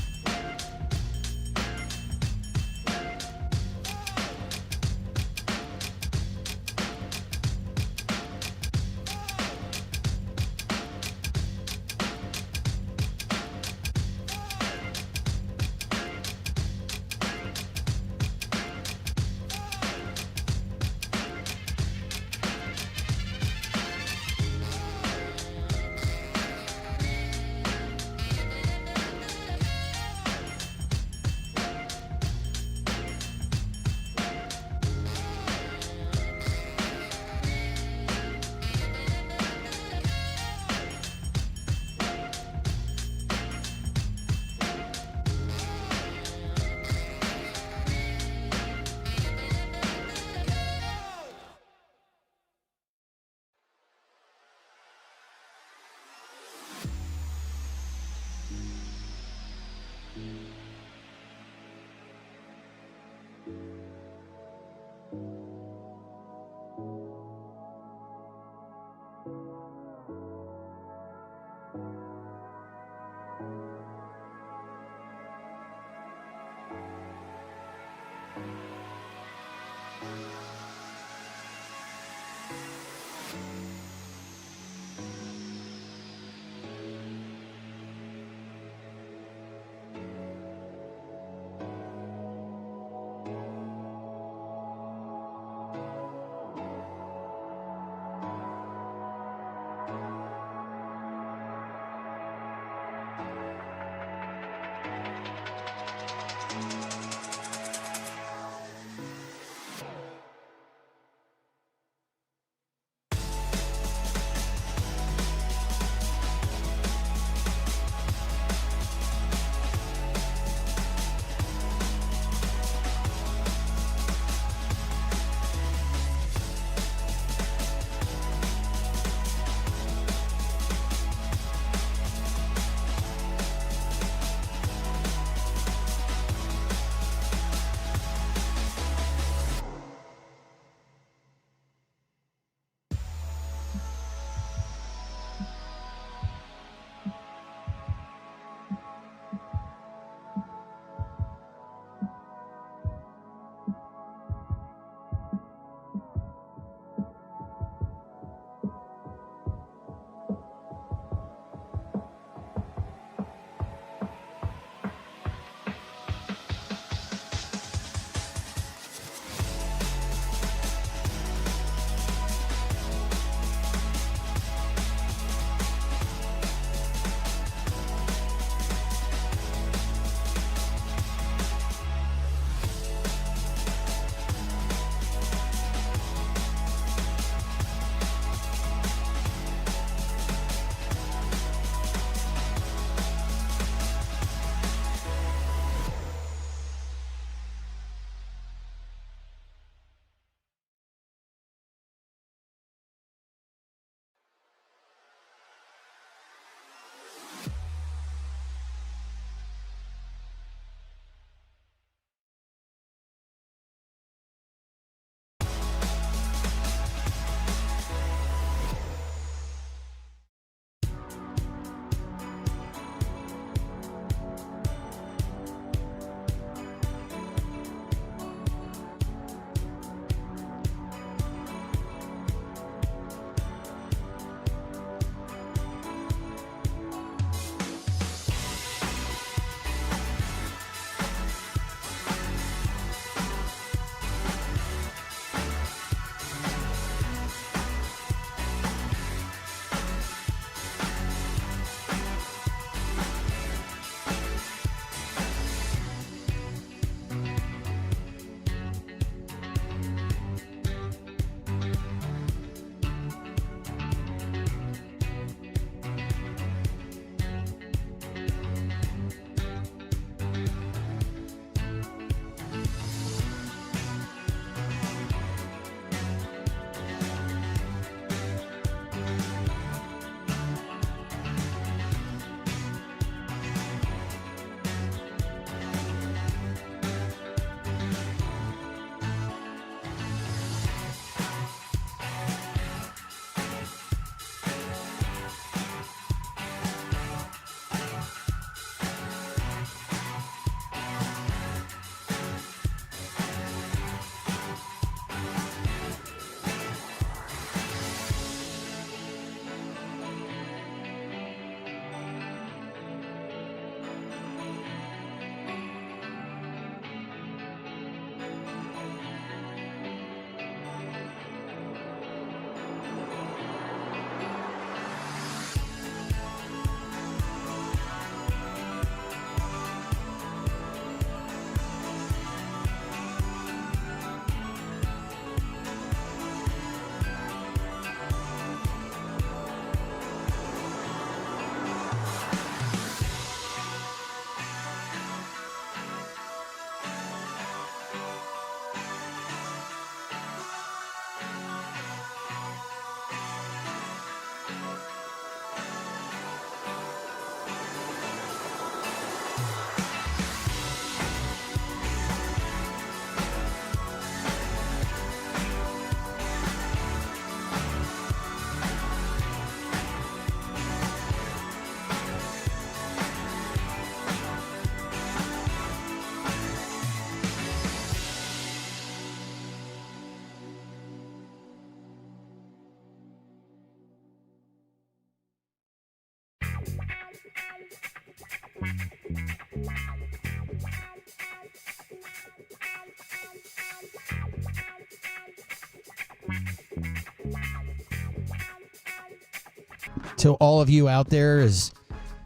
to all of you out there as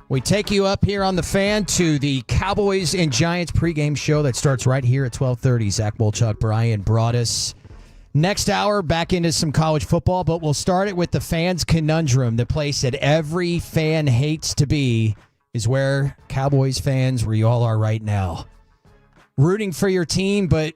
we take you up here on the Fan to the Cowboys and Giants pregame show that starts right here at 12:30. Zach Wolchuk, Brian Broaddus. Next hour, back into some college football, but we'll start it with the Fan's Conundrum, the place that every fan hates to be, is where Cowboys fans, where you all are right now. Rooting for your team, but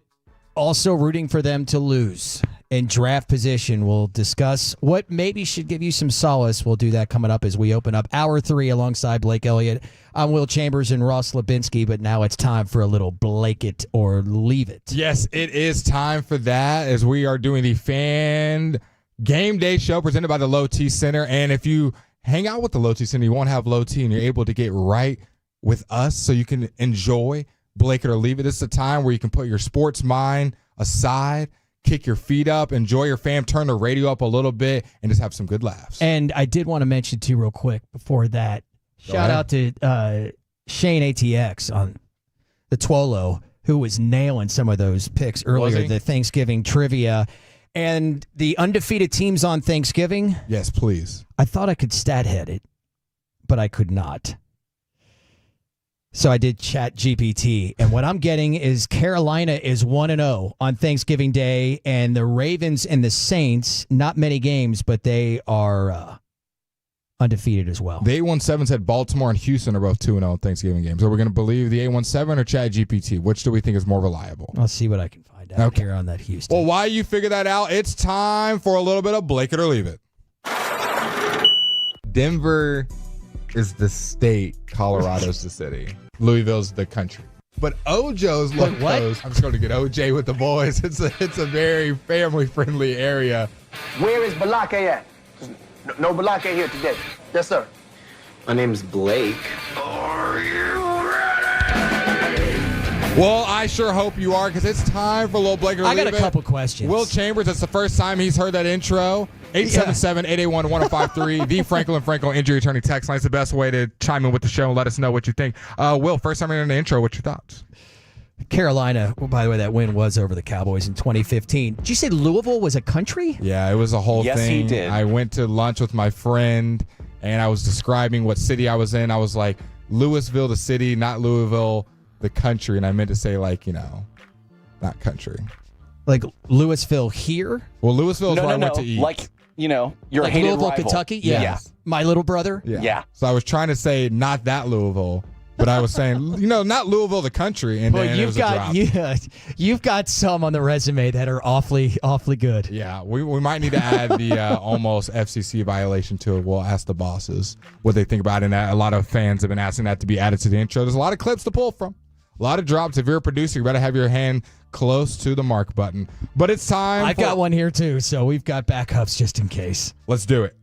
also rooting for them to lose. In draft position, we'll discuss what maybe should give you some solace. We'll do that coming up as we open up Hour 3 alongside Blake Elliott. I'm Will Chambers and Ross Lubinsky, but now it's time for a little Blake It or Leave It.
Yes, it is time for that as we are doing the Fan Game Day show presented by the Low T Center. And if you hang out with the Low T Center, you won't have low T and you're able to get right with us so you can enjoy Blake It or Leave It. This is a time where you can put your sports mind aside, kick your feet up, enjoy your fam, turn the radio up a little bit, and just have some good laughs.
And I did want to mention, too, real quick before that, shout out to Shane ATX on the Twolo, who was nailing some of those picks earlier, the Thanksgiving trivia. And the undefeated teams on Thanksgiving.
Yes, please.
I thought I could stat head it, but I could not. So I did Chat GPT, and what I'm getting is Carolina is 1-0 on Thanksgiving Day, and the Ravens and the Saints, not many games, but they are undefeated as well.
The 817 said Baltimore and Houston are both 2-0 Thanksgiving games. Are we going to believe the 817 or Chat GPT? Which do we think is more reliable?
I'll see what I can find out here on that Houston.
Well, while you figure that out, it's time for a little bit of Blake It or Leave It. Denver is the state, Colorado's the city. Louisville's the country. But Ojo's locos, I'm just going to get OJ with the boys. It's a very family-friendly area.
Where is Balake at? No Balake here today. Yes, sir.
My name's Blake.
Are you ready?
Well, I sure hope you are, because it's time for a little Blake It or Leave It.
I got a couple questions.
Will Chambers, it's the first time he's heard that intro. 877-881-1053, the Franklin Franco Injury Attorney text line is the best way to chime in with the show and let us know what you think. Will, first time hearing the intro, what's your thoughts?
Carolina, well, by the way, that win was over the Cowboys in 2015. Did you say Louisville was a country?
Yeah, it was a whole thing.
Yes, he did.
I went to lunch with my friend, and I was describing what city I was in. I was like, Louisville, the city, not Louisville, the country. And I meant to say, like, not country.
Like Louisville here?
Well, Louisville is where I went to eat.
Like, your
like
hated
Louisville,
rival.
Kentucky? Yeah. My little brother?
Yeah. So I was trying to say not that Louisville, but I was saying, not Louisville, the country. And then it was a drop.
You've got some on the resume that are awfully good.
Yeah, we might need to add the almost FCC violation to it. We'll ask the bosses what they think about it. And a lot of fans have been asking that to be added to the intro. There's a lot of clips to pull from. A lot of drops. If you're a producer, you better have your hand close to the mark button. But it's time.
I've got one here too, so we've got backups just in case.
Let's do it.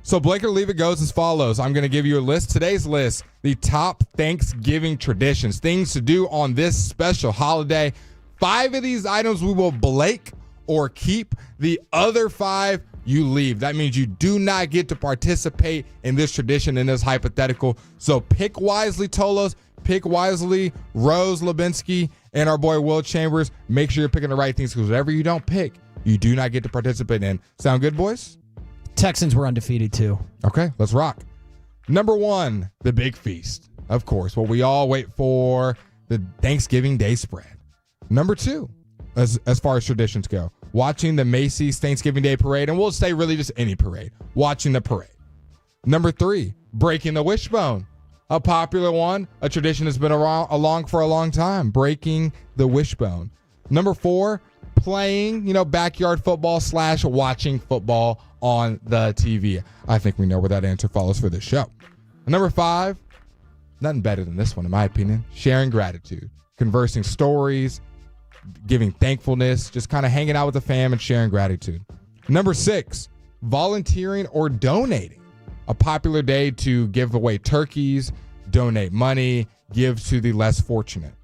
So Blake It or Leave It goes as follows. I'm going to give you a list. Today's list, the top Thanksgiving traditions, things to do on this special holiday. 5 of these items we will Blake or keep. The other 5 you leave. That means you do not get to participate in this tradition, in this hypothetical. So pick wisely, Tolos. Pick wisely, Rose Lubinsky, and our boy Will Chambers. Make sure you're picking the right things, because whatever you don't pick, you do not get to participate in. Sound good, boys?
Texans were undefeated too.
Okay, let's rock. Number 1, the big feast. Of course, what we all wait for, the Thanksgiving Day spread. Number 2, as far as traditions go, watching the Macy's Thanksgiving Day parade, and we'll say really just any parade, watching the parade. Number 3, breaking the wishbone. A popular one, a tradition that's been along for a long time, breaking the wishbone. Number 4, playing, backyard football / watching football on the TV. I think we know where that answer follows for this show. Number 5, nothing better than this one, in my opinion, sharing gratitude, conversing stories, giving thankfulness, just kind of hanging out with the fam and sharing gratitude. Number 6, volunteering or donating. A popular day to give away turkeys, donate money, give to the less fortunate.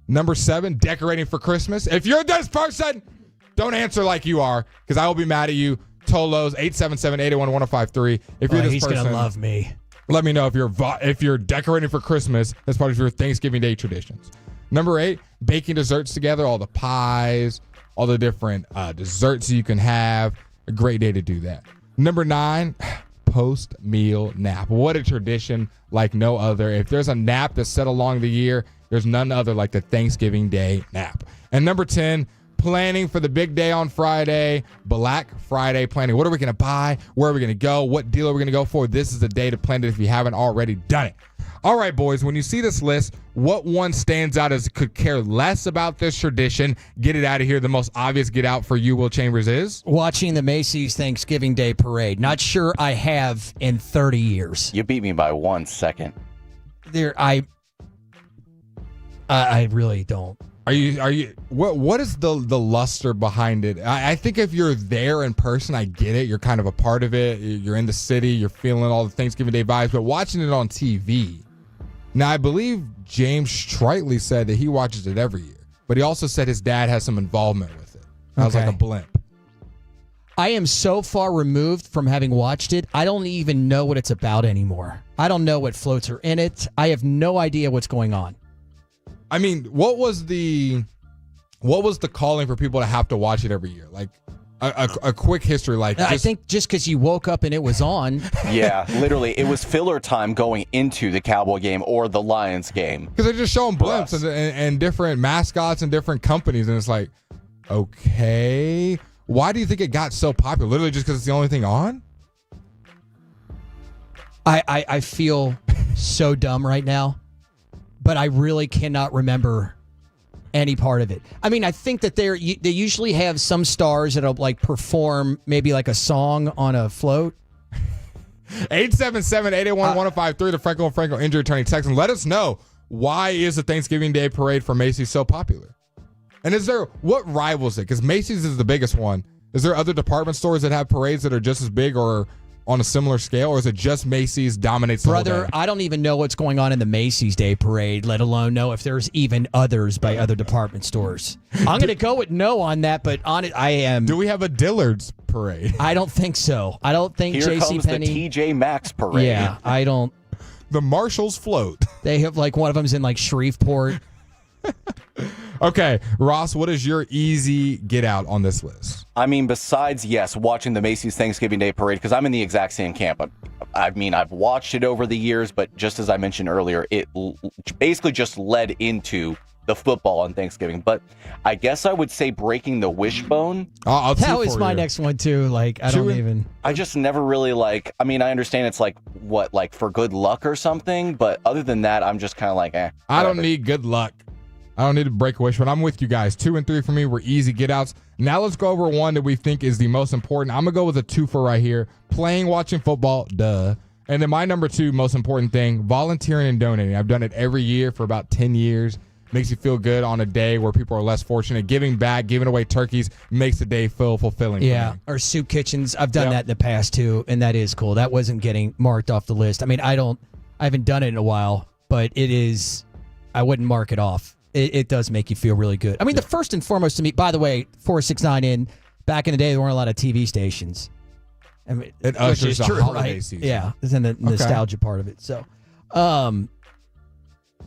Number 7, decorating for Christmas. If you're this person, don't answer like you are, because I will be mad at you. Tolos, 877-881-1053. If you're this
he's
person,
going to love me.
Let me know if you're decorating for Christmas as part of your Thanksgiving Day traditions. Number 8, baking desserts together, all the pies, all the different desserts you can have. A great day to do that. Number 9, post-meal nap. What a tradition like no other. If there's a nap that's set along the year, there's none other like the Thanksgiving Day nap. And number 10, planning for the big day on Friday, Black Friday planning. What are we going to buy? Where are we going to go? What deal are we going to go for? This is the day to plan it if you haven't already done it. All right, boys, when you see this list, what one stands out as could care less about this tradition? Get it out of here. The most obvious get out for you, Will Chambers, is?
Watching the Macy's Thanksgiving Day Parade. Not sure I have in 30 years.
You beat me by 1 second.
I really don't.
Are you what is the luster behind it? I think if you're there in person, I get it. You're kind of a part of it. You're in the city. You're feeling all the Thanksgiving Day vibes. But watching it on TV, now I believe James Stritely said that he watches it every year. But he also said his dad has some involvement with it. I was like a blimp.
I am so far removed from having watched it, I don't even know what it's about anymore. I don't know what floats are in it. I have no idea what's going on.
I mean, what was the calling for people to have to watch it every year? Like a quick history, like
I think just because you woke up and it was on.
Yeah, literally, it was filler time going into the Cowboy game or the Lions game.
Because they're just showing blimps and different mascots and different companies, and it's like, okay, why do you think it got so popular? Literally just because it's the only thing on?
I feel so dumb right now. But I really cannot remember any part of it. I mean, I think that they usually have some stars that'll like perform maybe like a song on a float.
877-881-1053, the Franco & Franco injury attorney text, and let us know, why is the Thanksgiving Day parade for Macy's so popular? And what rivals it? Because Macy's is the biggest one. Is there other department stores that have parades that are just as big or on a similar scale, or is it just Macy's dominates the whole day?
Brother, I don't even know what's going on in the Macy's Day Parade, let alone know if there's even others by other department stores. I'm going to go with no on that, but on it, I am.
Do we have a Dillard's parade?
I don't think so. I don't think
Here comes
JCPenney.
the TJ Maxx parade.
Yeah, I don't.
The Marshalls float.
They have like one of them's in like Shreveport.
Okay, Ross, what is your easy get out on this list?
I mean, besides, yes, watching the Macy's Thanksgiving Day Parade, because I'm in the exact same camp. I mean, I've watched it over the years, but just as I mentioned earlier, it basically just led into the football on Thanksgiving. But I guess I would say breaking the wishbone.
That was my next one, too. Like,
I just never really I mean, I understand it's like for good luck or something, but other than that, I'm just kind of like, eh.
I don't need good luck. I don't need to break a wish, but I'm with you guys. 2 and 3 for me were easy get outs. Now let's go over one that we think is the most important. I'm going to go with a twofer right here. Playing, watching football, duh. And then my number 2 most important thing, volunteering and donating. I've done it every year for about 10 years. Makes you feel good on a day where people are less fortunate. Giving back, giving away turkeys makes the day feel fulfilling.
Yeah,
for me.
or soup kitchens. I've done that in the past, too, and that is cool. That wasn't getting marked off the list. I mean, I haven't done it in a while, but it is, I wouldn't mark it off. It does make you feel really good. I mean, the first and foremost to me, by the way, 469 back in the day, there weren't a lot of TV stations. I mean,
it ushers the holiday
right?
season.
Yeah, it's in the nostalgia part of it. So, I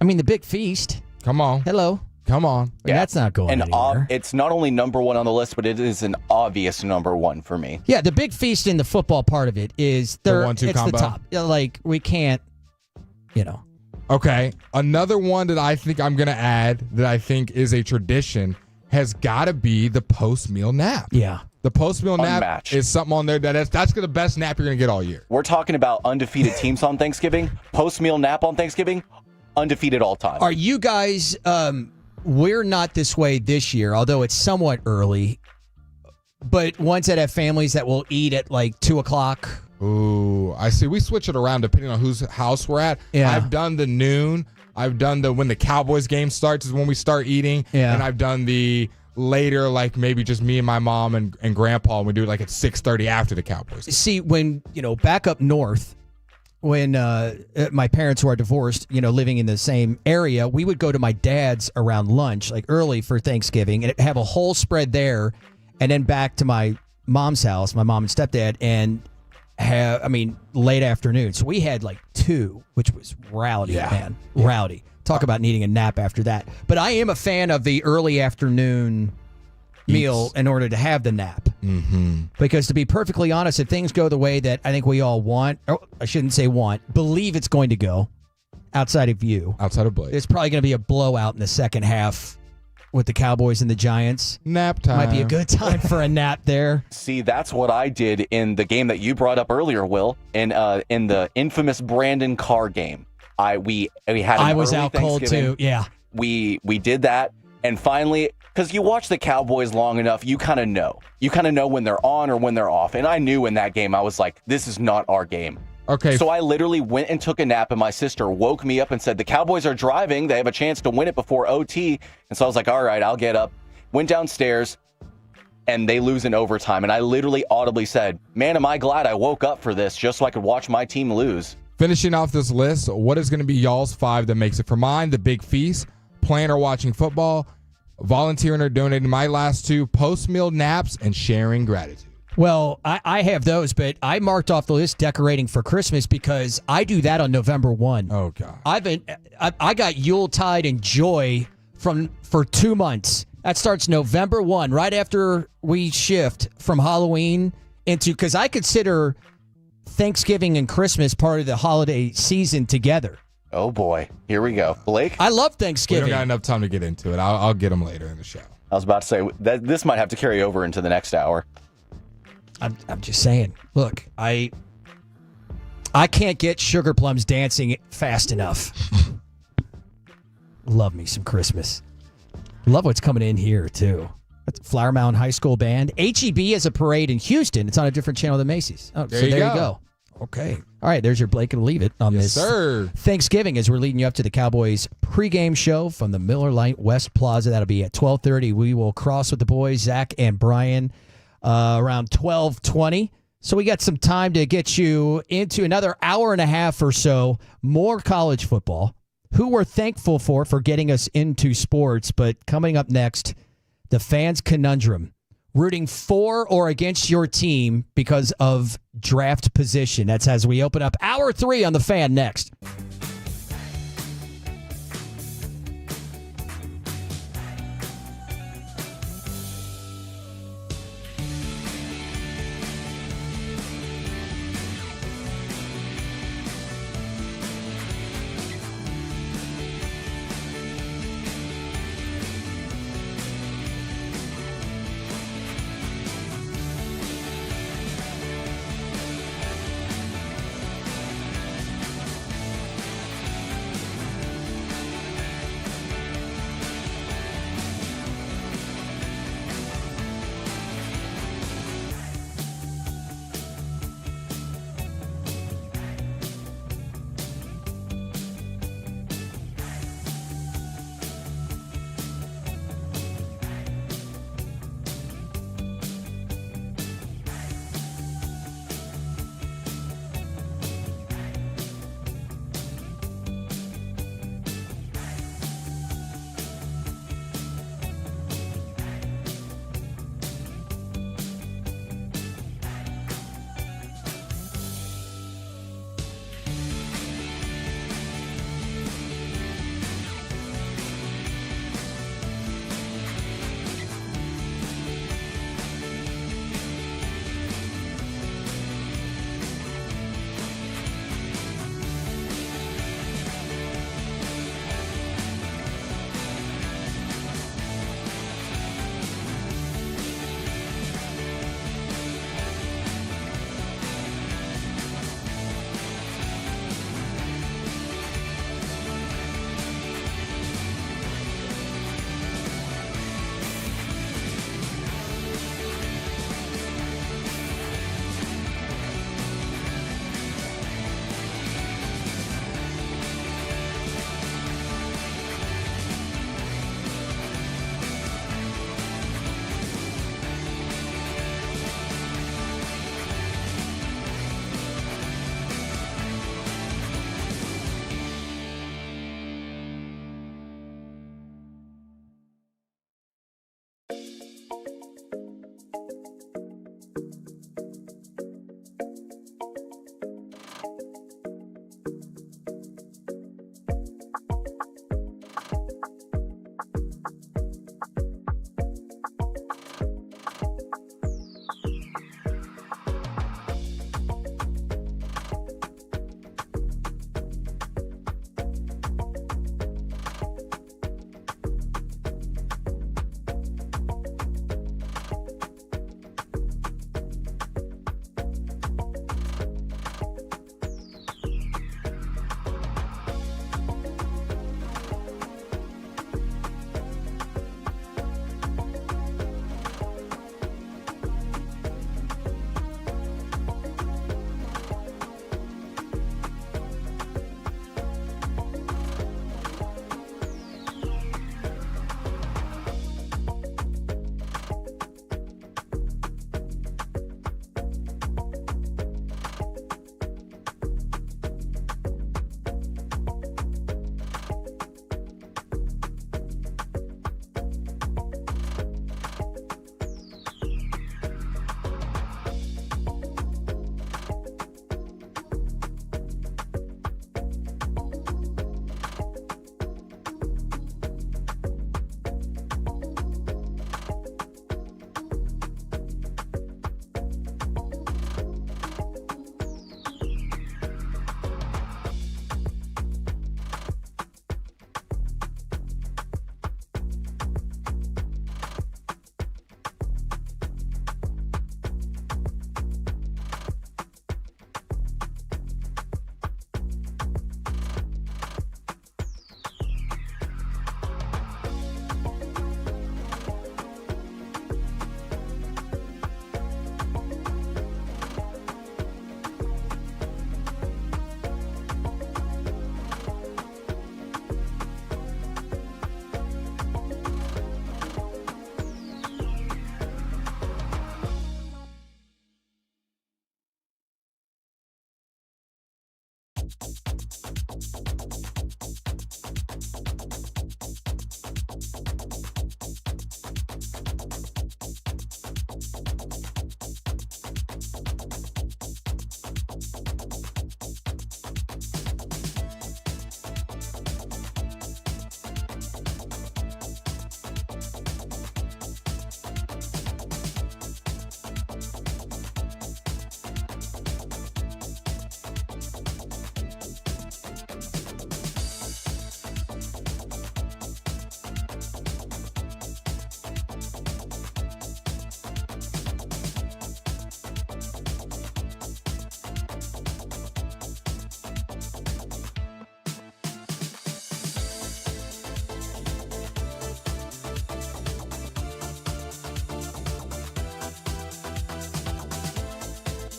mean, the Big Feast.
Come on.
Hello.
Come on.
Yeah, that's not going anywhere.
It's not only number 1 on the list, but it is an obvious number 1 for me.
Yeah, the Big Feast in the football part of it is
the 1-2 combo.
The top. Like, we can't,
Okay, another one that I think I'm going to add that I think is a tradition has got to be the post-meal nap.
Yeah.
The post-meal nap
Unmatched.
is something on there that's the best nap you're going to get all year.
We're talking about undefeated teams on Thanksgiving, post-meal nap on Thanksgiving, undefeated all time.
Are you guys, we're not this way this year, although it's somewhat early, but ones that have families that will eat at like 2 o'clock.
Ooh, I see. We switch it around depending on whose house we're at.
Yeah.
I've done the noon. I've done when the Cowboys game starts is when we start eating.
Yeah.
And I've done the later, like maybe just me and my mom and grandpa, and we do it like at 6:30 after the Cowboys game.
See, when, back up north, when my parents who are divorced, living in the same area, we would go to my dad's around lunch, like early for Thanksgiving, and have a whole spread there, and then back to my mom's house, my mom and stepdad, and late afternoon. So we had like 2, which was rowdy, man. Yeah. Rowdy. Talk about needing a nap after that. But I am a fan of the early afternoon meal in order to have the nap. Because to be perfectly honest, if things go the way that I think we all want, or I shouldn't say want, believe it's going to go, outside of you,
outside of Blake,
it's probably going to be a blowout in the second half with the Cowboys and the Giants.
Nap time.
Might be a good time for a nap there.
See, that's what I did in the game that you brought up earlier, Will, in the infamous Brandon Carr game. We had.
I was out cold too. Yeah,
we did that, and finally, because you watch the Cowboys long enough, you kind of know. You kind of know when they're on or when they're off. And I knew in that game, I was like, this is not our game.
Okay.
So I literally went and took a nap, and my sister woke me up and said, the Cowboys are driving. They have a chance to win it before OT. And so I was like, all right, I'll get up. Went downstairs, and they lose in overtime. And I literally audibly said, man, am I glad I woke up for this just so I could watch my team lose.
Finishing off this list, what is going to be y'all's 5 that makes it? For mine, the big feast, playing or watching football, volunteering or donating. My last 2, post-meal naps and sharing gratitude.
Well, I have those, but I marked off the list decorating for Christmas because I do that on November 1.
Oh, God.
I got Yuletide and Joy for 2 months. That starts November 1, right after we shift from Halloween into, because I consider Thanksgiving and Christmas part of the holiday season together.
Oh, boy. Here we go. Blake?
I love
We
Thanksgiving.
don't got enough time to get into it. I'll get them later in the show.
I was about to say, that this might have to carry over into the next hour.
I'm just saying. Look, I can't get sugar plums dancing fast enough. Love me some Christmas. Love what's coming in here, too. That's Flower Mound High School Band. HEB has a parade in Houston. It's on a different channel than Macy's. Oh,
there you go.
Okay. All right, there's your Blake and Leave It on
Yes,
this
sir.
Thanksgiving as we're leading you up to the Cowboys pregame show from the Miller Lite West Plaza. That'll be at 12:30. We will cross with the boys, Zach and Brian, around 12:20. So we got some time to get you into another hour and a half or so, more college football, who we're thankful for getting us into sports. But coming up next, the fans' conundrum, rooting for or against your team because of draft position. That's as we open up hour 3 on The Fan next.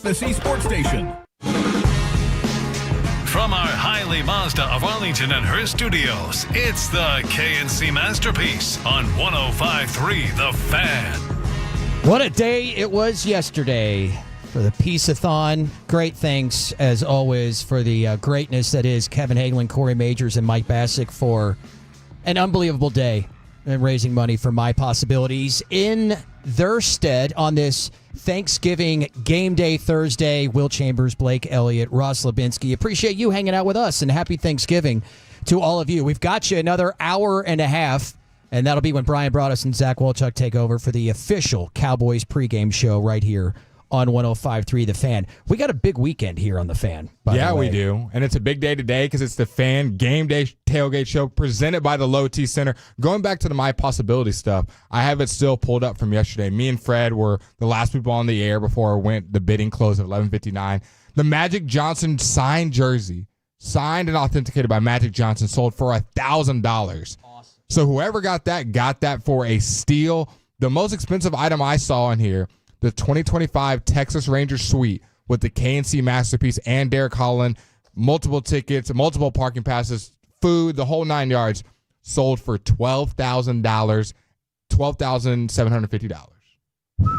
FSC Sports Station. From our Highly Mazda of Arlington and Hearst studios, it's the KNC Masterpiece on 105.3 The Fan.
What a day it was yesterday for the Peace-a-thon. Great thanks, as always, for the greatness that is Kevin Hagelin, Corey Majors, and Mike Bassick for an unbelievable day and raising money for My Possibilities in their stead on this Thanksgiving game day Thursday. Will Chambers, Blake Elliott, Ross Lubinsky. Appreciate you hanging out with us, and happy Thanksgiving to all of you. We've got you another hour and a half, and that'll be when Brian Broaddus and Zach Wolchuk take over for the official Cowboys pregame show right here on 105.3 The Fan. We got a big weekend here on The Fan, by the way.
We do. And it's a big day today because it's the Fan Game Day Tailgate Show presented by the Low T Center. Going back to the My Possibility stuff, I have it still pulled up from yesterday. Me and Fred were the last people on the air before the bidding closed at 11:59. The Magic Johnson signed jersey, signed and authenticated by Magic Johnson, sold for $1,000. Awesome. So whoever got that for a steal. The most expensive item I saw in here, the 2025 Texas Rangers suite with the KNC Masterpiece and Derek Holland, multiple tickets, multiple parking passes, food, the whole 9 yards, sold for $12,000, $12,750.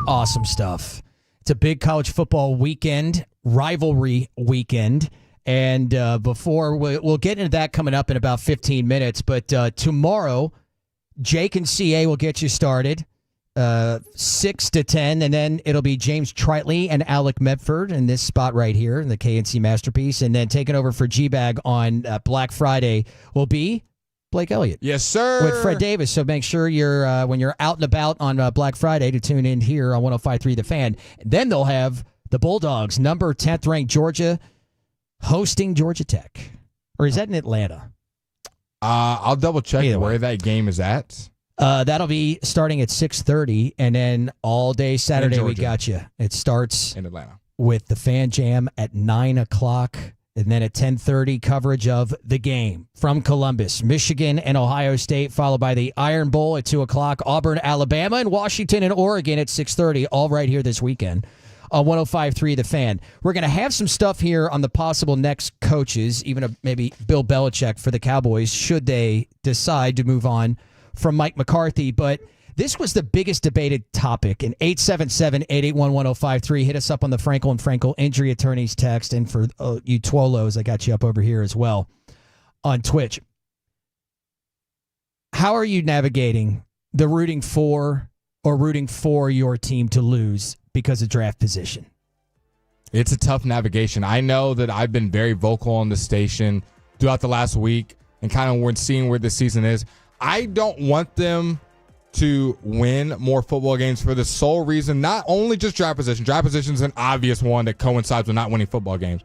Awesome stuff. It's a big college football weekend, rivalry weekend. And before we'll get into that coming up in about 15 minutes. But tomorrow, Jake and CA will get you started. 6 to 10, and then it'll be James Tritley and Alec Medford in this spot right here in the KNC Masterpiece, and then taking over for G-Bag on Black Friday will be Blake Elliott.
Yes, sir.
With Fred Davis. So make sure you're when you're out and about on Black Friday to tune in here on 105.3 The Fan. And then they'll have the Bulldogs, number 10th ranked Georgia, hosting Georgia Tech. Or is that in Atlanta?
I'll double check where that game is at.
That'll be starting at 6:30, and then all day Saturday we got you. It starts
in Atlanta
with the Fan Jam at 9 o'clock, and then at 10:30 coverage of the game from Columbus, Michigan, and Ohio State, followed by the Iron Bowl at 2 o'clock, Auburn, Alabama, and Washington and Oregon at 6:30, all right here this weekend on 105.3 The Fan. We're going to have some stuff here on the possible next coaches, even maybe Bill Belichick for the Cowboys, should they decide to move on from Mike McCarthy. But this was the biggest debated topic. And 877-881-1053. Hit us up on the Frankel and Frankel Injury Attorneys text. And for you Twolos, I got you up over here as well on Twitch. How are you navigating the rooting for your team to lose because of draft position?
It's a tough navigation. I know that I've been very vocal on the station throughout the last week and kind of seeing where the season is. I don't want them to win more football games for the sole reason, not only just draft position. Draft position is an obvious one that coincides with not winning football games.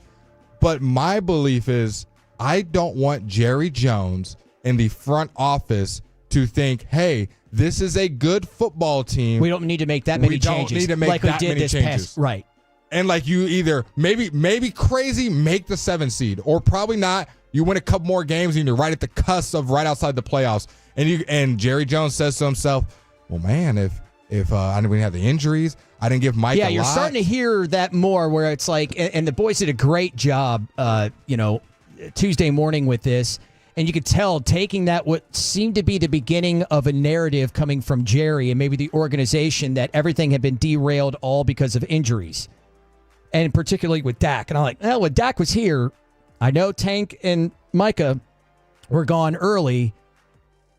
But my belief is I don't want Jerry Jones in the front office to think, hey, this is a good football team.
We don't need to make that many changes.
We don't need to make
like
that
we did
many
this
changes.
Past, right.
And like you either maybe crazy make the 7 seed, or probably not. You win a couple more games and you're right at the cusp of right outside the playoffs. And Jerry Jones says to himself, well, man, if I didn't have the injuries, I didn't give Mike a lot.
Yeah, you're starting to hear that more where it's like, and the boys did a great job, Tuesday morning with this. And you could tell taking that what seemed to be the beginning of a narrative coming from Jerry and maybe the organization that everything had been derailed all because of injuries. And particularly with Dak. And I'm like, well, when Dak was here, I know Tank and Micah were gone early,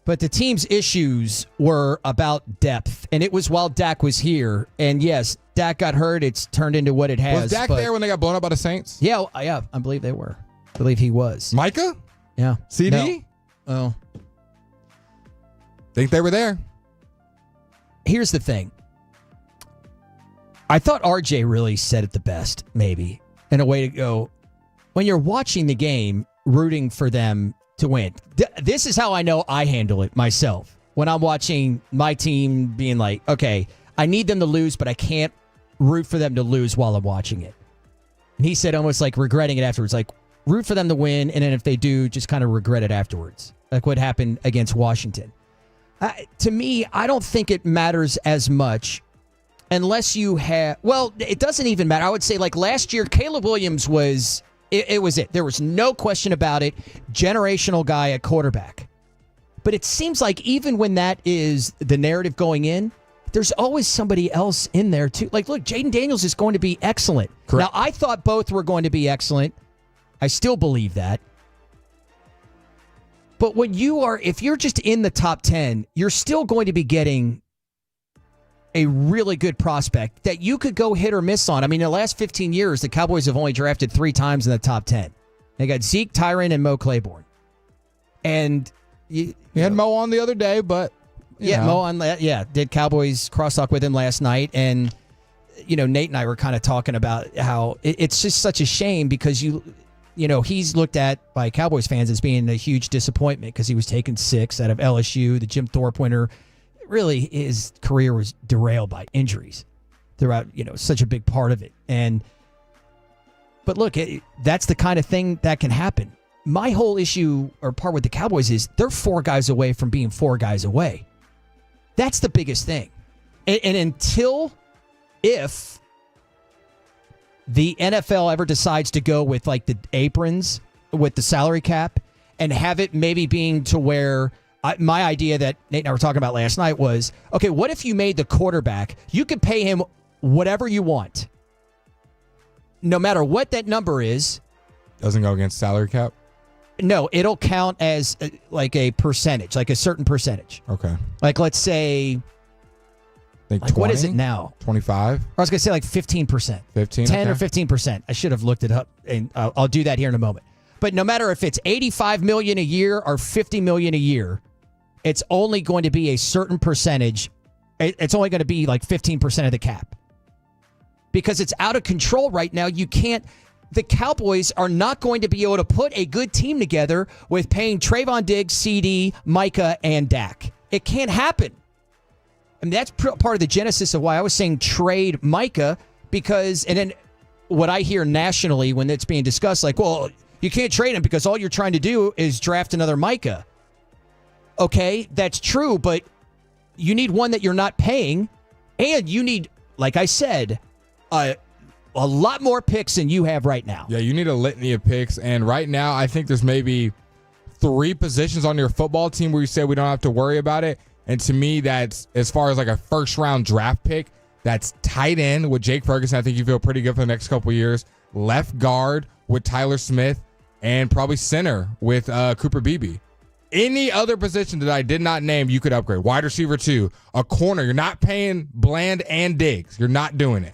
but the team's issues were about depth. And it was while Dak was here. And yes, Dak got hurt. It's turned into what it has.
Was Dak there when they got blown up by the Saints?
Yeah, I believe they were. I believe he was.
Micah?
Yeah.
CD?
No. Oh.
Think they were there.
Here's the thing. I thought RJ really said it the best, maybe, in a way to go, when you're watching the game, rooting for them to win. This is how I know I handle it myself. When I'm watching my team being like, okay, I need them to lose, but I can't root for them to lose while I'm watching it. And he said almost like regretting it afterwards, like root for them to win, and then if they do, just kind of regret it afterwards, like what happened against Washington. To me, I don't think it matters as much unless you have, well, it doesn't even matter. I would say like last year, Caleb Williams was, it was it. There was no question about it. Generational guy at quarterback. But it seems like even when that is the narrative going in, there's always somebody else in there too. Like, look, Jaden Daniels is going to be excellent.
Correct.
Now, I thought both were going to be excellent. I still believe that. But when if you're just in the top 10, you're still going to be getting a really good prospect that you could go hit or miss on. I mean, in the last 15 years, the Cowboys have only drafted 3 times in the top 10. They got Zeke, Tyron, and Mo Claiborne. And
you had Mo on the other day, but
Mo on that. Yeah, did Cowboys crosstalk with him last night, and Nate and I were kind of talking about how it's just such a shame because he's looked at by Cowboys fans as being a huge disappointment because he was taken 6 out of LSU, the Jim Thorpe winner. Really, his career was derailed by injuries throughout, such a big part of it. But look, that's the kind of thing that can happen. My whole issue or part with the Cowboys is they're 4 guys away from being 4 guys away. That's the biggest thing. And if the NFL ever decides to go with like the aprons with the salary cap and have it maybe being to where my idea that Nate and I were talking about last night was, okay, what if you made the quarterback, you could pay him whatever you want, no matter what that number is.
Doesn't go against salary cap?
No, it'll count as like a percentage, like a certain percentage.
Okay.
Like, let's say,
like 20?
What is it now?
25?
I was going to say like 15%.
15?
10 or
okay.
15%. I should have looked it up, and I'll do that here in a moment. But no matter if it's $85 million a year or $50 million a year, it's only going to be a certain percentage. It's only going to be like 15% of the cap. Because it's out of control right now. The Cowboys are not going to be able to put a good team together with paying Trayvon Diggs, CD, Micah, and Dak. It can't happen. I mean, that's part of the genesis of why I was saying trade Micah, because, and then what I hear nationally when it's being discussed, like, well, you can't trade him because all you're trying to do is draft another Micah. Okay, that's true, but you need one that you're not paying, and you need, like I said, a lot more picks than you have right now.
Yeah, you need a litany of picks. And right now, I think there's maybe 3 positions on your football team where you say we don't have to worry about it. And to me, that's as far as like a first-round draft pick, that's tight end with Jake Ferguson. I think you feel pretty good for the next couple of years. Left guard with Tyler Smith, and probably center with Cooper Beebe. Any other position that I did not name, you could upgrade. Wide receiver 2, a corner. You're not paying Bland and Diggs. You're not doing it.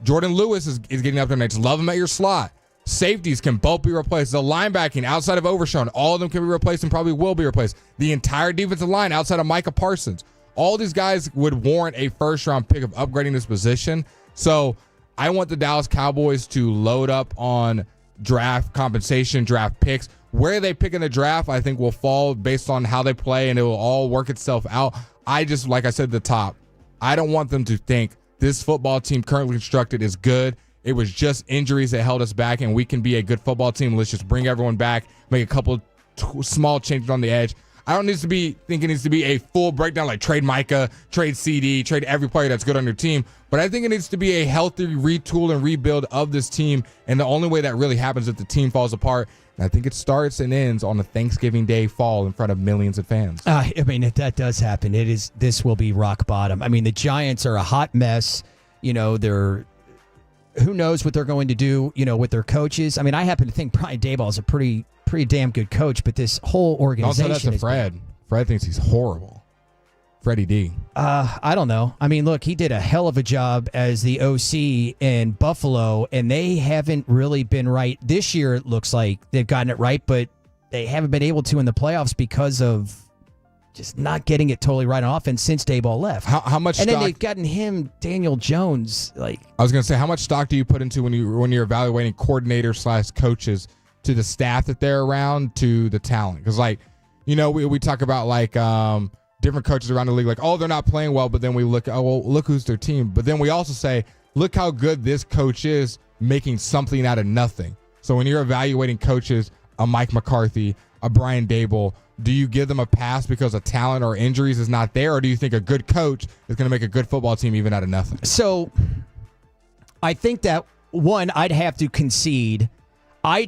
Jordan Lewis is getting up there next. Love him at your slot. Safeties can both be replaced. The linebacking outside of Overshown, all of them can be replaced and probably will be replaced. The entire defensive line outside of Micah Parsons. All these guys would warrant a first-round pick of upgrading this position. So I want the Dallas Cowboys to load up on draft compensation, draft picks. Where they pick in the draft, I think will fall based on how they play, and it will all work itself out. I just, like I said at the top, I don't want them to think this football team currently constructed is good. It was just injuries that held us back, and we can be a good football team. Let's just bring everyone back, make a couple small changes on the edge. I don't think it needs to be a full breakdown like trade Micah, trade CD, trade every player that's good on your team. But I think it needs to be a healthy retool and rebuild of this team. And the only way that really happens is if the team falls apart. And I think it starts and ends on a Thanksgiving Day fall in front of millions of fans.
I mean, if that does happen, this will be rock bottom. I mean, the Giants are a hot mess. Who knows what they're going to do, with their coaches. I mean, I happen to think Brian Daboll is a pretty damn good coach, but this whole organization.
Also, that's Fred. Fred thinks he's horrible. Freddie D.
I don't know. I mean, look, he did a hell of a job as the OC in Buffalo, and they haven't really been right. This year, it looks like they've gotten it right, but they haven't been able to in the playoffs because of just not getting it totally right on offense since Daboll left.
How much?
And
stock,
then they've gotten him, Daniel Jones. Like
I was going to say, how much stock do you put into when you're evaluating coordinators / coaches to the staff that they're around, to the talent? Because we talk about different coaches around the league, like, oh, they're not playing well, but then we look, oh, well, look who's their team. But then we also say, look how good this coach is making something out of nothing. So when you're evaluating coaches, a Mike McCarthy, a Brian Daboll, do you give them a pass because of talent or injuries is not there, or do you think a good coach is going to make a good football team even out of nothing?
So I think that, one, I'd have to concede. I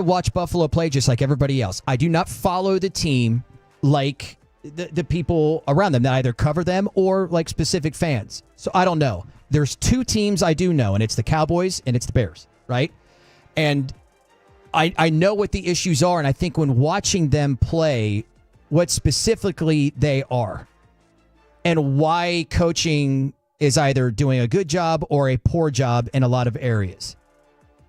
watch Buffalo play just like everybody else. I do not follow the team like the people around them that either cover them or like specific fans. So I don't know. There's two teams I do know, and it's the Cowboys and it's the Bears, right? And I know what the issues are, and I think when watching them play, what specifically they are and why coaching is either doing a good job or a poor job in a lot of areas.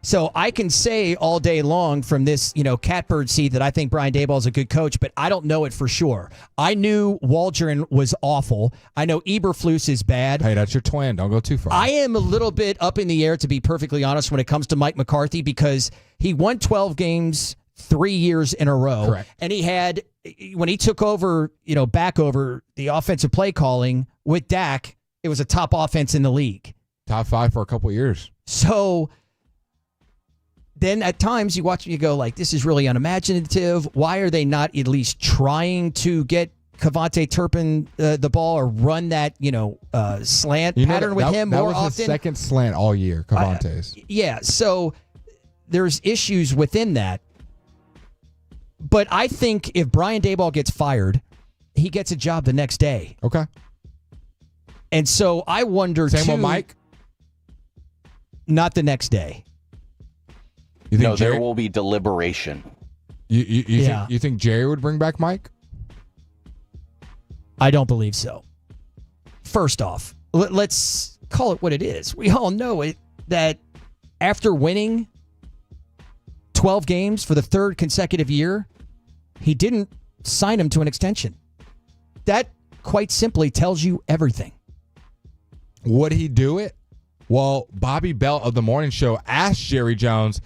So I can say all day long from this, catbird seat that I think Brian Daboll is a good coach, but I don't know it for sure. I knew Waldron was awful. I know Eberflus is bad.
Hey, that's your twin. Don't go too far.
I am a little bit up in the air, to be perfectly honest, when it comes to Mike McCarthy, because he won 12 games 3 years in a row.
Correct.
And he had, when he took over, back over the offensive play calling with Dak, it was a top offense in the league.
Top 5 for a couple of years.
So then at times you watch and you go like, this is really unimaginative. Why are they not at least trying to get Cavante Turpin the ball or run that, slant pattern with him more often?
That was his second slant all year, Cavante's.
Yeah, so there's issues within that. But I think if Brian Daboll gets fired, he gets a job the next day.
Okay.
And so I wonder,
Same with Mike?
Not the next day.
No, there will be deliberation.
You think Jerry would bring back Mike?
I don't believe so. First off, let's call it what it is. We all know it that after winning 12 games for the third consecutive year, he didn't sign him to an extension. That quite simply tells you everything.
Would he do it? Well, Bobby Belt of the morning show asked Jerry Jones,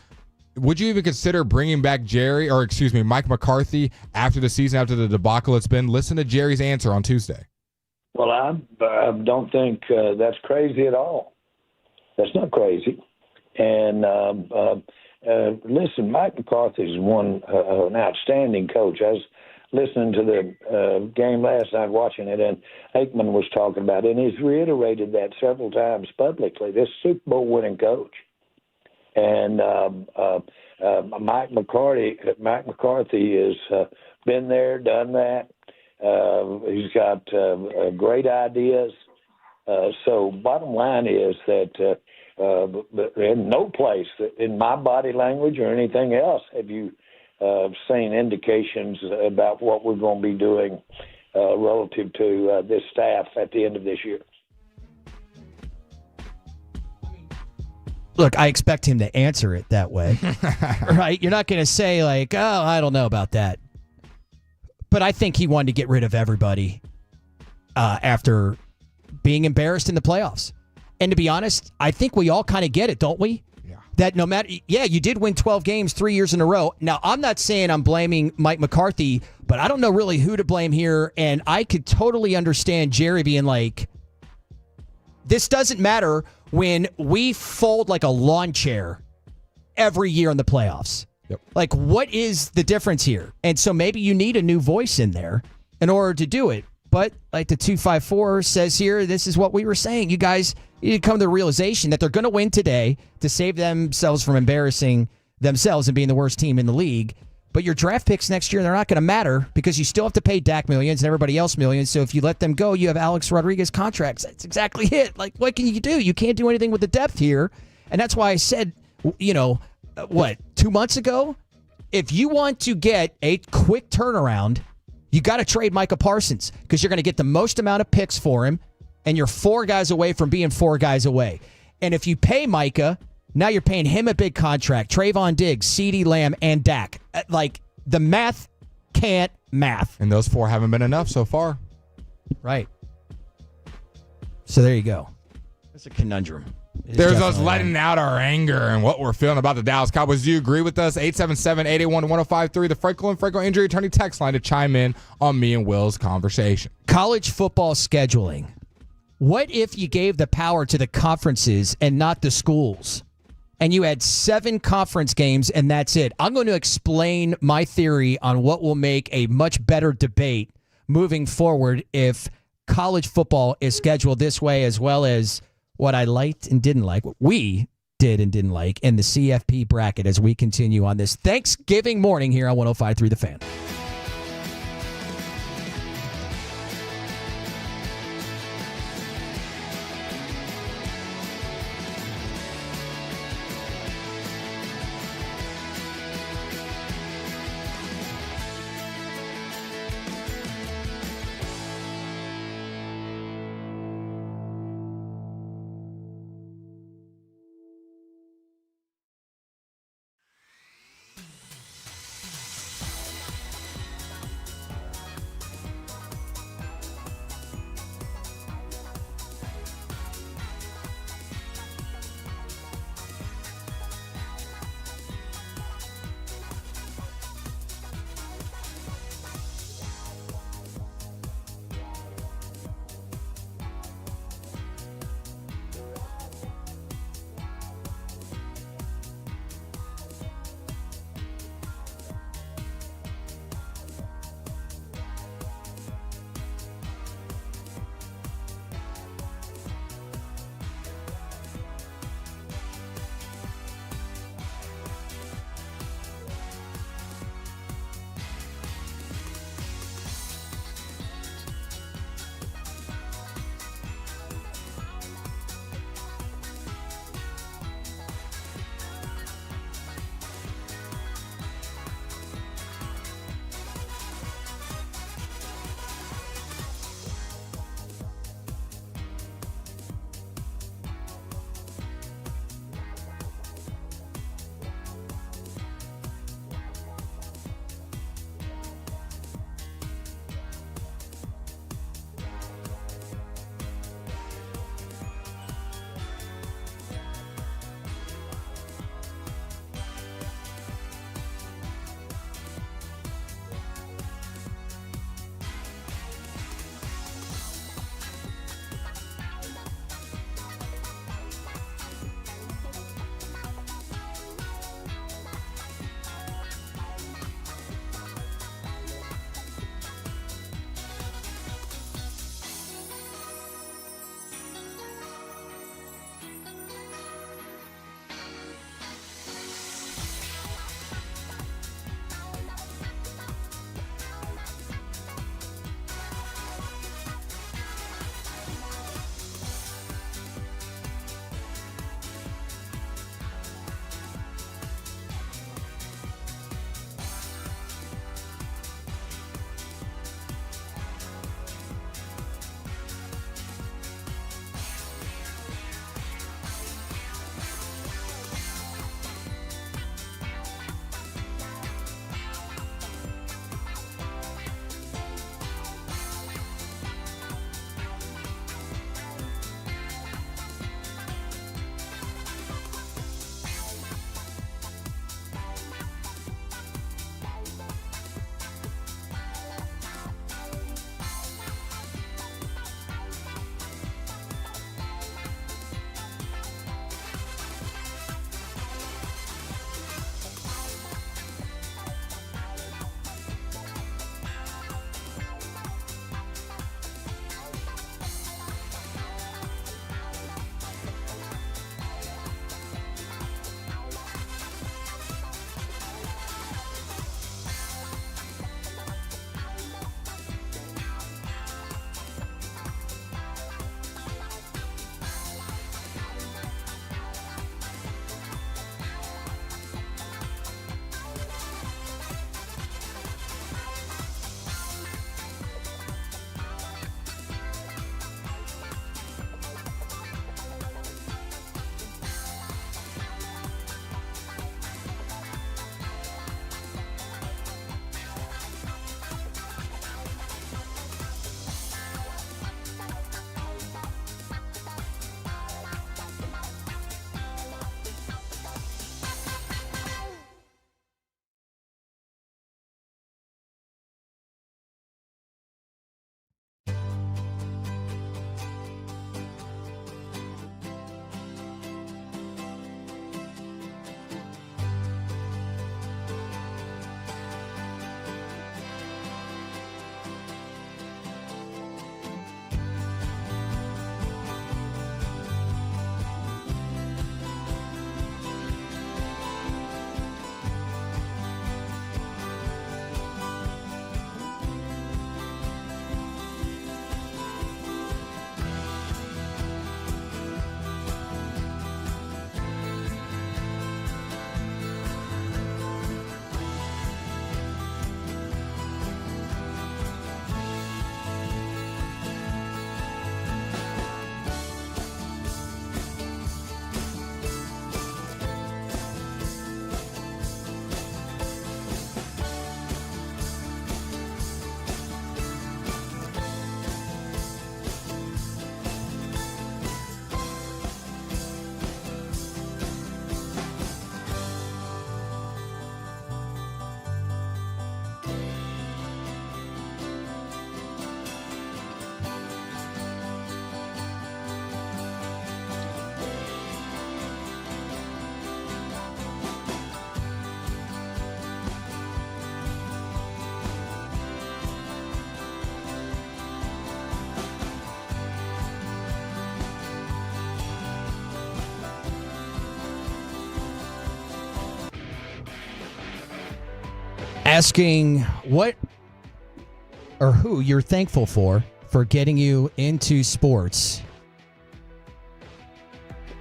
would you even consider bringing back Mike McCarthy after the season, after the debacle it's been? Listen to Jerry's answer on Tuesday.
Well, I don't think that's crazy at all. That's not crazy. And listen, Mike McCarthy is an outstanding coach. I was listening to the game last night, watching it, and Aikman was talking about it, and he's reiterated that several times publicly. This Super Bowl winning coach. And Mike McCarthy has been there, done that. He's got great ideas. So bottom line is that in no place in my body language or anything else have you seen indications about what we're going to be doing relative to this staff at the end of this year.
Look, I expect him to answer it that way, right? You're not going to say like, oh, I don't know about that. But I think he wanted to get rid of everybody after being embarrassed in the playoffs. And to be honest, I think we all kind of get it, don't we?
Yeah.
That no matter, you did win 12 games 3 years in a row. Now, I'm not saying I'm blaming Mike McCarthy, but I don't know really who to blame here. And I could totally understand Jerry being like, this doesn't matter when we fold like a lawn chair every year in the playoffs.
Yep.
Like, what is the difference here? And so maybe you need a new voice in there in order to do it. But like the 254 says here, this is what we were saying. You guys need to come to the realization that they're going to win today to save themselves from embarrassing themselves and being the worst team in the league. But your draft picks next year, they're not going to matter because you still have to pay Dak millions and everybody else millions. So if you let them go, you have Alex Rodriguez contracts. That's exactly it. Like, what can you do? You can't do anything with the depth here. And that's why I said, 2 months ago, if you want to get a quick turnaround, you got to trade Micah Parsons because you're going to get the most amount of picks for him, and you're 4 guys away from being 4 guys away. And if you pay Micah, now you're paying him a big contract. Trayvon Diggs, CeeDee Lamb, and Dak. Like, the math can't math.
And those 4 haven't been enough so far.
Right. So there you go. That's a conundrum.
There's us letting out our anger and what we're feeling about the Dallas Cowboys. Do you agree with us? 877-881-1053, the Franco Injury Attorney text line to chime in on me and Will's conversation.
College football scheduling. What if you gave the power to the conferences and not the schools? and you had 7 conference games, and that's it. I'm going to explain my theory on what will make a much better debate moving forward if college football is scheduled this way, as well as what I liked and didn't like, what we did and didn't like in the CFP bracket as we continue on this Thanksgiving morning here on 105.3 The Fan. asking what or who you're thankful for getting you into sports.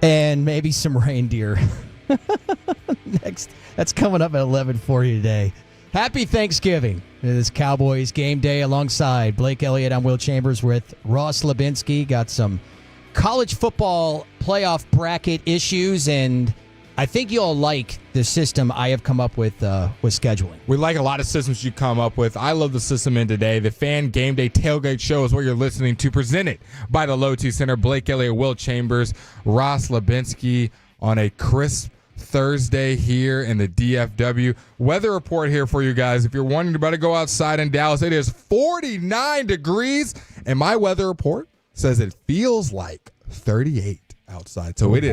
And maybe some reindeer. Next. That's coming up at 11 for you today. Happy Thanksgiving. It is Cowboys game day alongside Blake Elliott. I'm Will Chambers with Ross Lubinsky. Got some college football playoff bracket issues, and I think you'll like the system I have come up with scheduling.
We like a lot of systems you come up with. I love the system in today. The Fan Game Day Tailgate Show is what you're listening to, presented by the Low T Center. Blake Elliott, Will Chambers, Ross Lubinsky on a crisp Thursday here in the DFW. Weather report here for you guys. If you're wondering about to go outside in Dallas, it is 49 degrees, and my weather report says it feels like 38 outside. So it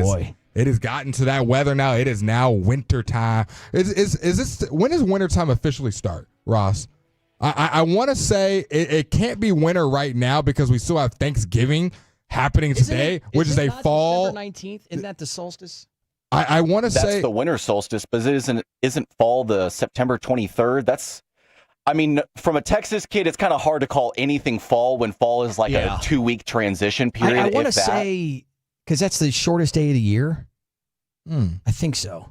has gotten to that weather now. It is now winter time. When does winter time officially start, Ross? I want to say it can't be winter right now because we still have Thanksgiving happening today, which is a fall.
December 19th? Isn't that the solstice?
I want to say
that's the winter solstice, but isn't fall the September 23rd? From a Texas kid, it's kind of hard to call anything fall when fall is like a 2-week transition period.
I want to say, because that's the shortest day of the year. I think so.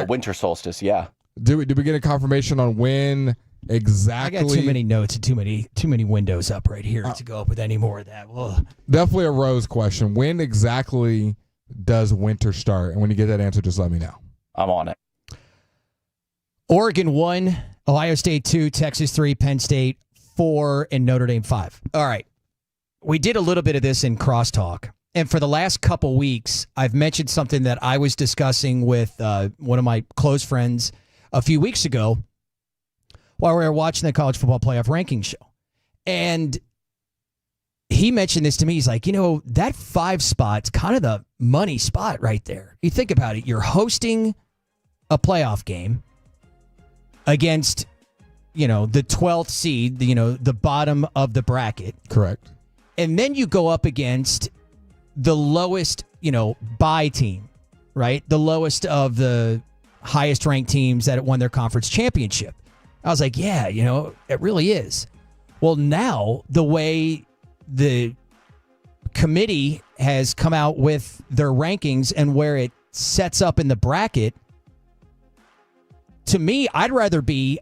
Winter solstice, yeah.
Did we get a confirmation on when exactly?
I got too many notes and too many windows up right here to go up with any more of that. Ugh.
Definitely a Rose question. When exactly does winter start? And when you get that answer, just let me know.
I'm on it.
Oregon 1, Ohio State 2, Texas 3, Penn State 4, and Notre Dame 5. All right. We did a little bit of this in crosstalk. And for the last couple weeks, I've mentioned something that I was discussing with one of my close friends a few weeks ago while we were watching the college football playoff ranking show. And he mentioned this to me. He's like, that 5 spot's kind of the money spot right there. You think about it. You're hosting a playoff game against, the 12th seed, the bottom of the bracket.
Correct.
And then you go up against the lowest, bye team, right? The lowest of the highest ranked teams that won their conference championship. I was like, yeah, it really is. Well, now the way the committee has come out with their rankings and where it sets up in the bracket, to me, I'd rather be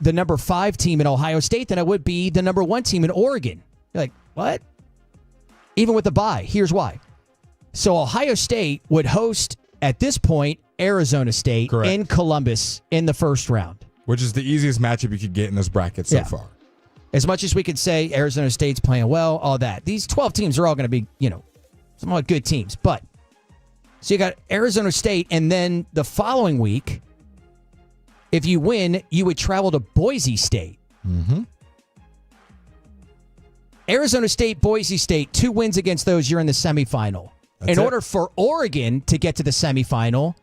the number 5 team in Ohio State than I would be the number 1 team in Oregon. You're like, what? Even with the bye, here's why. So Ohio State would host, at this point, Arizona State in Columbus in the first round.
Which is the easiest matchup you could get in this bracket so far.
As much as we could say Arizona State's playing well, all that. These 12 teams are all going to be, somewhat good teams. But, so you got Arizona State, and then the following week, if you win, you would travel to Boise State.
Mm-hmm.
Arizona State, Boise State, 2 wins against those, you're in the semifinal. In order for Oregon to get to the semifinal,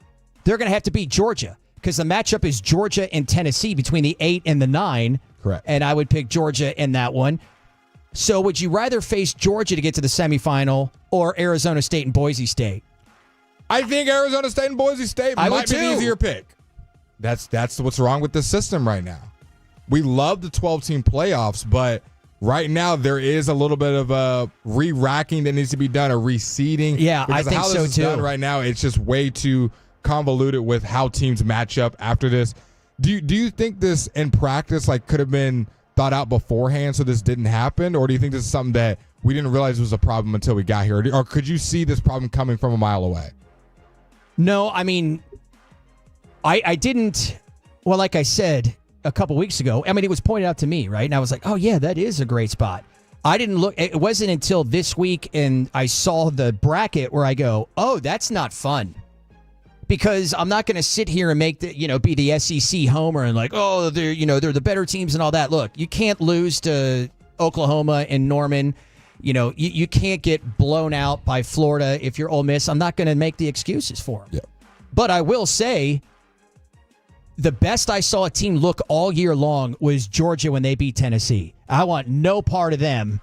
they're going to have to beat Georgia because the matchup is Georgia and Tennessee between the 8 and the 9.
Correct.
And I would pick Georgia in that one. So would you rather face Georgia to get to the semifinal or Arizona State and Boise State?
I think Arizona State and Boise State might be the easier pick. That's what's wrong with the system right now. We love the 12-team playoffs, but right now there is a little bit of a re-racking that needs to be done, a reseeding.
Yeah, I think
how this
so
is
too.
Done right now, it's just way too convoluted with how teams match up after this. Do you think this in practice could have been thought out beforehand so this didn't happen, or do you think this is something that we didn't realize was a problem until we got here, or could you see this problem coming from a mile away?
No, I mean, I didn't. Well, like I said a couple weeks ago, it was pointed out to me, right? And I was like, oh, yeah, that is a great spot. I didn't look. It wasn't until this week and I saw the bracket where I go, oh, that's not fun. Because I'm not going to sit here and make be the SEC homer and oh, they're the better teams and all that. Look, you can't lose to Oklahoma and Norman. You can't get blown out by Florida if you're Ole Miss. I'm not going to make the excuses for them.
Yeah.
But I will say the best I saw a team look all year long was Georgia when they beat Tennessee. I want no part of them.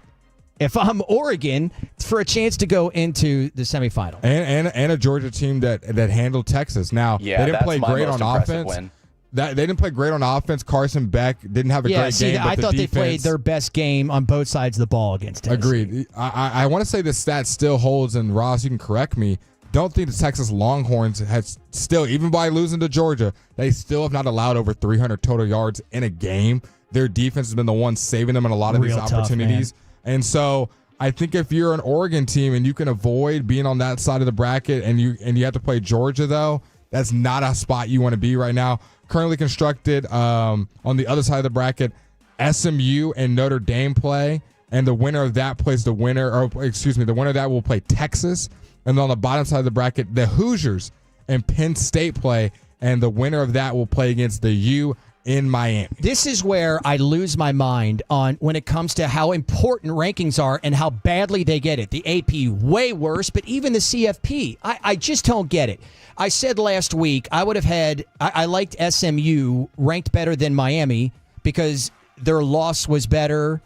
If I'm Oregon, for a chance to go into the semifinal.
And a Georgia team that handled Texas. Now, they didn't play great on offense.
Win.
They didn't play great on offense. Carson Beck didn't have a great game.
I
but
thought
the
they played
defense,
their best game on both sides of the ball against Tennessee.
Agreed. I want to say the stat still holds, and Ross, you can correct me. Don't think the Texas Longhorns has still, even by losing to Georgia, they still have not allowed over 300 total yards in a game. Their defense has been the one saving them in a lot of these opportunities. And so I think if you're an Oregon team and you can avoid being on that side of the bracket and you have to play Georgia, though, that's not a spot you want to be right now. Currently constructed on the other side of the bracket, SMU and Notre Dame play, and the winner of that plays the winner of that will play Texas. And on the bottom side of the bracket, the Hoosiers and Penn State play, and the winner of that will play against the U in Miami.
This is where I lose my mind on when it comes to how important rankings are and how badly they get it. The AP way worse, but even the CFP, I just don't get it. I said last week I would have had, I liked SMU ranked better than Miami because their loss was better.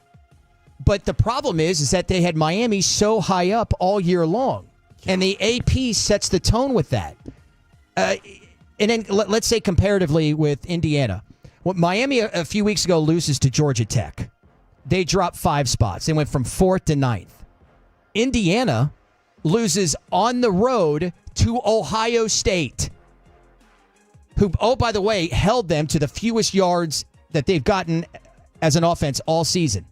But the problem is that they had Miami so high up all year long. And the AP sets the tone with that. And then let's say comparatively with Indiana. Well, Miami a few weeks ago loses to Georgia Tech. They dropped 5 spots. They went from 4th to 9th. Indiana loses on the road to Ohio State, who, oh, by the way, held them to the fewest yards that they've gotten as an offense all season.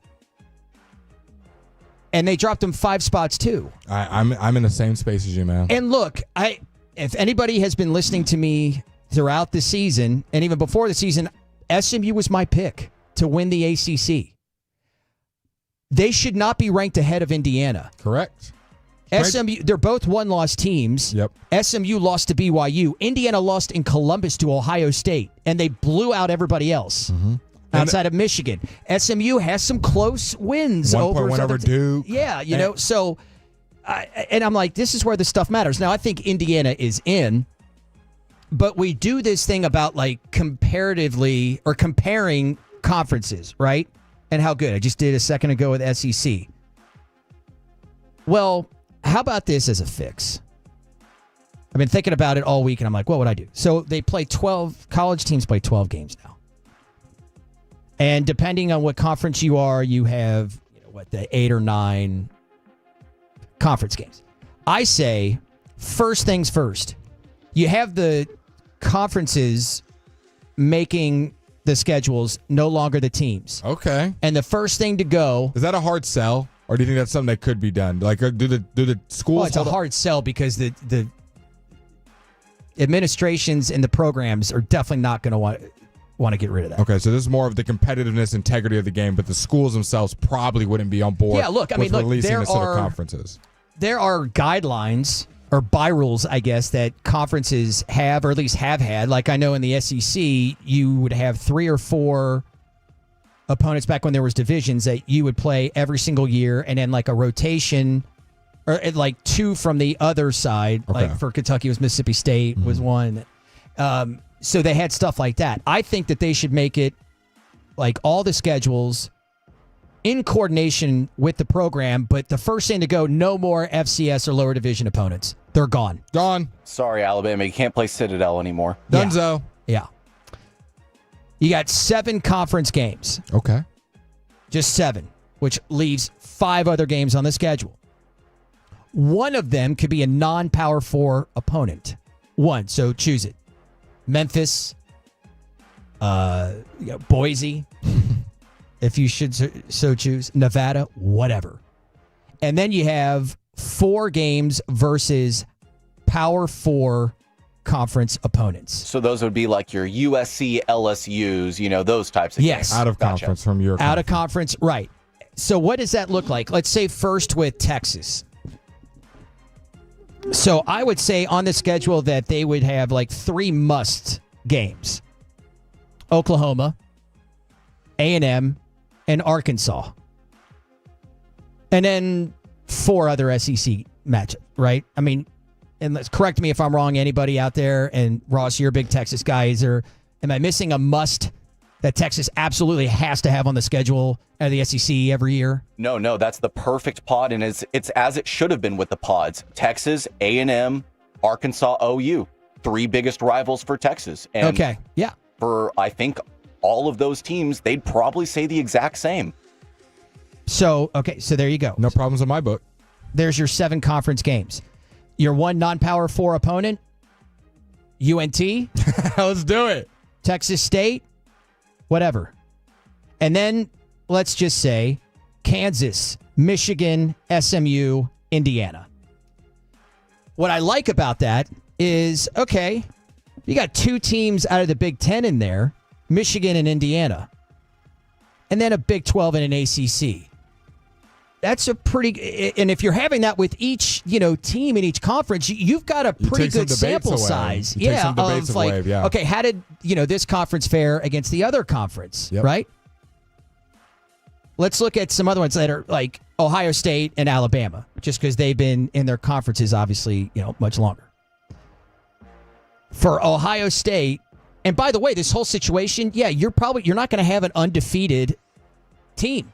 And they dropped them 5 spots too.
I'm in the same space as you, man.
And look, if anybody has been listening to me throughout the season and even before the season, SMU was my pick to win the ACC. They should not be ranked ahead of Indiana.
Correct.
SMU, they're both one-loss teams.
Yep.
SMU lost to BYU. Indiana lost in Columbus to Ohio State, and they blew out everybody else. Outside of Michigan. SMU has some close wins.
One over Duke.
Yeah, you know, so, and I'm like, this is where the stuff matters. Now, I think Indiana is in, but we do this thing about like comparatively or comparing conferences, right? And how good. I just did a second ago with SEC. Well, how about this as a fix? I've been thinking about it all week, and I'm like, what would I do? So they play 12, college teams play 12 games now. And depending on what conference you are, you have, the 8 or 9 conference games. I say, first things first. You have the conferences making the schedules, no longer the teams.
Okay.
And the first thing to go.
Is that a hard sell? Or do you think that's something that could be done? Like, do the schools?
Well, it's a hard sell because the administrations and the programs are definitely not going to want to get rid of that.
Okay, so this is more of the competitiveness, integrity of the game, but the schools themselves probably wouldn't be on board.
Yeah, look,
releasing this to the conferences.
There are guidelines or by rules, I guess, that conferences have, or at least have had. Like I know in the SEC, you would have 3 or 4 opponents back when there was divisions that you would play every single year, and then like a rotation, or like 2 from the other side. Okay. Like for Kentucky, it was Mississippi State was one. So they had stuff like that. I think that they should make it like all the schedules in coordination with the program, but the first thing to go, no more FCS or lower division opponents. They're gone.
Gone.
Sorry, Alabama. You can't play Citadel anymore.
Dunzo.
Yeah. You got 7 conference games.
Okay.
Just 7, which leaves 5 other games on the schedule. One of them could be a non-Power 4 opponent. One, so choose it. Memphis, Boise, if you should so choose, Nevada, whatever. And then you have 4 games versus Power 4 conference opponents.
So those would be like your USC, LSUs, those types of games.
Out of conference from your
Out of conference, right. So what does that look like? Let's say first with Texas. So I would say on the schedule that they would have like 3 must games. Oklahoma, A&M, and Arkansas. And then 4 other SEC matchups, right? I mean, and let's correct me if I'm wrong, anybody out there, and Ross, you're a big Texas guy. Am I missing a must that Texas absolutely has to have on the schedule out of the SEC every year?
No, that's the perfect pod, and it's as it should have been with the pods. Texas, A&M, Arkansas, OU, 3 biggest rivals for Texas. And
okay, yeah.
for, I think, all of those teams, they'd probably say the exact same.
So there you go.
No problems in my book.
There's your 7 conference games. Your one non-Power 4 opponent, UNT.
Let's do it.
Texas State, whatever. And then let's just say Kansas, Michigan, SMU, Indiana. What I like about that is, okay, you got 2 teams out of the Big Ten in there, Michigan and Indiana, and then a Big 12 and an ACC. That's a pretty, and if you're having that with each, team in each conference, you've got a pretty good sample size. Okay, how did, this conference fare against the other conference, right? Let's look at some other ones that are like Ohio State and Alabama, just because they've been in their conferences, obviously, much longer. For Ohio State, and by the way, this whole situation, you're not going to have an undefeated team.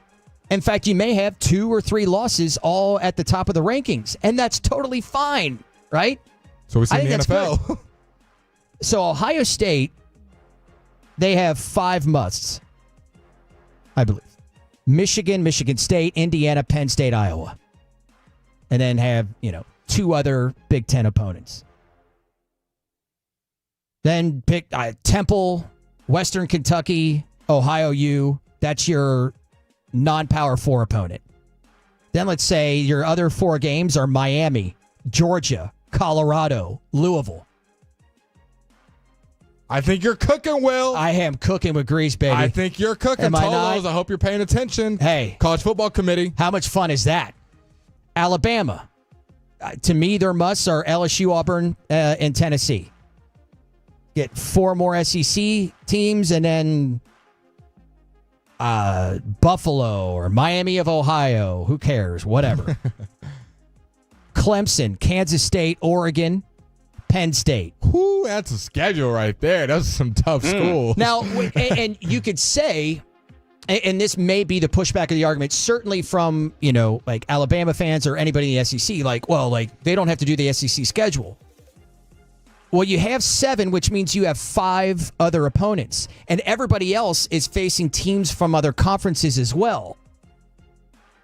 In fact, you may have 2 or 3 losses all at the top of the rankings, and that's totally fine, right?
So we see in the NFL.
So Ohio State, they have 5 musts, I believe. Michigan, Michigan State, Indiana, Penn State, Iowa. And then have, 2 other Big Ten opponents. Then pick Temple, Western Kentucky, Ohio U. That's your non-Power 4 opponent. Then let's say your other 4 games are Miami, Georgia, Colorado, Louisville.
I think you're cooking, Will.
I am cooking with grease, baby.
I think you're cooking,
Am I
Tolos.
not?
I hope you're paying attention.
Hey.
College Football Committee.
How much fun is that? Alabama. To me, their musts are LSU, Auburn, and Tennessee. Get 4 more SEC teams, and then Buffalo or Miami of Ohio. Who cares? Whatever. Clemson, Kansas State, Oregon, Penn State.
Whoo, that's a schedule right there. That's some tough schools.
Now, and you could say, and this may be the pushback of the argument, certainly from, like Alabama fans or anybody in the SEC, they don't have to do the SEC schedule. Well, you have 7, which means you have 5 other opponents, and everybody else is facing teams from other conferences as well.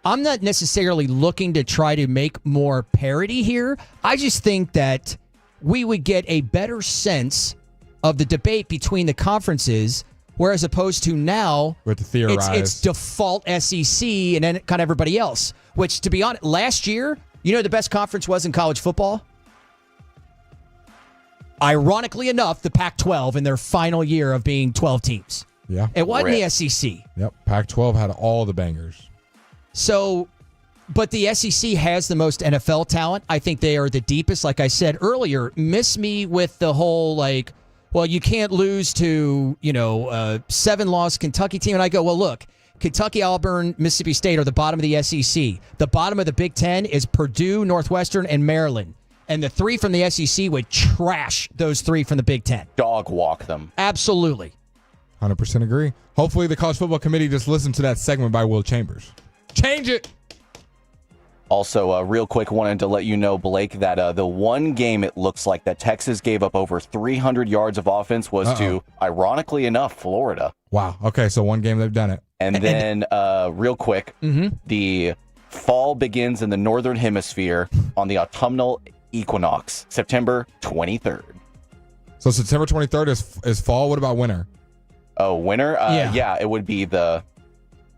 I'm not necessarily looking to try to make more parity here. I just think that we would get a better sense of the debate between the conferences, whereas opposed to now,
we have to theorize.
It's default SEC and then kind of everybody else, which, to be honest, last year, the best conference was in college football? Ironically enough, the Pac-12 in their final year of being 12 teams.
Yeah.
It wasn't the SEC.
Yep. Pac-12 had all the bangers.
So, but the SEC has the most NFL talent. I think they are the deepest. Like I said earlier, miss me with the whole, you can't lose to, 7-loss Kentucky team. And I go, well, look, Kentucky, Auburn, Mississippi State are the bottom of the SEC. The bottom of the Big Ten is Purdue, Northwestern, and Maryland. And the 3 from the SEC would trash those 3 from the Big Ten.
Dog walk them.
Absolutely.
100% agree. Hopefully the College Football Committee just listened to that segment by Will Chambers. Change it.
Also, real quick, wanted to let you know, Blake, that the one game it looks like that Texas gave up over 300 yards of offense was to, ironically enough, Florida.
Wow. Okay, so one game they've done it.
And then, real quick, the fall begins in the Northern Hemisphere on the autumnal equinox, September 23rd.
So September 23rd is fall. What about winter?
Oh, winter? Yeah, it would be the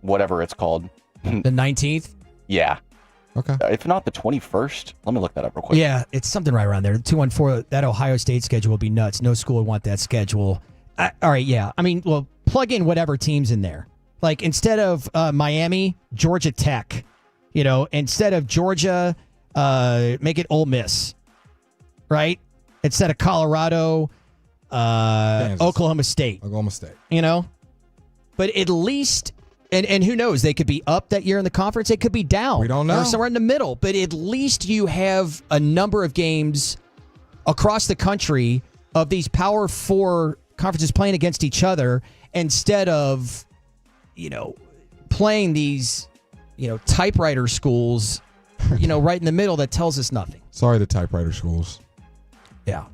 whatever it's called.
The 19th?
Yeah.
Okay.
If not the 21st. Let me look that up real quick.
Yeah, it's something right around there. 214, that Ohio State schedule will be nuts. No school would want that schedule. All right, yeah. I mean, well, plug in whatever teams in there. Like, instead of Miami, Georgia Tech. Instead of Georgia, make it Ole Miss. Right? Instead of Colorado, Oklahoma State.
Oklahoma State.
But at least... And who knows? They could be up that year in the conference. They could be down.
We don't know.
Or somewhere in the middle. But at least you have a number of games across the country of these Power 4 conferences playing against each other instead of, playing these, typewriter schools, right in the middle that tells us nothing.
Sorry, the typewriter schools.
Yeah.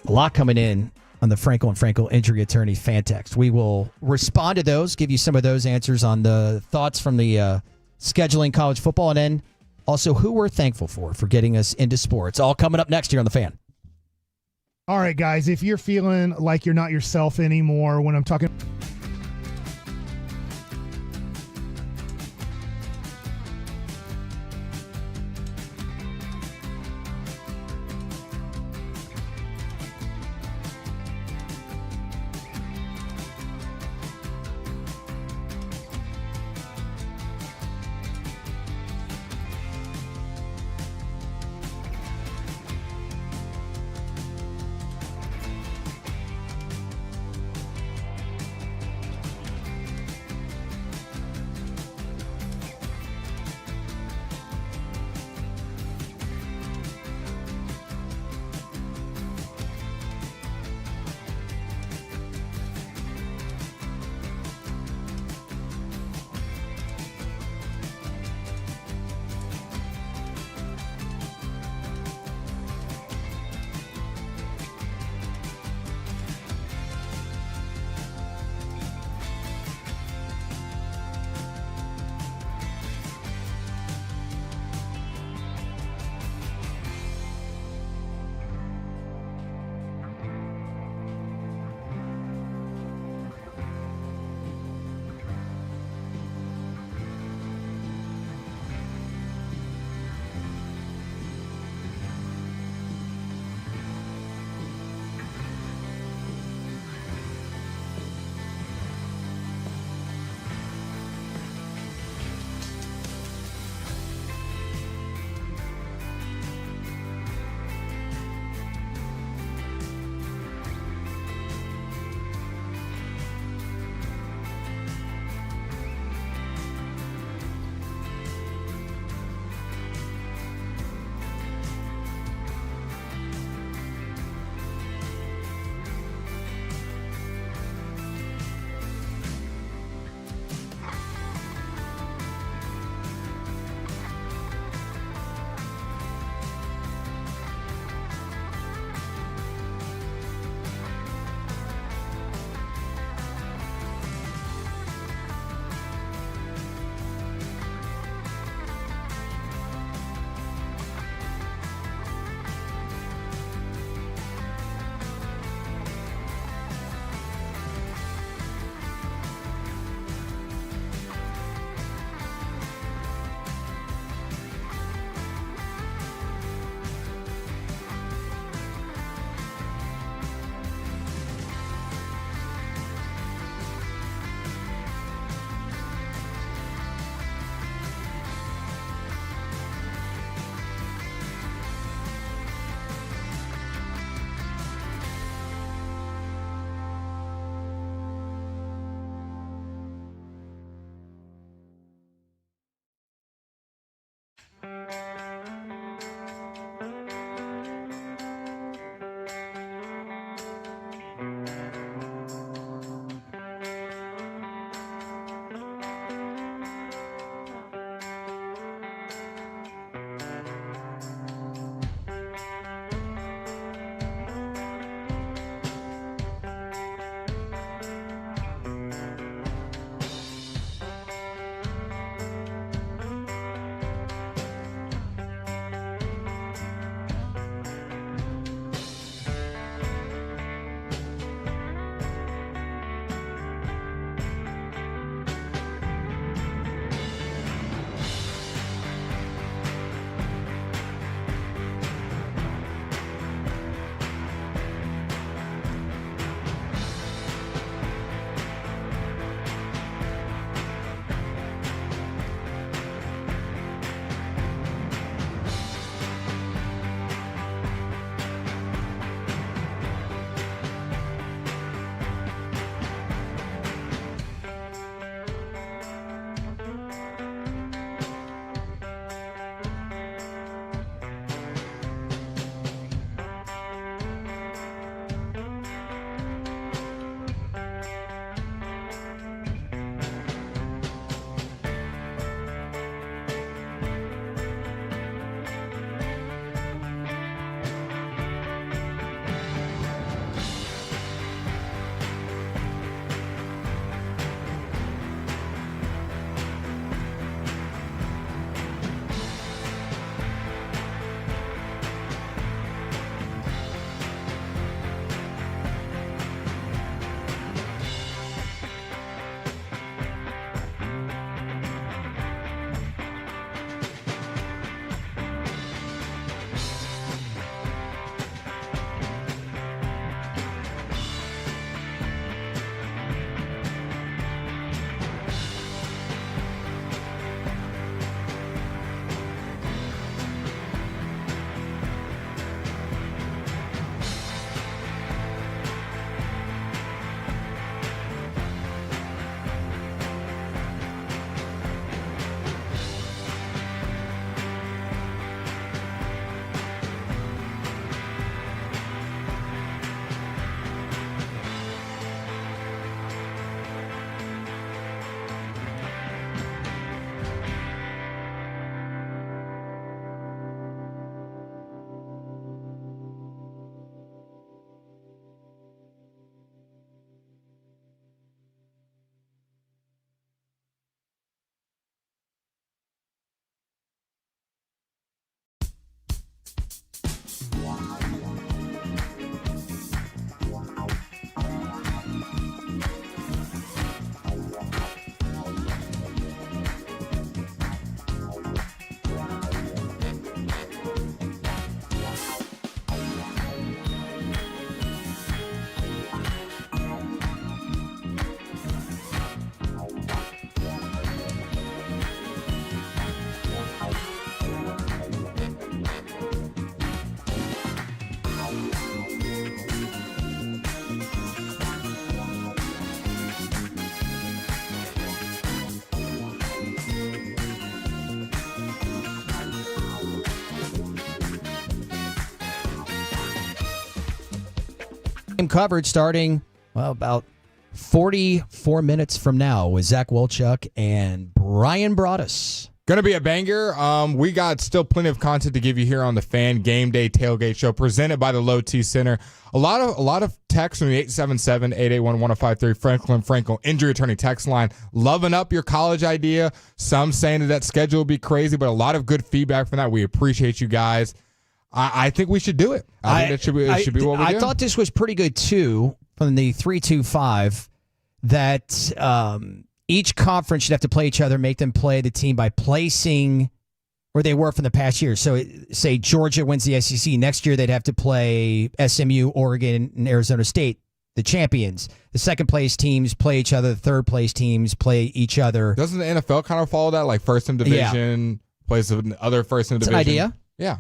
A lot coming in on the Frankel and Frankel Injury Attorney fan text. We will respond to those, give you some of those answers on the thoughts from the scheduling college football, and then also who we're thankful for getting us into sports. All coming up next here on The Fan.
All right, guys, if you're feeling like you're not yourself anymore when I'm talking...
Game coverage starting, well, about 44 minutes from now with Zach Wolchuk and Brian Broaddus.
Gonna be a banger. We got still plenty of content to give you here on the Fan Game Day Tailgate Show presented by the Low T Center. A lot of texts from the 877-881-1053 Franklin Injury Attorney text line. Loving up your college idea. Some saying that schedule will be crazy, but a lot of good feedback from that. We appreciate you guys. I think we should do it. I think it should be what we do.
I thought this was pretty good too from the 325 that each conference should have to play each other, make them play the team by placing where they were from the past year. So, say Georgia wins the SEC. Next year, they'd have to play SMU, Oregon, and Arizona State, the champions. The second place teams play each other. The third place teams play each other.
Doesn't the NFL kind of follow that? Like first in division plays the other first in division?
It's an idea.
Yeah.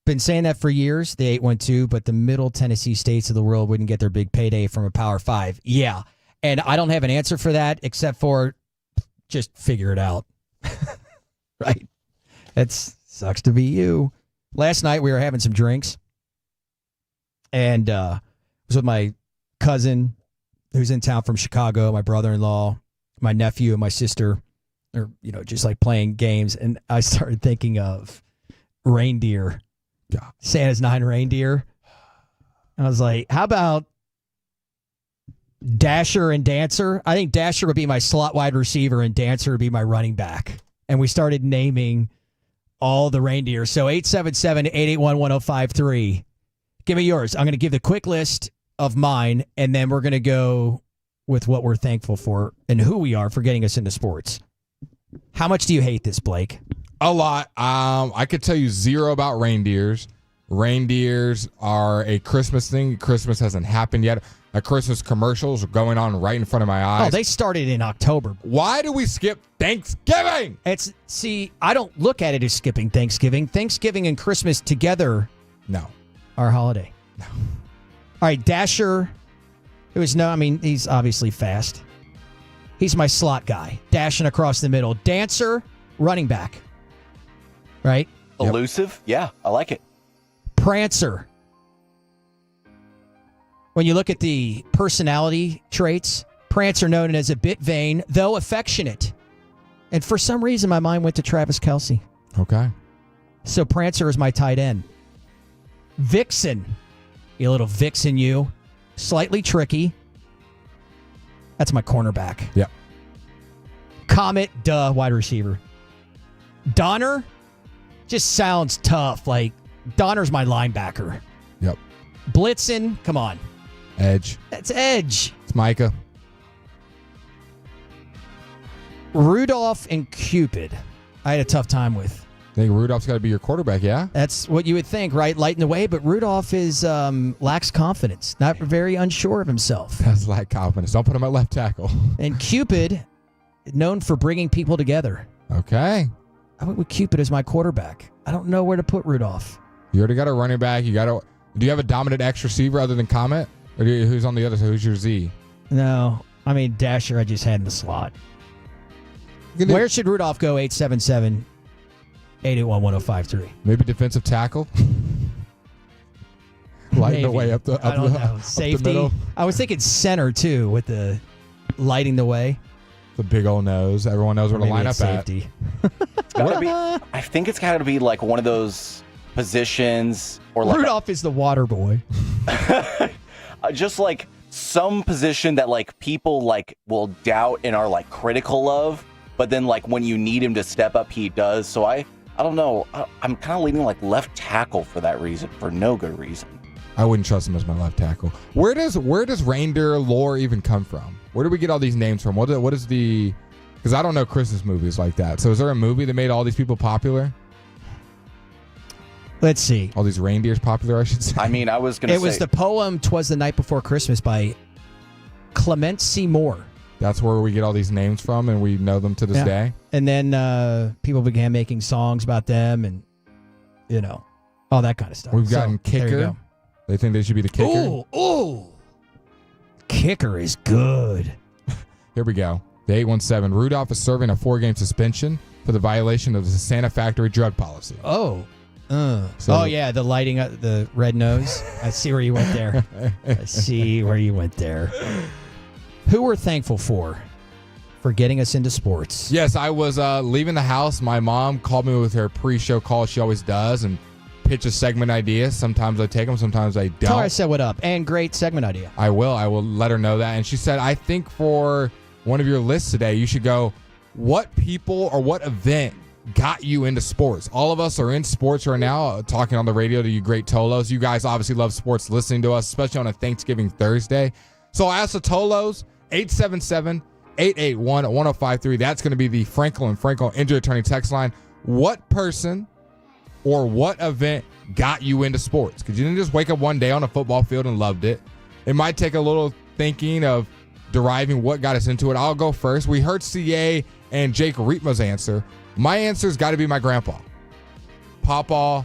Been saying that for years, the 812, but the Middle Tennessee states of the world wouldn't get their big payday from a Power 5. Yeah. And I don't have an answer for that except for just figure it out. Right? That sucks to be you. Last night we were having some drinks and was with my cousin who's in town from Chicago, my brother-in-law, my nephew, and my sister, or, just like playing games. And I started thinking of reindeer.
Yeah.
Santa's 9 reindeer. I was like, how about Dasher and Dancer? I think Dasher would be my slot wide receiver and Dancer would be my running back. And we started naming all the reindeer. So 877-881-1053. Give me yours. I'm going to give the quick list of mine, and then we're going to go with what we're thankful for and who we are for getting us into sports. How much do you hate this, Blake?
A lot. I could tell you zero about reindeers. Reindeers are a Christmas thing. Christmas hasn't happened yet. Christmas commercials are going on right in front of my eyes.
Oh, they started in October.
Why do we skip Thanksgiving?
I don't look at it as skipping Thanksgiving. Thanksgiving and Christmas together.
No.
Our holiday.
No.
All right, Dasher. He's obviously fast. He's my slot guy, dashing across the middle. Dancer, running back. Right?
Elusive? Yeah, I like it.
Prancer. When you look at the personality traits, Prancer known as a bit vain, though affectionate. And for some reason, my mind went to Travis Kelce.
Okay.
So Prancer is my tight end. Vixen. You little vixen, you. Slightly tricky. That's my cornerback.
Yep.
Comet, wide receiver. Donner just sounds tough. Like, Donner's my linebacker.
Yep.
Blitzen, come on.
Edge.
That's Edge.
It's Micah.
Rudolph and Cupid, I had a tough time with.
I think Rudolph's got to be your quarterback, yeah?
That's what you would think, right? Lighting the way, but Rudolph is lacks confidence, not very unsure of himself.
That's lack confidence. Don't put him at left tackle.
And Cupid, known for bringing people together.
Okay.
I went with Cupid as my quarterback. I don't know where to put Rudolph.
You already got a running back. Do you have a dominant X receiver other than Comet? Or who's on the other side? Who's your Z?
No. Dasher I just had in the slot. Where should Rudolph go? 877-881-1053.
Maybe defensive tackle? Lighting the way up the
Safety.
Up the middle.
I was thinking center, too, with the lighting the way.
The big old nose. Everyone knows where to line up
safety.
I think it's got to be like one of those positions or like
Rudolph is the water boy.
Just like some position that like people like will doubt and are like critical of, but then like when you need him to step up, he does. So I don't know. I'm kind of leaning like left tackle for that reason, for no good reason.
I wouldn't trust him as my left tackle. Where does reindeer lore even come from? Where do we get all these names from? What is the? Because I don't know Christmas movies like that. So is there a movie that made all these people popular?
Let's see.
All these reindeers popular, I should say.
I mean, I was going to say.
It was the poem "'Twas the Night Before Christmas" by Clement C. Moore.
That's where we get all these names from, and we know them to this day.
And then people began making songs about them and, all that kind of stuff.
We've gotten
There you
kicker.
go.
They think they should be the kicker.
Ooh. Kicker is good.
Here we go. The 817. Rudolph is serving a 4-game suspension for the violation of the Santa Factory drug policy.
Oh. Oh, yeah, the lighting up, the red nose. I see where you went there. Who we're thankful for getting us into sports.
Yes, I was leaving the house. My mom called me with her pre-show call. She always does, and pitch a segment idea. Sometimes I take them, sometimes I don't.
Tell her I said what up, and great segment idea.
I will let her know that. And she said, I think for one of your lists today, you should go, what people or what event got you into sports? All of us are in sports right now, talking on the radio to you great Tolos. You guys obviously love sports, listening to us, especially on a Thanksgiving Thursday. So I asked the Tolos, 877-881-1053. That's going to be the Franklin Injury Attorney text line. What person or what event got you into sports? Because you didn't just wake up one day on a football field and loved it. It might take a little thinking of deriving what got us into it. I'll go first. We heard CA and Jake Rietma's answer. My answer's got to be my grandpa. Papa,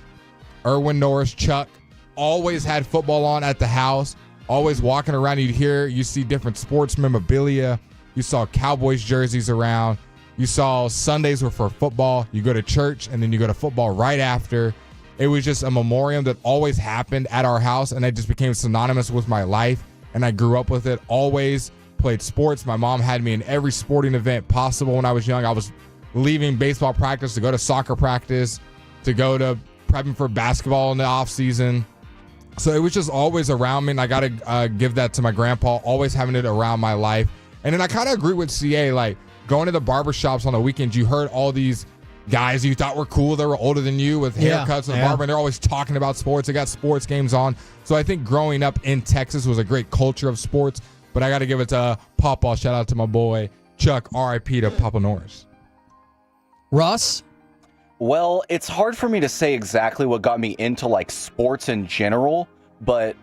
Erwin Norris, Chuck, always had football on at the house, always walking around. You see different sports memorabilia. You saw Cowboys jerseys around. You saw Sundays were for football. You go to church, and then you go to football right after. It was just a memoriam that always happened at our house, and it just became synonymous with my life, and I grew up with it. Always played sports. My mom had me in every sporting event possible when I was young. I was leaving baseball practice to go to soccer practice, to go to prepping for basketball in the off season. So it was just always around me, and I got to give that to my grandpa, always having it around my life. And then I kind of agree with CA, like going to the barbershops on the weekends, you heard all these guys you thought were cool, they were older than you with haircuts and barber, and they're always talking about sports. They got sports games on. So I think growing up in Texas was a great culture of sports, but I got to give it to Papa. Shout out to my boy Chuck, RIP to Papa Norris.
Russ?
Well, it's hard for me to say exactly what got me into like sports in general, but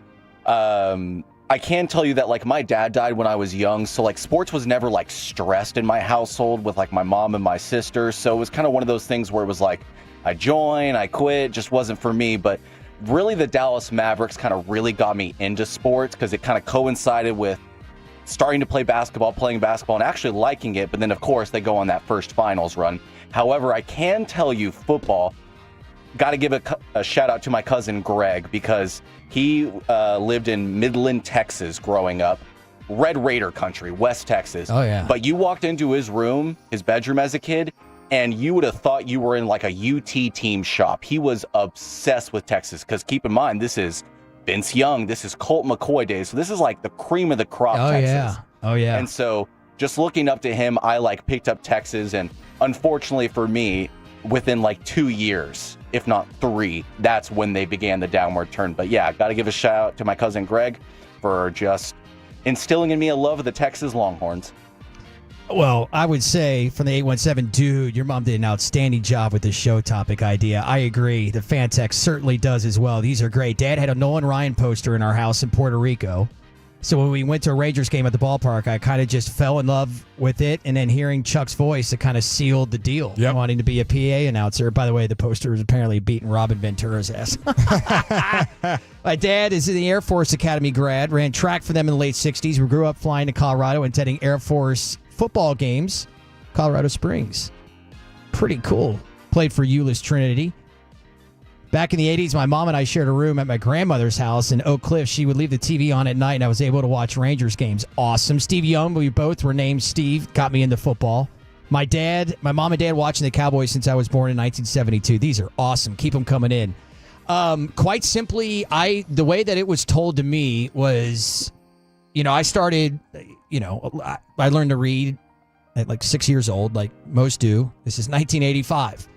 I can tell you that like my dad died when I was young, so like sports was never like stressed in my household with like my mom and my sister. So it was kind of one of those things where it was like I join, I quit, just wasn't for me. But really the Dallas Mavericks kind of really got me into sports because it kind of coincided with starting to play basketball, playing basketball, and actually liking it. But then of course they go on that first finals run. However, I can tell you football, got to give a shout out to my cousin Greg because he lived in Midland, Texas growing up. Red Raider country, West Texas.
Oh, yeah.
But you walked into his room, his bedroom as a kid, and you would have thought you were in like a UT team shop. He was obsessed with Texas because keep in mind, this is Vince Young. This is Colt McCoy days. So this is like the cream of the crop Texas.
Oh, yeah.
And so just looking up to him, I like picked up Texas. And unfortunately for me, within like 2 years, if not 3, that's when they began the downward turn. But yeah, got to give a shout out to my cousin Greg for just instilling in me a love of the Texas Longhorns.
Well, I would say from the 817, dude, your mom did an outstanding job with this show topic idea. I agree. The fan text certainly does as well. These are great. Dad had a Nolan Ryan poster in our house in Puerto Rico. So when we went to a Rangers game at the ballpark, I kind of just fell in love with it. And then hearing Chuck's voice, it kind of sealed the deal.
Yep.
Wanting to be a PA announcer. By the way, the poster is apparently beating Robin Ventura's ass. My dad is in the Air Force Academy grad, ran track for them in the late 60s. We grew up flying to Colorado and attending Air Force football games, Colorado Springs. Pretty cool. Played for Euless Trinity. Back in the 80s, my mom and I shared a room at my grandmother's house in Oak Cliff. She would leave the TV on at night, and I was able to watch Rangers games. Awesome. Steve Young, we both were named Steve, got me into football. My mom and dad watching the Cowboys since I was born in 1972. These are awesome. Keep them coming in. Quite simply, the way that it was told to me was, I started, I learned to read at like 6 years old, like most do. This is 1985.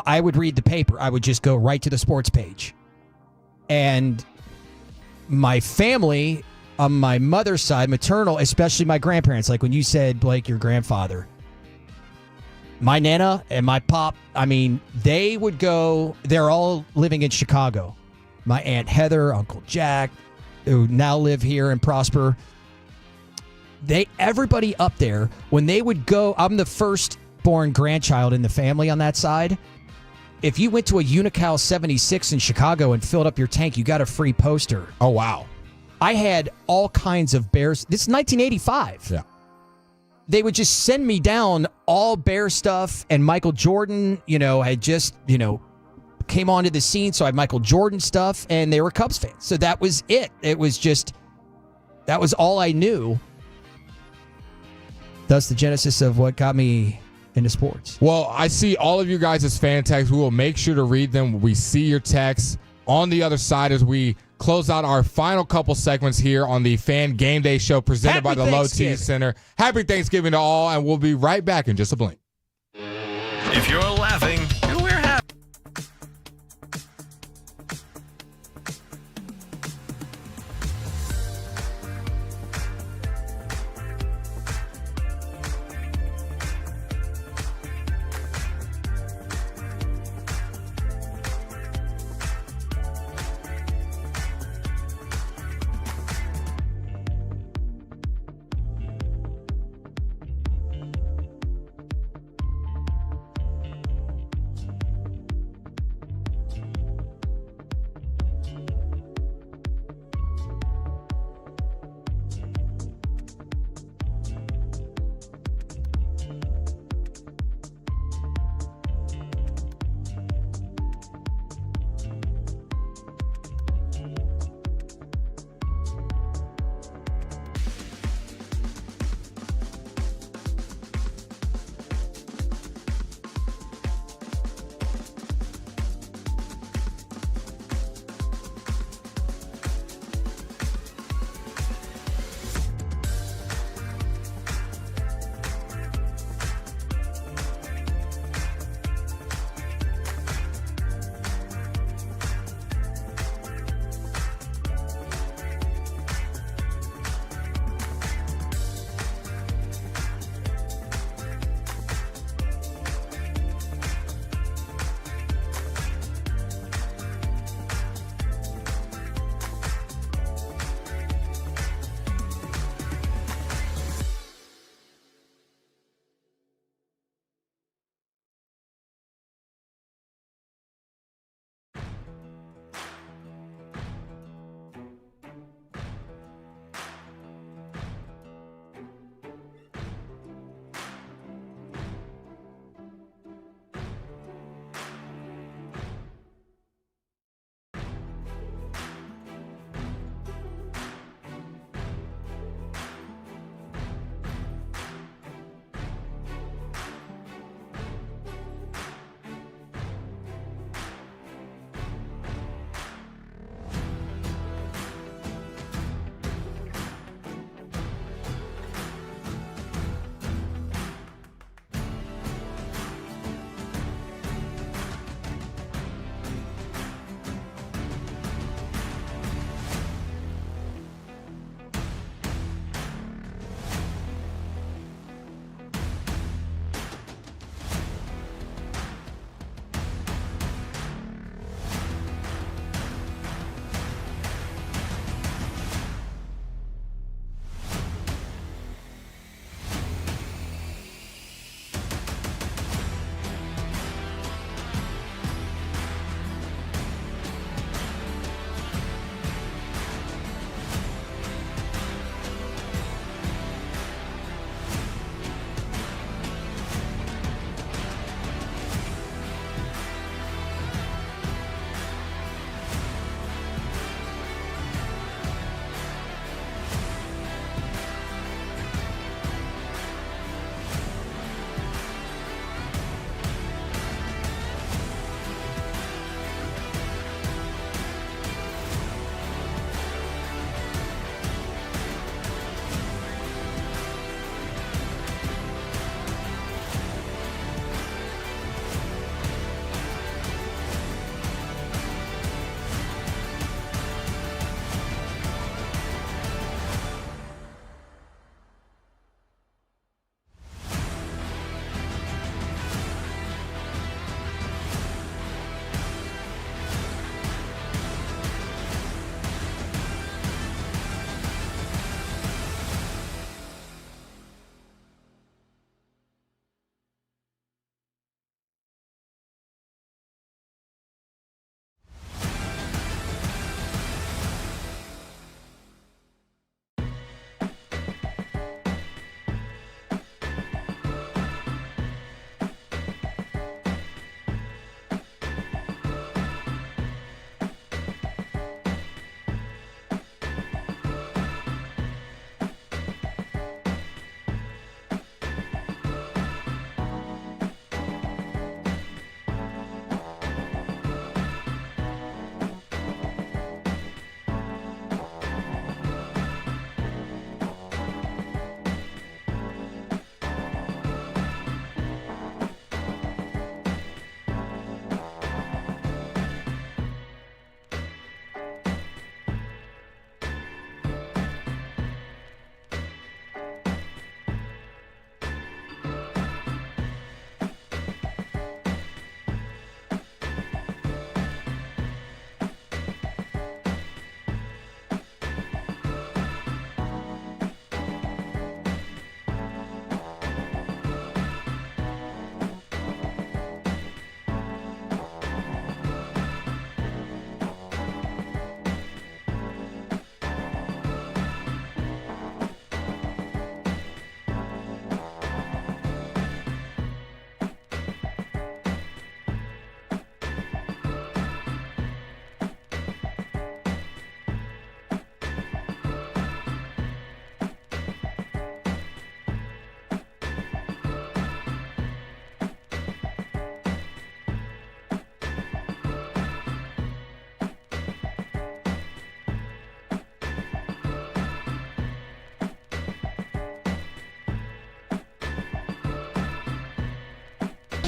I would read the paper. I would just go right to the sports page. And my family, on my mother's side, maternal, especially my grandparents, like when you said, Blake, your grandfather, my Nana and my pop, they would go, they're all living in Chicago. My Aunt Heather, Uncle Jack, who now live here and prosper. Everybody up there, when they would go, I'm the first-born grandchild in the family on that side. If you went to a Unical 76 in Chicago and filled up your tank, you got a free poster.
Oh, wow.
I had all kinds of Bears. This is 1985.
Yeah.
They would just send me down all Bear stuff, and Michael Jordan, had just, came onto the scene, so I had Michael Jordan stuff, and they were Cubs fans. So that was it. It was just, that was all I knew. That's the genesis of what got me into sports.
Well, I see all of you guys as fan texts. We will make sure to read them. We see your texts on the other side as we close out our final couple segments here on the Fan Game Day Show presented by the Low T Center. Happy Thanksgiving to all, and we'll be right back in just a blink.
If you're laughing, we're happy.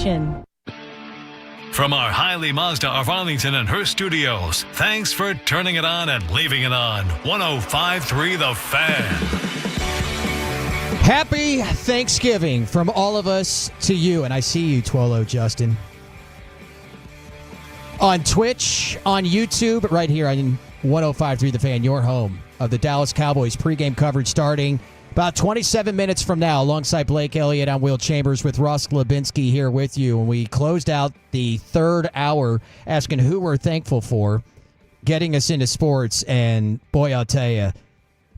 station.
From our Hiley Mazda of Arlington and Hearst studios, thanks for turning it on and leaving it on. 105.3 The Fan.
Happy Thanksgiving from all of us to you. And I see you, Twolo Justin. On Twitch, on YouTube, right here on 105.3 The Fan, your home of the Dallas Cowboys pregame coverage starting about 27 minutes from now, alongside Blake Elliott. I'm Will Chambers with Ross Glabinski here with you. And we closed out the third hour asking who we're thankful for, getting us into sports. And boy, I'll tell you,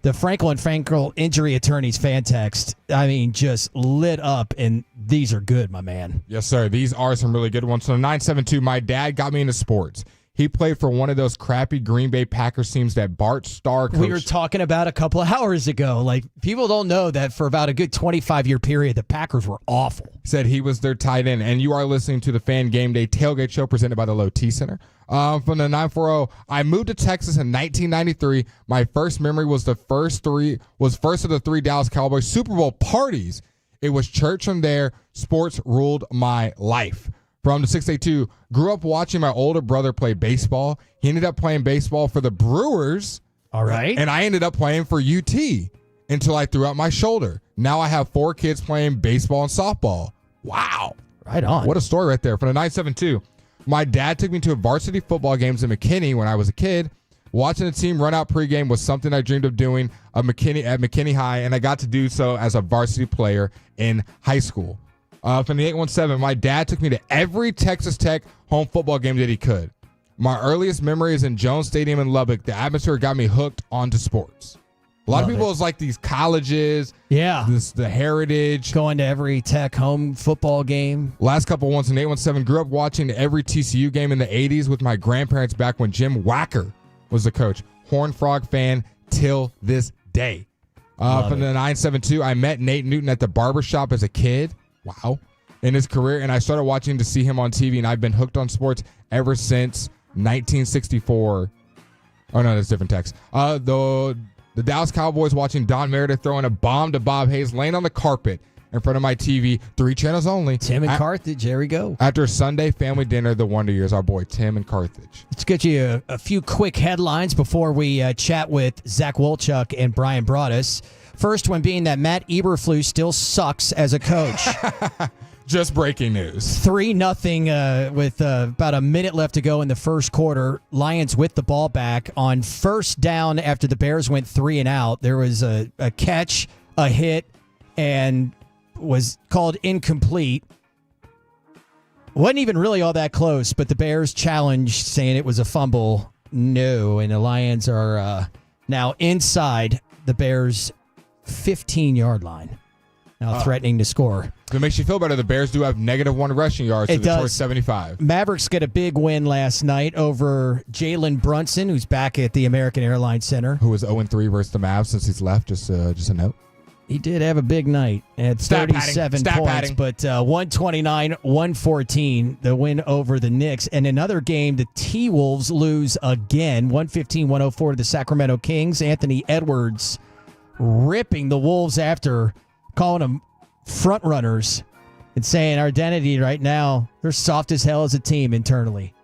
the Frankel injury attorneys fan text, I mean, just lit up. And these are good, my man.
Yes, sir. These are some really good ones. So 972, my dad got me into sports. He played for one of those crappy Green Bay Packers teams that Bart Starr coached.
We were talking about a couple of hours ago. Like, people don't know that for about a good 25-year period, the Packers were awful.
Said he was their tight end. And you are listening to the Fan Game Day Tailgate Show presented by the Low T Center. From the 940, I moved to Texas in 1993. My first memory was first of the three Dallas Cowboys Super Bowl parties. It was church from there. Sports ruled my life. From the 682, grew up watching my older brother play baseball. He ended up playing baseball for the Brewers.
All right.
And I ended up playing for UT until I threw out my shoulder. Now I have 4 kids playing baseball and softball. Wow.
Right on.
What a story right there. From the 972, my dad took me to varsity football games in McKinney when I was a kid. Watching the team run out pregame was something I dreamed of doing at McKinney High, and I got to do so as a varsity player in high school. From the 817, my dad took me to every Texas Tech home football game that he could. My earliest memory is in Jones Stadium in Lubbock. The atmosphere got me hooked onto sports. A lot of people is like these colleges.
Yeah.
The Heritage.
Going to every Tech home football game.
Last couple ones in 817, grew up watching every TCU game in the 80s with my grandparents back when Jim Wacker was the coach. Horned Frog fan till this day. From the 972, I met Nate Newton at the barbershop as a kid. Wow. In his career, and I started watching to see him on TV, and I've been hooked on sports ever since 1964. Oh, no, that's different text. The Dallas Cowboys watching Don Meredith throwing a bomb to Bob Hayes, laying on the carpet in front of my TV, 3 channels only.
Tim and Carthage, there we go.
After Sunday family dinner, the Wonder Years, our boy Tim and Carthage.
Let's get you a few quick headlines before we chat with Zach Wolchuk and Brian Broaddus. First one being that Matt Eberflus still sucks as a coach.
Just breaking news.
3-0 with about a minute left to go in the first quarter. Lions with the ball back on first down after the Bears went 3 and out. There was a catch, a hit, and was called incomplete. Wasn't even really all that close, but the Bears challenged, saying it was a fumble. No, and the Lions are now inside the Bears' 15-yard line. Now threatening to score.
If it makes you feel better, the Bears do have -1 rushing yards. So they're 75.
Mavericks get a big win last night over Jalen Brunson, who's back at the American Airlines Center.
Who was 0-3 versus the Mavs since he's left. Just a note.
He did have a big night at 37 points, but 129-114, the win over the Knicks. And another game, the T-Wolves lose again, 115-104 to the Sacramento Kings. Anthony Edwards ripping the Wolves after calling them front runners and saying our identity right now, they're soft as hell as a team internally.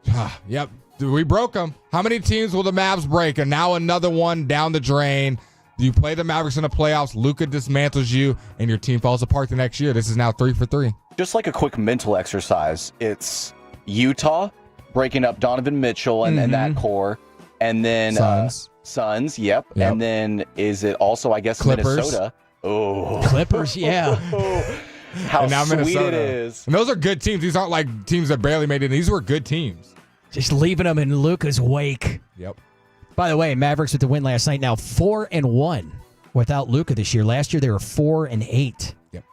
Yep. We broke them. How many teams will the Mavs break? And now another one down the drain. You play the Mavericks in the playoffs, Luka dismantles you, and your team falls apart the next year. This is now 3 for 3.
Just like a quick mental exercise, it's Utah breaking up Donovan Mitchell and that core, and then Suns, yep. And then is it also, I guess,
Clippers.
Minnesota? Oh,
Clippers, yeah.
How
and now
sweet
Minnesota.
It is.
And those are good teams. These aren't like teams that barely made it. These were good teams.
Just leaving them in Luka's wake.
Yep.
By the way, Mavericks with the win last night, now 4-1 without Luka this year. Last year they were 4-8.
Yep.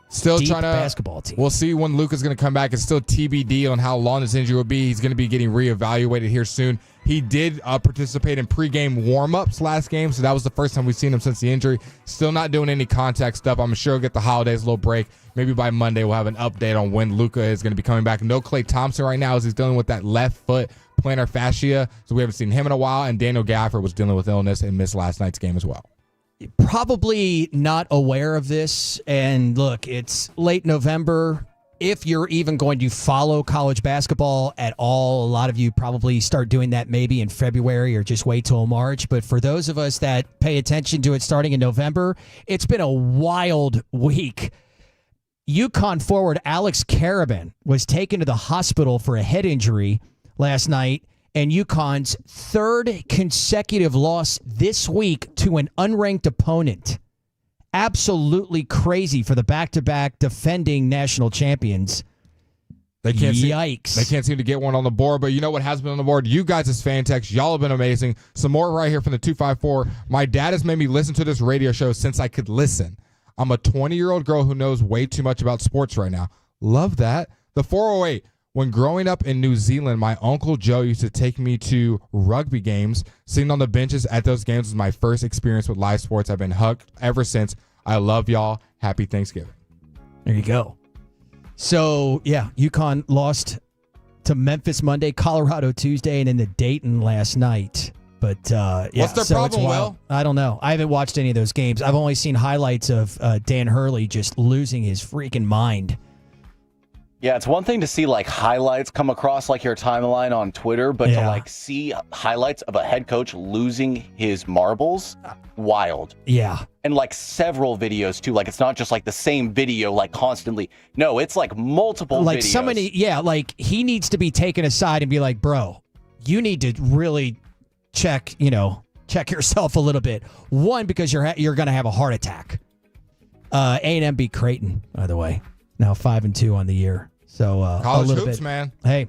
Still
Deep
trying to
basketball team.
We'll see when Luka's going to come back. It's still TBD on how long this injury will be. He's going to be getting reevaluated here soon. He did participate in pregame warm-ups last game, so that was the first time we've seen him since the injury. Still not doing any contact stuff. I'm sure he'll get the holidays a little break. Maybe by Monday we'll have an update on when Luka is going to be coming back. No Klay Thompson right now as he's dealing with that left foot plantar fascia, so we haven't seen him in a while, and Daniel Gafford was dealing with illness and missed last night's game as well.
Probably not aware of this, and look, it's late November. if you're even going to follow college basketball at all. A lot of you probably start doing that maybe in February or just wait till March. But for those of us that pay attention to it starting in November, it's been a wild week. UConn forward Alex Karabin was taken to the hospital for a head injury last night, and UConn's third consecutive loss this week to an unranked opponent. Absolutely crazy for the back-to-back defending national champions. Yikes.
They can't seem to get one on the board, but you know what has been on the board? You guys as fan techs, y'all have been amazing. Some more right here from the 254. My dad has made me listen to this radio show since I could listen. I'm a 20-year-old girl who knows way too much about sports right now. Love that. The 408. When growing up in New Zealand, my Uncle Joe used to take me to rugby games. Sitting on the benches at those games was my first experience with live sports. I've been hooked ever since. I love y'all. Happy Thanksgiving.
There you go. So, yeah, UConn lost to Memphis Monday, Colorado Tuesday, and then to Dayton last night. But, yeah.
What's their problem, Will?
I don't know. I haven't watched any of those games. I've only seen highlights of Dan Hurley just losing his freaking mind.
Yeah, it's one thing to see like highlights come across like your timeline on Twitter, but to like see highlights of a head coach losing his marbles, wild.
Yeah.
And like several videos too. Like it's not just like the same video like constantly. No, it's like multiple
like
videos.
Somebody, like he needs to be taken aside and be like, bro, you need to really check yourself a little bit. One, because you're going to have a heart attack. A&M beat Creighton, by the way. Now 5-2 on the year. So
college
a little
hoops,
bit,
man.
Hey,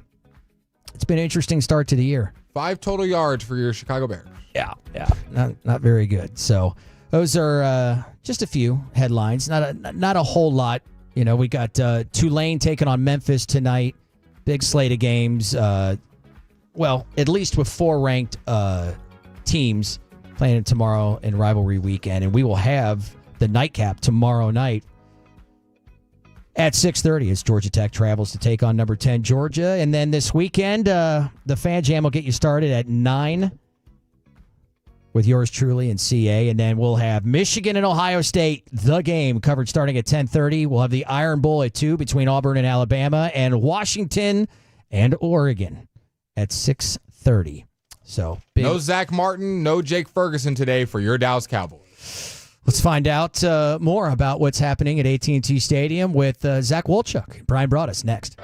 it's been an interesting start to the year.
5 total yards for your Chicago Bears.
Yeah, not very good. So those are just a few headlines. Not a whole lot. You know, we got Tulane taking on Memphis tonight. Big slate of games. Well, at least with 4 ranked teams playing tomorrow in rivalry weekend, and we will have the nightcap tomorrow night at 6:30 as Georgia Tech travels to take on number 10 Georgia. And then this weekend, the Fan Jam will get you started at 9 with yours truly and CA. And then we'll have Michigan and Ohio State, the game, covered starting at 10:30. We'll have the Iron Bowl at 2 between Auburn and Alabama, and Washington and Oregon at 6:30. So big.
No Zach Martin, no Jake Ferguson today for your Dallas Cowboys.
Let's find out more about what's happening at AT&T Stadium with Zach Wolchuk. Brian Broaddus next.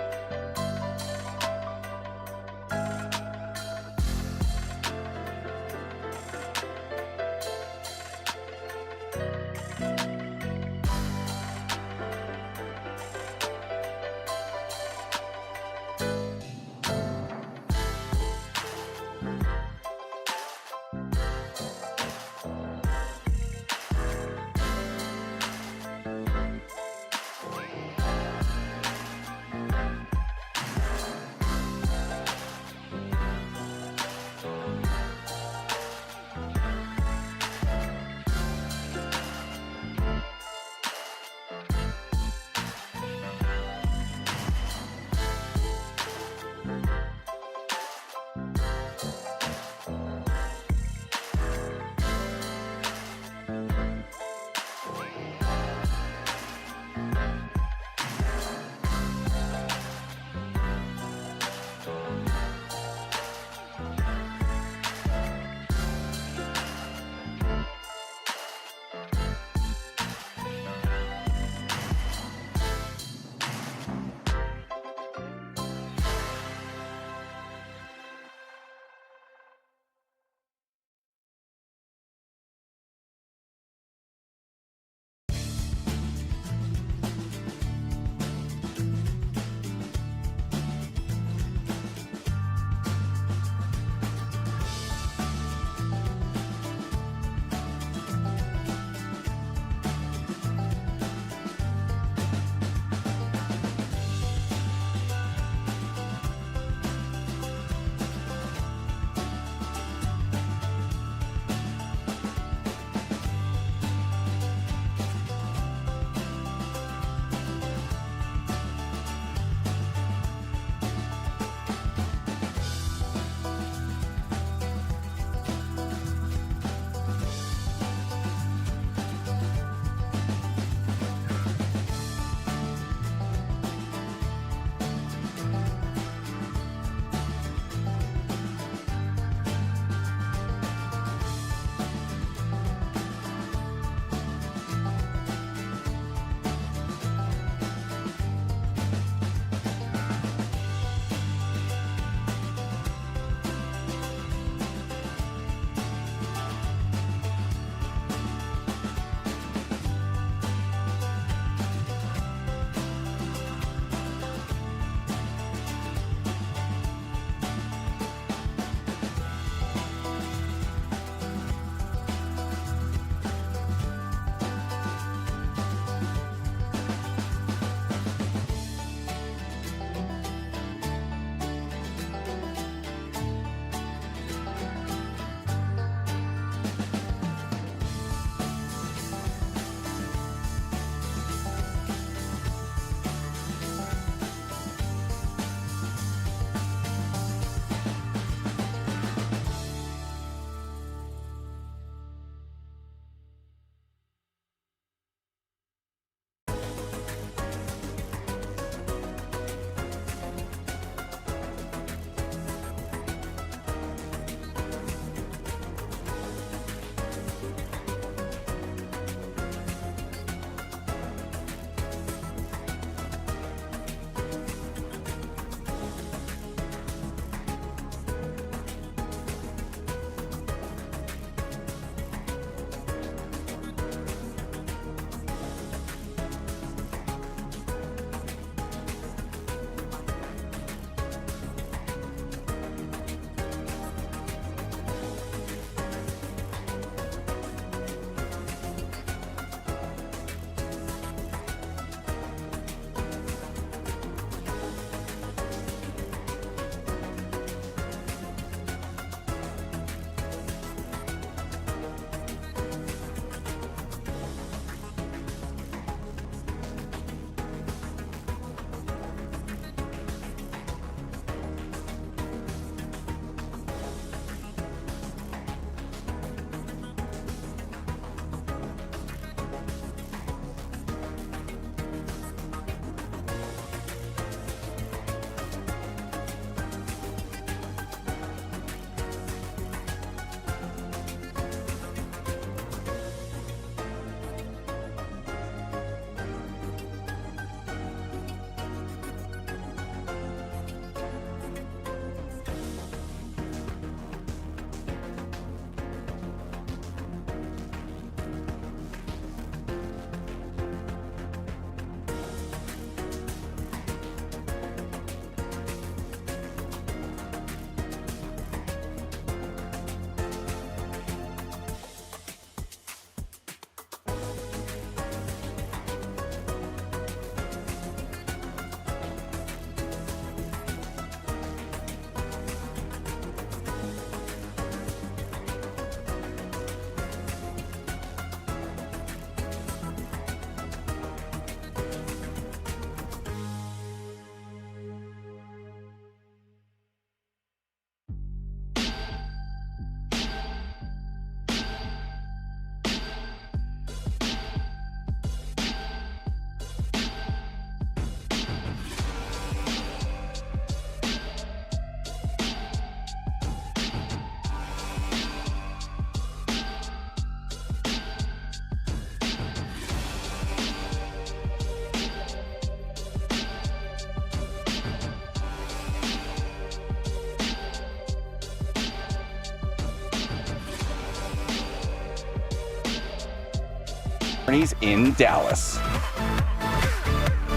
He's in Dallas.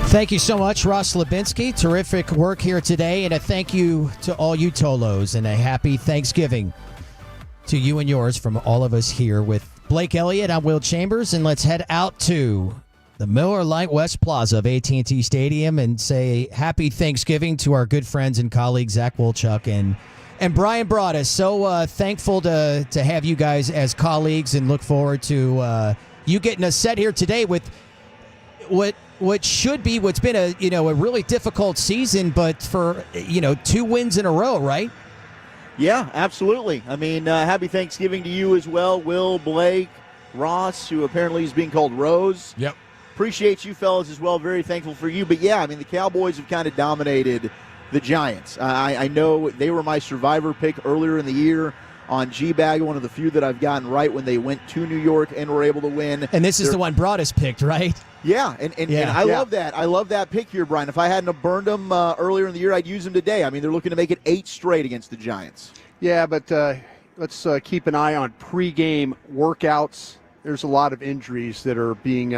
Thank you so much, Ross Lubinsky. Terrific work here today. And a thank you to all you Tolos and a happy Thanksgiving to you and yours from all of us here with Blake Elliott. I'm Will Chambers, and let's head out to the Miller Lite West Plaza of AT&T Stadium and say happy Thanksgiving to our good friends and colleagues, Zach Wolchuk and Brian Broaddus. So thankful to have you guys as colleagues and look forward to you getting us set here today with what's been a really difficult season, but for 2 wins in a row, right?
Yeah, absolutely. I mean, happy Thanksgiving to you as well, Will, Blake, Ross, who apparently is being called Rose.
Yep.
Appreciate you fellas as well. Very thankful for you. But yeah, I mean, the Cowboys have kind of dominated the Giants. I know they were my survivor pick earlier in the year on G-Bag, one of the few that I've gotten right when they went to New York and were able to win.
And this is the one Broaddus picked, right?
Yeah, and I love that. I love that pick here, Brian. If I hadn't have burned them earlier in the year, I'd use them today. I mean, they're looking to make it 8 straight against the Giants.
Yeah, but let's keep an eye on pregame workouts. There's a lot of injuries that are being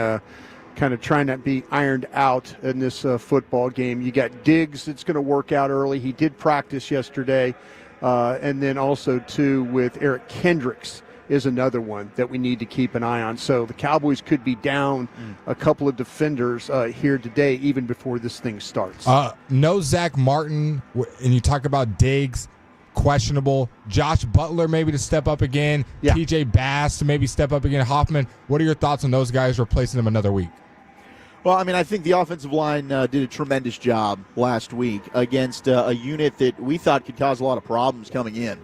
kind of trying to be ironed out in this football game. You got Diggs that's going to work out early. He did practice yesterday. And then also, too, with Eric Kendricks is another one that we need to keep an eye on. So the Cowboys could be down a couple of defenders here today, even before this thing starts.
No Zach Martin, and you talk about Diggs, questionable. Josh Butler maybe to step up again.
Yeah.
TJ Bass to maybe step up again. Hoffman, what are your thoughts on those guys replacing them another week?
Well, I mean, I think the offensive line did a tremendous job last week against a unit that we thought could cause a lot of problems coming in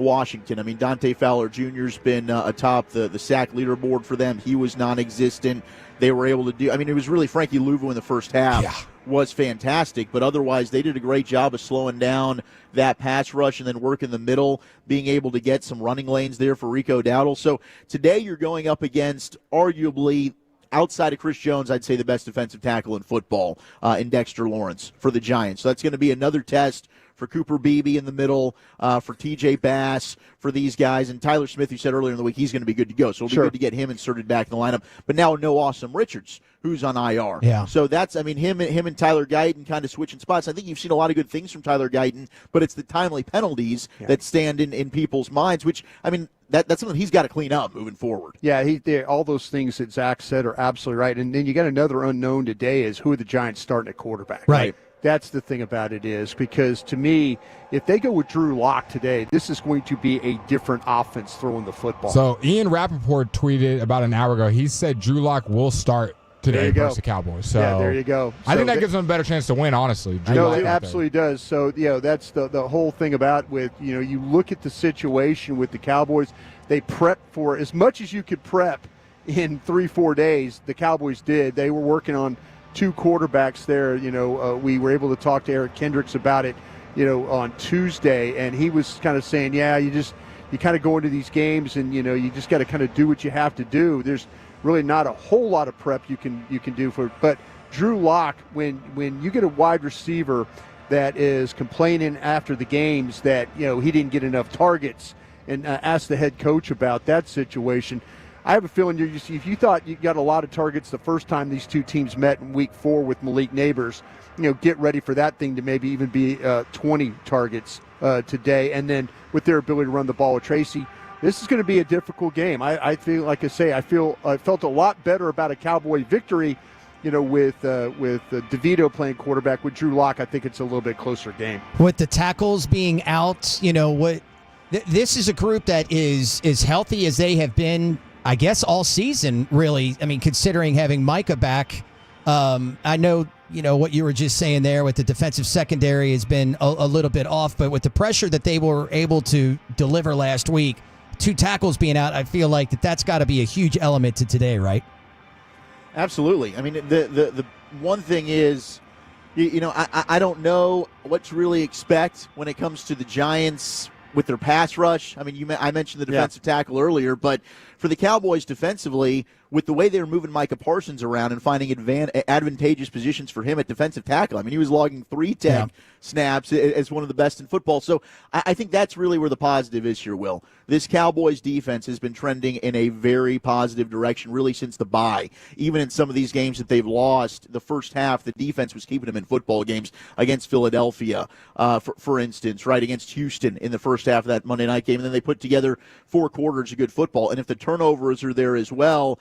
Washington. I mean, Dante Fowler Jr.'s been atop the sack leaderboard for them. He was non-existent. They were able to do – I mean, it was really Frankie Louvu in the first half was fantastic, but otherwise they did a great job of slowing down that pass rush and then working the middle, being able to get some running lanes there for Rico Dowdle. So today you're going up against arguably – outside of Chris Jones, I'd say the best defensive tackle in football in Dexter Lawrence for the Giants. So that's going to be another test for Cooper Beebe in the middle, for TJ Bass, for these guys. And Tyler Smith, you said earlier in the week, he's going to be good to go. So it'll be good to get him inserted back in the lineup. But now no Awesome Richards, who's on IR.
Yeah.
So that's, I mean, him and Tyler Guyton kind of switching spots. I think you've seen a lot of good things from Tyler Guyton, but it's the timely penalties that stand in people's minds, which, I mean, that's something he's got to clean up moving forward.
Yeah, all those things that Zach said are absolutely right. And then you got another unknown today is who are the Giants starting at quarterback.
Right.
That's the thing about it is because to me, if they go with Drew Lock today, this is going to be a different offense throwing the football.
So Ian Rappaport tweeted about an hour ago. He said Drew Lock will start today versus the Cowboys. So
yeah, there you go.
I think that gives them a better chance to win, honestly.
No, it absolutely does. So, that's the whole thing about with, you look at the situation with the Cowboys. They prep for as much as you could prep in 3-4 days. The Cowboys did. They were working on 2 quarterbacks there. We were able to talk to Eric Kendricks about it, on Tuesday, and he was kind of saying, you kind of go into these games and, you just got to kind of do what you have to do. There's really not a whole lot of prep you can do for it. But Drew Lock, when you get a wide receiver that is complaining after the games that, he didn't get enough targets and ask the head coach about that situation, I have a feeling if you thought you got a lot of targets the first time these two teams met in week 4 with Malik Neighbors, get ready for that thing to maybe even be 20 targets today. And then with their ability to run the ball with Tracy, this is going to be a difficult game. I feel, like I say, I felt a lot better about a Cowboy victory, with DeVito playing quarterback. With Drew Lock, I think it's a little bit closer game.
With the tackles being out, this is a group that is as healthy as they have been, I guess, all season, really. I mean, considering having Micah back, I know, what you were just saying there with the defensive secondary has been a little bit off, but with the pressure that they were able to deliver last week, 2 tackles being out, I feel like that's got to be a huge element to today, right?
Absolutely. I mean, the one thing is, I don't know what to really expect when it comes to the Giants with their pass rush. I mean, I mentioned the defensive tackle earlier, but for the Cowboys defensively, with the way they were moving Micah Parsons around and finding advantageous positions for him at defensive tackle. I mean, he was logging 3 tech snaps as one of the best in football. So I think that's really where the positive is here, Will. This Cowboys defense has been trending in a very positive direction really since the bye. Even in some of these games that they've lost, the first half, the defense was keeping them in football games against Philadelphia, for instance, right, against Houston in the first half of that Monday night game. And then they put together 4 quarters of good football. And if the turnovers are there as well,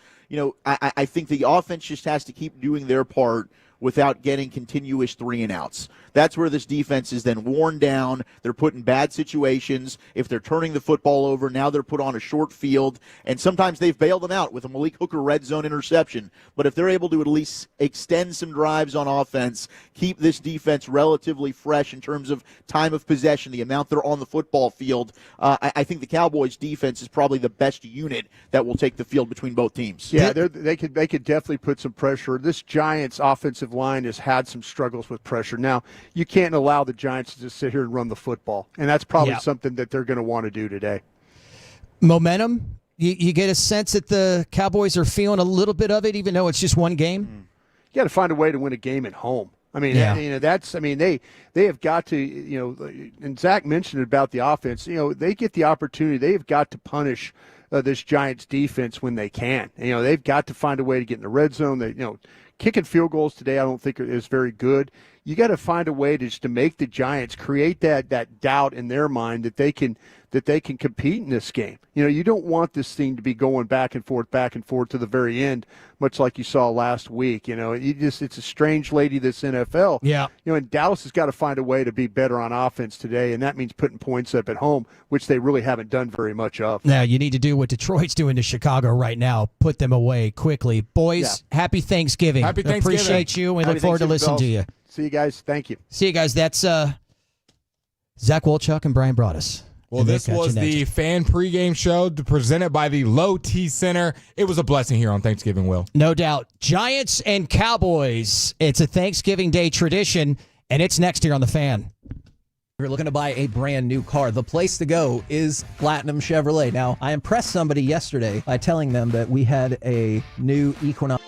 I think the offense just has to keep doing their part without getting continuous 3-and-outs. That's where this defense is then worn down. They're put in bad situations. If they're turning the football over, now they're put on a short field, and sometimes they've bailed them out with a Malik Hooker red zone interception. But if they're able to at least extend some drives on offense, keep this defense relatively fresh in terms of time of possession, the amount they're on the football field, I think the Cowboys defense is probably the best unit that will take the field between both teams.
Yeah, they could definitely put some pressure. This Giants offensive line has had some struggles with pressure. Now, you can't allow the Giants to just sit here and run the football, and that's probably something that they're going to want to do today.
Momentum, you get a sense that the Cowboys are feeling a little bit of it, even though it's just one game?
You got to find a way to win a game at home. I mean, they have got to, and Zach mentioned about the offense, they get the opportunity. They have got to punish this Giants defense when they can. They've got to find a way to get in the red zone. Kicking field goals today I don't think is very good. You got to find a way to make the Giants create that doubt in their mind that they can compete in this game. You don't want this thing to be going back and forth to the very end, much like you saw last week. It's a strange lady, this NFL.
Yeah.
And Dallas has got to find a way to be better on offense today, and that means putting points up at home, which they really haven't done very much of.
Now, you need to do what Detroit's doing to Chicago right now. Put them away quickly. Boys, Happy Thanksgiving.
Happy Thanksgiving.
Appreciate you, and we look forward to listening to you.
See you guys. Thank you.
See you guys. That's Zach Wolchuk and Brian Broaddus.
Well, this was the fan pregame show presented by the Low T Center. It was a blessing here on Thanksgiving, Will.
No doubt. Giants and Cowboys. It's a Thanksgiving Day tradition, and it's next here on The Fan.
If you're looking to buy a brand new car, the place to go is Platinum Chevrolet. Now, I impressed somebody yesterday by telling them that we had a new Equinox.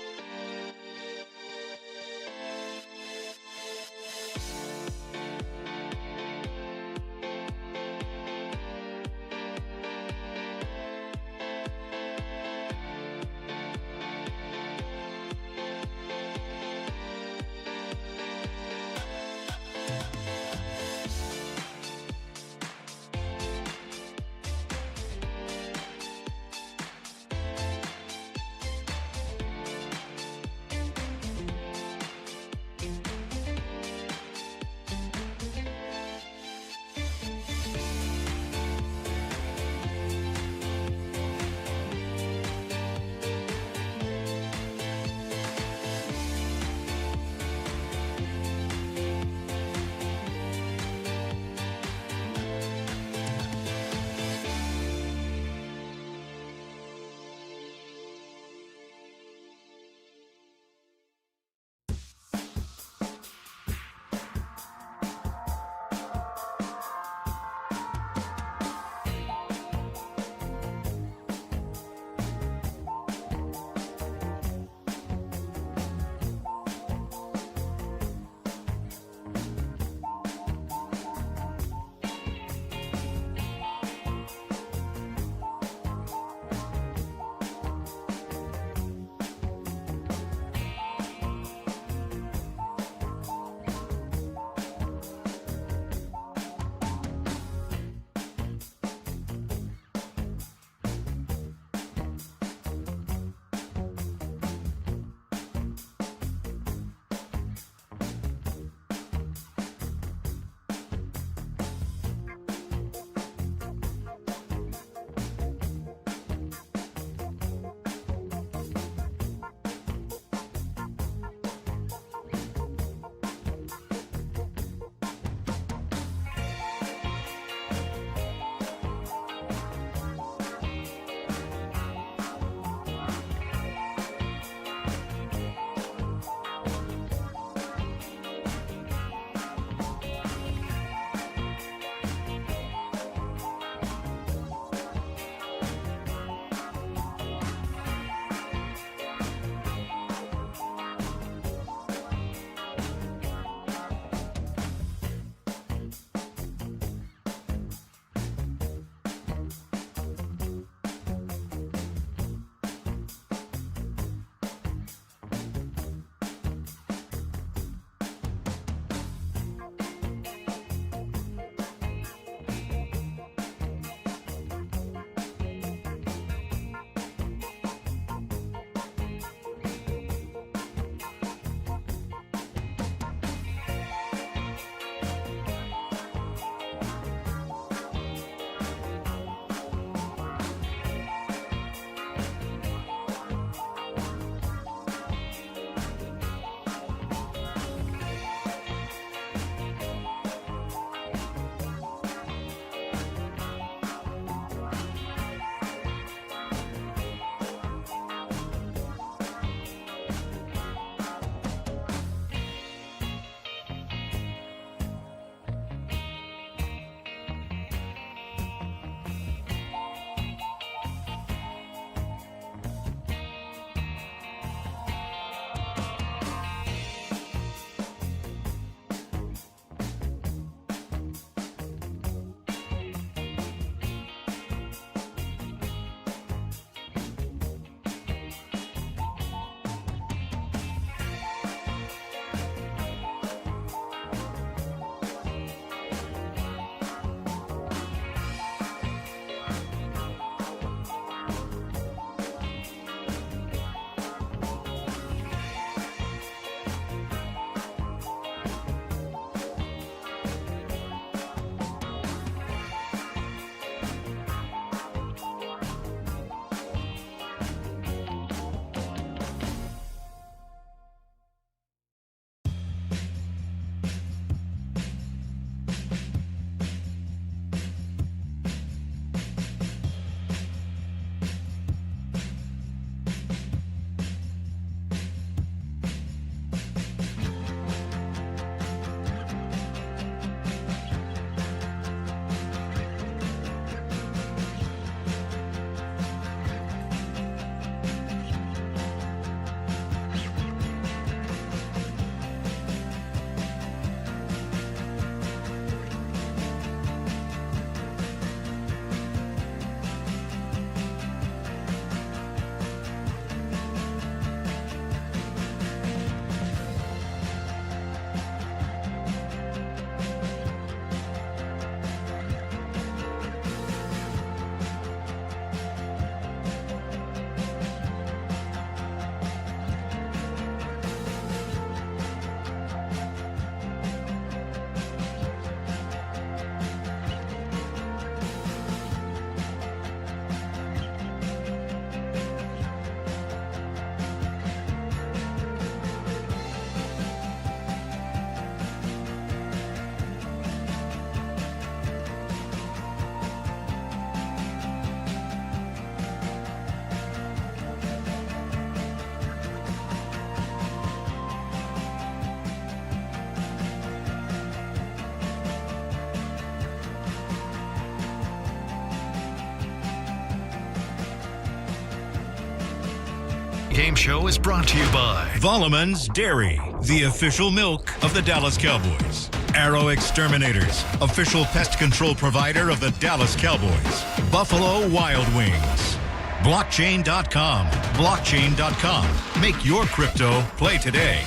pregame show is brought to you by
Volleman's Dairy, the official milk of the Dallas Cowboys. Arrow Exterminators, official pest control provider of the Dallas Cowboys. Buffalo Wild Wings. Blockchain.com. Blockchain.com. Make your crypto play today.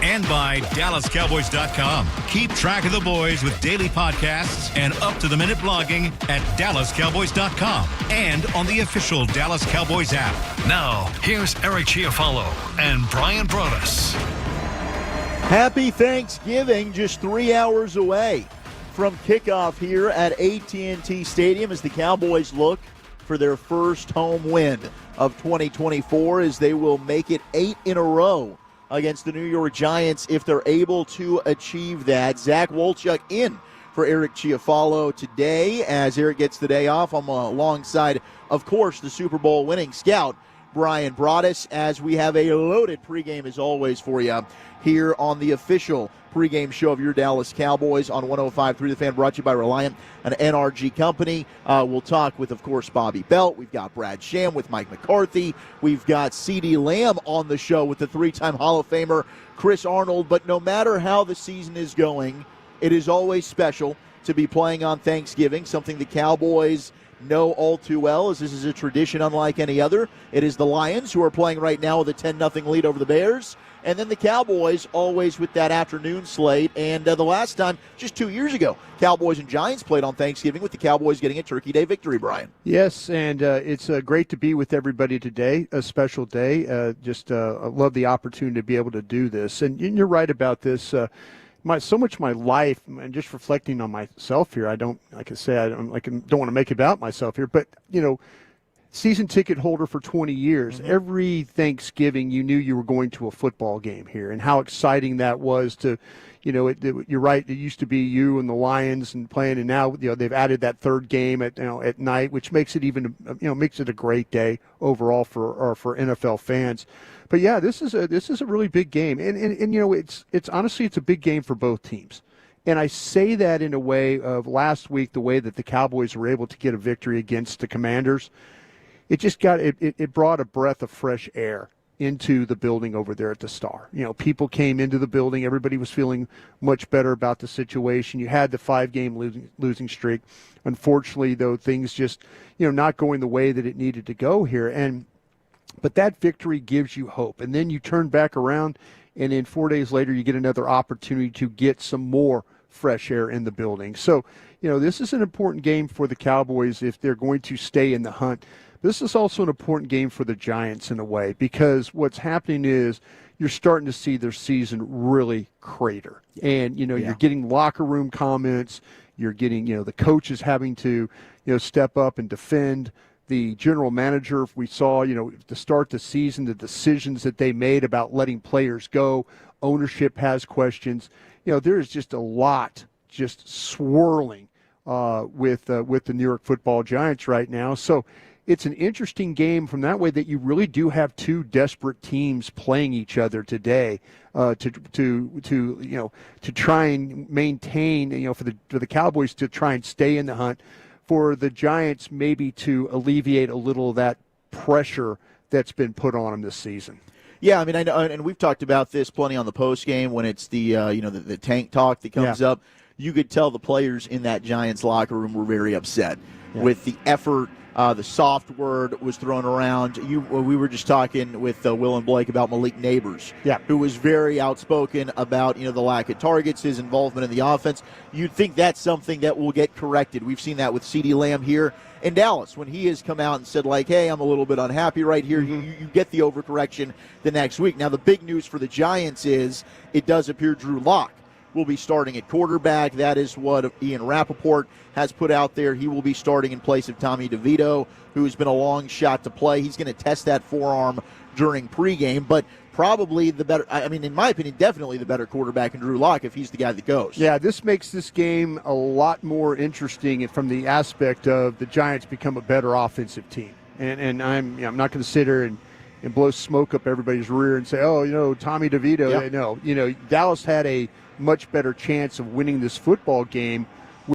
And by DallasCowboys.com. Keep track of the boys with daily podcasts and up-to-the-minute blogging at DallasCowboys.com and on the official Dallas Cowboys app.
Now, here's Eric Chiafalo and Brian Broaddus.
Happy Thanksgiving, just 3 hours away from kickoff here at AT&T Stadium as the Cowboys look for their first home win of 2024 as they will make it 8 in a row against the New York Giants if they're able to achieve that. Zach Wolchuk in for Eric Chiafalo today as Eric gets the day off. I'm alongside, of course, the Super Bowl winning scout, Brian Broaddus, as we have a loaded pregame as always for you here on the official pregame show of your Dallas Cowboys on 105.3 The Fan, brought to you by Reliant, an NRG company. We'll talk with, of course, Bobby Belt. We've got Brad Sham with Mike McCarthy. We've got CeeDee Lamb on the show with the three-time Hall of Famer Chris Arnold. But no matter how the season is going, it is always special to be playing on Thanksgiving, something the Cowboys know all too well, as this is a tradition unlike any other. It is the Lions who are playing right now with a 10-0 lead over the Bears. And then the Cowboys always with that afternoon slate. And the last time, just 2 years ago, Cowboys and Giants played on Thanksgiving with the Cowboys getting a Turkey Day victory, Brian.
Yes, and it's great to be with everybody today, a special day. I love the opportunity to be able to do this. And you're right about this. So much of my life, and just reflecting on myself here, I don't want to make it about myself here, but, season ticket holder for 20 years. Mm-hmm. Every Thanksgiving, you knew you were going to a football game here, and how exciting that was to, you're right. It used to be you and the Lions and playing, and now they've added that third game at night, which makes it even makes it a great day overall for NFL fans. But yeah, this is a really big game, and it's honestly it's a big game for both teams. And I say that in a way of last week, the way that the Cowboys were able to get a victory against the Commanders. It just it brought a breath of fresh air into the building over there at the Star. People came into the building. Everybody was feeling much better about the situation. You had the 5-game losing streak. Unfortunately, though, things just, not going the way that it needed to go here. But that victory gives you hope. And then you turn back around, and then 4 days later, you get another opportunity to get some more fresh air in the building. So, this is an important game for the Cowboys if they're going to stay in the hunt. This is also an important game for the Giants in a way, because what's happening is you're starting to see their season really crater. And, you're getting locker room comments. You're getting, the coaches having to, step up and defend. The general manager, we saw, to start the season, the decisions that they made about letting players go. Ownership has questions. There's just a lot just swirling with the New York Football Giants right now. So it's an interesting game from that way that you really do have two desperate teams playing each other today to try and maintain, for the Cowboys to try and stay in the hunt, for the Giants maybe to alleviate a little of that pressure that's been put on them this season.
Yeah, I mean, I know, and we've talked about this plenty on the post game when it's the the tank talk that comes up. You could tell the players in that Giants locker room were very upset with the effort. The soft word was thrown around. We were just talking with Will and Blake about Malik Neighbors, who was very outspoken about the lack of targets, his involvement in the offense. You'd think that's something that will get corrected. We've seen that with CeeDee Lamb here in Dallas when he has come out and said, like, hey, I'm a little bit unhappy right here. Mm-hmm. You get the overcorrection the next week. Now, the big news for the Giants is it does appear Drew Lock will be starting at quarterback. That is what Ian Rappaport has put out there. He will be starting in place of Tommy DeVito, who's been a long shot to play. He's going to test that forearm during pregame, but probably the better, in my opinion, definitely the better quarterback in Drew Lock if he's the guy that goes.
Yeah, this makes this game a lot more interesting from the aspect of the Giants become a better offensive team. And I'm not going to sit here and blow smoke up everybody's rear and say, Tommy DeVito. No, Dallas had a much better chance of winning this football game